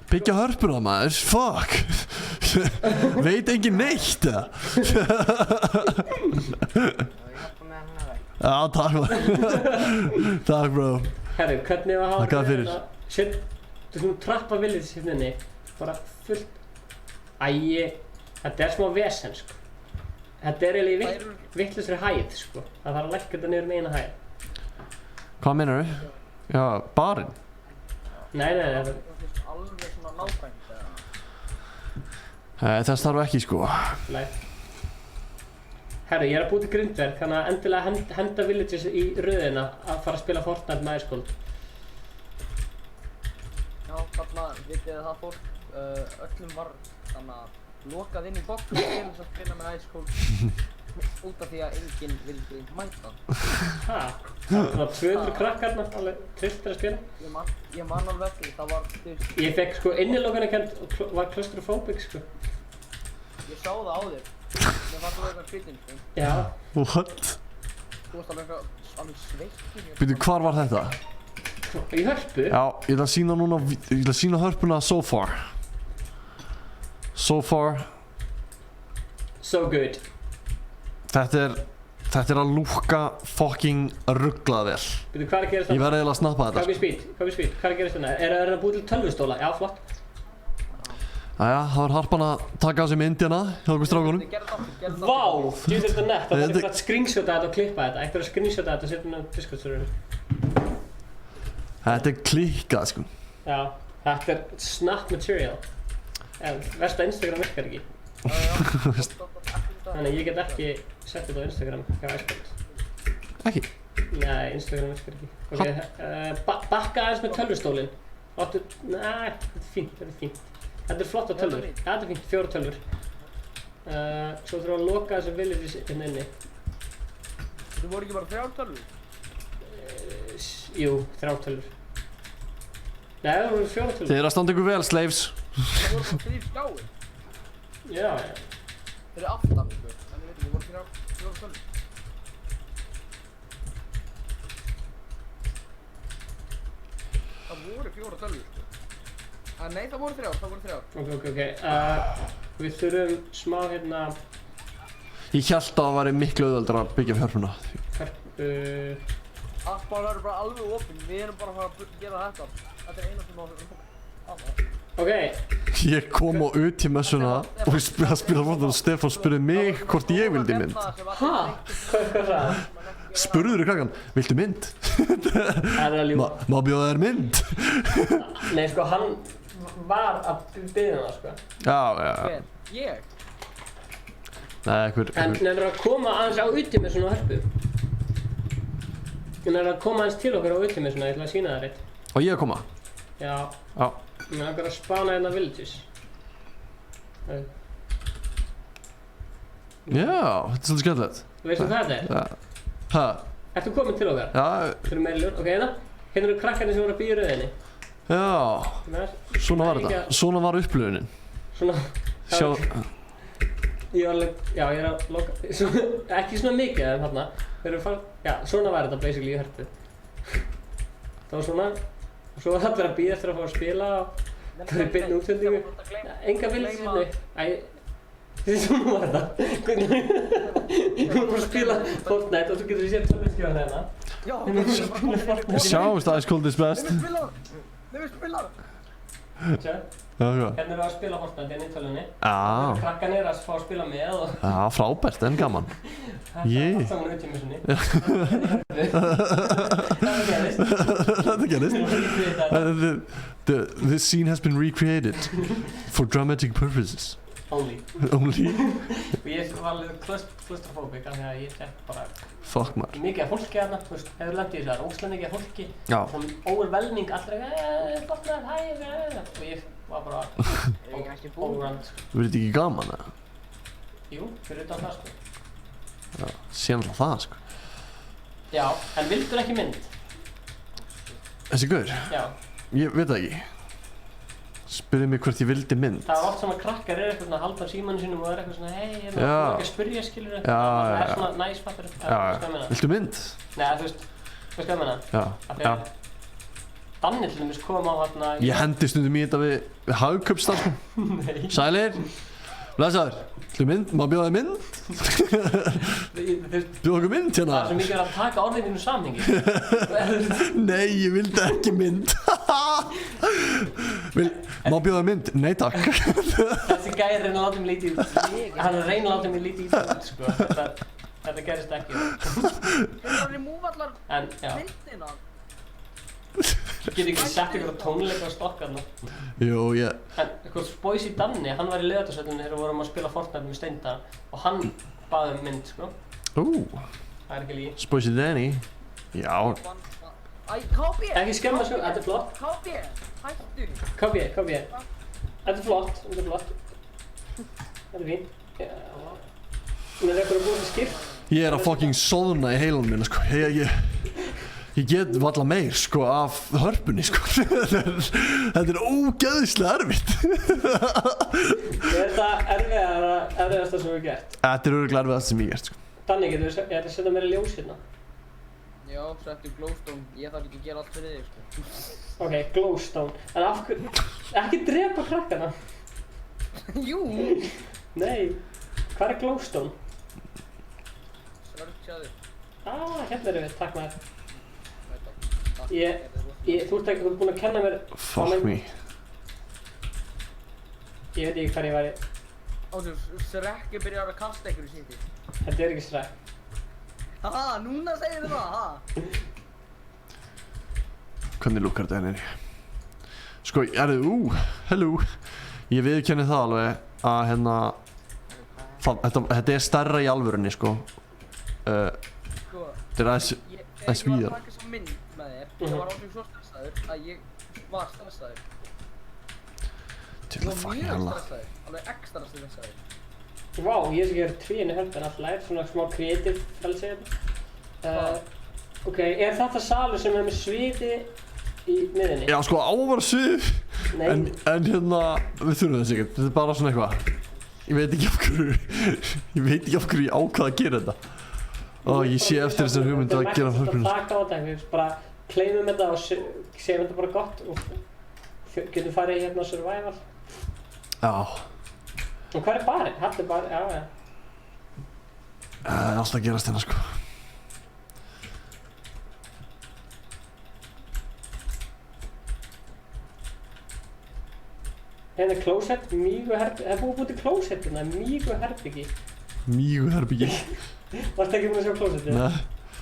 Byggja hörpuna maður, fuck. Veit engin neitt, eða? Já, takk maður. Takk bro. Herru, hvernig var að Þakka þér fyrir. Shit, þú svona trappa villages hérna inni. Bara fullt. Þetta er smá vesen sko. Þetta er eiginlega í vittlausri hæð sko. Það þarf að lækka þetta niður með eina hæð. Hvað meinar þú? Já, barinn. Nei. Það er alveg svona nákvæmt eða? Þess þarf ekki sko. Nei. Herru, ég er að búa til grindverk, þannig að endilega henda villages í röðina að fara að spila Fortnite með Icecold. Já, þarna vitið það fólk, öllum var þannig að lokað inn í box til þess að spila með Icecold út af því að enginn vildi mæta. Hæ? Svona 200 krakkarna, alveg trilltir að spila. Ég man alveg eftir, það var Ég fekk sko innilokunarkennd og var claustrophobic sko. Ég sá það á þér. Mér fannst það eitthvað skrítinn sko. Já. What? Þú varst alveg sveittur. Býtu, hvar var þetta? Í hörpu? Já, ég ætla að sýna núna, ég ætla að sýna hörpuna so far. So far. So good. Þetta er að lúkka fucking rugglað vel. Býtu, hvað er að gerast Ég verði eiginlega að snappa þetta. Hvað er speed? Hvað er að gerast þarna? Er það að búið til tölvustóla? Já, flott. Jæja, það var harpan að taka á sig mynd hérna hjá okkur strákunum. Vá, djúð þetta nett. Það var eitthvað að screenshota þetta og klippa þetta. Eitthvað að screenshota þetta og setja þetta á Discord-serverinu. Þetta er klikkað sko. Já, þetta er snap material. Verst að Instagram virkar ekki. Þannig ég get ekki sett þetta á Instagram hjá Icecold. Ekki? Nei, Instagram virkar ekki. Ok, bakka aðeins með tölvustólinn. Nei, þetta er fínt. Þetta er flott á tölvur. Ja, þetta er fínt, 4 tölvur. Svo þurfum við að loka þessu villages hérna inni. Þú voru ekki bara 3 tölvur? Jú, 3 tölvur. Nei, það voru 4 tölvur. Þið eru að standa ykkur vel, slaves. Það voru bara 3 skjáir. Já. Þeir eru aftan, sko. En ég veit ekki, það voru 4 tölvur. Það voru 4 tölvur, sko. Nei, það voru 3. Ok. Við þurfum smá hérna... Ég hélt að það væri miklu auðveldar að byggja hörpuna. Appar eru bara alveg opinn, við erum bara að fara að gera þetta. Þetta er eina sem á þetta. Ok. Ég kom á UT-messuna og spila Fortnite og Stefán spurði mig hvort ég vildi mynd. Hæ? Hvað það? Spurður krakkan, viltu mynd? Það er að ljúga. Má bjóða þér mynd? Nei, sko, hann var að biðja það, sko. Já. Ég? Nei, einhver... En nefnir að koma aðeins á UT-messuna og hörpu. Nefnir að koma aðeins til okkur á UT-messuna, ég ætla að sýna það reitt. Og ég að koma? Já. Já. Mér langar að spána hérna villages. Já, þetta er svolítið skemmtilegt. Veistu hvað þetta er? Hæ? Ertu komin til okkar? Já. Fyrir meiri ljón. Ok, hérna. Hérna eru krakkarnir sem voru að bíða í röðinni. Já. Svona var þetta. Svona var upplifunin. Svona. Sjá. Ég er að loka. Ekki svona mikið en þarna. Þeir eru farið. Já, svona var þetta basically í hörpu. Það var svona. Og svo var allir að bíða eftir að fá að spila og það var í beinni útsendingu. Enga villages hérna. Svona var þetta. Við vorum að spila Fortnite og þú getur séð tölvuskjáðan hérna. Já, Sjáumst, Icecold is best. Nei, við spila það! Sjá. hvað? Hérna erum við að spila Fortnite hérna í tölunni. Já, Krakkan er að fá að spila með og já, frábært, en gaman. þetta er allt saman út í missunni. Þetta gerist. Þetta gerist. This scene has been recreated for dramatic purposes. Only. Only. Og ég var alveg klaustrofóbik af því að ég fekk bara Fuck maður. mikið af fólki þarna, þú veist, hefur lendið í þessu, það er óslega mikið af fólki. Já. Svona overwhelming, allra Fortnite, hæ, og ég var bara overwhelmed. Verður þetta ekki gaman, eða? Jú, fyrir utan það, sko. Já, sé náttúrulega það, sko. Já, en vildur ekki mynd? Þessi gaur? Já. Ég veit það ekki. Spurði mig hvort ég vildi mynd. Það er oft sem að krakkar eru eitthvað svona að halda á símanum sínum og er eitthvað svona, hei, hérna, Já. þú er ekki að spyrja, skilur það? Já, Það já, er svona næs, fattur þú? Já, viltu mynd? Nei, þú veist hvað ég meina? Já, Af því já. að Danni til dæmis kom á hérna Ég hendi stundum í þetta við Hagkaupstað, sko. Nei. Sælir. Blessaður. Viltu mynd? Má bjóða þér mynd? Bjóða okkur mynd Það hérna? er svo mikið að taka orðið mínu samhengi. Nei, ég vildi ekki mynd. Má bjóða þér mynd? Nei, takk. Þessi gæri reyna að láta mig lítið út. Hann er að reyna að láta mig lítið út, sko. Þetta gerist ekki. Þeir eru að remove allar En, já, myndina. ég get ekki sett ykkur á tónleika á stokkarna. Jú, ég... En eitthvað Boysi Danni, hann var í Laugardalshöllinni þegar við vorum að spila Fortnite með Steinda og hann baði mynd, sko. Það er ekki lígi. Spicy Danny. Já. Æ, KB! Ekki skemma, sko, þetta er flott. KB! Hættu! KB. Þetta er flott. Þetta er fín. Já. Hún er eitthvað að búið til skýrt. Ég er að fucking soðna í heilanum minna, sko. Ég get valla meir, sko, af hörpunni, sko. Þetta er ógeðislega erfitt. Er þetta erfiðasta sem við hefum gert? Þetta er örugglega erfiðast sem ég gert, sko. Danni, getur við að setja meira ljós hérna? Já, settu glowstone. Ég þarf ekki að gera allt fyrir þig, sko. Ok, glowstone. En af hverju... Ekki drepa krakkana. Jú! Nei. Hvað er glowstone? Sörkjaðu. Hérna erum við. Takk maður. Þú ert búinn að kenna mér... Fuck me. Ég veit ekki hvað ég væri... Ásjó, Srekki byrjar að kasta ykkur í síti. Þetta er ekki Shrek. Haha, núna segir þið það, ha? Hvernig lukkar þetta henni? Sko, hello. Ég viðurkenni það alveg að hérna... Þetta er stærra í alvörunni, sko. Sko, Þetta er aðeins þegar ég var víðar. að taka þessa mynd með þér, ég var ásjó svo stressaður að ég var stressaður. Til Ég það var fucking mjög hella. stressaður, alveg ekstra stressaður. Vá, ég sé ekki að vera tvíinu hörn alltaf lært, svona smá creative frelsi hérna. Ok, er þetta salur sem er með sviði í miðinni? Já, sko, ávara svið. Nei. En hérna, við þurfum þess ekkert. Þetta er bara svona eitthvað. Ég veit ekki af hverju ég ákvað að gera þetta. Ég sé eftir þessar hugmynd að gera hörpunum. Það er mest að taka á þetta, við bara claimum þetta og segjum þetta bara gott og getum farið hérna á survival. Já. Og hvað er barinn? Þetta er barinn, já. Það er alltaf að gerast hérna, sko. Hérna er klósett, míguherbyggi. Það er búið til klósett hérna, míguherbyggi. Míguherbyggi. Varstu ekki búinn að sjá klósettið? Nei.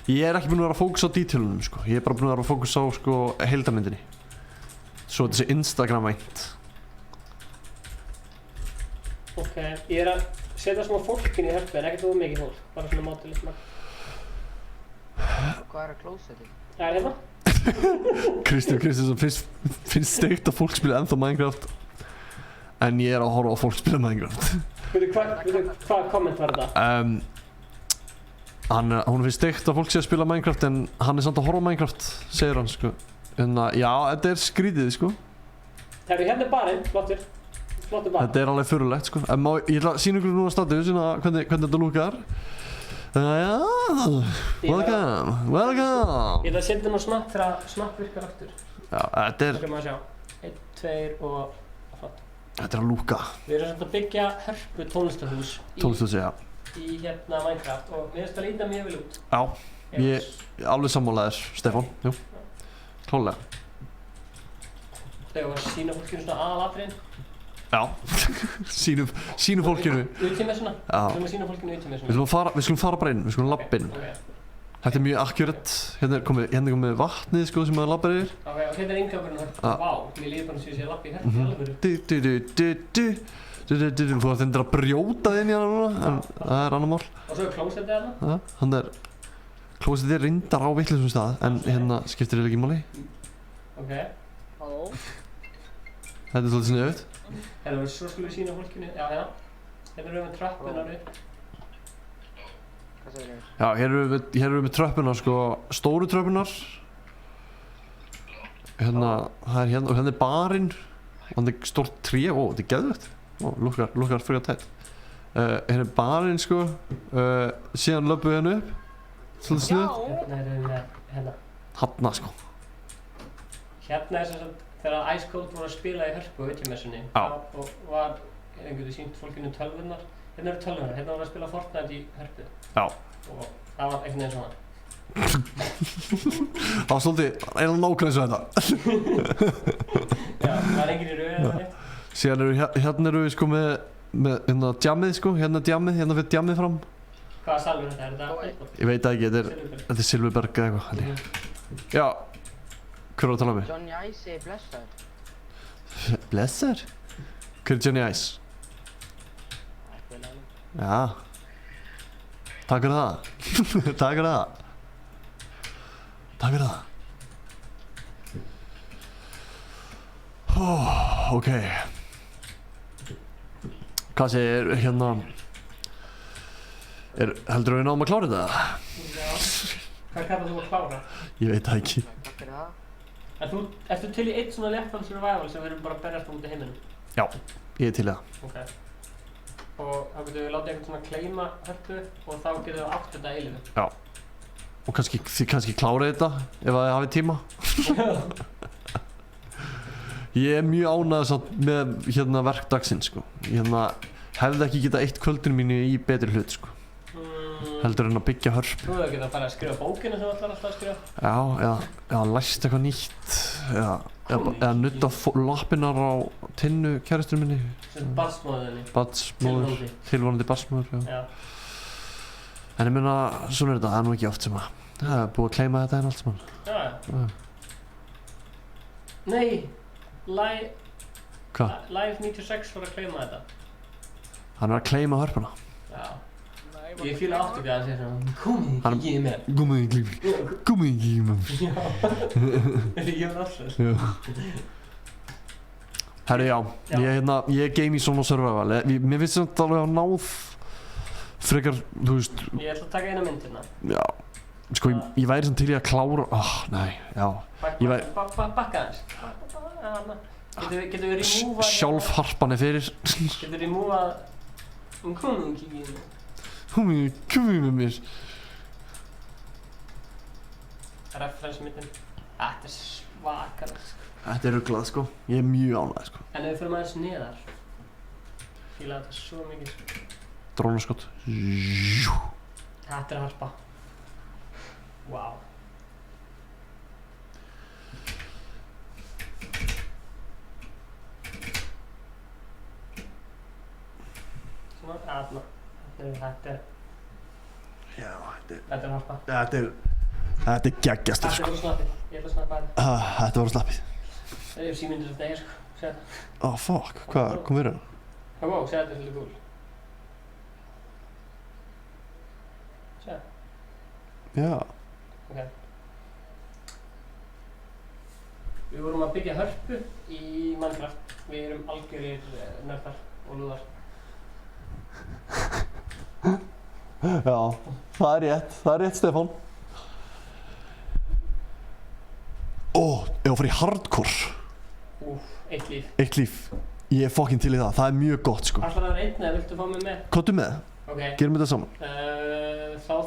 Ég er ekki búinn að vera að fókusa á detailunum, sko. Ég er bara búinn að vera að fókusa á, sko, heildarmyndinni. Svo þetta sé Instagram-vænt. Ok, ég er að setja smá fólkin í hörpu, en ekkert of mikið fólk. Bara svona mátilegt magn. Hvað er að klósetti? Það er hérna. Kristján finnst steikt að fólk spila ennþá Minecraft. En ég er að horfa á fólk spila Minecraft. Hvað komment var þetta? Hún finnst steikt að fólk sé að spila Minecraft en hann er samt að horfa á Minecraft, segir hann, sko. En já, þetta er skrítið, sko. Hérna er barinn, flottur barinn. Þetta er alveg furulegt, sko. En ég ætla að sýna ykkur núna status, svona hvernig þetta lúkar. Já, welcome. Ég ætla að setja nú snapp þegar snapp virkar aftur. Já, þetta er... Það kan maður sjá. 1, 2 og... flott. Þetta er að lúka. Við erum samt að byggja hörpu tónlistarhús í hérna Minecraft og mér finnst það líta mjög vel út. Já, ég er alveg sammálaðir, Stefán. Jú, klálega. þegar við sína fólkinu svona aðalatriðin. Já, sínum fólkinu. Uti með svona. Já. Við skulum sína fólkinu uti með svona. Við skulum fara bara inn, við skulum labba inn. Þetta er mjög accurate. Hérna er komið vatnið sko sem maður labbar yfir. Ok, og hérna er inngangurinn Hörpu. Vá, mér líður bara eins og ég sé að labba í Hörpu í alvöru. Þú ert endur að brjóta þig inn í hana núna, en það er annar mál. Og svo er klósettið hérna. Hann er... Klósettið er reyndar á vitlausum stað, en hérna skiptir þér ekki máli. Ok. Halló? Þetta er svolítið sniðugt. Hérna, svo skulum við sína fólkinu. Já, hérna. Hérna erum við tröppunar upp. Hvað segir þér? Já, hér erum við með tröppunar sko, stóru tröppunar. Hérna, það er hérna, og hérna er barinn. Og hérna er stórt tré, þetta er geðvegt. Lukkar fyrir að tætt. Hérna er barinn sko, síðan löpum við hérna upp. Svolítið sniðugt. Hérna erum við með, hérna. Hanna sko. Hérna er sem sagt, þegar Ice Cold voru að spila í Hörpu á Ultimessunni. Og var, einhverju sýnt fólkinu tölvurnar. Hérna eru tölvurnar, hérna voru að spila Fortnite í Hörpu. Já. Og það var einhvern veginn svona. Það var svolítið, eiginlega nákvæmlega eins og þetta. Já, það er enginn í rauð eða neitt. Síðan hérna eru við sko með hérna djammið sko, hérna djammið, hérna fyrir djammið fram. Hvaða salur þetta? Er þetta? Ég veit ekki, þetta er Silfurberg eða eitthvað. Já, hver var að tala um mig? Johnny Ice er blessaður. Blessaður? Hver er Johnny Ice? Já. Takk fyrir það. Takk fyrir það. Takk fyrir það. Ok. Hvað segir hérna? Heldur við náum að klára þetta? Já. Hvað kallar þú að klára? Ég veit það ekki. Takk fyrir það. Ertu til í eitt svona léttan survival sem við erum bara að berjast út í heiminum? Já, ég er til í það. Ok. Og þá getum við látið einhvern svona claima Hörpu og þá getum við átt þetta eilífu. Já. Og kannski klárið þetta ef þið hafið tíma. Ég er mjög ánægður samt með hérna verk dagsins sko. Ég hefði ekki getað eitt kvöldinu mínu í betri hlut sko. Heldur en að byggja Hörpu. Þú hefði getað farið að skrifa bókina sem þú ætlar alltaf að skrifa. Já, eða læst eitthvað nýtt. Eða nutta lappirnar á tinnu kærastur minni. Sem barnsmóðinni. Barnsmóður, tilvonandi barnsmóður, já. En ég meina, svona er þetta, það er nú ekki oft sem að það er búið að claima þetta en allt saman. Já. Nei, Hvað? Live 96 var að claima þetta. Hann er að claima Hörpuna. Já. Ég fíla aftur ekki að það sé svona komið ekki í með. Komið ekki í með. Já. Ég var alltaf. Já. Herru, já. Ég game í svona survival. Mér finnst þetta alveg að náð frekar, þú veist. Ég ætla að taka eina mynd hérna. Já. Sko, ég væri samt til í að klára. Nei, já. Bakka þess. Getur við removað. Sjálfharpan er fyrir. Getur við removað komið ekki í með. Komið með mér. Reference myndin. Þetta er svakalegt sko. Þetta er rugglað sko. Ég er mjög ánægð sko. En ef við fyrir aðeins neðar. Fíla þetta svo mikið sko. Drónaskott. Þetta er Harpa. Vá. Svona, þarna. Þetta er... Já, Þetta er Harpa. Þetta er geggjastur sko. Þetta voru snappið. Ég ætla að snappa þetta. Þetta voru slappið. Það eru símyndir sem degir sko. Sér þetta. Fuck. Hvað kom fyrir hann? Hvað góð, sér þetta er svolítið cool. Sér. Já. Ok. Við vorum að byggja Hörpu í Minecraft. Við erum algjörir nördar og lúðar. Já, það er rétt Stefán. Ég var að fara í hardcore. Eitt líf. Eitt líf. Ég er fucking til í það, það er mjög gott sko. Ætlar það einn eða viltu fá mig með? Komdu með, Ok. gerum þetta saman. Þá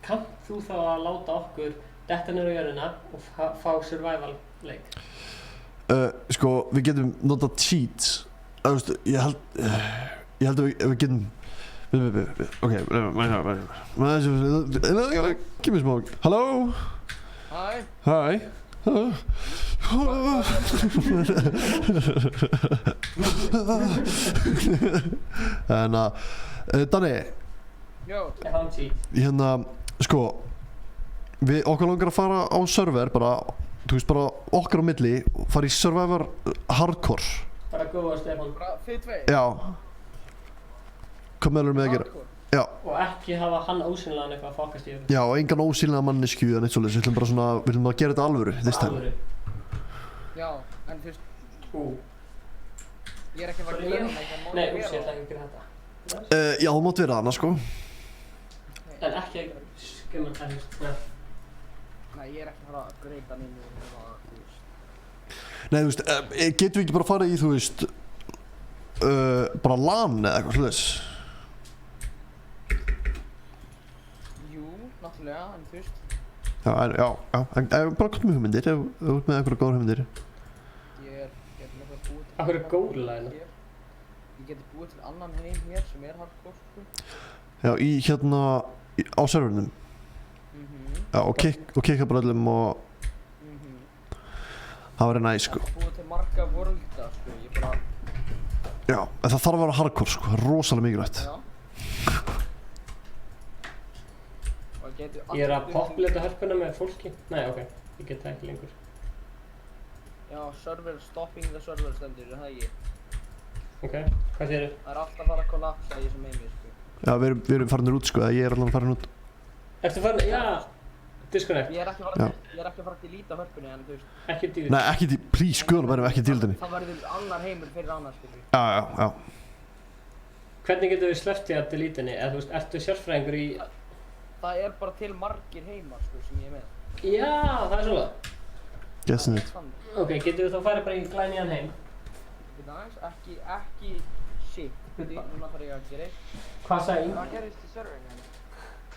kannt þú þá að láta okkur detta niður á jörðina og fá survival leik. Sko, við getum notað cheats. Ég held að við getum Ok, kemur smá. Halló? Hæ. Hæ. En Danni, Jó. hérna, sko, okkur langar að fara á server bara, þú veist, bara okkar á milli, fara í Survivor Hardcore. Bara góða Stefán. Bara þið tvei? Já. Hvað meðlur með að gera? Hardcore? Já. Og ekki hafa hann ósynlegan eitthvað að fokast í þessu. Já, engan ósýnilega mannesku en eitt svoleiðis, við ætlum bara svona, við ætlum að gera þetta alvöru, this time. Alvöru. Já, en þú veist, Ú. ég er ekki að fara að gera neitt, Nei, úr sér, það ekki að gera þetta. Já, þú mátt vera þarna, sko. En ekki skemma það, þú veist. Nei, ég er ekki að fara að greita mínu eða, þú veist. Nei, þú veist, getum við ekki bara farið í, þú veist, bara LAN eða eitthvað svoleiðis? Jú, náttúrulega, en þú veist. Já, en bara komum með hugmyndir, ef þú ert með eitthvað góðar hugmyndir. Ég get með það búið til... Af hverju er góðlega hérna? Ég geti búið til annan heim hér sem er hardcore, sko. Já, í hérna, á servernum. Já, og kikka bara öllum og það verður næs, sko. Það er búið til marga worlda, sko, ég bara... Já, en það þarf að vera hardcore, sko, það er rosalega mikilvægt. Já. Og geti Ég er að populata hörpuna með fólki. Nei, ok, ég get það ekki lengur. Já, server, stopping the server stendur, er það ekki? Ok, hvað sér þið? Það er alltaf að fara að kollapsa í þessum heimi, sko. Já, við erum farinir út, sko, eða ég er allan farin út. Ertu farin, já, disconnect. Ég er ekki að fara að deleta hörpunni, en þú veist... Ekki dýr. Nei, ekki, please, guðan verðum ekki til þenni. Það verður annar heimur fyrir annars, sko. Já. Hvernig getum við sleppt því að delete henni? Eða þú veist, ertu sérfræðingur í... Það er bara til margir heimar, sko, sem ég er með. Já, það er svona. Guessing it. Ok, getum við þá farið bara í glænýjan heim? Þetta aðeins, ekki shit. Núna þarf ég að gera eitt. Hvað sagði ég? Hvað gerist í serverinu henni?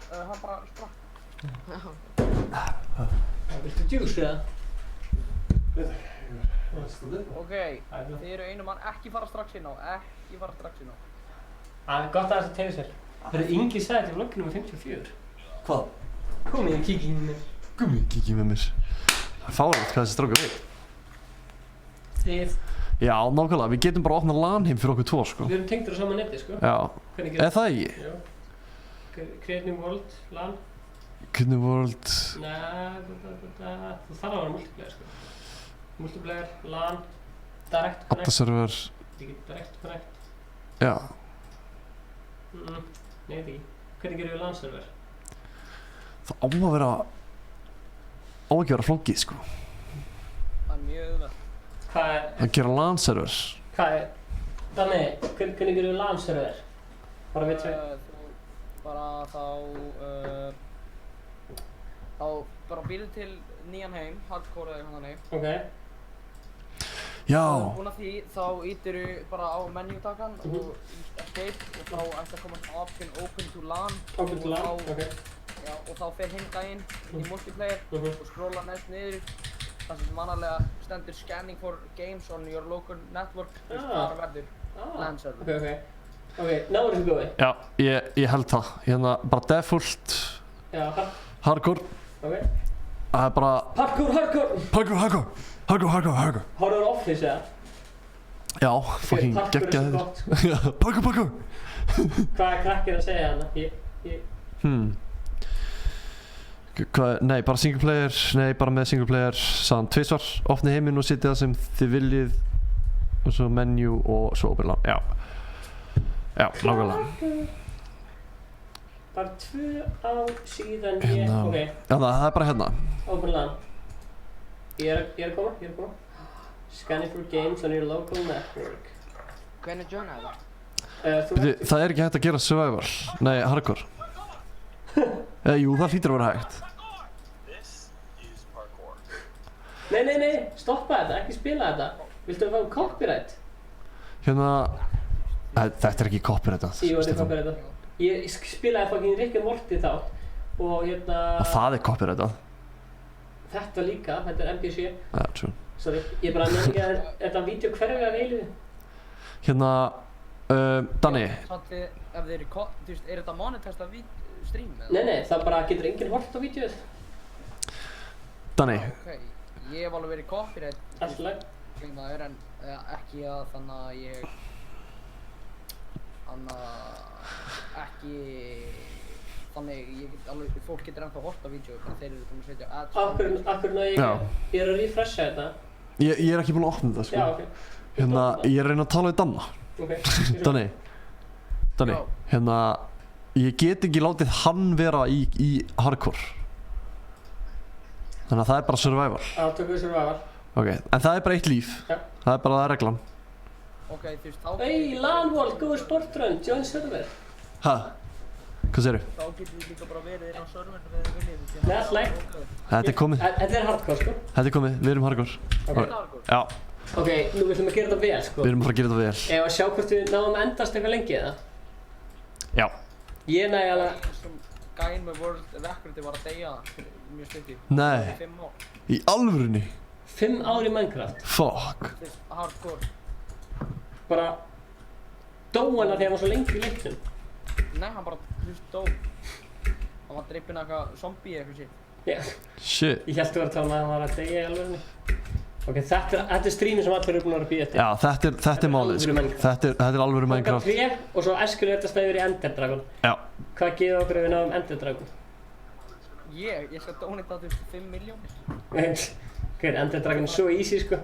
Hann bara sprakk. Viltu djús eða? Ok, þið eru einu mann, ekki fara strax inn á. Það er gott að það tegja sér. Það er Ingi sagði þetta í vlogginu með 54. Hvað? Komið og kíkið með mér. Komið og kíkið með mér. Það er fáránlegt hvað þessi strákar veit. Þið. Já, nákvæmlega, við getum bara að opna LAN heim fyrir okkur tvo, sko. Við erum tengdur á sama neti, sko. Já. Hvernig getum Eða það ekki? Já. Create New World, LAN. Create New World. Nei, þú þarf að vera multiplayer, sko. Multiplayer, LAN, Direct Connect. Adda-server. Direct Connect. Já. Nei, ég veit ekki. Hvernig gerum við LAN-server? Það á að vera flókið, sko. Það er mjög auðvelt. Hvað er... Að gera LAN-server. Hvað er... Þannig, hvernig gerum við LAN-server? Bara við tvei? Bara þá bara býrðu til nýjan heim, hardcore eða eitthvað þannig. Ok. Já. Og búin að því, þá ítirðu bara á menjutakan og escape og þá ætti að koma option open to LAN. Open to LAN, ok. Já, og þá fer hinn daginn í multiplayer og skróla neðst niður þar sem vanalega stendur scanning for games on your local network. Þú veist, þar verður LAN server. Ok, now we're going. Já, ég held það. Hérna, bara default. Já, hardcore. Ok. Það er bara... Hardcore. Hárður Office, eða? Já, fucking geggjaðir. Hardcore. Hvað er krakkir að segja hana? Nei, bara single player, bara með single player, sann tvisvar, opni heiminn og setja það sem þið viljið og svo menu og svo open LAN, já, nákvæmlega. Bara 2 ár síðan ég, ok. Já, það er bara hérna. Open LAN. Ég er að koma. Scanning for games on your local network. Hvernig joinaði það? Það er ekki hægt að gera survival, nei, hardcore. Jú, það hlýtur að vera hægt. Nei, stoppa þetta, ekki spila þetta. Viltu að fá copyright? Hérna, þetta er ekki copyrightað. Jú, þetta er copyrightað. Ég spilaði fucking Rick and Morty þá og hérna... Það er copyrightað. Þetta líka, þetta er MPC. Já, true. Sorry, ég bara nefnir ekki að þetta vídeo hverfi að eilifu. Hérna, Danni. Samt ef þið eru, þú veist, er þetta monetæsta stream? Nei, það bara getur enginn hort á vídeoið. Danni, ég hef alveg verið copyright Allt í lagi. maður en ekki að þannig að ég ekki þannig ég get alveg fólk getur ennþá hort á vídeo en þeir eru búin að setja ads Akkur náðu Já. ég er að refresha þetta. Ég er ekki búinn að opna þetta sko. Já, ok. Hérna, ég er að reyna að tala við Danna. Ok. Danni, Já. hérna, ég get ekki látið hann vera í hardcore. Þannig að það er bara survival. Já, tökum við survival. Ok, en það er bara eitt líf. Já. Það er bara það reglan. ok, þú veist, þá Hey, LANWOL, góður sportrun, join server. Ha? Hvað segirðu? þá getur við líka bara verið inn á serverinu þegar við viljum Nei, allt í lagi. Þetta er komið. Þetta er hardcore, sko. Þetta er komið. Við erum hardcore. Ok. Já, Ok, nú viljum við gera þetta vel, sko. við erum að fara að gera þetta vel. Ef að sjá hvort við náum að endast eitthvað lengi, eða? Já. Ég næði alveg... sem gæinn með world recordi var að deyja fyrir mjög stutti Nei. 5 ár Í alvörunni? 5 ár í Minecraft. Fuck. þú veist, hardcore Bara... dó hann að því að hann var svo lengi í leiknum. nei, hann bara, þú veist, dó hann var drippinn eitthvað zombie eitthvað shit Já. Shit. Ég held að vera að tala um að hann var að deyja í alvörunni. Ok, þetta er streamið sem allir eru búin að vera að bíða eftir. Já, þetta er málið sko. alvöru Minecraft. Þetta er alvöru Minecraft. Okkar 3 og svo æskulega þetta stæði yfir í Ender Dragon. Já. Hvað gefur okkur ef við náum Ender Dragon? ég skal donata þú veist 5 milljónir Ok, Ender Dragon er svo easy, sko.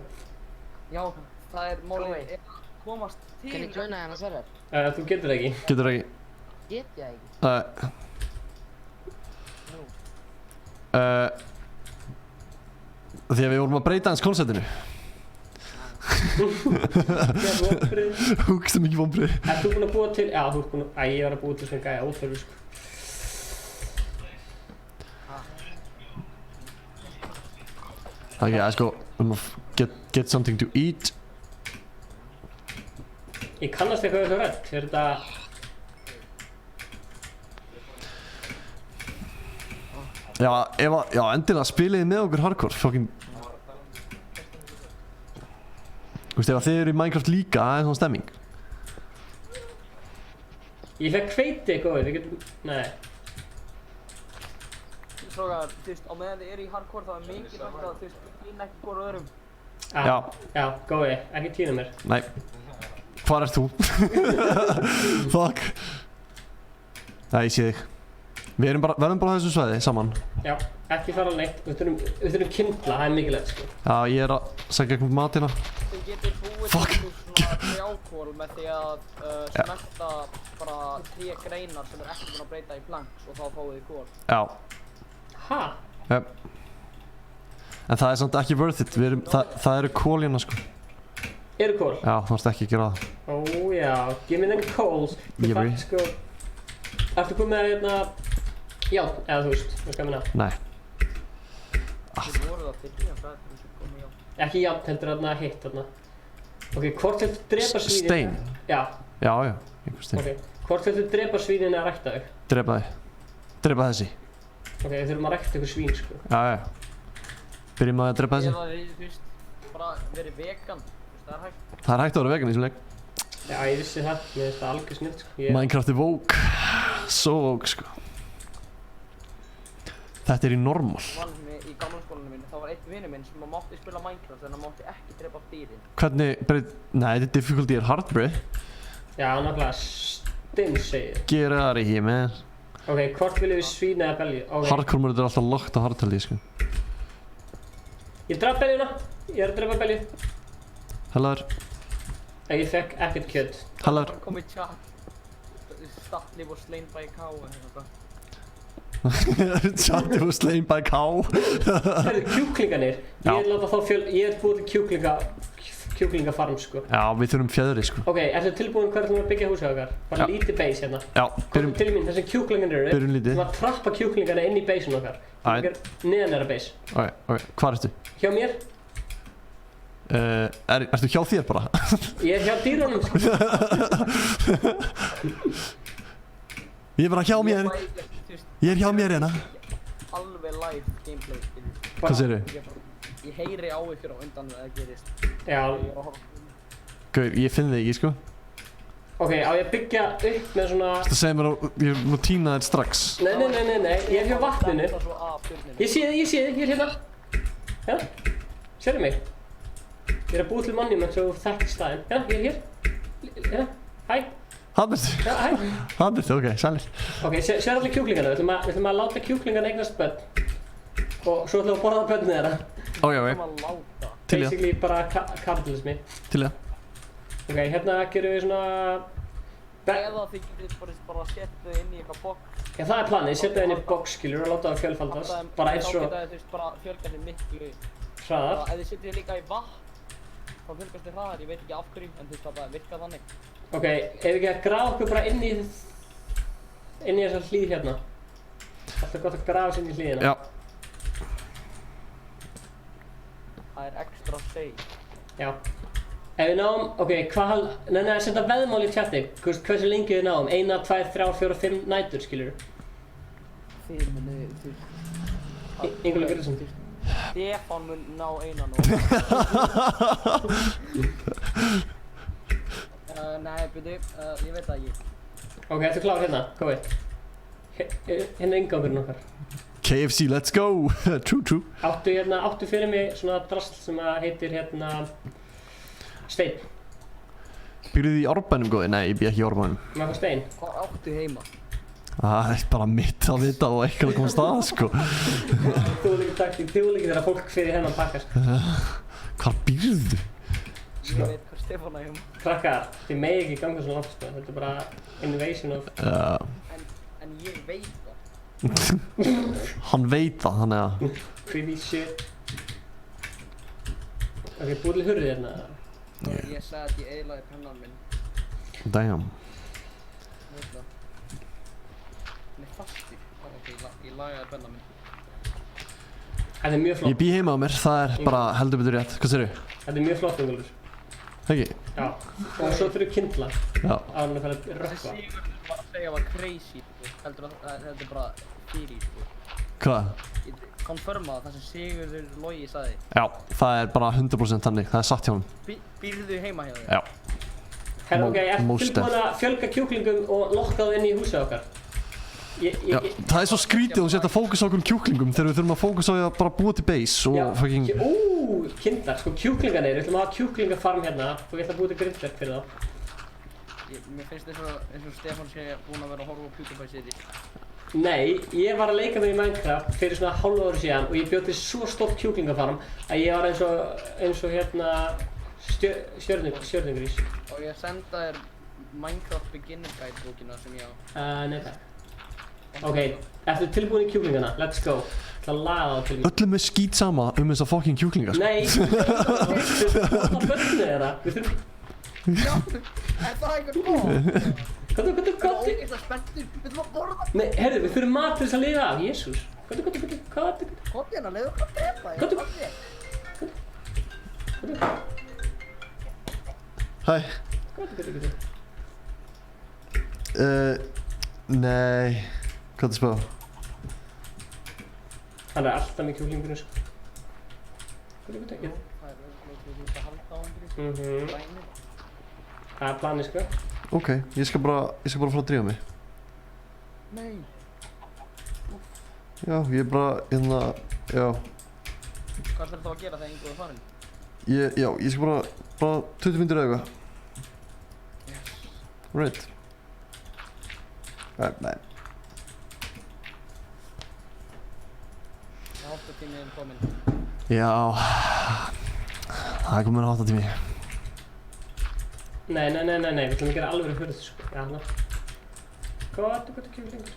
já, það er málið er að komast til Can ég joina hérna server? Þú getur það ekki. Getur ekki. Get ég ekki? Því að við vorum að breyta hans konceptinu. Húkst mikið vonbrigði. Ert þú búinn að búa til... Já, þú ert búinn að... Æ, ég var að búa til svona gæja óþörfu, sko. Ok, sko, get something to eat. Ég kannast eitthvað þessu rödd. Er þetta... Já, endilega spiliði með okkur hardcore, fucking. Þú veist, ef þið eru í Minecraft líka, það er svona stemming. Ég fekk hveiti, góður, við getum... Nei. Strákar, þú veist, á meðan þið eru í hardcore þá er mikilvægt að þú veist, týna ekki hvort öðrum. Já. Já, góði, ekki týna mér. Nei. Hvar ert þú? Fuck. Nei, ég sé þig. Við verðum bara á þessu svæði saman. Já, ekki fara neitt. Við þurfum kyndla, það er mikilvægt, sko. Já, ég er að sækja eitthvað mat hérna. Þið getur búið Fuck. til svona trjákól með því að smelta bara 3 greinar sem er ekki búin að breyta í planks og þá fáið þið kól. Já. Ha? Yep. En það er samt ekki worth it. Það eru kól hérna, sko. Eru kól? Já, þú mást ekki gera það. Ó já, give me them coals. Ég veit. Sko, ertu komið með hérna... Já, eða þú veist, hvað skal minna? Nei. Þið voruð að fylla, það er þessu komið já. Ekki járn, heldur þarna hitt þarna. Ok, hvort heldur drepa svínin? Stein? Já. Já, einhver stein. Ok, hvort heldur drepa svínin að rækta þau? Drepa þig. Drepa þessi. Ok, við þurfum að rækta ykkur svín, sko. Já. Byrjum að drepa þessi. Eða þið, þú veist, bara verið vegan, þú veist, það er hægt. Það er hægt að vera vegan í þessum leik. Já, ég vissi það. Mér finnst það algjör snilt, sko. Minecraft er woke. So woke, sko. Þetta er í normal. Í gamla skólanum minn, þá var einn vinur minn sem mátti spila Minecraft en hann mátti ekki drepa dýrin. Hvernig nei, þetta difficulty er hard, bro. Já, náttúrulega steinsegir. Get out of here, man. Ok, hvort viljum við svína eða belju? Okay. Hardcore mode er alltaf locked á hardtali, sko. Ég draf beljuna. Ég er að drepa belju. Hellar. Ég fekk ekkert kjöt. Hellar. Það kom í chat. Statliv og slain by cow eða eitthvað. Chatið var slain by cow. Það eru kjúklingarnir. Ég er búið til kjúklingafarm, sko. Já, við þurfum fjöðri, sko. Ok, ertu tilbúin hvernig þú er að byggja húsið okkar? Bara lítið base hérna. Já, Komum til mín, þessi kjúklingarnir eru. Byrjum lítið. Þú maður trappa kjúklingarna inn í baseinu okkar. Neðan þeirra base. Ok, hvar ertu? Hjá mér? Ertu hjá þér bara? Ég er hjá dýrunum, sko. Ég er bara hjá mér. Ég er hjá mér hérna. Alveg live gameplay. Hvað segirðu? Ég heyri á ykkur á undan það gerist. Já. Gaur, ég finn þig ekki, sko. Ok, á ég að byggja upp með svona... Það segir mér að ég má týna þér strax. Nei, ég er hjá vatninu. Ég sé þig, ég er hérna. Já. Sérðu mig? Ég er að búa til monument svo þú þekkir staðinn. Hérna, ég er hér. Hérna, hæ. Hann ertu. Já, hæ. Hann ertu, ok, sælir. Ok, sér allir kjúklingana. Við ætlum að láta kjúklingana eignast börn. Og svo ætlum við að borða börnið þeirra. Ok. Til í það. Basically bara kapitalismi. Til í það. Ok, hérna gerum við svona... Eða þið getið bara að setja þau inn í eitthvað box. Já, það er planið. Setja þau inn í box, skilur, og láta það fjölfaldast. Bara eins og... Þá geta þau bara fjölgað þau miklu... hraðar. Ef þið setjið líka í vatn, þá fjölgast þau hraðar. Ég veit ekki af hverju, en það bara virkar þannig. Ok, ef við ekki að grafa okkur bara inn í þessa hlíð hérna. Alltaf gott að grafa sér inn í hlíðina. Já. Það er extra safe. Já. Ef við náum, ok, Nei, að setja veðmál í chatti. Hversu lengi við náum? 1, 2, 3, 4, 5 nætur, skilur. Þið munið, Ingólfur Grétarsson. Stefán mun ná einan og... Nei, byrju, ég veit það ekki. Ok, ertu klár hérna? Góði. Hérna inngangurinn okkar. KFC, let's go! True. Áttu fyrir mig svona drasl sem heitir hérna... Steinn. Býrðu í Árbænum, góði? Nei, ég bý ekki í Árbænum. Má fá steinn? Hvað áttu heima? Það er bara mitt að vita og ekki að koma af stað, sko. Þú vil ekki þegar fólk fyrir hennan pakka, sko. Hvar býrðu? Ég veit hvað Stefán á heima. Krakkar, þið megi ekki ganga svona langt, sko. Þetta er bara innovation of... En ég veit það. Hann veit það, þannig að... Creepy shit. Ok, búið til hurðið hérna. Ég sagði að ég eyðilagði pennan minn. Damn. Veit það. Hann er fastur. Ég lagaði pennan minn. Þetta er mjög flott. Ég bý heima á mér, það er bara heldur betur rétt. Hvað segirðu? Þetta er mjög flott, Ingólfur. Ekki? Já. Og svo þurfum við kyndla. Já. Áður en að fara að rökkva. Þessi Sigur var að segja var crazy, heldur að þetta er bara theory, Hvað? Ég konfirma það sem Sigurður Logi sagði. Já, það er bara 100% þannig, það er satt hjá hann. Býrðu heima hjá þig? Já. Herra, ok, ertu tilbúin að fjölga kjúklingum og lokka þá inn í húsið okkar? Já, það er svo skrítið að þú setja fókus á okkur kjúklingum þegar við þurfum að fókusa á því að bara búa til base og fucking... Kindlar, sko kjúklingarnir, við ætlum að hafa kjúklingafarm hérna og við ætlum að búa til grindverk fyrir þá. Mér finnst eins og Stefán sé búinn að vera að horfa á PewDiePie City. Nei, ég var að leika mig í Minecraft fyrir svona hálfu ári síðan og ég bjóð til svo stórt kjúklingafarm að ég var eins og hérna stjörnugrís. Og ég senda þér Minecraft Beginner Guide bókina sem ég á. Nei takk. Ok, ertu tilbúin í kjúklingana? Let's go. Það er að laga þá til því. Öllum er skít sama þessa fucking kjúklinga, sko. Nei, við þurfum að börnum þeirra. Já, er það eitthvað góð? Hvað? Það er ógeðslega spenntur, við þurfum að borða. Nei, herru, við þurfum mat til þess að lifa af, jésús. Hvað? Kom hérna, leiðu okkur að drepa, ég Hvað? Hæ. Hvað? Nei. Hvað er það spá? Hann er alltaf með kjúklingurinn, sko. Hvað? Það er auðvitað að halda á hann. Það er planið, sko. Ok, ég skal bara fara að drífa mig. Nei. Já, ég er bara, já. Hvað ætlar þú að gera þegar Ingólfur er farinn? Já, ég skal bara 20 mínútur eða eitthvað. Right. Nei. Háttatími er kominn. Já, það er komin háttatími. Nei, við ætlum að gera alveg hurð, sko. Já, hérna. Hvað kjúklingur?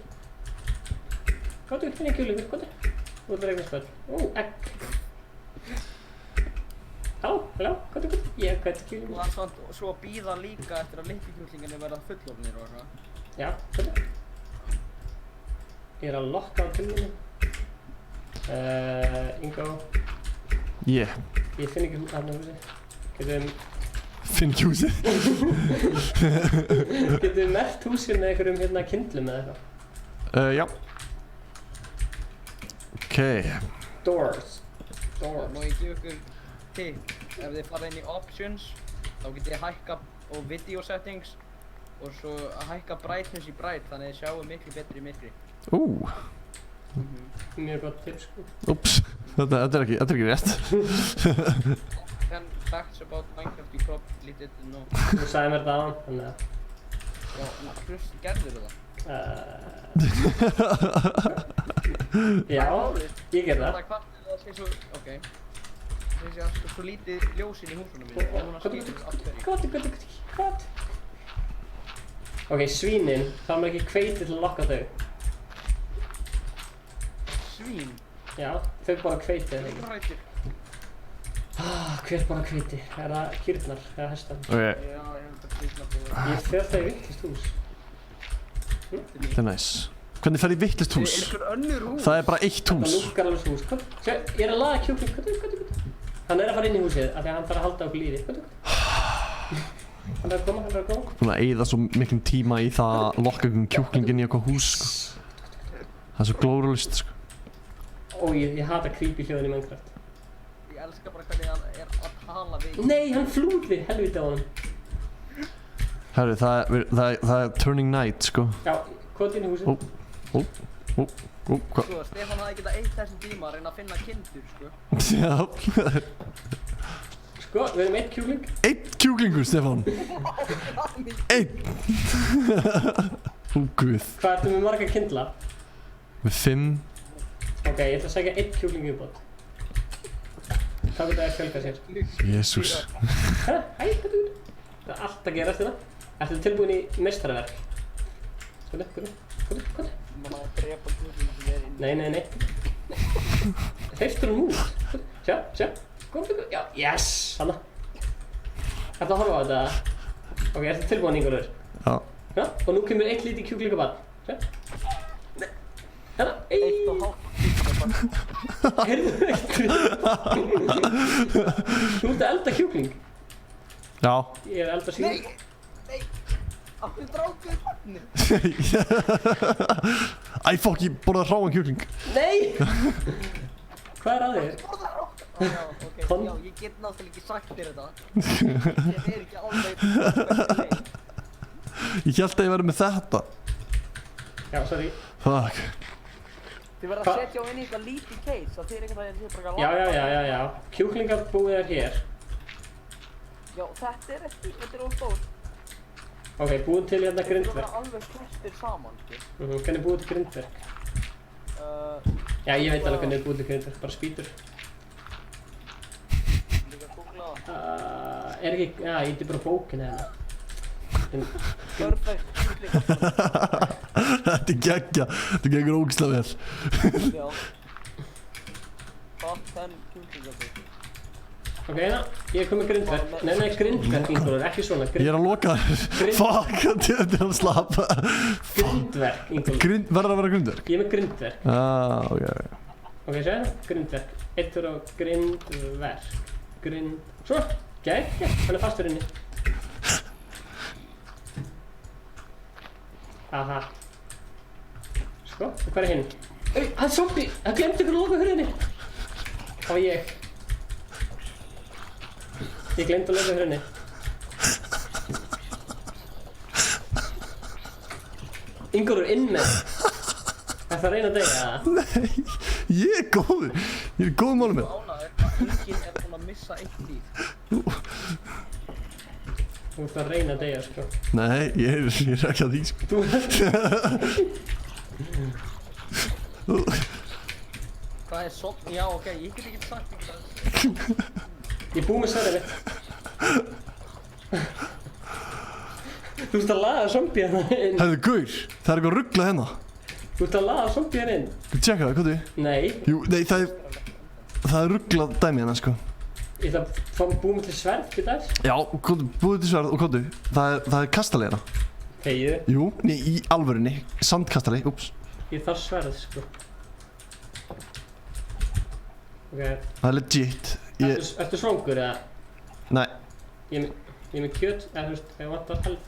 Hvað finna kjúklingur? Hvað? Þú ert að regna spöld. Egg. Halló, hvað? Ég kvæti kjúklingur. Þú ætlar svo að bíða líka eftir að litli kjúklingarnir verða fullorðnir og eitthvað. Já, hvað? Ég er að lokka á kjúklinginu. Ingo. Ég finn ekki húsið. Finn ekki húsið? Getum við merkt húsið með einhverjum hérna kindlum eða eitthvað? Já. Ok. Doors. Má ég gefa ykkur tip? Ef þið fara inn í options, þá getið þið hækka og video settings og svo að hækka brightness í bright þannig að þið sjáu miklu betri í myrkri. mjög gott tips sko. Úps, þetta er ekki rétt. Can facts about Minecraft you probably didn't know. Þú sagði mér þetta áðan, þannig að... Já, en hvers gerðirðu það? Já, ég ger það. Það sé svo, ok. Það sé svo lítið ljósinn í húsunum mínu og núna skilur af hverju. Hvað? Ok, svínin, það er ekki hveiti til að lokka þau. Svín? Já, þau bara hveiti eða ekki. Rættir. Hver bara hveiti? Er það kýrnar eða hestar? Ok, Já, ég held að kýrnar búið. Ég fer það í vittlist hús. þetta er næs. Hvernig fer í vittlist hús? Einhver önnur hús? Það er bara eitt hús. Það lukkar alveg hús. Sjá, ég er að laga kjúkling. Hann er að fara inn í húsið af því að hann þarf að halda okkur lífi. Hann er að koma. Búin að eyða svo miklum tíma í það að lokka einhvern kjúklinginn í eitthvað hús, sko. Það er svo glórulaust, sko. Ó, ég hata creepy hljóðin í Minecraft. Ég elska bara hvernig hann er að tala við. Nei, hann flúði, helviti á honum. Herru, það er turning night, sko. Já, hvað inn í húsið? Hvað? Sko, Stefán hafði getað eytt þessum tíma að reyna að finna kindur, sko. Já. Sko, við erum eitt kjúkling. Eitt kjúklingur, Stefán. Einn. Ó, guð. Hvað ertu með marga kindla? Með 5. Ok, ég ætla að segja eitt kjúkling viðbót. Hvað getur það að fjölga sér? Jésús. Hæ, hvað er það? Það er allt að gerast hérna. Ertu tilbúin í meistaraverk? Hvað? Má að drepa kjúklingum sem er inn. Nei. Hreyftur hún út? Sjá. Já, yes! Hanna. Ertu að horfa á þetta? Ok, ertu tilbúin, Ingólfur? Já. Já, og nú kemur eitt lítið kjúklingabarn. Sjá. Nei. Hérna. 1,5 Heyrðu ekki? Þú ert að elda kjúkling. Já. Ég er að elda síðan. Nei! Áttu drákuðu barnið? Æ, fokk, ég borðaði hráan kjúkling. Nei! Hvað er að þér? Já, ok, já, ég get náttúrulega ekki sagt þér þetta. Ég er ekki alveg Ég hélt að ég verið með þetta. Já, sorry. Fuck. Þið verða að setja á inn í eitthvað lítið case, að þið er einhvern veginn bara að Já. Kjúklingabúið er hér. Já, þetta er óstór. Ok, búið til hérna grindverk. Þið verða alveg flestir saman, sko. Hvernig búið til grindverk? Já, ég veit alveg hvernig búið til grindverk, bara spýtur. Líka googla það. Er ekki, já, ég geti bara bókina hérna. Perfect kjúkling. Þetta er geggja. Þetta gengur ógeðslega vel. Já. Top 10 kjúklingabúið. Ok, hérna, ég er komið grindverk. Nei, grindverk, Ingólfur, ekki svona. Ég er að loka þér. Fuck, þetta er að slappa. Grindverk, Ingólfur. Verður að vera grindverk? Ég er með grindverk. Ok. Ok, sjá hérna, grindverk. Eittur á grindverk. Svo, geggja, hann er fastur inni. Aha. Sko, og hvað er hinn? Hann er zombie! Hann glemdi ykkur að loka hurðinni! Það var ég. Ég glemdi að loka hurðinni. Ingólfur, inn með. Það að reyna að deyja, eða? Nei, ég er góður. Ég er góð málum með. Ánægður, enginn er búinn að missa eitt líf. Þú ert að reyna að deyja, sko. Nei, ég er ekki að því, sko. Hvað er sopn? Já, ok, ég get ekki sagt ykkur það. Ég er búinn með sverðið mitt. Þú ert að laga zombie hérna inn. Hæðu, gaur, það er eitthvað rugglað hérna. Þú ert að laga zombie hérna inn. Tjekka það, hvað þú? Nei. Jú, nei, það er rugglað dæmi hérna, sko. Ég ætla að fá búið til sverð til þess. Já, búið til sverð og hvað þú? Það er kastali hérna. Þegiðu. Jú, nei, í alvörunni. Sandkastali, úps. Ég þarf sverð, sko. Ok. Það er legit. Ertu svangur, eða? Nei. Ég er með kjöt, eða þú veist, ég vantar helf.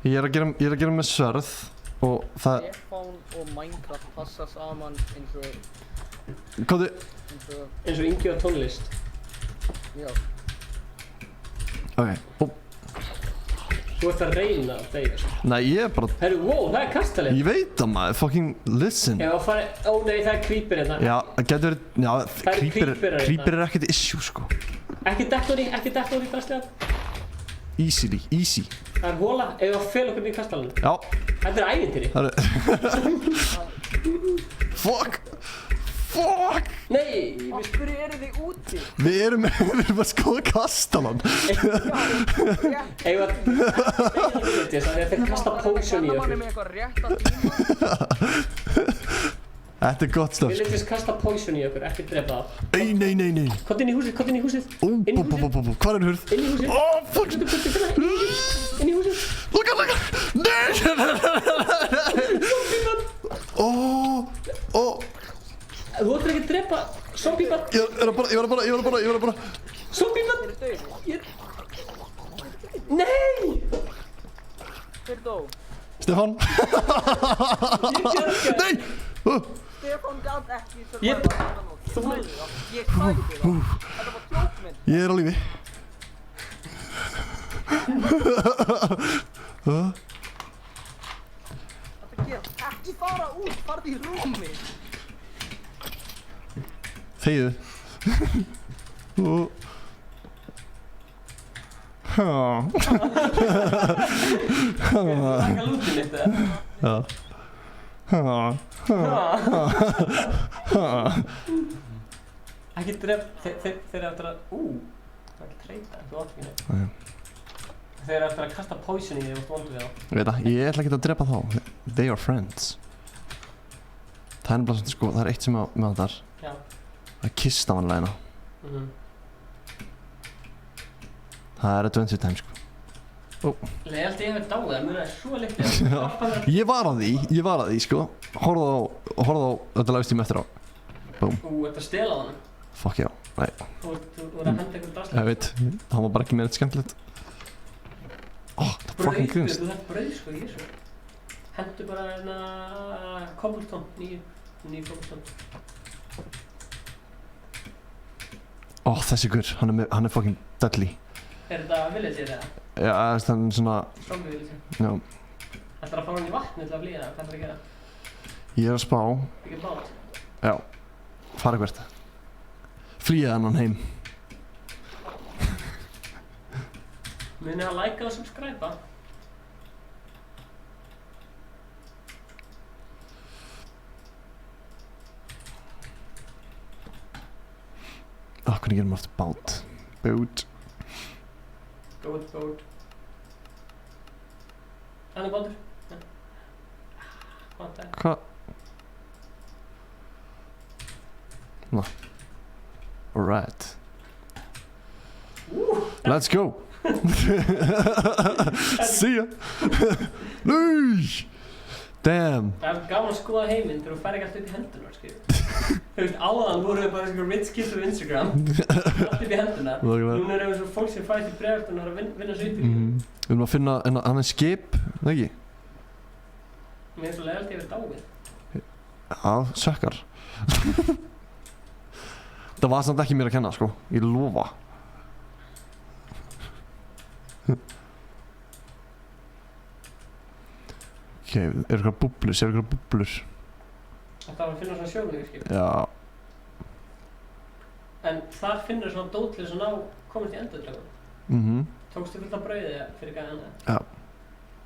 Ég er að gera með sverð og það... Stefán og Minecraft passa saman eins og... Hvað þú? Eins og Ingi og tónlist. Já. Ok, Þú ert að reyna að deyja sko. Nei, ég er bara... Herru, wow, það er kastalinn. Ég veit það maður, fucking listen. Já, ó nei, það er creeper hérna. Já, það getur verið... Já, creeper er ekkert issue, sko. Ekki detta úr í kastalinn. Easy. Það er hóla, ef við að fela okkur í kastalinn. Já. Þetta er ævintýri. Fuck! Nei! Af hverju eru þið úti? Við erum að skoða kastalann. Eigum að beina þetta þess að þeir kasta potion í Þetta okkur. manni með eitthvað rétt að tíma. Þetta er gott stöf. Við letum kasta potion í okkur, ekki drepa það. Nei. Komdu inn í húsið. Hvað er hurð? Inn í húsið. Oh, fuck! Inn í húsið. Look! Nei! Þú ættir ekki að drepa zombie-barn. Ég var að bara. Zombie-barn. Þeir eru döðir. Nei! Hver dó? Stefán. Nei! Stefán gat ekki Ég- Þú sagði það. Ég sagði það. Þetta var tjókmynd. Ég er á lífi. Þetta gerð. Ekki fara út. Farðu í rúmi. Þegiðu. Taka lútin eitt eða? Já. Ekki drepa, þeir eru eftir að, það er ekki treyta, þú átt ekki neitt. Þeir eru eftir að kasta poison í þig og vondu við á. Ég veit það, ég ætla ekki að drepa þá. They are friends. Það er nefnilega svona, sko, það er eitt sem með þetta er. Já. Það er kistavanlegina. Það er adventure time, sko. Leðalt ég hefur dáið, það mjög svo litið. Ég var að því, sko. Horfðu á þetta lagstím eftir á. Boom. Þetta stela þannig. Fuck já, nei. Þú voru að henda ykkur draslega. Ég veit, það var bara ekki með þetta skemmtilegt. Það er fucking grunst. Þú þarf brauð sko í þessu. Hendu bara hérna cobblestone, nýju cobblestone. Þessi gur, hann er fucking deadly. Er þetta villager eða? Já, það er svona... Zombie villager. Já. Ætlar að fá hann í vatni til að flýja það, hvað ætlar að gera? Ég er að spá. Byggja bát? Já. Fara hvert. Flýja þennan heim. Munið að likea og subscribe-a. Hvernig gerum við aftur bát? Boat. Boat. Hann er bátur. Hvað? Alright. Let's go. See ya. Nei. Damn. Það er gaman að skoða heiminn þegar þú fær ekki allt upp í hendunar, skilur. Þú veist, áðan voru við bara svona rich kids á Instagram. Allt upp í hendunar. Núna erum við svona fólk sem fæst í bregðartunar að vinna sig upp í lífið. Við erum að finna annan skip, það ekki? Mér er svo leiðalt ég verið dáið. Já, sökkar. Það var samt ekki mér að kenna, sko. Ég lofa. Ok, eru eitthvað búblur? Sér eitthvað búblur? Þetta var að finna svona sjónaugaskip. Já. En þar finnur svona dót til þess að komast í endurdragun. Tókstu fullt af brauði fyrir gæðan það? Já.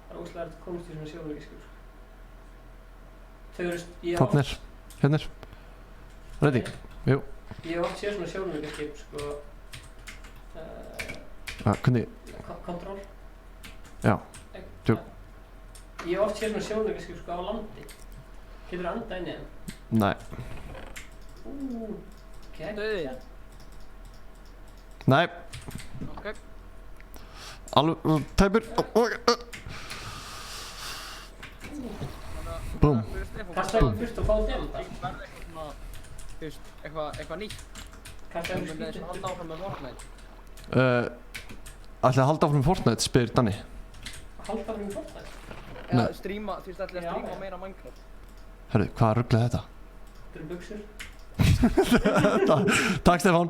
Það er óslega að komast í svona sjónaugaskip. Þau eru, Hérna. Ready? Jú. Ég hef oft séð svona sjónaugaskip, sko. Hvernig? Control. Já. Ég hef oft séð svona sjónaugaskip, sko, á landi. Getur andað inn í þeim? Nei. Döðir. Nei. Ok. Alveg, tæpur. Búm. Kastaðu fyrst og fáðu demanta. Verði eitthvað svona, þú veist, eitthvað nýtt. Kastaðu Þú myndið skítið. halda áfram með Fortnite. Ætlaði að halda áfram Fortnite, spyr Danni. Halda fyrir Fortnite? Eða stríma, þú veist, ætlaði að stríma meira Minecraft. Herru, hvað rugglaði þetta? Þetta eru buxur. Takk Stefán.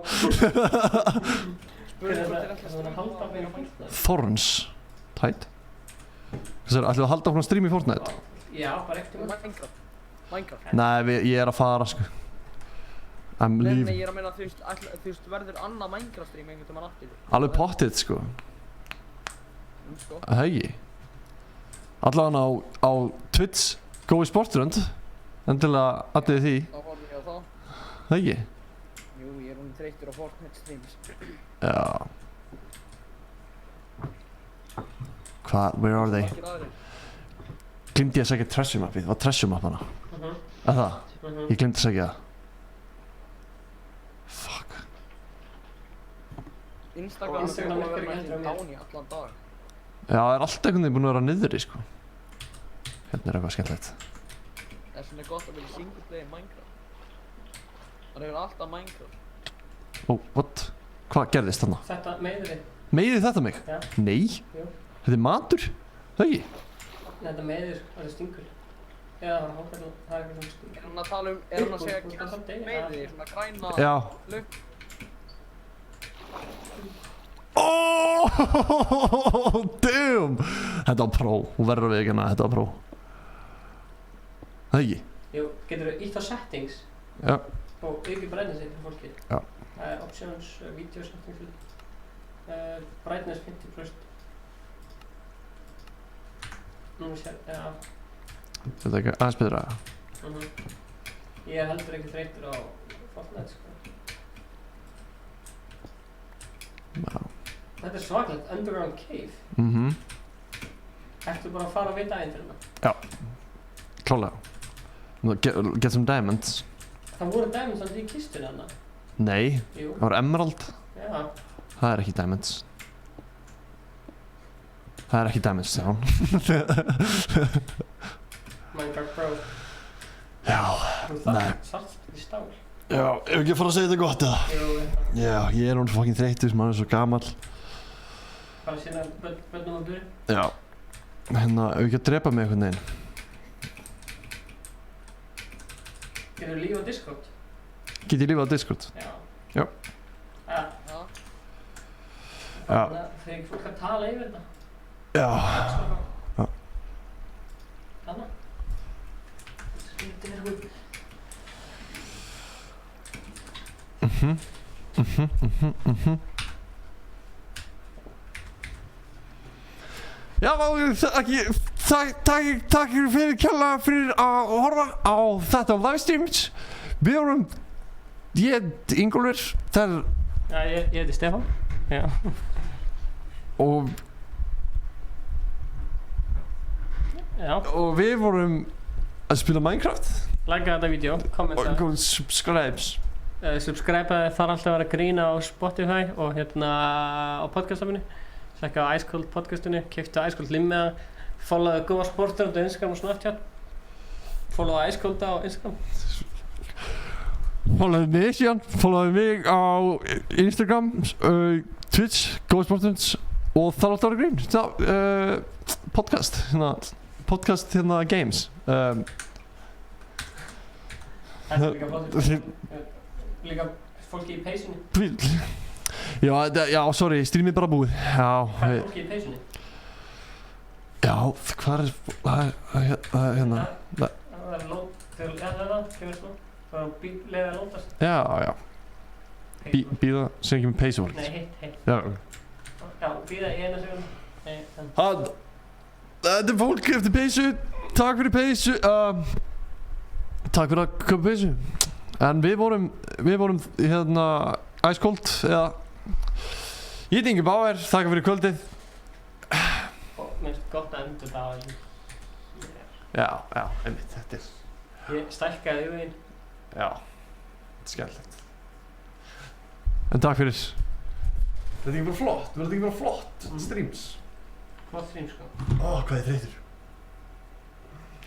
Spurðu hvort þér ætlaði að halda fyrir Fortnite. Thorns. Tætt. Hvað segirðu, ætlum við að halda áfram að streama í Fortnite? Já, bara ekkert Minecraft. Nei, ég er að fara sko. I'm Nei, leaving. ég er að meina þú veist, verður annað Minecraft stream einhvern tímann aftur. Alveg pottið sko. Sko. Það ekki. Allavega á Twitch, gói sportrönd. Endilega aðdið því. Þá horfum ég á það. Það ekki. Jú, ég er hún þreyttur á Fortnite streams. Já. Hvað, where are they? Margir aðrir. Glimti ég að segja treasure mapið, það var treasure map hana. Það? Ég glimti að segja það. Fuck. Instagram er búin að vera með Tony allan dag. Já, það er alltaf einhvern veginn búin að vera niðri sko. Hérna er eitthvað skemmtilegt. Það er svona gott að vera single player Minecraft. Það hefur alltaf Minecraft. Oh, what? Hvað gerðist þarna? Þetta meiðir þig. Meiðir þetta mig? Já. Nei. Jú. Þetta er matur? Það ekki? Þetta meiðir, það er stingur. Eða það er hókvæðan, það er eitthvað stingur. Er hann að tala um, er hann að segja meiði, svona græna Já. lukt? Oh, damn! Þetta var pró, hún verður að viðurkenna, þetta var pró. Það ekki? Jú, getur þú ítt á settings Já. og auki brightness fyrir fólki. Já. Options, video settings, brightness 50%. Nú sér, já. Þetta er ekki aðeins betra. Ég er heldur ekki þreyttur á Fortnite sko. Já. Þetta er svakalegt, Underground Cave. Ertu bara að fara að vita ævintýrina? Já. Klálega. Get some diamonds. Það voru diamonds alltaf í kistunni þarna. Nei. Jú. Það var emerald. Já. Það er ekki diamonds. Það er ekki diamonds, sagði hún. Minecraft Pro. Já. Nei. Svart í stál. Já, ef ekki að fara að segja þetta gott eða? Jú, Já, ég er hún fucking þreyttur, maður er svo gamall. bara sína börnum á byrju. Já. Hérna, ef ekki að drepa mig einhvern veginn. Getur þú líf á Discord? Get ég lífið á Discord? Já. Já. Já. Já. Þegar ekki fólk að tala yfir þetta. Já. Já. Þannig. Þetta er hún. Já, takk fyrir kærlega fyrir að horfa á þetta livestreams. Við vorum, ég, Ingólfur, það er... Já, ég heiti Stefán. Já. Og við vorum að spila Minecraft. Like'a þetta vídeo, kommenta. Og subscribes. Subscribe þarf alltaf að vera grín á Spotify og hérna á podcastafinu. Slækka á Ice Cold podcastinu, keyptu Ice Cold limmiða, followðu góða sportur á Instagram og Snapchat. Followðu Ice Cold á Instagram. Followðu mig síðan, followðu mig á Instagram, Twitch, góða sportins og þar átt að vera grín. Podcast hérna games. Þetta er líka flott. Líka fólki í peysunni. Já, sorry, streamið bara búið. Já. Hvað er fólki í peysunni? Já, hvað er hérna? Það er lót, þegar það kemur svo. Það er leiðið að lótast. Já. Bíða sem ekki með peysu. Nei, hitt. Já, bíða í eina sekund. Þetta er fólk eftir peysu. Takk fyrir peysu. Takk fyrir að köpa peysu. En við vorum hérna Ice Cold eða ég heiti Ingi Bauer, þakka fyrir kvöldið. Mér finnst gott að enda þetta á þessu. Já, einmitt, þetta er... Ég stækkaði auðvitað. Já, þetta er skemmtilegt. En takk fyrir. Þetta er ekki bara flott, verður þetta ekki bara flott streams? Flott stream sko. Hvað er þreytur?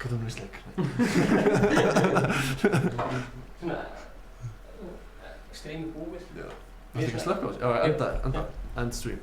Hvað er næstleik? Svona stream búið. Já. Það er ekki að slökka á þessu? Já, enda. End stream.